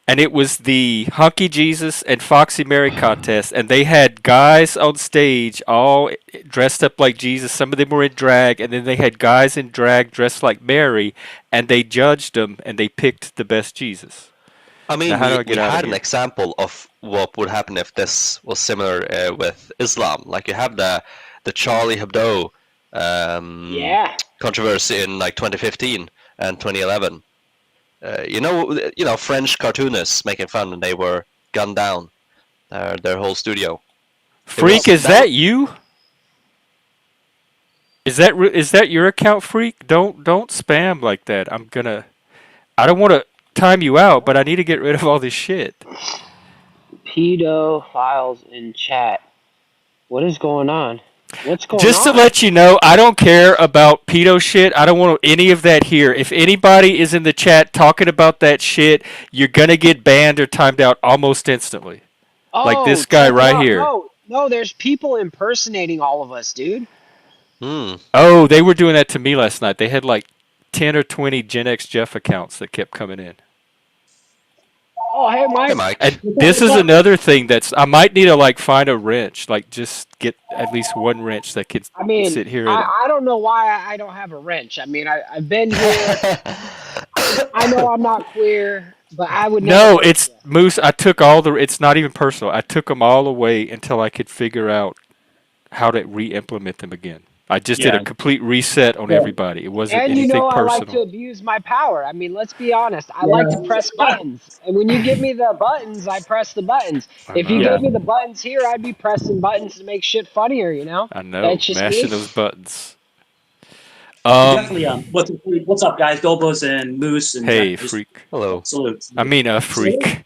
and it was the Hunky Jesus and Foxy Mary contest, and they had guys on stage all dressed up like Jesus. Some of them were in drag, and then they had guys in drag dressed like Mary, and they judged them and they picked the best Jesus.
I mean,
Now, how do I
we
get out of
had an
here?
example of what would happen if this was similar with Islam. Like you have the Charlie Hebdo
Yeah.
controversy in like 2015 and 2011. You know, French cartoonists making fun, and they were gunned down. Their whole studio.
Freak, is that you? Is that your account, Freak? Don't spam like that. I don't want to time you out, but I need to get rid of all this shit.
Pedo files in chat. What is going on? What's going
Just
on?
to let you know, I don't care about pedo shit. I don't want any of that here. If anybody is in the chat talking about that shit, you're gonna get banned or timed out almost instantly. Like this guy
check it
right
out.
here.
No, there's people impersonating all of us, dude.
Oh, they were doing that to me last night. They had like 10 or 20 Gen X Jeff accounts that kept coming in.
Oh, hey,
Hey,
Mike.
Mike.
And this is another thing that's I might need to like find a wrench, like just get at least one wrench that could
I mean,
sit here and
I don't know why I don't have a wrench. I mean, I've been here. I know I'm not queer, but I would never
no,
hurt
it's
you.
Moose. I took all the. It's not even personal. I took them all away until I could figure out how to re-implement them again. I just did a
Yeah.
complete reset on
Yeah.
everybody. It wasn't
And you
anything
know, I like to
personal.
abuse my power. I mean, let's be honest. I like to
Yeah.
press buttons. And when you give me the buttons, I press the buttons.
I
If you
know.
Yeah.
gave me the buttons here, I'd be pressing buttons to make shit funnier, you know?
I know.
That's just
Mashing
me.
those buttons.
Definitely. What's up, guys? Dobos and Moose and Jeff.
Hey,
Just
freak.
Hello.
salute.
I mean,
So,
freak.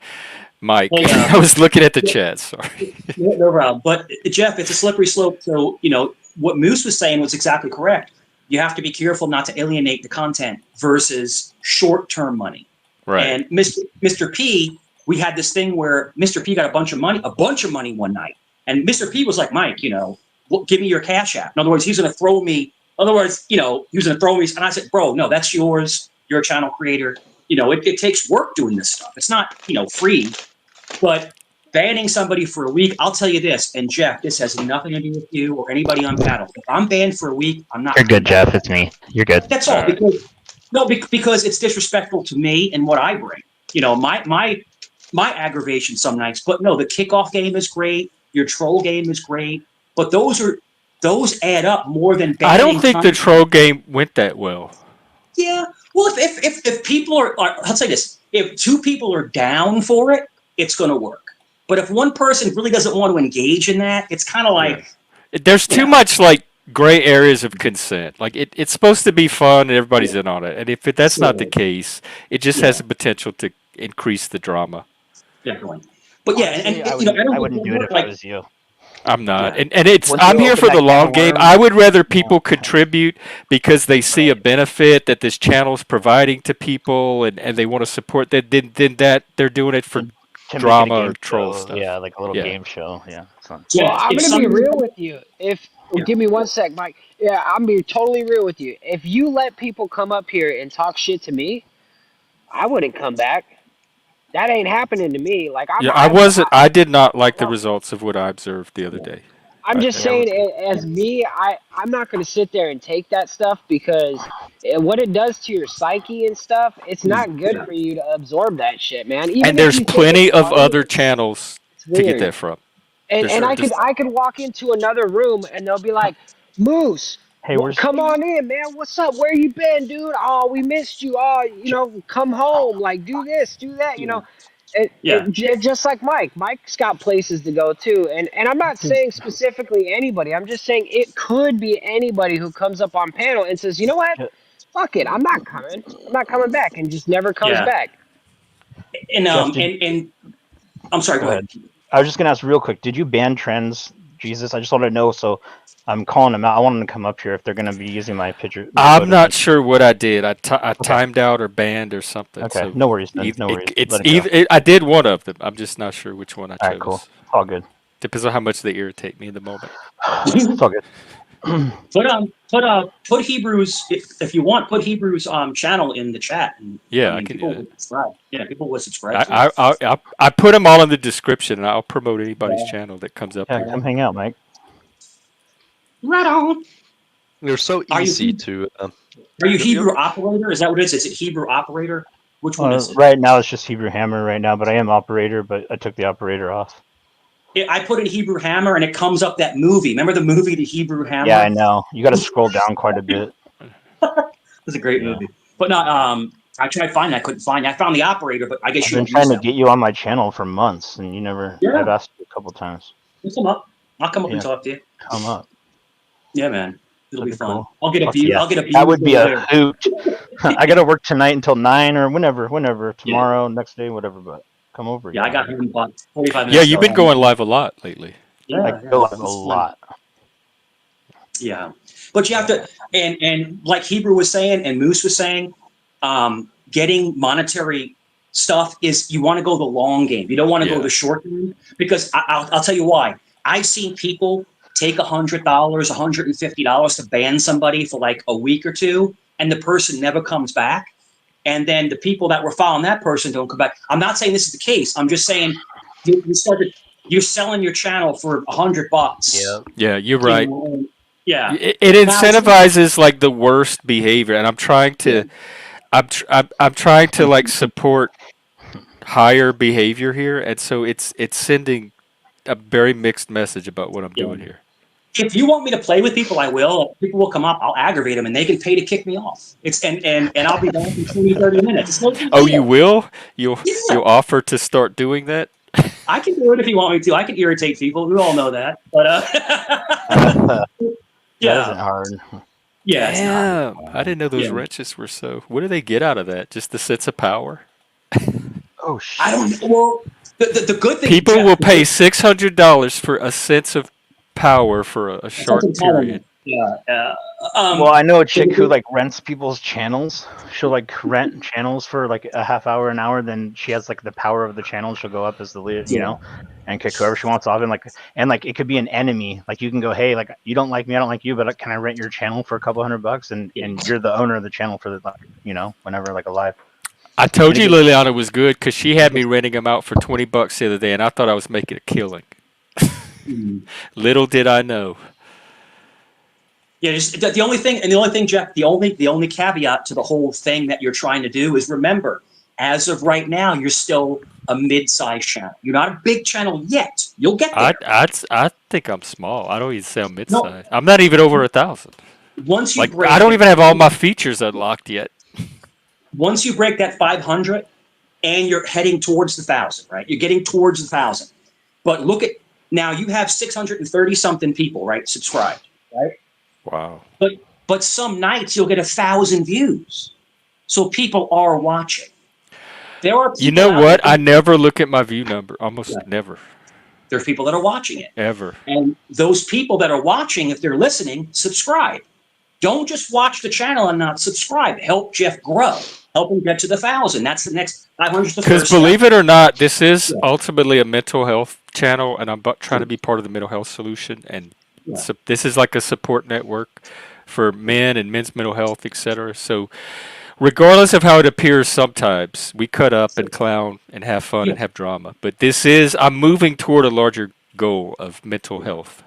Mike.
hey,
I was looking at the chat. Sorry.
no problem. But Jeff, it's a slippery slope. So what Moose was saying was exactly correct. You have to be careful not to alienate the content versus short-term money.
Right.
And Mr. P, we had this thing where Mr. P got a bunch of money one night, and Mr. P was like, Mike, give me your Cash App. In other words, he's going to throw me. In other words, he was going to throw me, and I said, bro, no, that's yours. You're a channel creator. It takes work doing this stuff. It's not free. But banning somebody for a week, I'll tell you this, and Jeff, this has nothing to do with you or anybody on panel. If I'm banned for a week, I'm not.
You're good, Jeff. It's me. You're good.
That's all.
Right.
Because it's disrespectful to me and what I bring. My aggravation some nights. But no, the kickoff game is great. Your troll game is great. But those add up more than banning.
I don't think the troll game went that well.
Yeah. Well, if people are, I'll say this: if two people are down for it, it's going to work. But if one person really doesn't want to engage in that, it's kind of like
There's too much like gray areas of consent. Like it's supposed to be fun and everybody's in on it. And if that's not the case, it just has the potential to increase the drama.
Definitely. But yeah,
Honestly, I wouldn't do it if I was you.
I'm not,
Yeah.
and it's.
Once
I'm
you
here
open
for
that
the
can
long
of
game.
worms,
I would rather people contribute because they see a benefit that this channel is providing to people, and they want to support that. Then that they're doing it for
to make it a
drama or
game
troll
show.
stuff.
Yeah, like a little
Yeah.
game show. Yeah. Fun.
Well, I'm going to be real with you. Give me 1 sec, Mike. Yeah, I'm going to be totally real with you. If you let people come up here and talk shit to me, I wouldn't come back. That ain't happening to me. Like,
Yeah, I wasn't. I did not like the results of what I observed the other day.
I'm just saying, as me, I'm not going to sit there and take that stuff because what it does to your psyche and stuff, it's not good for you to absorb that shit, man. Even
And
if
there's
you think
plenty
it's
of
funny,
other channels
it's
to get
weird.
that from.
And I could walk into another room and they'll be like, Moose,
Hey, where's
come on in, man. What's up? Where you been, dude? Oh, we missed you. Oh, come home. Like, do this, do that. Just like Mike. Mike's got places to go too. And I'm not saying specifically anybody. I'm just saying it could be anybody who comes up on panel and says, you know what? Fuck it. I'm not coming. I'm not coming back, and just never comes back.
And
Jeff,
and I'm sorry. Go ahead.
I was just gonna ask real quick. Did you ban trends, Jesus? I just wanted to know. So I'm calling them out. I want them to come up here if they're gonna be using my picture.
I'm not sure what I did. I timed out or banned or something.
Okay,
So
no worries then. No worries.
It's either I did one of them. I'm just not sure which one I chose.
All right, cool. All good.
Depends on how much they irritate me in the moment.
It's all good.
Put Hebrews if you want. Put Hebrews channel in the chat. And,
Yeah, I can do that.
would subscribe. Yeah, people would subscribe.
I put them all in the description, and I'll promote anybody's channel that comes up.
Yeah,
here.
come hang out, Mike.
Right on.
They're so easy to.
Are you Hebrew operator? Is that what it is? Is it Hebrew operator? Which one is it?
Right now it's just Hebrew Hammer right now, but I am operator, but I took the operator off.
I put in Hebrew Hammer and it comes up that movie. Remember the movie, The Hebrew Hammer?
Yeah, I know. You got to scroll down quite a bit.
It's a great movie. But not. I tried to find it. I couldn't find it. I found the operator, but I guess
I've been trying to get you on my channel for months, and you never.
Yeah.
I've asked you a couple times.
You come up. I'll come up and talk to you.
Come up.
Yeah, man. It'll be fun.
Cool.
I'll get a view.
Yeah.
I'll get a view.
That would be a hoot. I got to work tonight until 9 or whenever, tomorrow, next day, whatever. But come over.
Yeah, I got him about 45 minutes.
Yeah, you've been going live a lot lately.
Yeah,
I go live a lot.
Yeah, but you have to, and like Hebrew was saying, and Moose was saying, getting monetary stuff is you want to go the long game. You don't want to go the short game because I'll tell you why. I've seen people take $100, $150 to ban somebody for like a week or two, and the person never comes back. and then the people that were following that person don't come back. I'm not saying this is the case. I'm just saying you're selling your channel for $100.
Yeah.
Yeah, you're
You
right.
know, and- yeah.
It incentivizes like the worst behavior, and I'm trying to, I'm trying to like support higher behavior here, and so it's sending a very mixed message about what I'm doing here.
If you want me to play with people, I will. People will come up. I'll aggravate them, and they can pay to kick me off. It's and I'll be back in 20, 30 minutes. It's no big
Oh,
deal.
you will? You'll
Yeah.
offer to start doing that?
I can do it if you want me to. I can irritate people. We all know that. But
That isn't hard.
Yeah, it's not.
Damn, I didn't know those wrenches were so. What do they get out of that? Just the sense of power?
Oh shit!
I don't know. Well, the good thing
People will pay $600 for a sense of power for a short period.
Yeah.
Well, I know a chick who like rents people's channels. She'll like rent channels for like a half hour, an hour. Then she has like the power of the channel. She'll go up as the leader, you know, and kick whoever she wants off. And like it could be an enemy. Like you can go, hey, like you don't like me, I don't like you, but can I rent your channel for a couple $100? And you're the owner of the channel for the, like, you know, whenever like alive.
I told you Liliana was good because she had me renting them out for $20 the other day, and I thought I was making a killing. Little did I know.
Yeah, just the only thing, Jeff, the only caveat to the whole thing that you're trying to do is remember, as of right now, you're still a mid-sized channel. You're not a big channel yet. You'll get there.
I think I'm small. I don't even sound mid-sized. I'm not even over 1,000.
Once you
like
break
I don't even have all my features unlocked yet.
Once you break that 500, and you're heading towards the 1,000, right? You're getting towards the 1,000. But look at now, you have 630 something people, right, subscribed, right?
Wow.
But some nights you'll get 1,000 views, so people are watching. There are people.
You know what? I never look at my view number. Almost never.
There's people that are watching it.
Ever.
And those people that are watching, if they're listening, subscribe. Don't just watch the channel and not subscribe. Help Jeff grow. Help him get to the 1,000. That's the next 500.
Because believe it or not, this is ultimately a mental health channel, and I'm trying to be part of the mental health solution. And so this is like a support network for men and men's mental health, etc. So regardless of how it appears sometimes, we cut up and clown and have fun and have drama. But I'm moving toward a larger goal of mental health.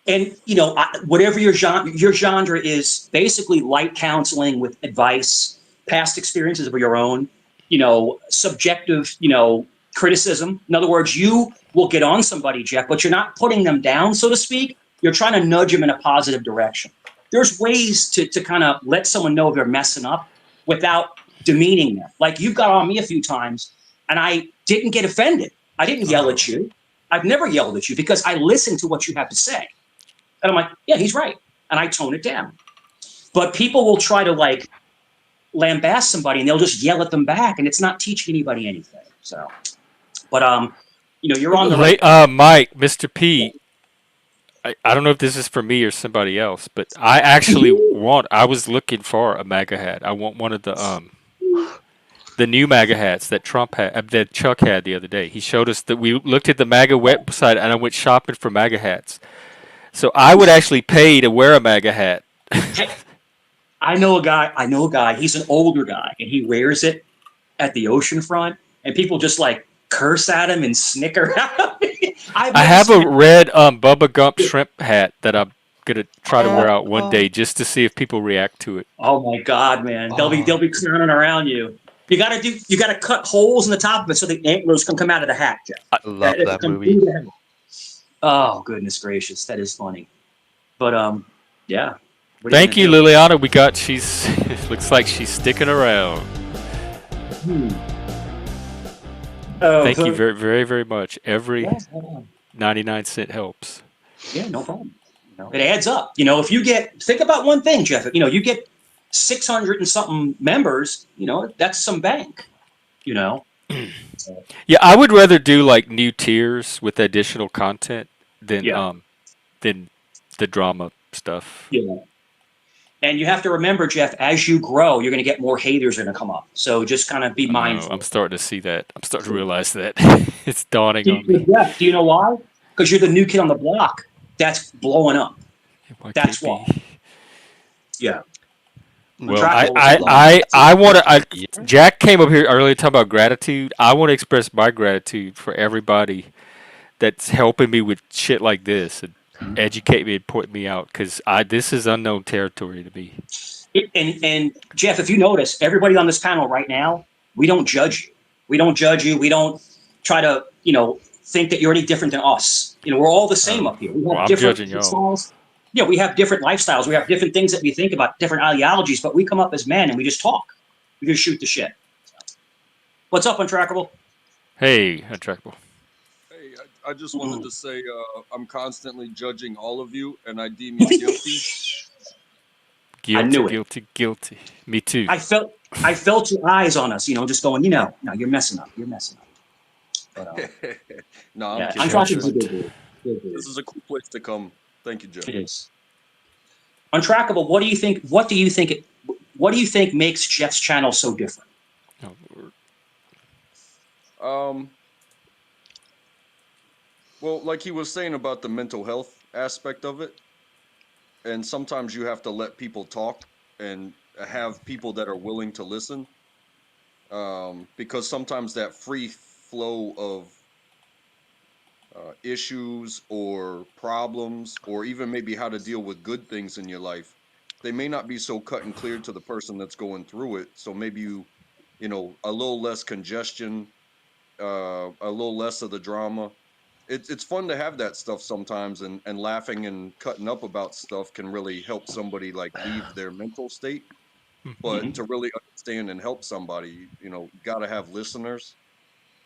And, you know, whatever your genre is, basically light counseling with advice, past experiences of your own, you know, subjective, you know, criticism. In other words, you will get on somebody, Jeff, but you're not putting them down, so to speak. You're trying to nudge them in a positive direction. There's ways to kind of let someone know they're messing up without demeaning them. Like you've got on me a few times, and I didn't get offended. I didn't yell at you. I've never yelled at you because I listen to what you have to say. And I'm like, yeah, he's right. And I tone it down. But people will try to like lambast somebody and they'll just yell at them back, and it's not teaching anybody anything. So, but you know, you're on the right.
Mike, Mr. P, I don't know if this is for me or somebody else, but I actually I was looking for a MAGA hat. I want one of the new MAGA hats that Trump had, that Chuck had the other day. He showed us that we looked at the MAGA website, and I went shopping for MAGA hats. So I would actually pay to wear a MAGA hat.
I know a guy. He's an older guy, and he wears it at the ocean front, and people just like curse at him and snicker at him.
I have a red Bubba Gump shrimp hat that I'm gonna try to wear out one day just to see if people react to it.
Oh my God, man! They'll be clowning around you. You gotta cut holes in the top of it so the antlers can come out of the hat, Jeff.
I love that movie.
Oh, goodness gracious. That is funny. But, yeah.
Thank you, Liliana. Looks like she's sticking around. Thank you very, very, very much. Every 99 cents helps.
Yeah, no problem. You know, it adds up. You know, if you think about one thing, Jeff, you know, you get 600 and something members, you know, that's some bank, you know.
Yeah, I would rather do like new tiers with additional content than the drama stuff.
Yeah. And you have to remember, Jeff, as you grow, you're going to get more haters are going to come up. So just kind of be mindful.
I'm starting to see that. I'm starting to realize that. It's dawning on me.
Yeah. Do you know why? Because you're the new kid on the block. That's blowing up. That's why. Yeah.
Well,
Untrackable.
I want to. Jack came up here earlier talking about gratitude. I want to express my gratitude for everybody that's helping me with shit like this and educate me and point me out because this is unknown territory to me.
And Jeff, if you notice, everybody on this panel right now, we don't judge you. We don't judge you. We don't try to, think that you're any different than us. We're all the same up here. We have
I'm
different
judging y'all.
styles. We have different lifestyles. We have different things that we think about, different ideologies, but we come up as men and we just talk. We just shoot the shit. What's up, Untrackable?
Hey, Untrackable.
Hey, I just wanted to say I'm constantly judging all of you, and I deem you guilty.
I knew
it. Guilty. Me too.
I felt your eyes on us, just going, no, you're messing up. You're messing up. But,
no,
I'm talking to you.
This is a cool place to come. Thank you, Jeff.
It is. Untrackable, what do you think makes Jeff's channel so different?
Well, like he was saying about the mental health aspect of it, and sometimes you have to let people talk and have people that are willing to listen, because sometimes that free flow of issues or problems, or even maybe how to deal with good things in your life, they may not be so cut and clear to the person that's going through it. So maybe you know, a little less congestion, a little less of the drama. It's fun to have that stuff sometimes, and laughing and cutting up about stuff can really help somebody like leave their mental state. But to really understand and help somebody, you got to have listeners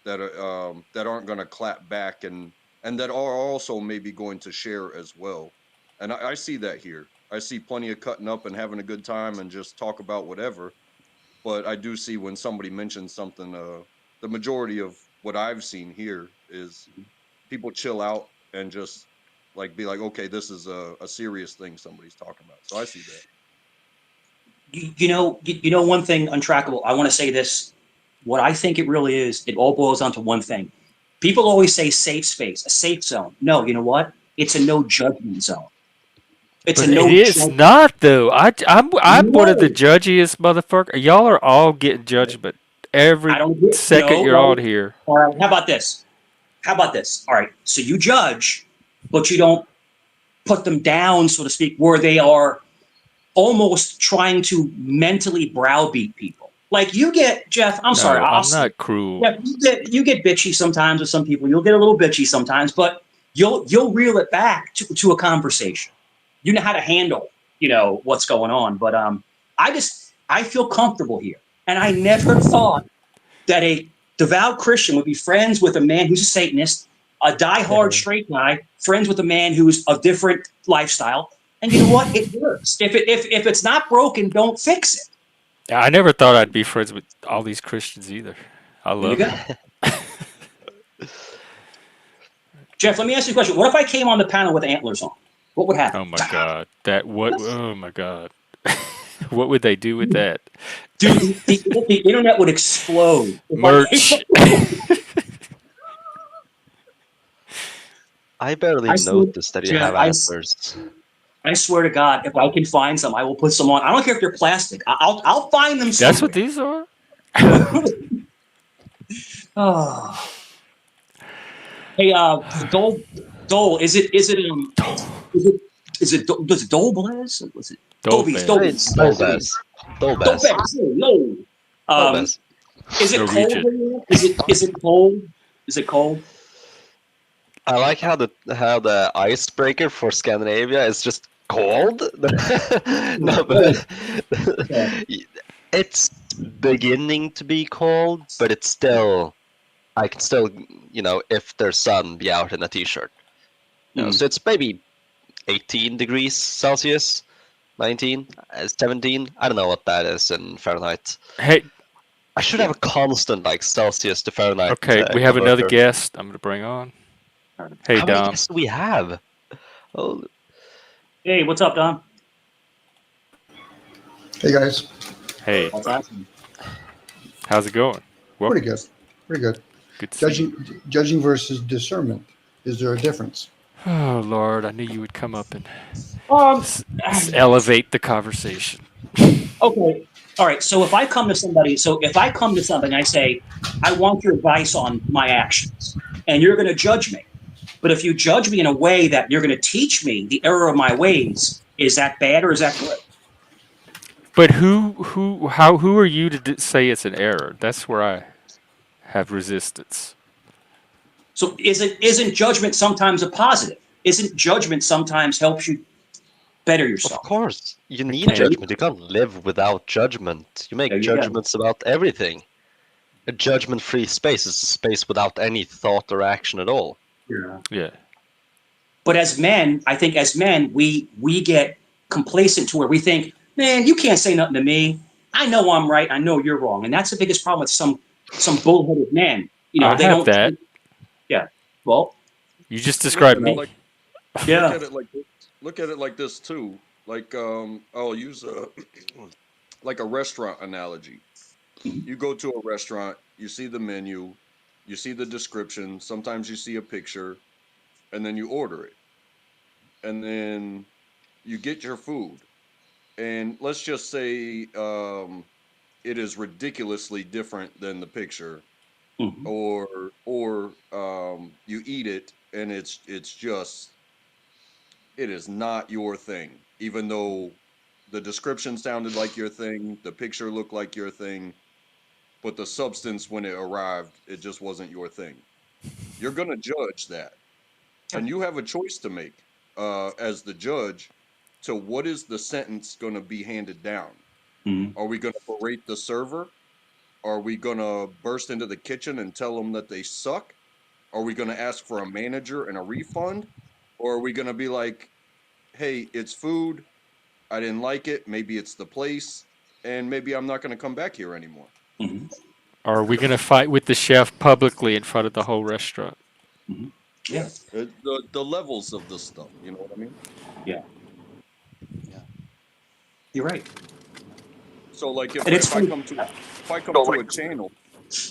that are that aren't going to clap back and that are also maybe going to share as well. And I see that here. I see plenty of cutting up and having a good time and just talk about whatever. But I do see when somebody mentions something, the majority of what I've seen here is people chill out and just be like, okay, this is a serious thing somebody's talking about. So I see that.
One thing, Untrackable, I want to say this. What I think it really is, it all boils down to one thing. People always say safe space, a safe zone. No, you know what? It's a no judgment zone.
It is not though. I'm one of the judgiest motherfucker. Y'all are all getting judgment every second you're on here.
All right, how about this? All right, so you judge, but you don't put them down, so to speak, where they are almost trying to mentally browbeat people. Like you get, Jeff, I'm sorry.
I'm not cruel.
Yeah, you get bitchy sometimes with some people. You'll get a little bitchy sometimes, but you'll reel it back to a conversation. You know how to handle, what's going on. But I feel comfortable here. And I never thought that a devout Christian would be friends with a man who's a Satanist, a diehard straight guy, friends with a man who's a different lifestyle. And you know what? It works. If it's not broken, don't fix it.
Yeah, I never thought I'd be friends with all these Christians either. I love it.
Jeff, let me ask you a question. What if I came on the panel with antlers on? What would happen?
Oh my God. Oh my God. What would they do with that?
Dude, the internet would explode.
Merch.
I barely noticed that you have antlers.
I swear to God, if I can find some, I will put some on. I don't care if they're plastic. I'll find them somewhere.
That's what these are?
Oh. Hey, Dole, is it Dole Blaze? Was it
Dolbez?
No. Is it cold? Is it cold? Is it cold?
I like how the icebreaker for Scandinavia is just cold. No, but it's beginning to be cold, but it's still. I can still, if there's sun, be out in a t-shirt. So it's maybe 18 degrees Celsius, 19, 17. I don't know what that is in Fahrenheit.
Hey,
I should have a constant Celsius to Fahrenheit.
Okay, we have another guest. I'm gonna bring on. Hey,
How
Dom.
many guests do we have? Oh.
Hey, what's up, Dom?
Hey guys.
Hey. How's it going?
Pretty good. Pretty good.
Good to
Judging versus discernment. Is there a difference?
Oh Lord, I knew you would come up and elevate the conversation.
Okay. All right. So if I come to somebody, and I say, I want your advice on my actions, and you're going to judge me. But if you judge me in a way that you're going to teach me the error of my ways, is that bad or is that good?
But who are you to say it's an error? That's where I have resistance.
So isn't judgment sometimes a positive? Isn't judgment sometimes helps you better
Of
yourself?
course, you need
There you,
judgment. You can't live without judgment. You
there
make
you go.
judgments about everything. A judgment-free space is a space without any thought or action at all.
Yeah.
Yeah.
But as men, I think as men, we get complacent to where we think, man, you can't say nothing to me. I know I'm right. I know you're wrong, and that's the biggest problem with some bullheaded men.
I
They
have
don't.
that.
Yeah. Well.
You just
Look
described
at it
me.
like look
Yeah.
at it like this. Look at it like this too. Like I'll use a like a restaurant analogy. You go to a restaurant, you see the menu, you see the description, sometimes you see a picture, and then you order it. And then you get your food. And let's just say it is ridiculously different than the picture,
Mhm.
or you eat it and it's just it is not your thing, even though the description sounded like your thing, the picture looked like your thing, but the substance when it arrived, it just wasn't your thing. You're gonna judge that, and you have a choice to make as the judge to what is the sentence going to be handed down.
Mhm.
Are we going to berate the server? Are we going to burst into the kitchen and tell them that they suck? Are we going to ask for a manager and a refund? Or are we going to be like, hey, it's food. I didn't like it. Maybe it's the place. And maybe I'm not going to come back here anymore.
Mhm.
Or are we going to fight with the chef publicly in front of the whole restaurant?
Mhm.
Yeah.
Yeah.
The levels of this stuff. You know what I mean?
Yeah. Yeah. You're right.
So like
And it's
if I
funny.
come to if I come to a channel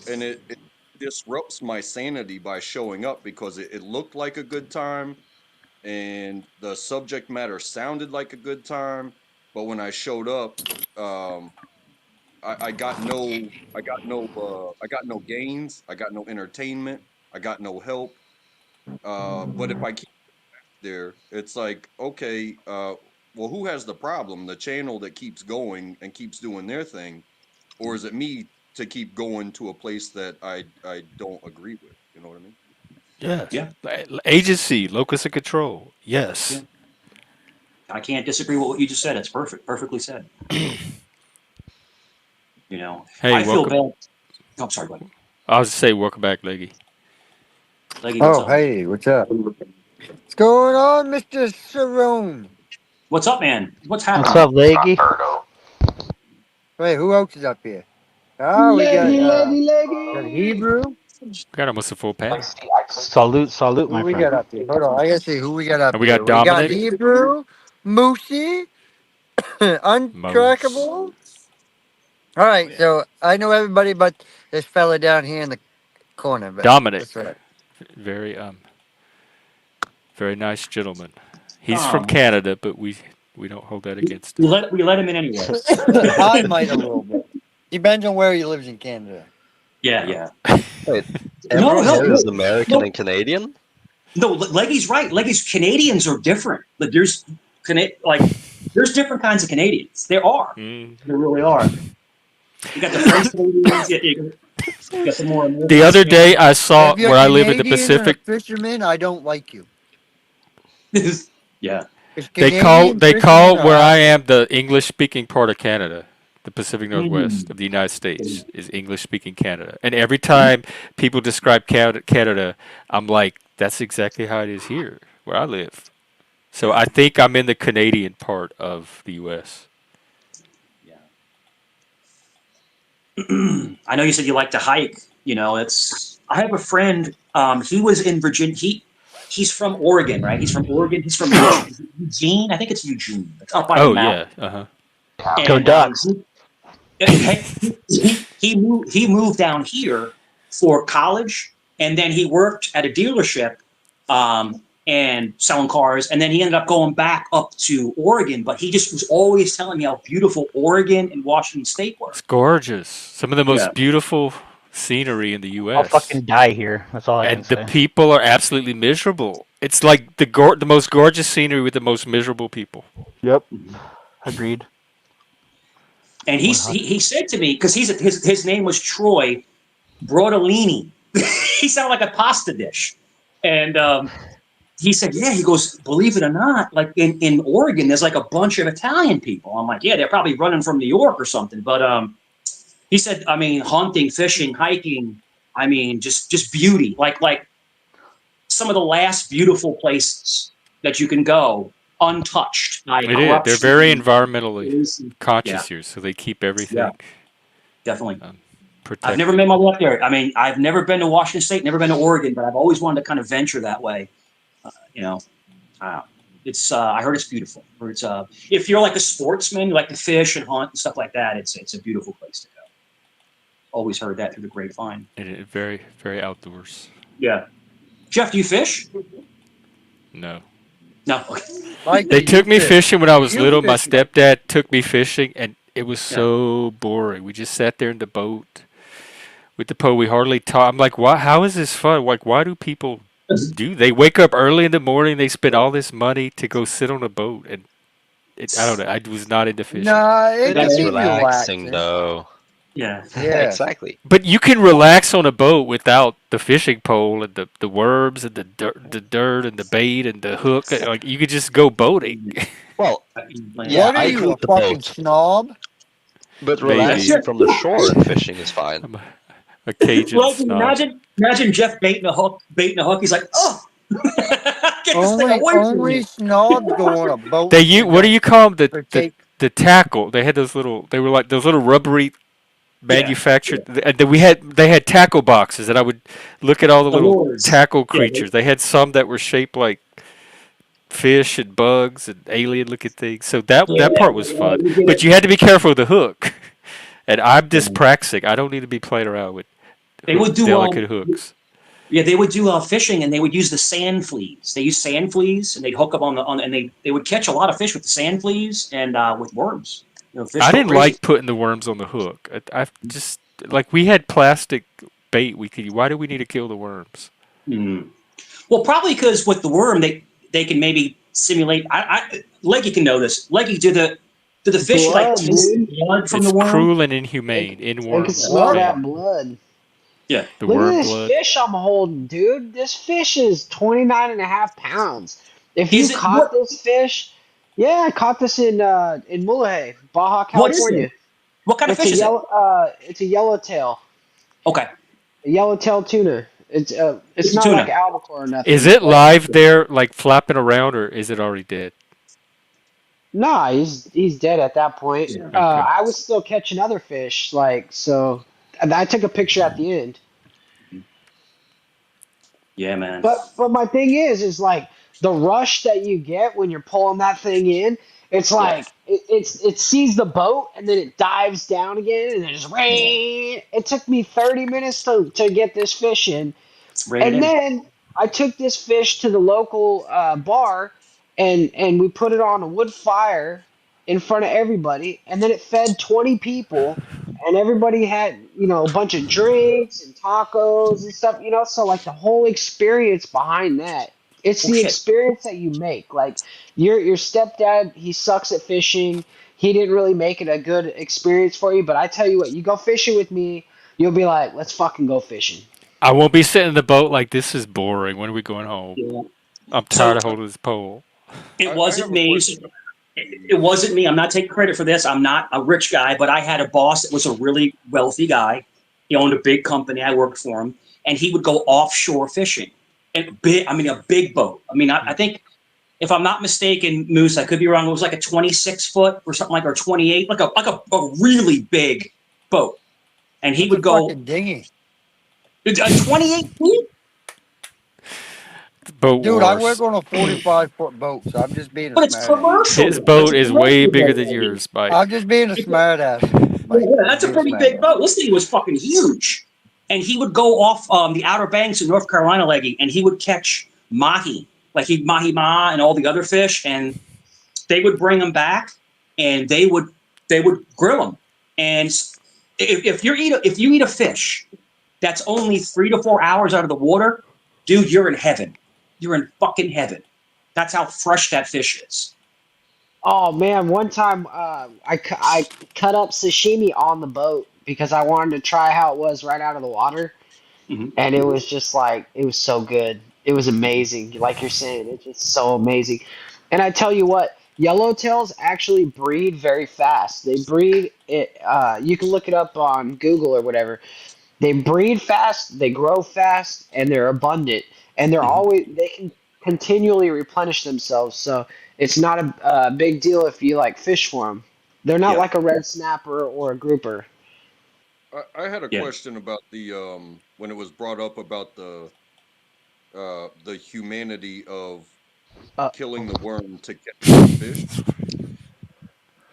and it disrupts my sanity by showing up because it looked like a good time and the subject matter sounded like a good time, but when I showed up, um, I got no I got no gains, I got no entertainment, I got no help. But if I keep there, it's like, okay, well, who has the problem? The channel that keeps going and keeps doing their thing, or is it me to keep going to a place that I don't agree with? You know what I mean?
Yes.
Yeah.
Agency, locus of control.
Yeah.
Yes.
I can't disagree with what you just said. It's perfect. Perfectly said.
Hey,
I feel
welcome.
bad. Oh, I'm sorry, buddy.
I was to say, welcome back, Leggy.
Leggy, what's
Oh,
up, man?
hey, what's up? What's going on, Mr. Cerrone?
What's up, man? What's
What's
happening?
up, Leggy?
Wait, who else is up here? Oh, we
Leggy, leggy,
got
leggy.
Hebrew.
We got almost a full panel.
Salute,
Who
my
we
friend.
got up here? Hold on, I gotta see who we got up
And we
here.
got
We got
Dominic.
Hebrew, Moosey,
Mose.
Untrackable. All right, so I know everybody but this fella down here in the corner, but
Dominic.
that's right.
Very very nice gentleman. He's from
Tom,
Canada, but we don't hold that against him.
we let him in anyway.
I might a little bit. Depends on where he lives in Canada.
Yeah, yeah.
Wait,
No,
everyone
no,
here is
no,
American
no,
and Canadian?
no. Leggy's right. Leggy's Canadians are different. But there's different kinds of Canadians. There are.
Mm.
There really are. You got the French Canadians. You got the more
The
American
other day, I saw
If you're
where I live in the
Canadian and a
Pacific.
fisherman, I don't like you.
Yeah.
Because
They call
Canadian
they
fishermen
call
are
where I
assholes.
am the English speaking part of Canada. The Pacific Northwest
Mm.
of the United States is English speaking Canada. And every time people describe Canada, I'm like, that's exactly how it is here where I live. So
Yeah.
I think I'm in the Canadian part of the U.S.
I know you said you like to hike. I have a friend. He was in Virginia. He's from Oregon, right? He's from Oregon. He's from Eugene. I think it's Eugene. It's up by the
Oh
mountain.
yeah, uh-huh.
Go
And
Ducks.
he moved down here for college, and then he worked at a dealership. and selling cars. And then he ended up going back up to Oregon, but he just was always telling me how beautiful Oregon and Washington State were.
It's gorgeous. Some of the most
Yeah.
beautiful scenery in the
I'll
U.S.
fucking die here. That's all I can
And the
say.
people are absolutely miserable. It's like the most gorgeous scenery with the most miserable people.
Yep. Agreed.
And he said to me, because his name was Troy Brodolini. He sounded like a pasta dish. And he said, yeah, he goes, believe it or not, like in Oregon, there's like a bunch of Italian people. I'm like, yeah, they're probably running from New York or something. But he said, I mean, hunting, fishing, hiking, I mean, just beauty. Like some of the last beautiful places that you can go untouched by
It is.
corruption.
They're very environmentally
Yeah.
conscious here, so they keep everything.
Yeah. Definitely.
Protected.
I've never made my way up there. I mean, I've never been to Washington State, never been to Oregon, but I've always wanted to kind of venture that way. It's I heard it's beautiful. Or it's if you're like a sportsman, you like to fish and hunt and stuff like that, it's a beautiful place to go. Always heard that through the grapevine.
It is very, very outdoors.
Yeah. Jeff, do you fish?
No.
No.
They took me fishing when I was
You
little. My
fish.
stepdad took me fishing, and it was so boring. We just sat there in the boat with the pole. We hardly talked. I'm like, why? How is this fun? Like, why do people do? They wake up early in the morning. They spend all this money to go sit on a boat, and I don't know. I was not into fishing.
Nah, it
That's
can be
relaxing,
relaxing.
though.
Yeah.
Yeah.
Exactly.
But you can relax on a boat without the fishing pole and the worms and the dirt and the bait and the hook. Like you could just go boating.
Well,
What are
I
you, a
hate the
fucking
boat,
snob?
but
Maybe.
relaxing from the shore and fishing is fine.
I'm a Cajun
Well,
snob.
imagine Jeff baiting a hook. He's like, oh, get this thing away from
Only
me.
snobs go on a boat.
What do you call them?
Or take
The tackle. They had those little. They were like those little rubbery manufactured. And then they had tackle boxes, and I would look at all the little
lures.
tackle
Yeah,
creatures. They had some that were shaped like fish and bugs and alien looking things. So that part was fun. But you had to be careful with the hook. And I'm dyspraxic. I don't need to be playing around with
They would do
delicate hooks.
Yeah, they would do fishing, and they would use the sand fleas. They use sand fleas, and they'd hook them and they would catch a lot of fish with the sand fleas and with worms. Fish
I
go
didn't
crazy.
like putting the worms on the hook. I just like we had plastic bait we could. Why do we need to kill the worms?
Mm. Well, probably because with the worm, they can maybe simulate. Leggy can know this. Leggy, do the fish like
Blood,
taste
dude.
blood from
It's
the worm?
cruel and inhumane in
I can
worms.
smell that blood.
Yeah.
The
Look at
worm
this
blood.
fish I'm holding, dude. This fish is 29.5 pounds. If you
Is it-
caught
what-
this fish, yeah, I caught this in Mulegé, Baja,
What is
California.
it? What kind of fish is it?
It's a yellowtail.
Okay.
A yellowtail tuna. It's
It's
not
tuna.
like albacore or nothing.
Is it live there, like flapping around, or is it already dead?
Nah, he's dead at that point.
Yeah.
Okay.
I was still catching other fish, so I took a picture at the end.
Yeah, man.
But my thing is like the rush that you get when you're pulling that thing in. It's like it sees the boat and then it dives down again and then just rain. It took me 30 minutes to get this fish in, and then I took this fish to the local bar and we put it on a wood fire in front of everybody, and then it fed 20 people. And everybody had, a bunch of drinks and tacos and stuff, so like the whole experience behind that. It's the experience that you make. Like your stepdad, he sucks at fishing. He didn't really make it a good experience for you, but I tell you what, you go fishing with me, you'll be like, let's fucking go fishing.
I won't be sitting in the boat like this is boring. When are we going home?
Yeah.
I'm tired of holding this pole.
It wasn't me. It wasn't me. I'm not taking credit for this. I'm not a rich guy, but I had a boss that was a really wealthy guy. He owned a big company. I worked for him, and he would go offshore fishing. And a big boat. I think, if I'm not mistaken, Moose, I could be wrong. It was like a 26-foot or something or 28, like a really big boat. And he would go
dinghy.
28 feet.
Boat
Dude,
wars.
I work on a 45-foot boat, so I'm just being a
But it's
smart ass.
commercial.
His boat
It's
is
a
way
commercial
bigger
boat.
than yours, Mike.
I'm just being a smart ass.
Yeah, that's a pretty big boat. This thing was fucking huge. And he would go off the Outer Banks in North Carolina, Leggy, and he would catch mahi, like mahi-ma and all the other fish, and they would bring them back, and they would grill them. And if you eat a fish that's only 3 to 4 hours out of the water, dude, you're in heaven. You're in fucking heaven. That's how fresh that fish is.
Oh man, one time I cut up sashimi on the boat because I wanted to try how it was right out of the water,
Mm-hmm.
and it was just like it was so good. It was amazing, like you're saying, it's just so amazing. And I tell you what, yellowtails actually breed very fast. They breed it. You can look it up on Google or whatever. They breed fast, they grow fast, and they're abundant, and they can continually replenish themselves. So it's not a big deal if you like fish for them. They're not
Yeah.
like a red snapper or a grouper.
I had a
Yeah.
question about the when it was brought up about the humanity of killing the worm to catch the fish,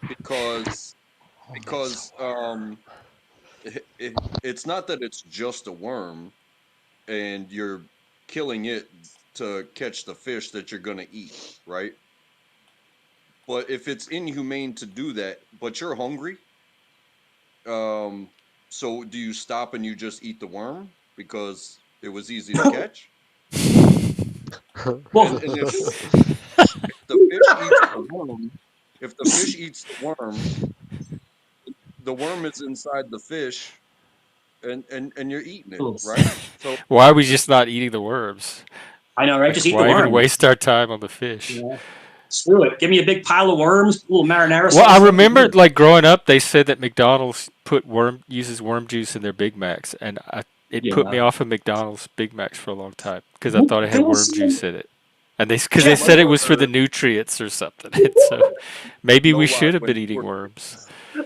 because it's not that it's just a worm and you're killing it to catch the fish that you're going to eat, right? But if it's inhumane to do that, but you're hungry, so do you stop and you just eat the worm because it was easy to catch?
Well,
And if the fish eats the worm, if the fish eats the worm is inside the fish, and you're eating it, right? So
Why are we just not eating the worms?
I know, right?
Like,
Just eat the
why even
worm.
waste our time on the fish?
Yeah. Screw it. Give me a big pile of worms, a little marinara
Well, I
sauce.
remember like growing up, they said that McDonald's uses worm juice in their Big Macs, and it put me
Yeah.
off of McDonald's Big Macs for a long time because I thought it
They
had
were
worm
saying,
juice in it, and because they
Jeff,
said it was for the nutrients or something. And so maybe
no
we
lie,
should have been eating worms.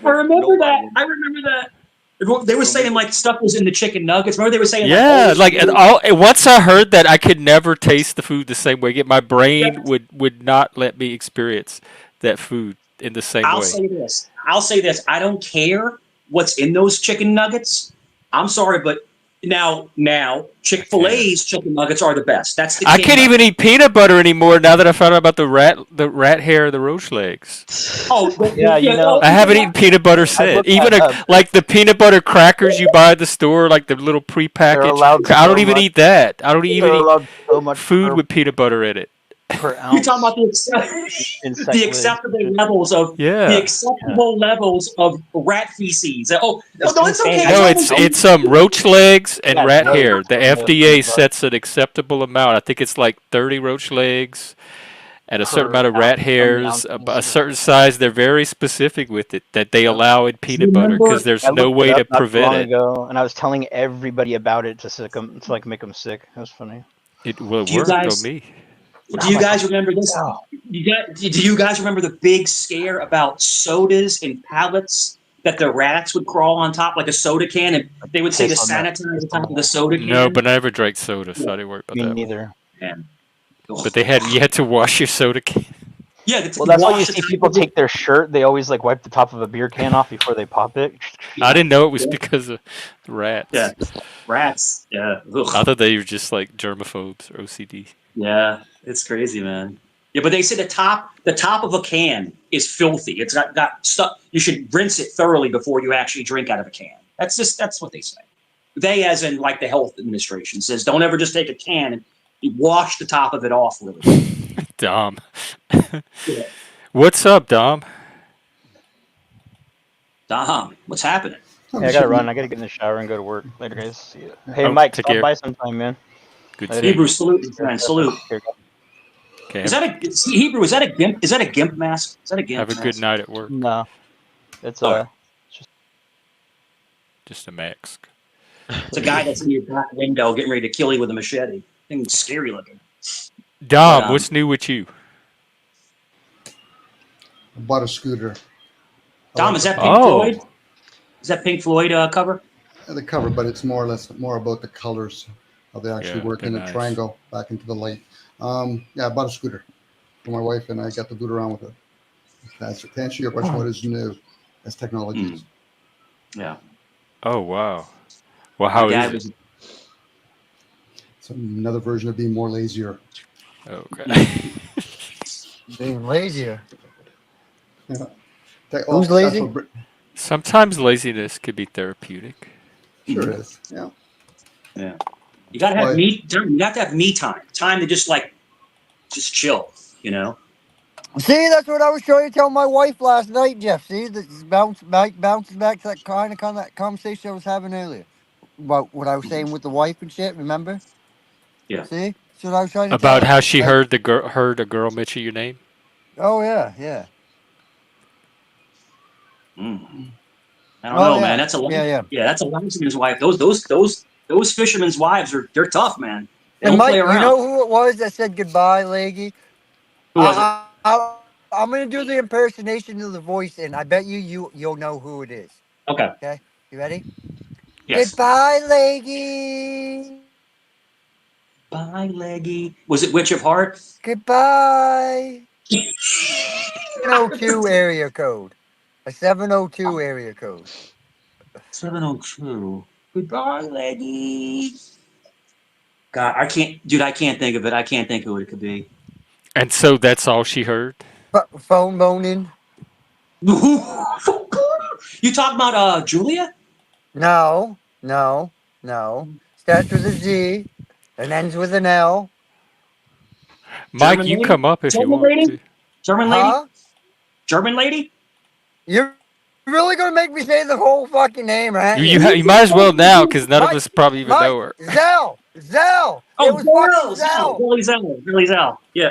I
no
remember
lie.
that. I remember that. They were saying like stuff was in the chicken nuggets. Remember they were saying like
Yeah,
oh,
like and once I heard that, I could never taste the food the same way again. My brain would not let me experience that food in the same
I'll
way.
say this. I'll say this. I don't care what's in those chicken nuggets. I'm sorry, but now
I can't.
Chick-fil-A's chicken nuggets are the best. That's the
I
king
can't
nugget.
even eat peanut butter anymore now that I found out about the rat hair and the roach legs.
Oh,
Yeah, you know,
I haven't eaten peanut butter
I
since.
looked
Even
that up.
like the peanut butter crackers you buy at the store, like the little
They're
prepackaged.
allowed
I don't
so
even
much.
eat that. I don't even
They're
eat
allowed so much
food with peanut butter in it.
per
You're talking
ounce
about the
insect
acceptable levels of
Yeah.
rat feces. Oh
It's
no, it's okay.
insane.
I
No,
tell
it's
them.
roach legs and
Yeah, it's
rat
really
hair. The
no peanut
FDA
butter
sets an acceptable amount. I think it's like 30 roach legs and a certain
per
amount of
ounce.
rat
How many
hairs,
ounces?
a certain size. They're very specific with it that they
Yep.
allow in
Do you
peanut butter
remember?
because there's
I
no
looked it
way
up
to
not too
prevent
long
it.
ago, and I was telling everybody about it to like make them sick. It was funny.
It will
Do you
work on
guys?
me.
And
Do
I'm
you
like,
guys remember this?
oh,
Do you guys remember the big scare about sodas in pallets that the rats would crawl on top like a soda can, and they would say to
piss on that.
sanitize the top of the soda
No,
can?
but I never drank soda, so
Yeah.
I didn't worry about
Me
that one.
neither.
And,
But you had to wash your soda can.
yeah,
Well, that's why you
wash the
see
top
people
of it.
take their shirt. They always like wipe the top of a beer can off before they pop it.
I didn't know it was
Yeah.
because of the rats.
Yeah, rats. Yeah,
I thought they were just like germaphobes or OCD.
yeah, it's crazy, man. Yeah, but they say the top of a can is filthy. It's got stuff. You should rinse it thoroughly before you actually drink out of a can. That's what they say. They, as in like the health administration, says don't ever just take a can and you wash the top of it off really quick.
Dom.
Yeah.
What's up, Dom?
Dom, what's happening?
Hey, I gotta run. I gotta get in the shower and go to work later, guys. See ya. Hey,
Oh,
Mike,
take
stop
care.
by sometime, man.
Good
Later.
seeing
Hebrew
you.
salute, my friend. Salute.
Here, guys.
Okay,
Is that a Hebrew? Is that a gimp? Is that a gimp mask? Is that a gimp
have a good
mask?
night at work.
No, it's
All right.
Just a mask.
It's a guy that's in your back window getting ready to kill you with a machete. Thing's scary looking.
Dom,
But,
what's new with you?
I bought a scooter.
Dom, is that Pink
Oh.
Floyd? Is that Pink Floyd cover?
The cover, but it's more or less more about the colors, how they actually
Yeah,
work in
they're
the
nice.
triangle back into the light. Yeah, I bought a scooter for my wife, and I got to boot around with it. To answer your question, what is new as technologies?
Yeah.
Oh, wow. Well,
My
how
dad
is it?
was.
It's another version of being more lazier.
Okay.
Being lazier.
Yeah.
Who's
That's
lazy?
what
Sometimes laziness could be therapeutic.
sure is. Yeah.
Yeah. You gotta have
Why?
you have to have me time. Time to just chill, you know?
See, that's what I was trying to tell my wife last night, Jeff. See, this bounces back to that kind of that conversation I was having earlier about what I was saying with the wife and shit. Remember?
Yeah.
See, that's what I was trying to tell
About
her.
how she
Like,
heard a girl mention your name.
oh yeah, yeah.
Mm. I don't
Oh
know, man.
yeah,
That's a
yeah, yeah.
yeah, that's a linesman's wife. Those fishermen's wives they're tough, man. They
And
don't play
Mike, you
around.
know who it was that said goodbye, Leggy?
Who was it?
I'm gonna do the impersonation of the voice, and I bet you'll know who it is.
Okay.
Okay, you ready?
Yes.
Goodbye, Leggy.
Bye, Leggy. Was it Witch of Heart?
Goodbye. 702 area code. A 702 area code.
702. Goodbye, Leggy. God, I can't think of it. I can't think of what it could be.
And so that's all she heard.
Phone boning.
You talking about Julia?
No, no, no. Starts with a Z and ends with an L.
Mike,
German
you
lady?
come up if you
German
want
lady?
to.
German lady?
Huh?
German lady?
You're really gonna make me say the whole fucking name, aren't you?
You might as well now because none of
Mike,
us probably even know
Mike,
her.
Zell. It
Oh,
was fucking
Zell.
Zell.
Billy Zell. Yeah.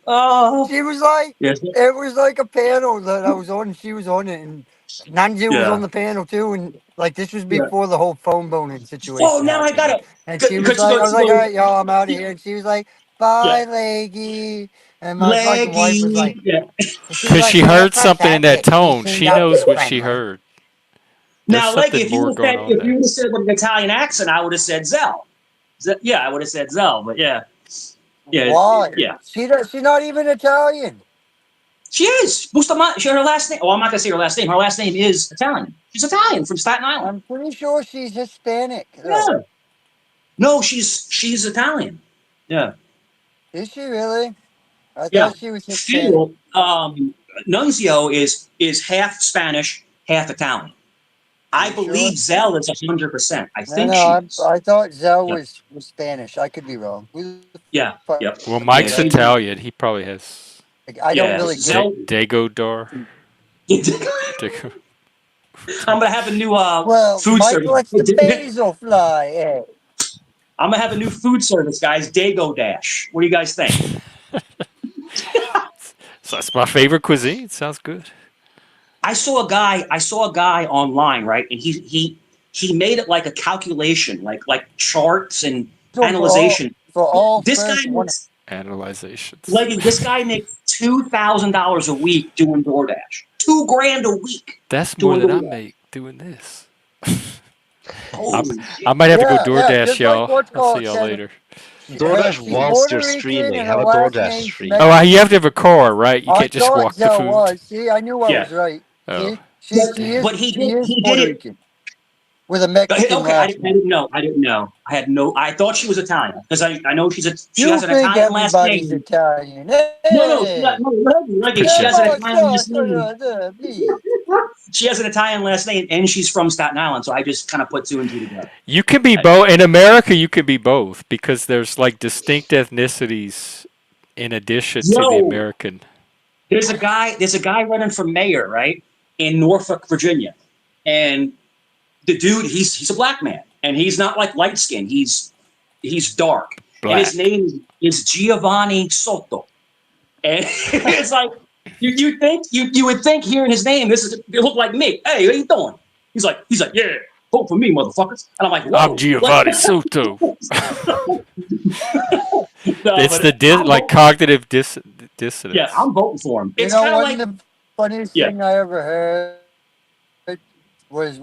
Oh.
She was like,
Yes.
it was like a panel that I was on, and she was on it, and Nanju was on
Yeah.
the panel too, and like this was
Yeah.
before the whole phone boning
Oh,
situation
now I got
happened,
it.
and she was
Because
like, I was like, all
goes,
right, y'all, I'm out of here, and she was like,
yeah.
bye, Leggy, and my fucking wife was
Leggy.
like,
Yeah.
she's
Because
like,
she
yeah,
heard
fuck
something in
that
that
bitch, she
tone.
seemed
She
out
knows
there
what she
friendly.
heard. There's
Now, Leggy,
something
if you
more
would have
going
said
on
if you
there.
would have said with an Italian accent, I would have said Zell. Yeah, I would have said Zell, but yeah. Yeah.
Why?
Yeah.
She's not even Italian.
She is. Her last name. Oh, I'm not gonna say her last name. Her last name is Italian. She's Italian from Staten Island.
I'm pretty sure she's Hispanic though.
Yeah. No, she's Italian. Yeah.
Is she really? I
Yeah.
thought she was Hispanic.
Phil, Nunzio is half Spanish, half Italian.
Are
I
you sure?
believe Zell is 100%. I
No,
think she
no,
is.
I thought Zell
Yeah.
was Spanish. I could be wrong. Who the
Yeah.
fuck
Yep.
Well,
Yeah.
Mike's
knows?
She.
Italian. He probably has
I don't
Yeah.
really get.
Zell.
Dagodar. Dago.
I'm gonna have a new
Well,
food
Mike
service.
lets the basil fly. Eh?
I'm gonna have a new food service, guys. Dago Dash. What do you guys think?
So that's my favorite cuisine. Sounds good.
I saw a guy online, right? And he made it like a calculation, like charts and
So
analyzation.
for all
This guy
first one.
makes
Analyzations.
like this guy makes $2,000 a week doing DoorDash. $2,000 a week
That's more
doing
than I
DoorDash.
make doing this.
Holy shit.
I might have to go
Yeah,
DoorDash,
just like
y'all.
what's
I'll see
called
y'all
said.
later.
DoorDash
She's
wants
Puerto
their
Rican
streaming.
and
Have
her
a
last
DoorDash
name's
stream.
Oh, you have to
Mexican.
have a car, right? You
I
can't just
thought
walk the
Zell
food.
was. See, I knew I
Yeah.
was right.
Oh.
See, she
But
is
he did
Puerto
it.
Rican with a Mexican
Okay, I
last
didn't
name.
know. I didn't know. I thought she was Italian because I know she
You
has an
think
Italian last
everybody's
name.
Italian?
No,
Hey,
she has an
boy,
Italian last name.
please.
She has an Italian last name, and she's from Staten Island. So I just kind of put two and two together.
You can be both. In America, you can be both because there's like distinct ethnicities in addition to the
Yo,
American.
there's a guy running for mayor, right, in Norfolk, Virginia, and the dude, he's a black man, and he's not like light skinned. He's dark, and his
Black.
name is Giovanni Soto. And it's like you would think hearing his name, it looked like me. Hey, how you doing? He's like, yeah, vote for me, motherfuckers. And I'm like,
I'm
whoa.
Giovanni Soto.
No,
It's
but
the like cognitive
yeah,
dissonance.
I'm voting for him.
You
It's
know,
kind of
one
like,
of the funniest
yeah,
thing I ever heard was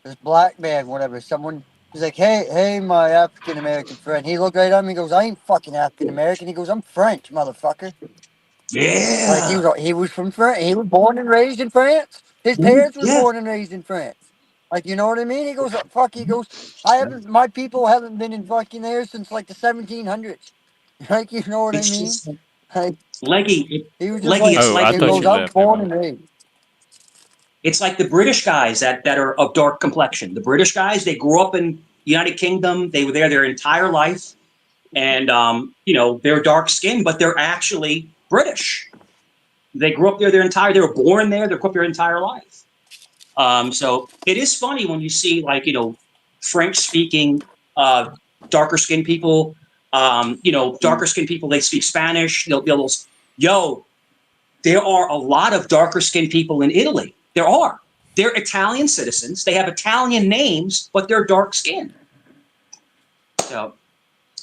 this black man, whatever. Someone was like, hey, my African American friend. He looked right at me. He goes, I ain't fucking African American. He goes, I'm French, motherfucker. Like
yeah,
he was from France. He was born and raised in France. His parents was
yeah.
born and raised in France. Like, you know what I mean? He goes, fuck. He goes, my people haven't been in fucking there since like the 1700s. Like, you know what I
It's
mean?
just
Like,
Leggy.
he was just
Leggy.
like,
It's
Oh,
like
I
he
thought
goes,
you
I'm
left. Never
born
mind.
and raised.
It's like the British guys that are of dark complexion. The British guys, they grew up in the United Kingdom. They were there their entire life, and they're dark skinned, but they're actually British. They grew up there they were born there. They grew up their entire life. So it is funny when you see French speaking darker skinned people. Darker skinned people. They speak Spanish. Yo, there are a lot of darker skinned people in Italy. There are. They're Italian citizens. They have Italian names, but they're dark skinned. So,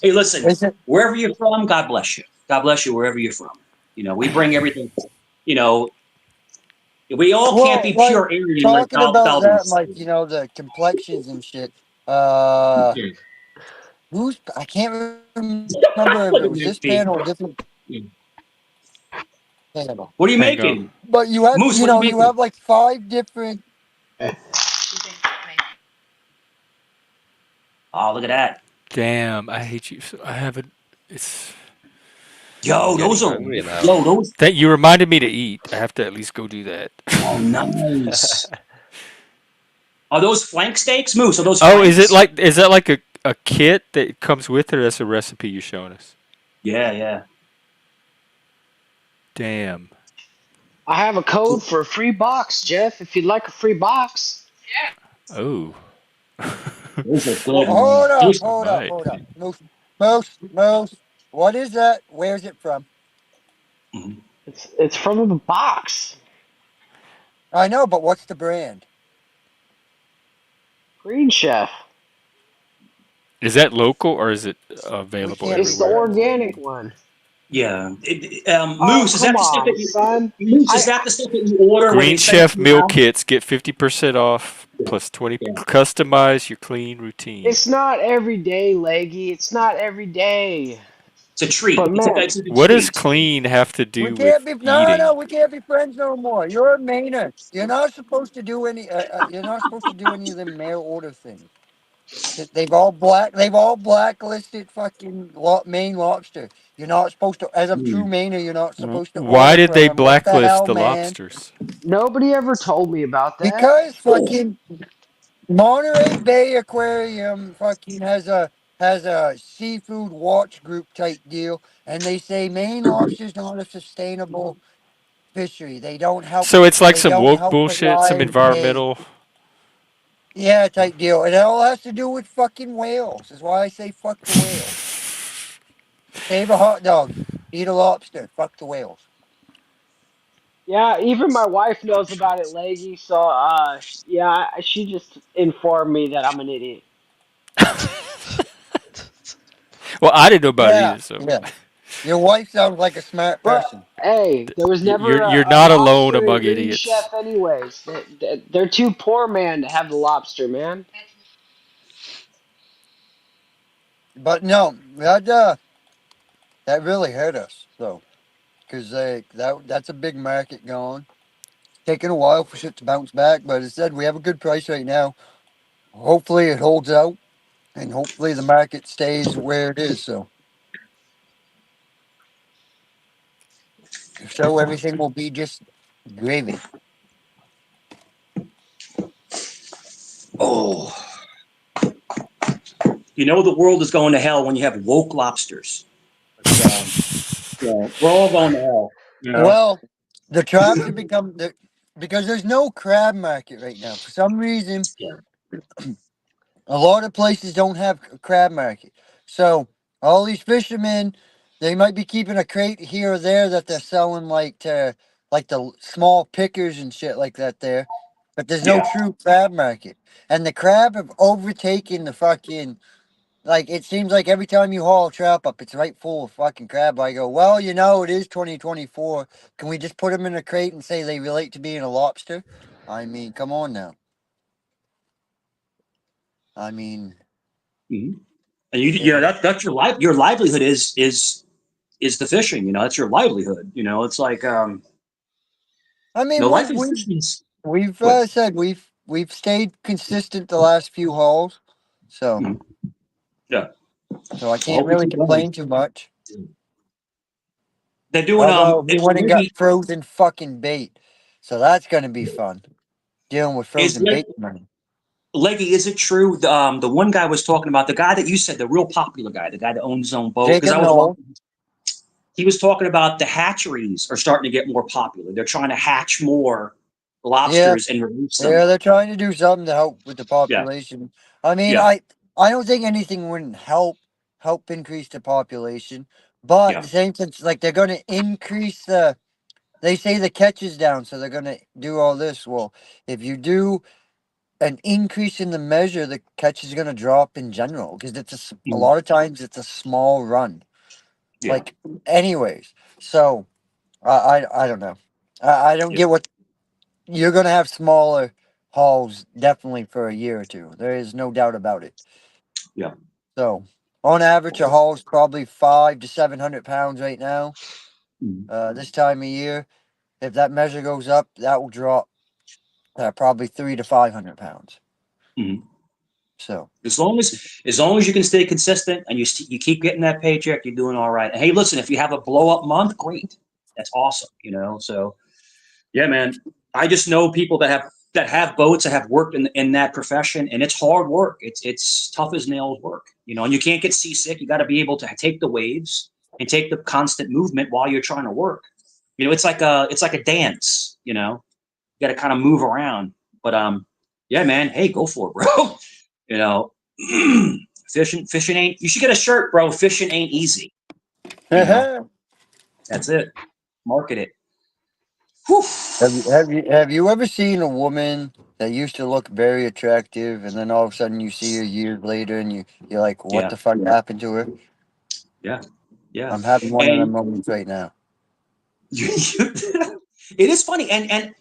hey, listen,
Is it?
wherever you're from, God bless you. God bless you wherever you're from. We bring everything. We all can't
Well,
be
like
pure Aryan like
talking about that,
Balvin's.
like the complexions and shit.
Yeah.
I can't remember if
Look
it
at
was
Nick
this
P.
panel or a different panel.
What are you
Hang on.
making?
But you have,
Moose, what are you
you
making?
have like 5 different.
Oh, look at that.
Damn, I hate you. I haven't. It's. I'm
Yo, those
getting
are,
Hungry now.
those,
that you reminded me to eat. I have to at least go do that.
oh, nice. Are those flank steaks, Moose? Are those
Oh,
flanks?
is that like a kit that comes with it? Or that's a recipe you're showing us.
Yeah, yeah.
Damn.
I have a code for a free box, Jeff. If you'd like a free box.
Oh.
Those are
Well,
good, man. Those,
Might.
hold up. Most. What is that? Where's it from?
It's from the box.
I know, but what's the brand?
Green Chef.
Is that local or is it
We
available
can't be
It's the
everywhere?
friends
organic
anymore.
one.
yeah.
Oh,
Moose, is
come
that the stuff
on, son.
Moose, is
I
that the stuff that you order when they
Green
send it
Chef
to your
meal
house?
kits get 50% off plus 20.
Yeah.
Customize your clean routine.
It's not every day, Leggy. It's not every day.
It's a treat.
But
It's
man,
a
What does
treat.
clean have to
We
do
can't
with
be
eating?
we can't be friends no more. You're a Mainer. You're not supposed to do any. You're not supposed to do any of them mail order things. They've all blacklisted fucking Maine lobster. You're not supposed to, as a true
Mm.
Mainer, you're not supposed to
Why
order
did
from
they
them. What the
blacklist
hell,
the
man?
lobsters?
nobody ever told me about that.
Because fucking Monterey Bay Aquarium fucking has a seafood watch group type deal, and they say Maine lobster's not a sustainable fishery. They don't help.
So it's like
They
some
don't
woke
help
bullshit, some
provide a
environmental.
type deal. And it all has to do with fucking whales. That's why I say fuck the whales. Save a hot dog. Eat a lobster. Fuck the whales.
Yeah, even my wife knows about it, Leggy. So, yeah, she just informed me that I'm an idiot.
Well, I didn't know about it
Yeah,
either. So
yeah. Your wife sounds like a smart
But
person.
hey, there was never
you're
a
not alone
lobster in
among
Green Chef,
idiots.
anyways. They're too poor, man, to have the lobster, man.
But no, that really hurt us though, because that's a big market going. Taking a while for shit to bounce back, but as I said, we have a good price right now. Hopefully it holds out, and hopefully the market stays where it is. So everything will be just gravy.
Oh, the world is going to hell when you have woke lobsters. Yeah, we're all going to hell.
Well, the traps have become because there's no crab market right now. For some reason,
Yeah.
a lot of places don't have a crab market. So all these fishermen, they might be keeping a crate here or there that they're selling like to the small pickers and shit like that there. But there's no
Yeah.
true crab market. And the crab have overtaken the fucking, like, it seems like every time you haul a trap up, it's right full of fucking crab. I go, well, it is 2024. Can we just put them in a crate and say they relate to being a lobster? I mean, come on now. I mean,
Mhm. And that's your livelihood is the fishing. That's your livelihood. It's like
I mean,
life is fishing.
we've
What?
said we've stayed consistent the last few hauls, so
Yeah.
so I
Well,
can't
we
really
keep going.
complain too much.
They're doing
Although we went and got
maybe
frozen fucking bait, so that's gonna be fun. Dealing with
is
frozen bait money.
Leggy, is it true? The one guy was talking about the guy that you said, the real popular guy, the guy that owns his own boat. Because
Jacob
I was
Noel.
watching, he was talking about the hatcheries are starting to get more popular. They're trying to hatch more
Yeah,
lobsters and release them.
yeah, they're trying to do something to help with the
Yeah,
population. I mean,
yeah,
I don't think anything wouldn't help increase the population, but
yeah,
the same sense, like they're going to increase the. They say the catch is down, so they're going to do all this. Well, if you do an increase in the measure, the catch is going to drop in general because a
mm,
lot of times it's a small run.
yeah,
Like, anyways, so I don't know. I don't
yeah,
get what you're going to have smaller hauls definitely for a year or two. There is no doubt about it.
yeah.
So, on average, a haul is probably 5 to 700 pounds right now.
Mm,
This time of year, if that measure goes up, that will drop probably 3 to 500 pounds.
mm.
So,
As long as you can stay consistent and you keep getting that paycheck, you're doing all right. And hey, listen, if you have a blow up month, great. That's awesome. So yeah, man. I just know people that have boats that have worked in that profession, and it's hard work. It's tough as nails work. And you can't get seasick. You got to be able to take the waves and take the constant movement while you're trying to work. It's like a dance. You got to kind of move around. But yeah, man. Hey, go for it, bro. You know, fishing ain't. You should get a shirt, bro. Fishing ain't easy. You know,
have
that's it. Market it. Whew.
you ever seen a woman that used to look very attractive, and then all of a sudden you see her years later, and you're like, what
Yeah,
the fuck happened to her?
yeah, yeah.
I'm having one of them
And
moments right now.
it is funny. And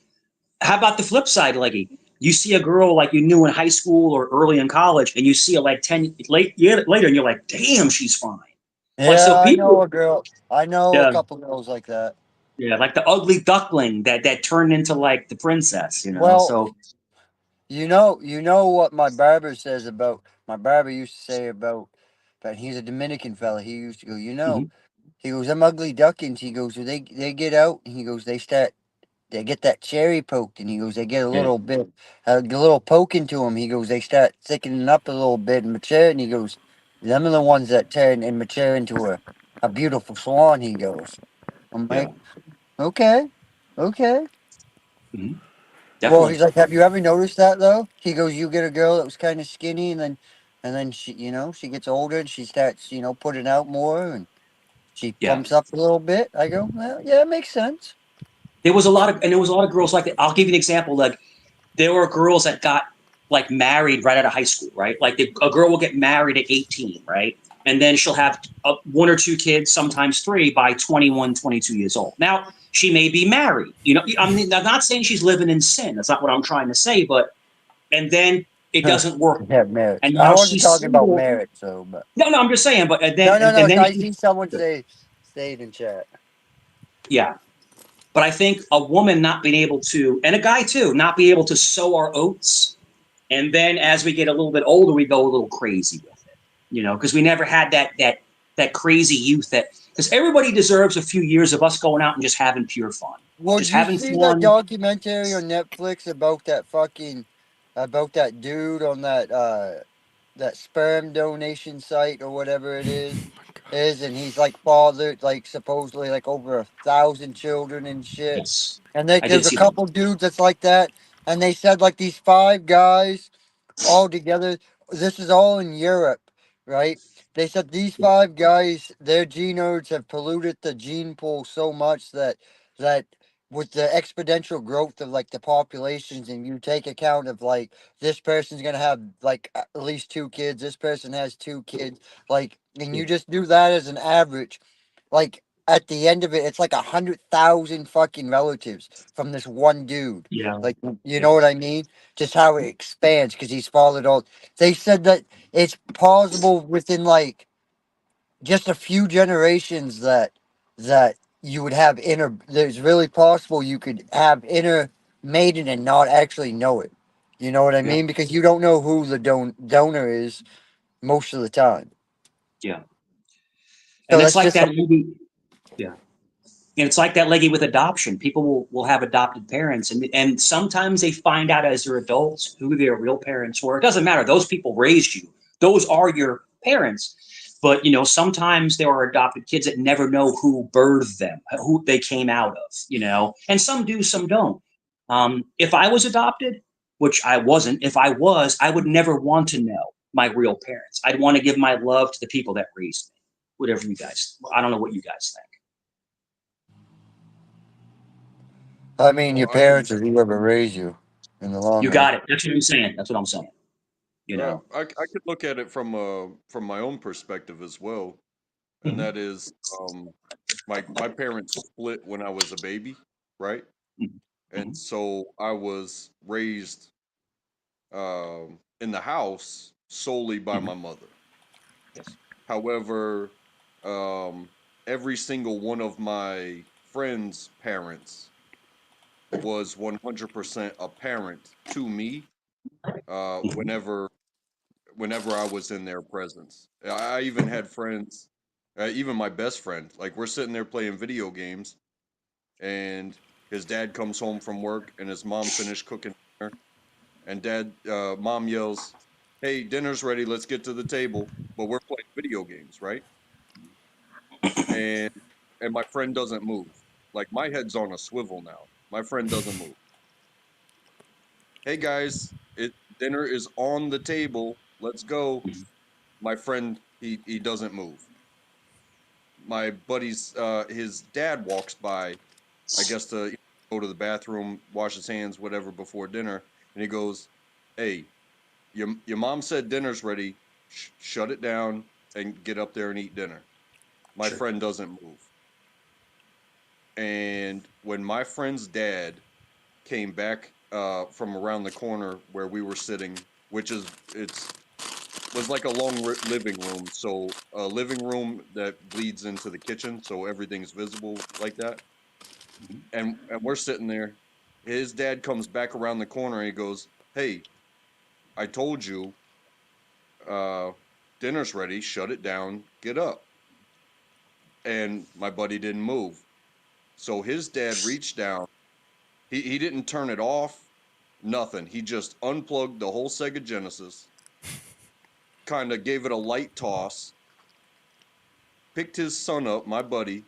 how about the flip side, Leggy? You see a girl like you knew in high school or early in college, and you see her like 10 years later, and you're like, damn, she's fine. Like,
Yeah,
so
I know
people,
a girl. I know a
yeah,
couple girls like that.
yeah, like the ugly duckling that turned into like the princess.
Well,
So,
you know what my barber says about my barber used to say about, but he's a Dominican fella. He used to go,
mhm,
he goes, them ugly duckings. He goes, they get out. And he goes, they get that cherry poked, and he goes, they get
yeah,
a little poke into them. He goes, they start thickening up a little bit and mature. And he goes, them are the ones that turn and mature into a beautiful swan. He goes, I'm
yeah,
like, okay, okay.
mhm,
Well,
definitely,
he's like, have you ever noticed that though? He goes, you get a girl that was kind of skinny, and then she, she gets older and she starts, putting out more, and she
yeah.
plumps up a little bit. I go, well, yeah, it makes sense.
There was a lot of girls like that. I'll give you an example. Like, there were girls that got like married right out of high school, right? Like a girl will get married at 18, right? And then she'll have one or two kids, sometimes three, by 21, 22 years old. Now, she may be married. I'm not saying she's living in sin. That's not what I'm trying to say. And then it doesn't work.
Yeah, marriage.
And
I
now
wasn't
she's
talking about
single.
marriage, so, but
No, no, I'm just saying. But and then
no, no,
and,
no.
and then
I
she,
see someone say, stayed in chat.
yeah. But I think a woman not being able to, and a guy too, not be able to sow our oats. And then as we get a little bit older, we go a little crazy with it, because we never had that crazy youth because everybody deserves a few years of us going out and just having pure fun,
Well,
just
did you
having
see that
fun.
documentary on Netflix about that dude on that sperm donation site or whatever it is, and he's like fathered like supposedly like over 1,000 children and shit.
Yes,
And
I did
there's a
see that.
couple dudes that's like that, and they said like these 5 guys all together. This is all in Europe, right? They said these 5 guys, their genomes have polluted the gene pool so much that with the exponential growth of like the populations, and you take account of like this person's gonna have like at least 2 kids, this person has 2 kids, like, and you just do that as an average, like at the end of it, it's like 100,000 fucking relatives from this one dude.
Yeah,
Like, you
yeah,
know what I mean? Just how it expands because he's followed all. They said that it's possible within like just a few generations that you would have inner. There's really possible you could have inner maiden and not actually know it. You know what I
Yeah.
mean? Because you don't know who the donor is most of the time.
Yeah.
So
And it's
that's
like
just
that
something.
lady. Yeah. And it's like that lady with adoption. People will have adopted parents, and sometimes they find out as they're adults who their real parents were. It doesn't matter. Those people raised you. Those are your parents. But sometimes there are adopted kids that never know who birthed them, who they came out of. And some do, some don't. If I was adopted, which I wasn't, if I was, I would never want to know my real parents. I'd want to give my love to the people that raised me. Whatever you guys, I don't know what you guys think.
I mean, your
Well, I could,
parents are whoever raised you in the long
You
run.
got it. That's what I'm saying. That's what I'm saying. You know.
I could look at it from my own perspective as well, and
Mhm.
that is, my parents split when I was a baby, right?
Mhm.
And so I was raised in the house solely by my
Mhm.
mother.
Yes.
However, every single one of my friends' parents was 100% a parent to me
Mhm.
whenever I was in their presence. I even had friends, even my best friend, like we're sitting there playing video games, and his dad comes home from work, and his mom finished cooking dinner, and mom yells, "Hey, dinner's ready. Let's get to the table." But we're playing video games, right? And my friend doesn't move. Like my head's on a swivel now. My friend doesn't move. Hey guys, dinner is on the table. Let's go. My friend, he doesn't move. My buddy's his dad walks by, I guess to go to the bathroom, wash his hands, whatever before dinner, and he goes, "Hey, your mom said dinner's ready. Shut it down and get up there and eat dinner." My
Sure.
friend doesn't move. And when my friend's dad came back from around the corner where we were sitting, which is it's was like a long living room, so a living room that bleeds into the kitchen, so everything's visible like that. And we're sitting there. His dad comes back around the corner and he goes, "Hey, I told you, uh, dinner's ready. Shut it down. Get up." And my buddy didn't move. So his dad reached down. He didn't turn it off. Nothing. He just unplugged the whole Sega Genesis, kind of gave it a light toss, picked his son up, my buddy,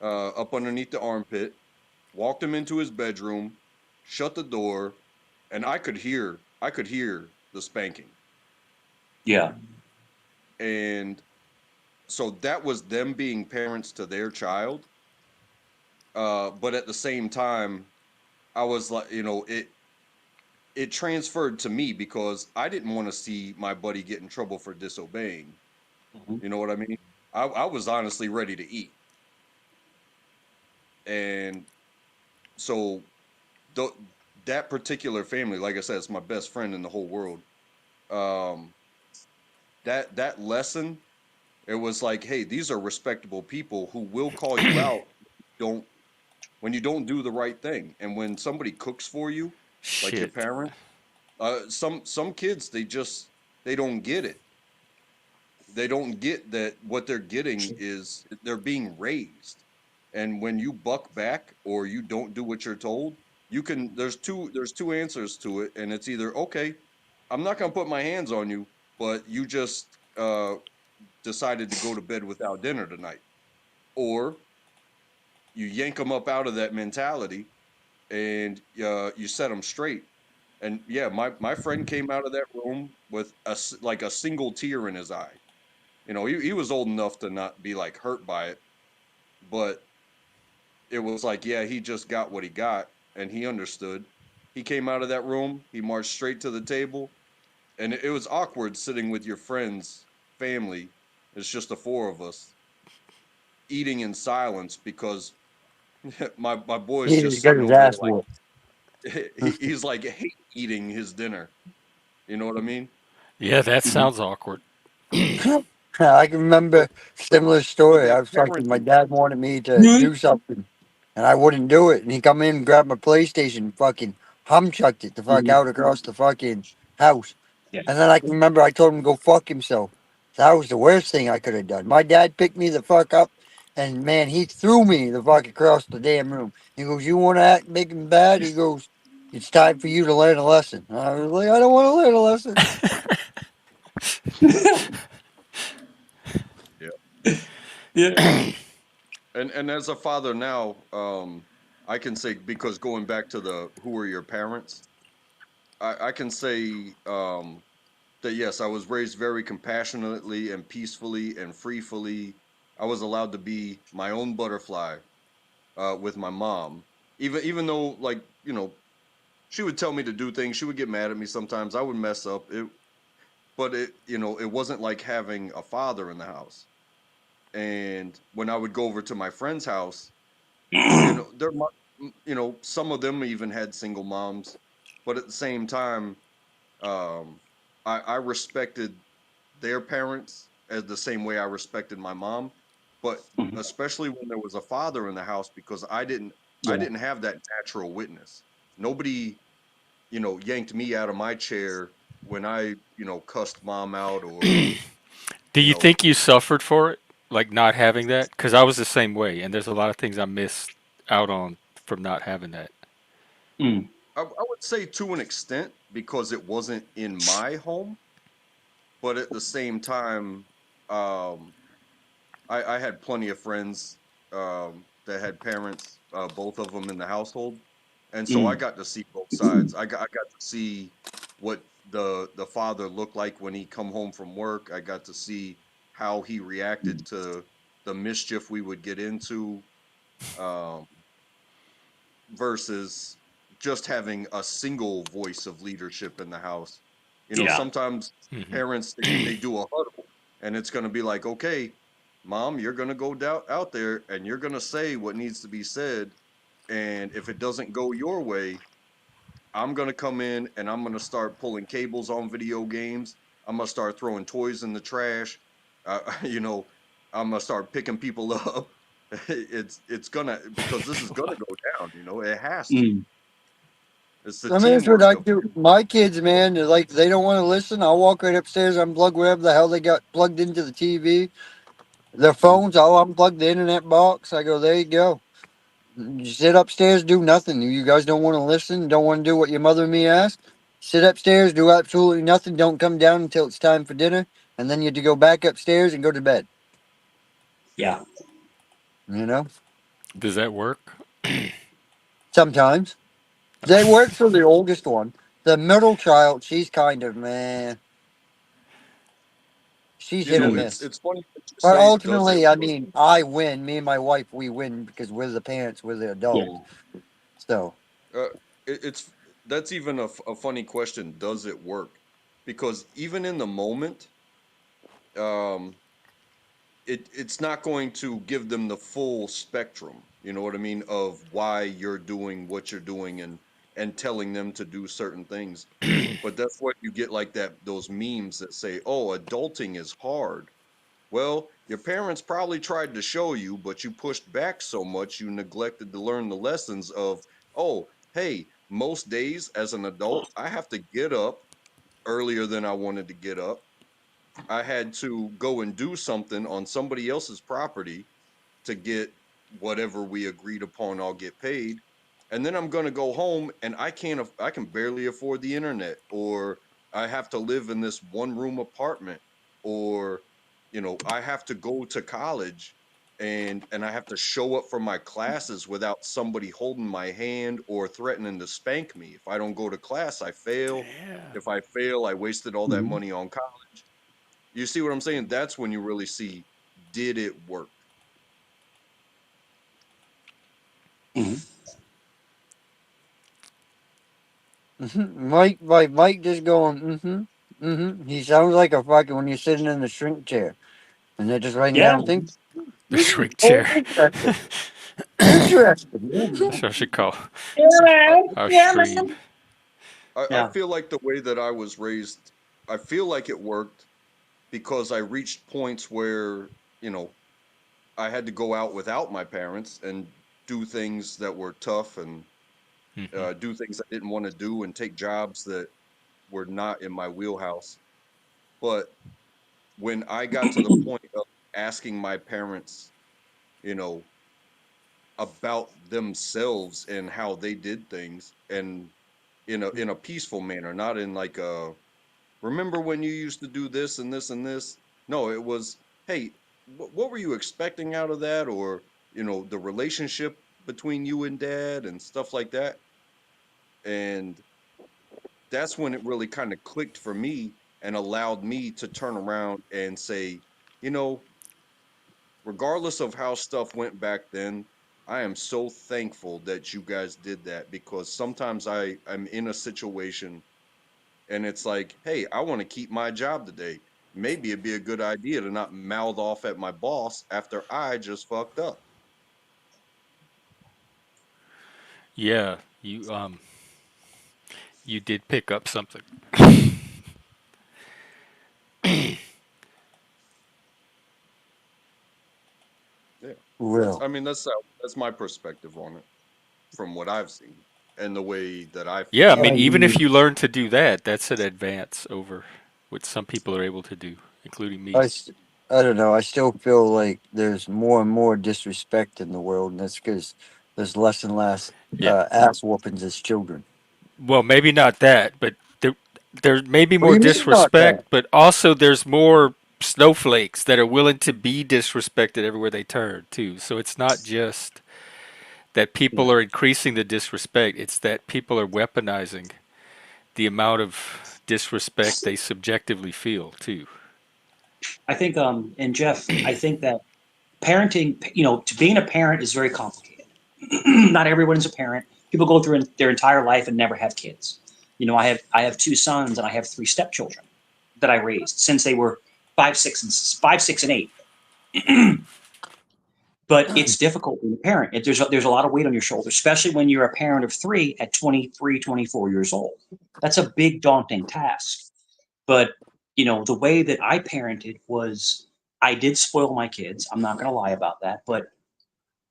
up underneath the armpit, walked him into his bedroom, shut the door, and I could hear the spanking.
Yeah.
And so that was them being parents to their child. But at the same time, I was like, it transferred to me because I didn't want to see my buddy get in trouble for disobeying. You know what I mean? I was honestly ready to eat. And so th- that particular family, like I said, it's my best friend in the whole world. Um, that lesson, it was like, hey, these are respectable people who will call you out don't when you don't do the right thing. And when somebody cooks for you, like your
Shit.
parent, some kids they don't get it. They don't get that what they're getting is they're being raised. And when you buck back or you don't do what you're told, you can there's two answers to it, and it's either, okay, I'm not going to put my hands on you, but you just decided to go to bed without dinner tonight, or you yank them up out of that mentality and you set them straight. And yeah, my friend came out of that room with like a single tear in his eye. He was old enough to not be like hurt by it, but it was like, yeah, he just got what he got and he understood. He came out of that room, he marched straight to the table, and it was awkward sitting with your friends, family. It's just the four of us eating in silence because my boy's
He just
just
got
sitting
his
over there
ass
like
whooped.
he's like hate eating his dinner. You know what I mean?
Yeah, that sounds awkward.
I can remember similar
But
story. I
that
was fucking. My
parenting,
dad wanted me to do something, and I wouldn't do it. And he come in and grab my PlayStation, and fucking humchucked it the fuck out across the fucking house.
Yeah.
And then I can remember I told him to go fuck himself. That was the worst thing I could have done. My dad picked me the fuck up, and man, he threw me the fuck across the damn room. He goes, "You want to act big and bad?" He goes, "It's time for you to learn a lesson." And I was like, "I don't want to learn a lesson."
Yeah.
Yeah.
And as a father now, I can say, because going back to the who are your parents, I can say that yes, I was raised very compassionately and peacefully and freefully. I was allowed to be my own butterfly with my mom, even though, like, you know, she would tell me to do things. She would get mad at me sometimes. I would mess up. But it, you know, it wasn't like having a father in the house. And when I would go over to my friend's house, you know, you know, some of them even had single moms, but at the same time, um, I respected their parents as the same way I respected my mom, but especially when there was a father in the house, because I
Yeah.
didn't have that natural witness. Nobody, you know, yanked me out of my chair when I, you know, cussed mom out, or,
Do
you
you
know,
think you suffered for it, like not having that? Because I was the same way, and there's a lot of things I missed out on from not having that.
Mm.
I would say to an extent, because it wasn't in my home, but at the same time, um, I had plenty of friends that had parents, both of them in the household, and so I
Mm.
got to see both sides. I got to see what the father looked like when he come home from work. I got to see how he reacted to the mischief we would get into, um, versus just having a single voice of leadership in the house. You know,
Yeah.
sometimes
Hmm.
parents, they do a huddle, and it's going to be like, okay, mom, you're going to go out there and you're going to say what needs to be said. And if it doesn't go your way, I'm going to come in and I'm going to start pulling cables on video games. I'm going to start throwing toys in the trash. You know, I'm going to start picking people up. It's gonna, because this is gonna go down. You know, it has to.
Mm.
It's the
I mean, that's what
teamwork
I
of.
do. My kids, man, they're like they don't want to listen. I'll walk right upstairs, unplug whatever the hell they got plugged into the TV. Their
Mhm.
phones, I'll unplug the internet box. I go, there you go. You sit upstairs, do nothing. You guys don't want to listen, don't want to do what your mother and me asked. Sit upstairs, do absolutely nothing. Don't come down until it's time for dinner, and then you have to go back upstairs and go to bed.
Yeah.
You know,
Does that work?
sometimes they work for the oldest one. The middle child, she's kind of man. She's
You
hit or
know,
Mm.
miss.
it's funny that you
But
say, does it
ultimately, I
work?
mean, I win. Me and my wife, we win because we're the parents, we're the adults.
Yeah.
So,
Uh, it's That's even a funny question. Does it work? Because even in the moment, um, it's not going to give them the full spectrum. You know what I mean? Of why you're doing what you're doing, and telling them to do certain things. But that's what you get, like that, those memes that say, "Oh, adulting is hard." Well, your parents probably tried to show you, but you pushed back so much you neglected to learn the lessons of, oh, hey, most days as an adult, I have to get up earlier than I wanted to get up. I had to go and do something on somebody else's property to get whatever we agreed upon. I'll get paid, and then I'm going to go home and I can barely afford the internet, or I have to live in this one room apartment, or, you know, I have to go to college, and I have to show up for my classes without somebody holding my hand or threatening to spank me. If I don't go to class, I fail. If I fail, I wasted all that
Mm.
money on college. You see what I'm saying? That's when you really see, did it work?
Mm.
Mike just going, He sounds like a fucking when you're sitting in the shrink chair and they're just writing
Yeah.
down things.
The shrink
Oh,
chair.
interesting. Interesting.
Yeah.
So I should call
Yeah,
I,
man.
our
Yeah,
stream.
man.
I
Yeah.
feel like the way that I was raised, I feel like it worked because I reached points where, you know, I had to go out without my parents and do things that were tough, and do things I didn't want to do, and take jobs that were not in my wheelhouse. But when I got to the point of asking my parents, you know, about themselves and how they did things, and in a peaceful manner, not in like a remember when you used to do this and this and this. No, it was, hey, what were you expecting out of that, or the relationship between you and dad and stuff like that. And that's when it really kind of clicked for me and allowed me to turn around and say, you know, regardless of how stuff went back then, I am so thankful that you guys did that, because sometimes I'm in a situation and it's like, hey, I want to keep my job today. Maybe it'd be a good idea to not mouth off at my boss after I just fucked up.
Yeah, you did pick up something.
Yeah,
Well,
that's my perspective on it from what I've seen and the way that I
Yeah,
feel.
I
I
mean, even if
mean,
you learn to do that, that's an advance over what some people are able to do, including me.
I, st- I don't know. I still feel like there's more and more disrespect in the world, and that's because there's less and less
Yeah.
ass whoopings as children.
Well, maybe not that, but there may be
What do
more
you mean not
disrespect,
that?
but also there's more snowflakes that are willing to be disrespected everywhere they turn, too. So it's not just that
Yeah.
people are increasing the disrespect, it's that people are weaponizing the amount of disrespect they subjectively feel, too.
I think, and Jeff, I think that parenting, to being a parent is very complicated. Not everyone is a parent. People go through their entire life and never have kids. I have two sons and I have three stepchildren that I raised since they were 5, 6, and 8. But it's difficult being a parent. There's a lot of weight on your shoulders, especially when you're a parent of three at 23, 24 years old. That's a big daunting task. But the way that I parented was I did spoil my kids. I'm not going to lie about that, but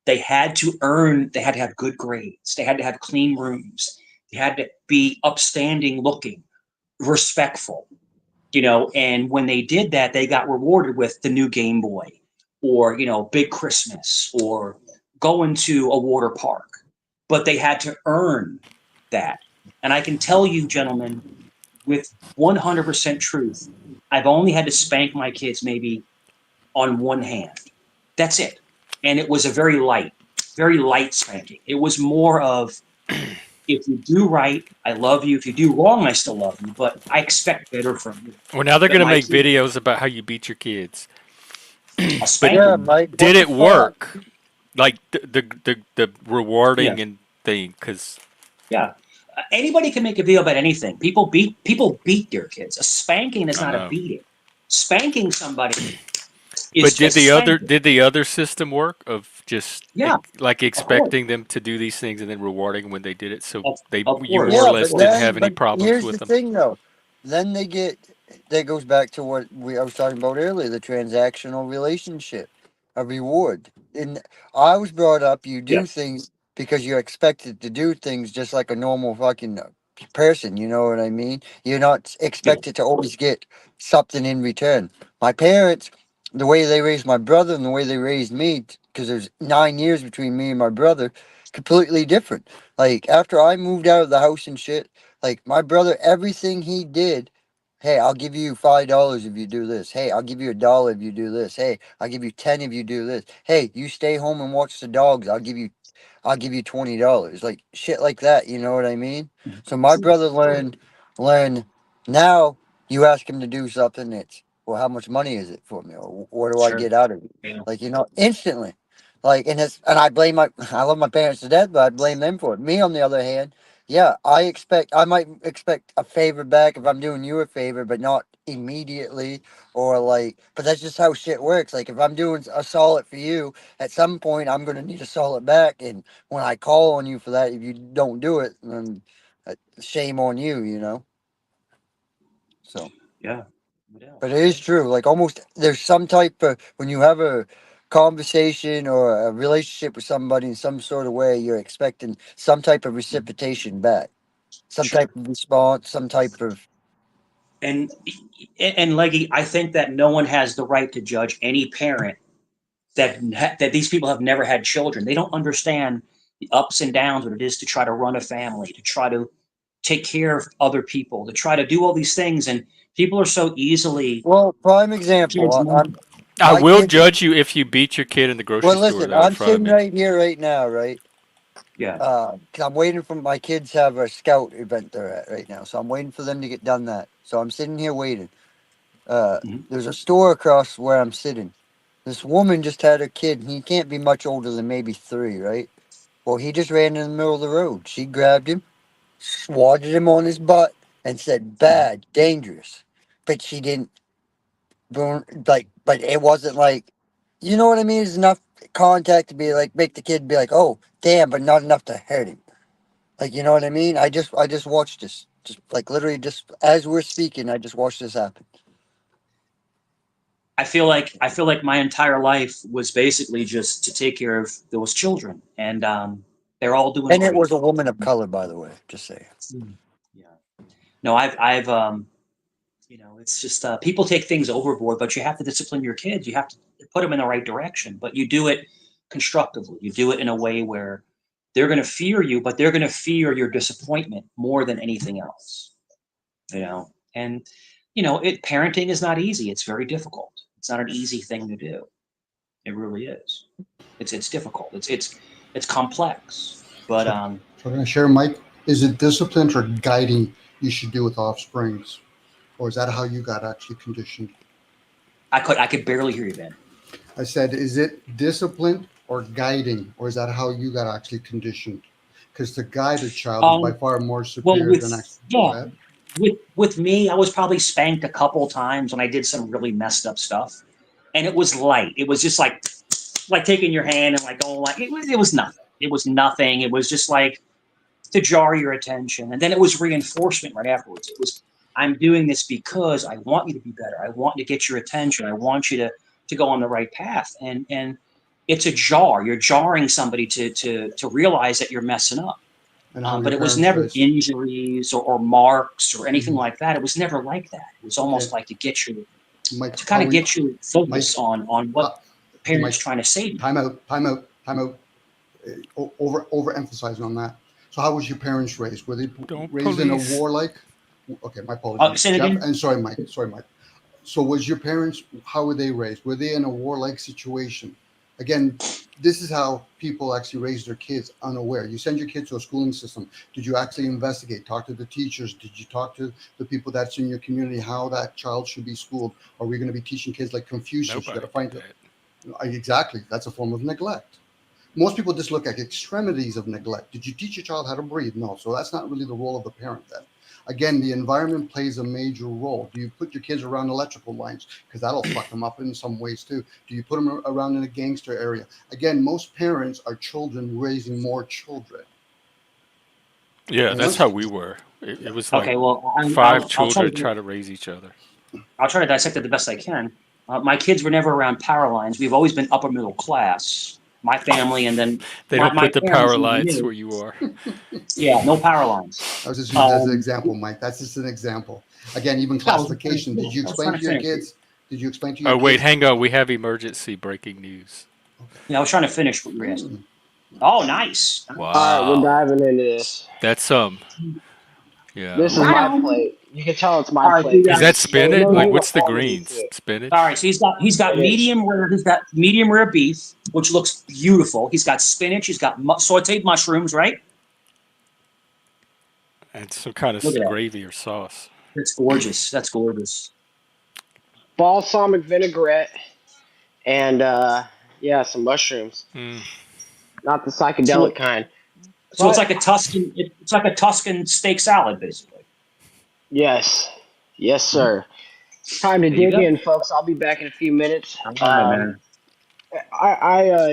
they had to have good grades. They had to have clean rooms. They had to be upstanding looking, respectful, and when they did that, they got rewarded with the new Game Boy or, big Christmas or going to a water park. But they had to earn that. And I can tell you, gentlemen, with 100% truth, I've only had to spank my kids maybe on one hand. That's it. And it was a very light spanking. It was more of, if you do right, I love you. If you do wrong, I still love you, but I expect better from you.
Well, now they're
But
going to
my
make
kids,
videos about how you beat your kids.
a
But
Yeah,
spanking,
Mike.
did
What the
it
fuck?
work? Like the
yeah,
rewarding and thing? Because
yeah. Anybody can make a video about anything. People beat their kids. A spanking is
I
not a
know.
beating. Spanking somebody is
But
just spanking.
did the other system work of just
Yeah,
like
of course,
expecting them to do these things and then rewarding when they did it? So they
of
you more
course,
or
Yeah,
of
less
but
didn't
course.
have any
but
problems
here's
with
the
them.
thing though. Then they get that goes back to what I was talking about earlier, the transactional relationship, a reward. And I was brought up, you
Yeah,
do things because you're expected to do things just like a normal fucking person. You know what I mean? You're not
yeah,
expected to always get something in return. My parents, the way they raised my brother and the way they raised me, because there's 9 years between me and my brother, completely different. Like after I moved out of the house and shit, like my brother, everything he did, hey, I'll give you $5 if you do this. Hey, I'll give you $1 if you do this. Hey, I'll give you 10 if you do this. Hey, you stay home and watch the dogs. I'll give you $20. Like shit like that, you know what I mean? So my brother learned now you ask him to do something, it's well, how much money is it for me? Or what do I
sure.
get out of it?
Yeah,
Like, instantly. Like, and I blame I love my parents to death, but I blame them for it. Me, on the other hand, yeah, I might expect a favor back if I'm doing you a favor, but not immediately, or like, but that's just how shit works. Like, if I'm doing a solid for you, at some point I'm gonna need a solid back, and when I call on you for that, if you don't do it, then shame on you, So.
yeah, no doubt.
But it is true. Like almost, there's some type of when you have conversation or a relationship with somebody in some sort of way, you're expecting some type of reciprocation back, some type of response, some type of.
And Leggy, I think that no one has the right to judge any parent that these people have never had children. They don't understand the ups and downs what it is to try to run a family, to try to take care of other people, to try to do all these things, and people are so easily.
Well, prime example.
I
My
will
kid.
judge you if you beat your kid in the grocery
Well,
store,
listen,
though, in
I'm
front of
sitting
me.
right here, right now, right?
Yeah.
'Cause I'm waiting for my kids have a scout event they're at right now, so I'm waiting for them to get done that. So I'm sitting here waiting. There's a store across where I'm sitting. This woman just had her kid, and he can't be much older than maybe 3, right? Well, he just ran in the middle of the road. She grabbed him, swatted him on his butt, and said, "Bad, dangerous." But she didn't burn, like, but it wasn't like, you know what I mean? It's enough contact to be like, make the kid be like, "Oh, damn," but not enough to hurt him. Like, you know what I mean? I just watched this. Just like literally just as we're speaking, I just watched this happen.
I feel like my entire life was basically just to take care of those children, and they're all doing
And it
great.
was a woman of color, by the way, just saying.
Yeah. No, I've it's just people take things overboard, but you have to discipline your kids. You have to put them in the right direction, but you do it constructively. You do it in a way where they're going to fear you, but they're going to fear your disappointment more than anything else. And parenting is not easy. It's very difficult. It's not an easy thing to do. It really is. It's difficult. It's complex. But
So I'm going to share, Mike. Is it discipline or guiding you should do with offsprings, or is that how you got actually conditioned?
I could barely hear you, Ben.
I said, is it discipline or guiding, or is that how you got actually conditioned? Because to guide a child is by far more superior than actually.
With me, I was probably spanked a couple times when I did some really messed up stuff, and it was light. It was just like taking your hand and like going like it was nothing. It was nothing. It was just like to jar your attention, and then it was reinforcement right afterwards. It was, I'm doing this because I want you to be better. I want you to get your attention. I want you to go on the right path, and it's a jar. You're jarring somebody to realize that you're messing up. But it was never injuries or marks or anything like that. It was never like that. It was almost like to get you to kind of get you focus on what the parent's trying to say.
Time out. Overemphasizing on that. So how was your parents raised? Were they raised in a warlike? Okay, my apologies.
Say it again?
And sorry, Mike. So was your parents, how were they raised? Were they in a warlike situation? Again, this is how people actually raise their kids unaware. You send your kids to a schooling system. Did you actually investigate, talk to the teachers? Did you talk to the people that's in your community, how that child should be schooled? Are we going to be teaching kids like Confucius? You got to find it. Exactly. That's a form of neglect. Most people just look at extremities of neglect. Did you teach your child how to breathe? No. So that's not really the role of the parent then. Again, the environment plays a major role. Do you put your kids around electrical lines? Because that'll fuck them up in some ways too. Do you put them around in a gangster area? Again, most parents are children raising more children.
Yeah, that's how we were. It was like
five
children try to raise each other.
I'll try to dissect it the best I can. My kids were never around power lines. We've always been upper middle class. My family, and then
they don't put the power lines where you are.
Yeah, no power lines.
I was just using as an example, Mike. That's just an example. Again, even classification. Did you explain to your kids? Did you explain to your kids?
Oh, wait, hang on. We have emergency breaking news.
Yeah, I was trying to finish what you were asking. Oh, nice.
Wow.
All right, we're diving into this.
That's yeah.
This is my plate. You can tell it's my plate.
Is that spinach? Like, what's the greens? Spinach?
All right, so he's got medium rare. He's got medium rare beef, which looks beautiful. He's got spinach. He's got sautéed mushrooms, right?
And some kind of gravy or sauce.
That's gorgeous. That's gorgeous.
Balsamic vinaigrette and some mushrooms. Not the psychedelic kind.
So it's like a Tuscan. It's like a Tuscan steak salad, basically.
Yes, sir. Time to dig in, folks. I'll be back in a few minutes. I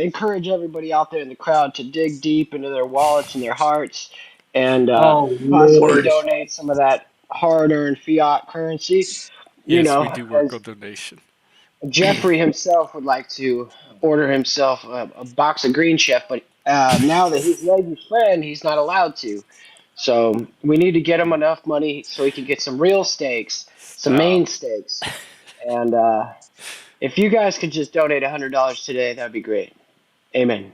encourage everybody out there in the crowd to dig deep into their wallets and their hearts, and possibly donate some of that hard-earned fiat currency.
Yes, we do work on donation.
Jeffrey himself would like to order himself a box of Green Chef, but now that he's Reggie's friend, he's not allowed to. So we need to get him enough money so he can get some real steaks, some
Stop.
Maine steaks, and if you guys could just donate $100 today, that'd be great. Amen.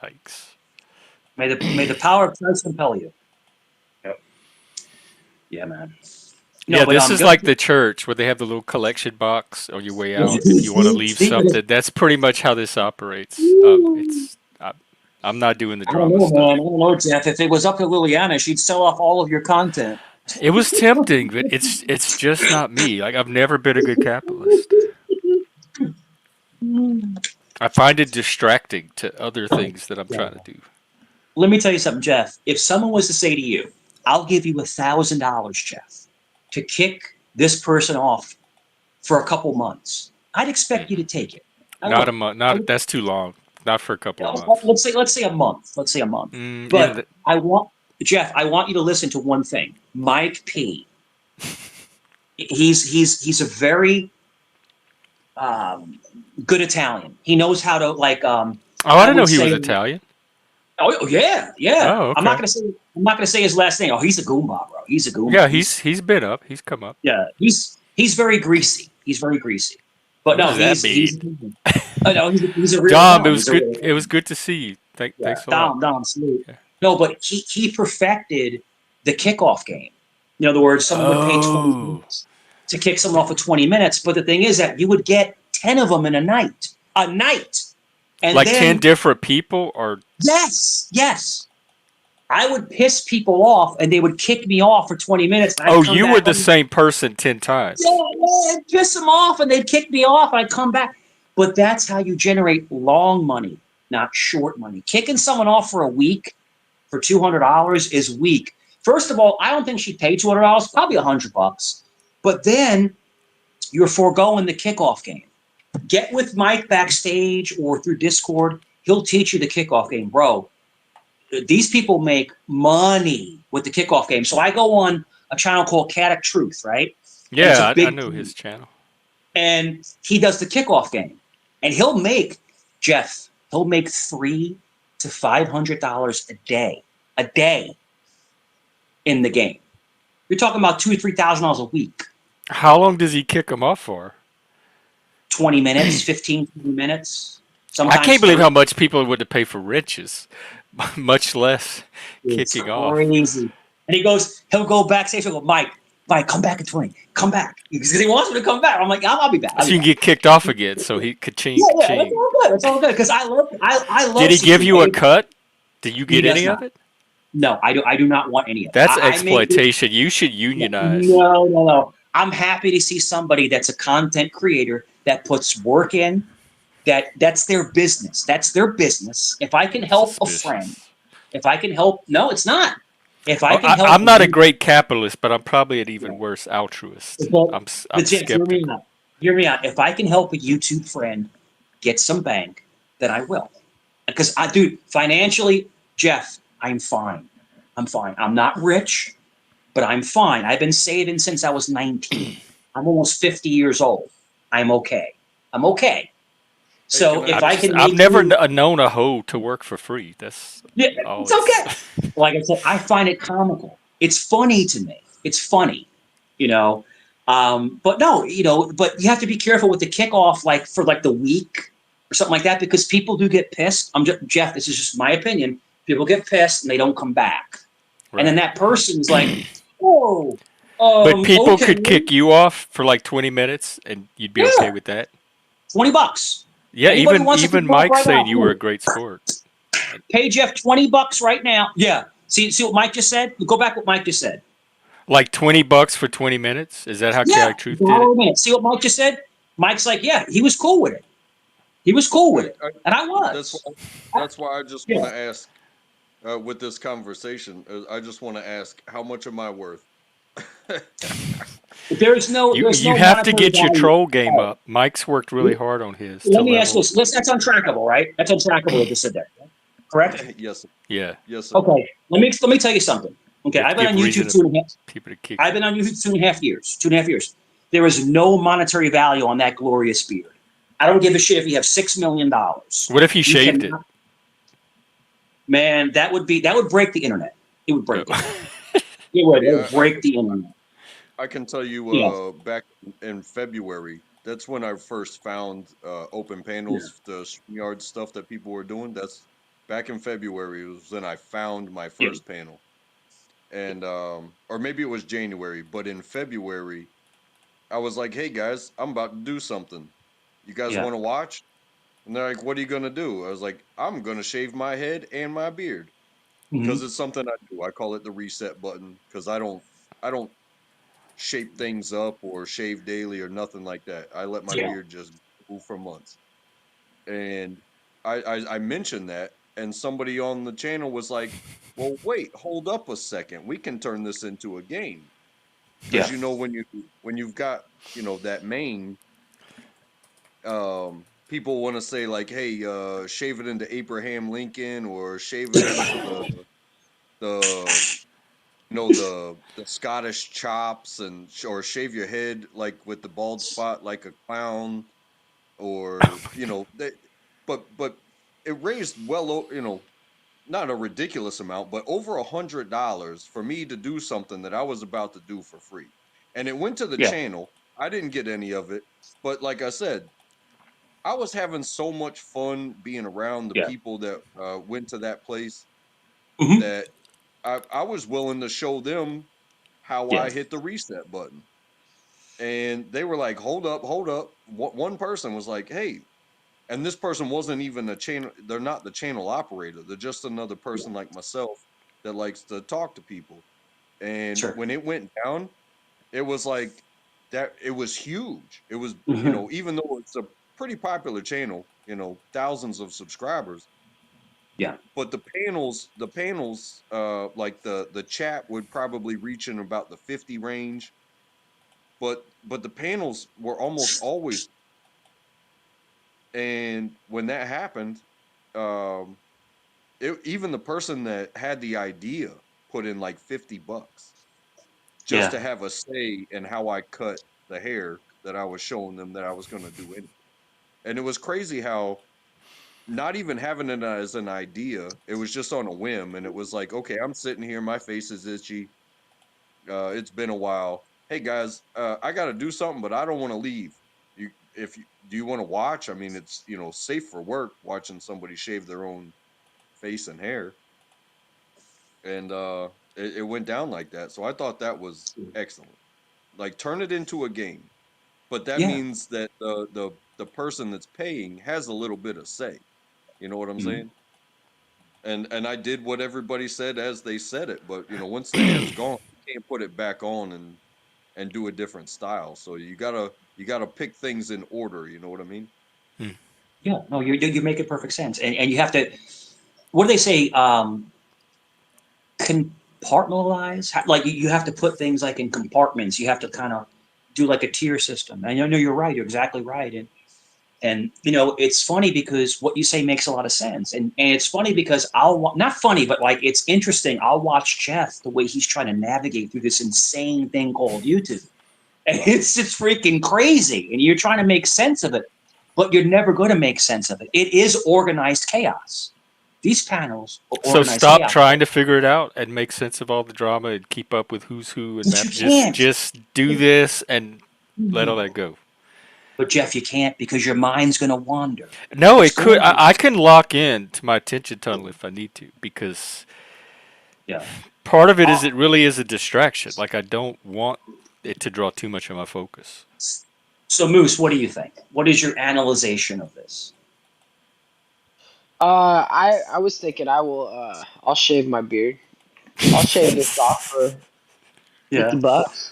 Yikes.
May the power of Christ compel you. Yep. Yeah, man. No,
Yeah,
but
this is
go
like the church where they have the little collection box on your way out if you want to leave something. That's pretty much how this operates. I'm not doing the
I don't
drama
know,
stuff.
man. I don't know, Jeff. If it was up to Liliana, she'd sell off all of your content.
It was tempting, but it's just not me. Like I've never been a good capitalist. I find it distracting to other things that I'm trying to do.
Let me tell you something, Jeff. If someone was to say to you, "I'll give you $1,000, Jeff, to kick this person off for a couple months," I'd expect you to take it.
Not a month. Not that's too long. Not for a couple of months.
Let's say a month. Let's say a month.
Even
But I want you to listen to one thing. Mike P. He's a very good Italian. He knows how to like.
Oh, I didn't know he was Italian.
Oh yeah, yeah.
Oh, okay.
I'm not gonna say his last name. Oh, he's a Goomba, bro. He's a Goomba.
Yeah, he's been up. He's come up.
Yeah, he's very greasy. He's very greasy. But
What
no,
does that
he's
mean?
no, he's a real
Dom,
Dom.
it was good. It was good to see you. Thanks a lot.
Dom, salute. Yeah. No, but he perfected the kickoff game. In other words, someone would pay 20 minutes to kick someone off for 20 minutes. But the thing is that you would get 10 of them in a night. And
like
then,
10 different people or
yes. I would piss people off and they would kick me off for 20 minutes. And
oh, you were the same person 10 times.
Yeah, I'd piss them off and they'd kick me off. I'd come back. But that's how you generate long money, not short money. Kicking someone off for a week for $200 is weak. First of all, I don't think she'd pay $200, probably $100. But then you're foregoing the kickoff game. Get with Mike backstage or through Discord. He'll teach you the kickoff game, bro. These people make money with the kickoff game. So I go on a channel called Caddick Truth, right?
Yeah, I know his channel.
And he does the kickoff game. And he'll make $300 to $500 a day in the game. You're talking about $2,000 to $3,000 a week.
How long does he kick them off for?
20 minutes, 15, 20 minutes. Sometimes
I can't believe how much people would pay for riches, much less kicking off.
Crazy. And he'll go backstage and go, Mike, come back in 20. Come back. Because he wants me to come back. I'm like, I'll be back.
So you can get kicked off again, so he could change.
Yeah, that's all good. Because I love
Did he give you a cut? Did you get any of it?
No, I do not want any of it.
That's exploitation. You should unionize.
No. I'm happy to see somebody that's a content creator that puts work in. That's their business. That's their business. If I can help a friend, no, it's not. If I can help,
I'm not a great capitalist, but I'm probably an even worse altruist. I'm skeptical.
Hear me out. If I can help a YouTube friend get some bank, then I will. Because financially, Jeff, I'm fine. I'm not rich, but I'm fine. I've been saving since I was 19. I'm almost 50 years old. I'm okay. So
I've never known a hoe to work for free. That's
it's okay. Like I said, I find it comical. It's funny to me. It's funny, But no, but you have to be careful with the kickoff, like for like the week or something like that, because people do get pissed. Jeff. This is just my opinion. People get pissed and they don't come back, and then that person's like, "Whoa."
But people could kick you off for like 20 minutes, and you'd be okay with that.
$20.
Yeah,
Anybody
even Mike saying you were a great sport.
Pay Jeff $20 right now. Yeah. See what Mike just said? Go back what Mike just said.
Like $20 for 20 minutes? Is that how Caddick Truth did it?
See what Mike just said? Mike's like, yeah, he was cool with it. And I was.
That's why I just want to ask, with this conversation, I just want to ask, how much am I worth?
You have to get your troll game up. Mike's worked really hard on his.
Let me ask you this. That's untrackable, right? That's untrackable what you said there. Correct?
Yes, sir.
Yeah.
Yes, sir.
Okay. Let me tell you something. Okay. I've been on YouTube 2.5 years. 2.5 years. There is no monetary value on that glorious beard. I don't give a shit if you have $6 million.
What if you
You
shaved it?
cannot. Man, that would break the internet. It would break the internet. It would.
Buddy,
It would break the internet.
I can tell you
Yeah.
back in February, that's when I first found open panels, the StreamYard stuff that people were doing. That's back in February was when I found my first panel. And or maybe it was January, but in February, I was like, "Hey guys, I'm about to do something. You guys
Yeah.
want to watch?" And they're like, "What are you gonna do?" I was like, "I'm gonna shave my head and my beard because
Mhm.
it's something I do. I call it the reset button because I don't shape things up or shave daily or nothing like that. I let my
Yeah.
beard just grow for months." And I mentioned that, and somebody on the channel was like, "Well, wait, hold up a second. We can turn this into a game." Because
Yeah.
when you've got that mane, people want to say like, "Hey, shave it into Abraham Lincoln or shave it into the the Scottish chops and or shave your head like with the bald spot like a clown or that." But it raised not a ridiculous amount, but over $100 for me to do something that I was about to do for free. And it went to the
Yeah.
channel. I didn't get any of it, but like I said, I was having so much fun being around the
Yeah.
people that went to that place
Mhm.
that I was willing to show them how
Yeah.
I hit the reset button. And they were like, "Hold up, hold up." One person was like, "Hey," and this person wasn't even a channel. They're not the channel operator. They're just another person like myself that likes to talk to people. And
Sure.
when it went down, it was like that. It was huge. It was,
Mhm.
even though it's a pretty popular channel, thousands of subscribers.
Yeah.
But the panels, like the chat would probably reach in about the 50 range. But the panels were almost always, and when that happened, um, even the person that had the idea put in like $50 just
Yeah.
to have a say in how I cut the hair that I was showing them that I was going to do anyway. And it was crazy how not even having it as an idea, it was just on a whim. And it was like, okay, I'm sitting here, my face is itchy. It's been a while. Hey guys, I got to do something, but I don't want to leave. Do you want to watch? I mean, it's safe for work watching somebody shave their own face and hair, and it went down like that. So I thought that was excellent. Like turn it into a game, but that
Yeah.
means that the person that's paying has a little bit of say. You know what I'm
Mhm.
saying? And I did what everybody said as they said it, but once the hair's gone, you can't put it back on and do a different style. So you gotta pick things in order. You know what I mean?
Yeah. No, you make it perfect sense, and you have to. What do they say? Compartmentalize. Like you have to put things like in compartments. You have to kind of do like a tier system. And I know you're right. You're exactly right. And it's funny because what you say makes a lot of sense. And it's funny because not funny, but like it's interesting. I'll watch Jeff the way he's trying to navigate through this insane thing called YouTube. And it's just freaking crazy. And you're trying to make sense of it, but you're never going to make sense of it. It is organized chaos. These panels are
So
organized
stop
chaos.
trying to figure it out and make sense of all the drama and keep up with who's who and
But
map.
you
Just
can't.
just do this and let all that go.
But Jeff, you can't because your mind's going to wander.
No, it could.
Before you,
I can lock in to my attention tunnel if I need to because
yeah.
part of it is it really is a distraction. Like I don't want it to draw too much of my focus.
So Moose, what do you think? What is your analyzation of this?
I was thinking I'll shave my beard. I'll shave this off for
Yeah.
$50.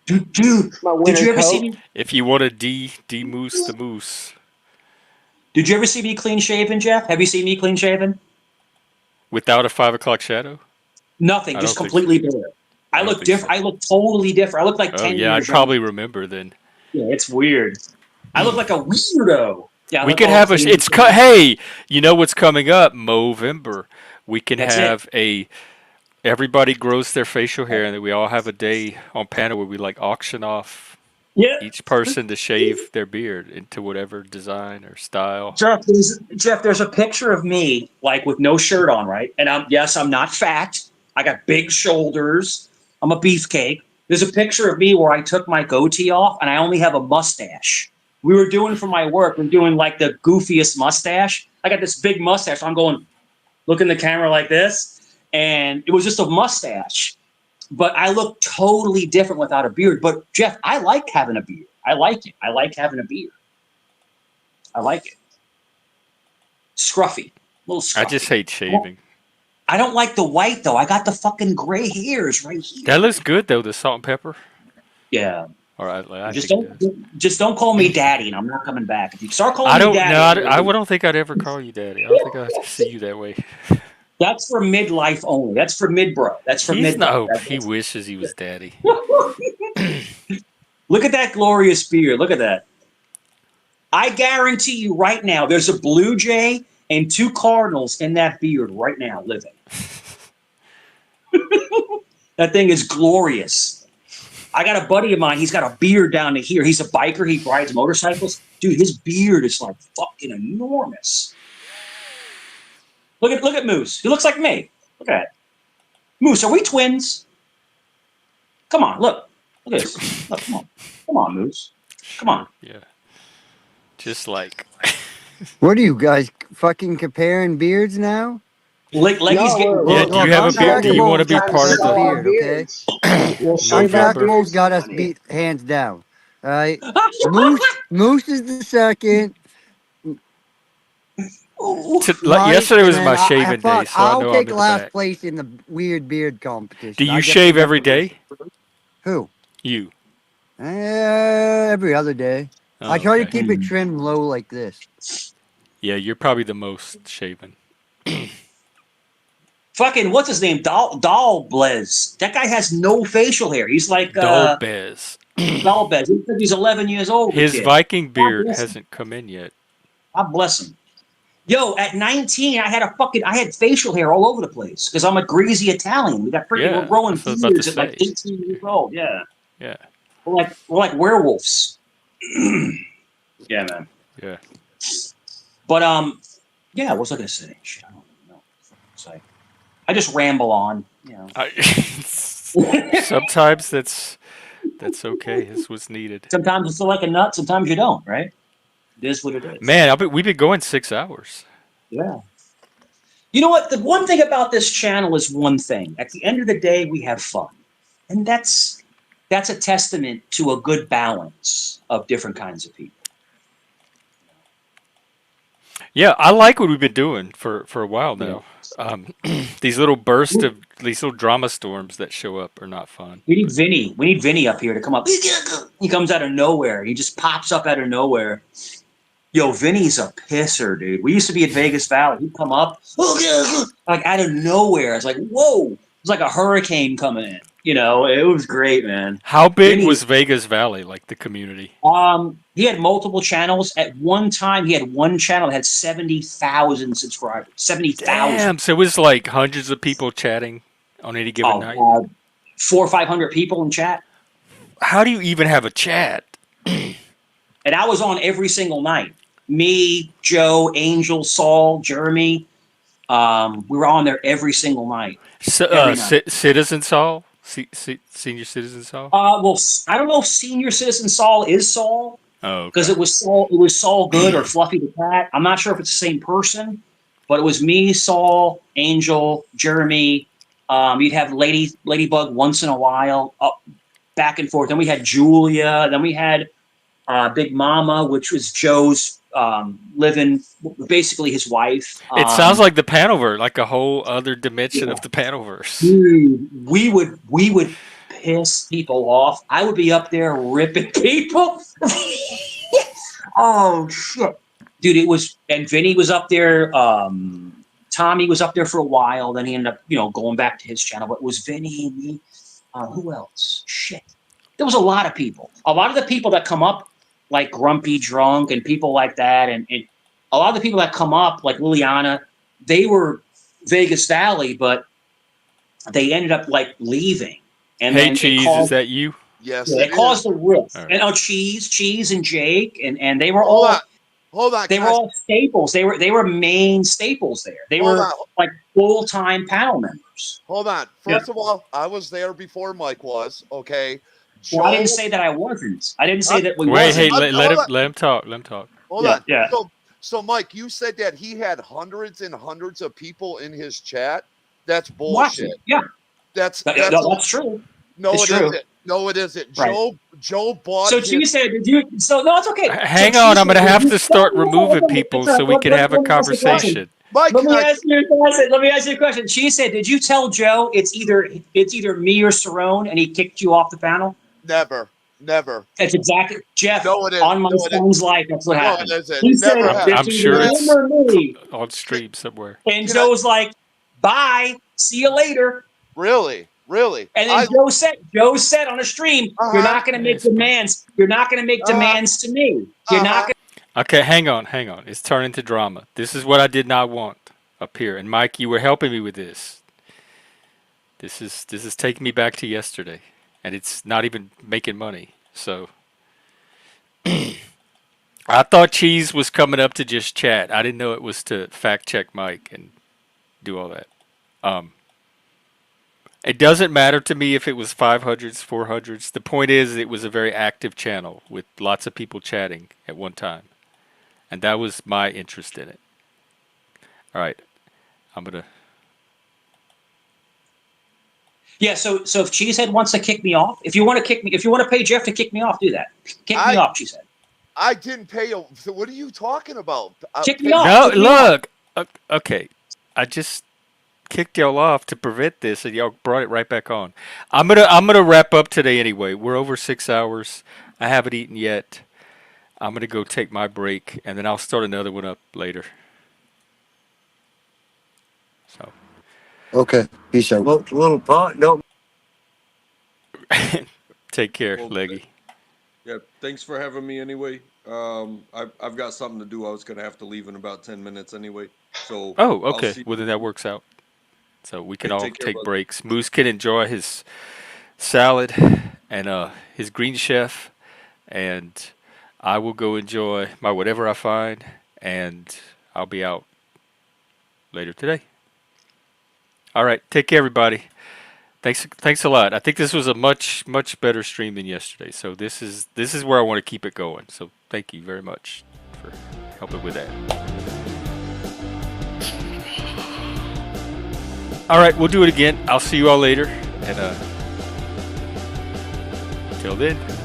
Dude,
My
did
winter
you ever see
coat.
me?
If you want to de-moose the moose
Did you ever see me clean shaven, Jeff? Have you seen me clean shaven?
without a 5 o'clock shadow,
Nothing,
I
just
don't think so.
completely bare.
I
I
don't
look
think so.
different. I look totally different. I look like
Oh
10
yeah, I'd
years younger.
probably remember then.
Yeah, it's weird. I look like a weirdo. Yeah, I
We
look
could
all
have a.
clean.
It's cut. Hey, you know what's coming up? Movember. We can
That's it.
have a. Everybody grows their facial hair, and then we all have a day on panel where we like auction off each person to shave their beard into whatever design or style.
Jeff, there's a picture of me like with no shirt on, right? And I'm not fat. I got big shoulders. I'm a beefcake. There's a picture of me where I took my goatee off and I only have a mustache. We were doing for my work, we're doing like the goofiest mustache. I got this big mustache. So I'm going, look in the camera like this. And it was just a mustache. But I look totally different without a beard. But Jeff, I like having a beard. I like it. I like having a beard. I like it. Scruffy. A little scruffy.
I just hate shaving.
I don't like the white, though. I got the fucking gray hairs right here.
That looks good, though, the salt and pepper.
Yeah.
All right, I
just
think
don't call me daddy, and I'm not coming back. If you start calling me daddy...
I don't think I'd ever call you daddy. I don't think I'd see you that way.
That's for midlife only. That's for mid-bro. That's for mid-bro.
He wishes he was daddy.
Look at that glorious beard. Look at that. I guarantee you right now, there's a Blue Jay and 2 Cardinals in that beard right now living. That thing is glorious. I got a buddy of mine. He's got a beard down to here. He's a biker. He rides motorcycles. Dude, his beard is like fucking enormous. Look at Moose. He looks like me. Look at that. Moose, are we twins? Come on, look. Look at this. Look, come on, Moose. Come on.
Yeah. Just like.
What are you guys fucking comparing beards now?
Leggy's getting.
Yeah, do you have a beard? Do you want to be part of the
beard? Okay. Untrackable's got us beat hands down. All right. Moose is the second.
Yesterday was my shaving day, so I know
I'll take
I'm in
last
the back.
place in the weird beard competition.
Do you shave every day?
Who?
You.
Every other day.
Oh,
I try to
okay.
keep it trimmed low like this.
Yeah, you're probably the most shaven.
Fucking what's his name? Dalbez. That guy has no facial hair. He's like
Dalbez.
Dalbez. He's 11 years old.
His Viking beard hasn't come in yet.
God bless him. Yo, at 19, I had facial hair all over the place because I'm a greasy Italian. We got freaking we're growing beards at like 18 years old. Yeah.
Yeah.
We're like werewolves. Yeah, man.
Yeah.
But yeah, what was I gonna say? Shit, I don't know. I just ramble on, you know.
Sometimes that's okay. This was needed.
Sometimes you feel like a nut, sometimes you don't, right? It is what it is.
Man, we've been going 6 hours.
Yeah. You know what? The one thing about this channel is one thing. At the end of the day, we have fun. And that's a testament to a good balance of different kinds of people.
Yeah, I like what we've been doing for a while now. These little bursts of these little drama storms that show up are not fun.
We need Vinny. We need Vinny up here to come up. He comes out of nowhere. He just pops up out of nowhere. Yo, Vinny's a pisser, dude. We used to be at Vegas Valley. He'd come up like out of nowhere. It's like, whoa. It was like a hurricane coming in. You know, it was great, man.
How big was Vegas Valley, like the community?
He had multiple channels. At one time, he had one channel that had 70,000 subscribers. 70,000.
Damn, so it was like hundreds of people chatting on any given night?
400 or 500 people in chat.
How do you even have a chat?
And I was on every single night. Me, Joe, Angel, Saul, Jeremy. We were on there every single night.
Citizen Saul? Senior Citizen Saul?
Well, I don't know if Senior Citizen Saul is Saul.
Oh,
because it was Saul Good or Fluffy the Cat. I'm not sure if it's the same person, but it was me, Saul, Angel, Jeremy. You'd have Ladybug once in a while, up back and forth. Then we had Julia. Then we had Big Mama, which was Joe's living, basically his wife.
It sounds like the Panoverse, like a whole other dimension of the Panoverse.
Dude, we would piss people off. I would be up there ripping people. Oh shit, dude! It was, and Vinny was up there. Tommy was up there for a while. Then he ended up, going back to his channel. But it was Vinny and me. Who else? Shit, there was a lot of people. A lot of the people that come up, like Grumpy Drunk and people like that, and a lot of the people that come up, like Liliana, they were Vegas Valley, but they ended up like leaving. And
Hey
then
Cheese, is that you?
Yes,
Yeah,
it
it caused
is.
a rift.
All right.
And Cheese and Jake and they were
Hold on.
all
Hold on.
they
Can
were
I
all staples. They were main staples there. They
hold
were
on?
like full-time panel members.
Hold on.
Yeah.
First of all, I was there before Mike was. Okay.
Well, I didn't
Joe.
say that I wasn't. I didn't say
I'm,
that we
Wait, hey,
wasn't.
let
hold
him
on.
let him talk. Let him talk.
Hold
Yeah,
on.
yeah.
So Mike, you said that he had hundreds and hundreds of people in his chat. That's bullshit.
Watching. Yeah.
That's
No, that's true.
no,
It's
it
true.
isn't. No, it isn't.
Right.
Joe bought
So
his.
Cheese said, "Did you?" So no, it's okay. So
Hang on,
Cheese
I'm
said,
gonna
"Did
have
you?"
to
No,
start removing people
it's all
so
right.
we can have a
Let me ask you a question.
conversation.
Mike,
Let
can
me
I?
ask you a question. Let me ask you a question. She said, "Did you tell Joe it's either me or Cerrone, and he kicked you off the panel?"
Never.
That's exactly Jeff
No, it is.
on my
No, it is.
son's life. That's what
No, it
happened.
isn't.
He said
Never
I'm
have.
it's
I'm
either
sure
Can I?
him
it's
or me,
on stream somewhere.
and
Can I?
Joe's like, "Bye, see you later."
Really?
And then Joe said on a stream,
Uh
"You're
huh.
not going to make
It's fine.
demands. You're not going to make
Uh huh.
demands to me. You're
Uh
not
huh.
going."
Okay, hang on. It's turning to drama. This is what I did not want up here. And Mike, you were helping me with this. This is taking me back to yesterday, and it's not even making money. So I thought Cheese was coming up to just chat. I didn't know it was to fact check Mike and do all that. Um, it doesn't matter to me if it was 500s, 400s. The point is, it was a very active channel with lots of people chatting at one time, and that was my interest in it. All right, I'm gonna.
Yeah. So if Cheesehead wants to kick me off, if you want to pay Jeff to kick me off, do that. Kick me off, Cheesehead.
I didn't pay. So what are you talking about?
Kick me
Pay,
off.
No,
Kick me off.
look. Okay, I just kicked y'all off to prevent this, and y'all brought it right back on. I'm gonna wrap up today anyway. We're over 6 hours. I haven't eaten yet. I'm gonna go take my break, and then I'll start another one up later. So
Okay, peace out. Well, little pot, no.
take care,
Well,
Leggy.
yeah. Thanks for having me anyway. I've got something to do. I was gonna have to leave in about 10 minutes anyway. So
Oh,
I'll
okay.
see.
Well, then that works out. So we can
Hey,
all
take care,
take
brother.
breaks. Moose can enjoy his salad and his green chef, and I will go enjoy my whatever I find, and I'll be out later today. All right, take care, everybody. Thanks a lot. I think this was a much better stream than yesterday. So this is where I want to keep it going. So thank you very much for helping with that. All right, we'll do it again. I'll see you all later, and till then.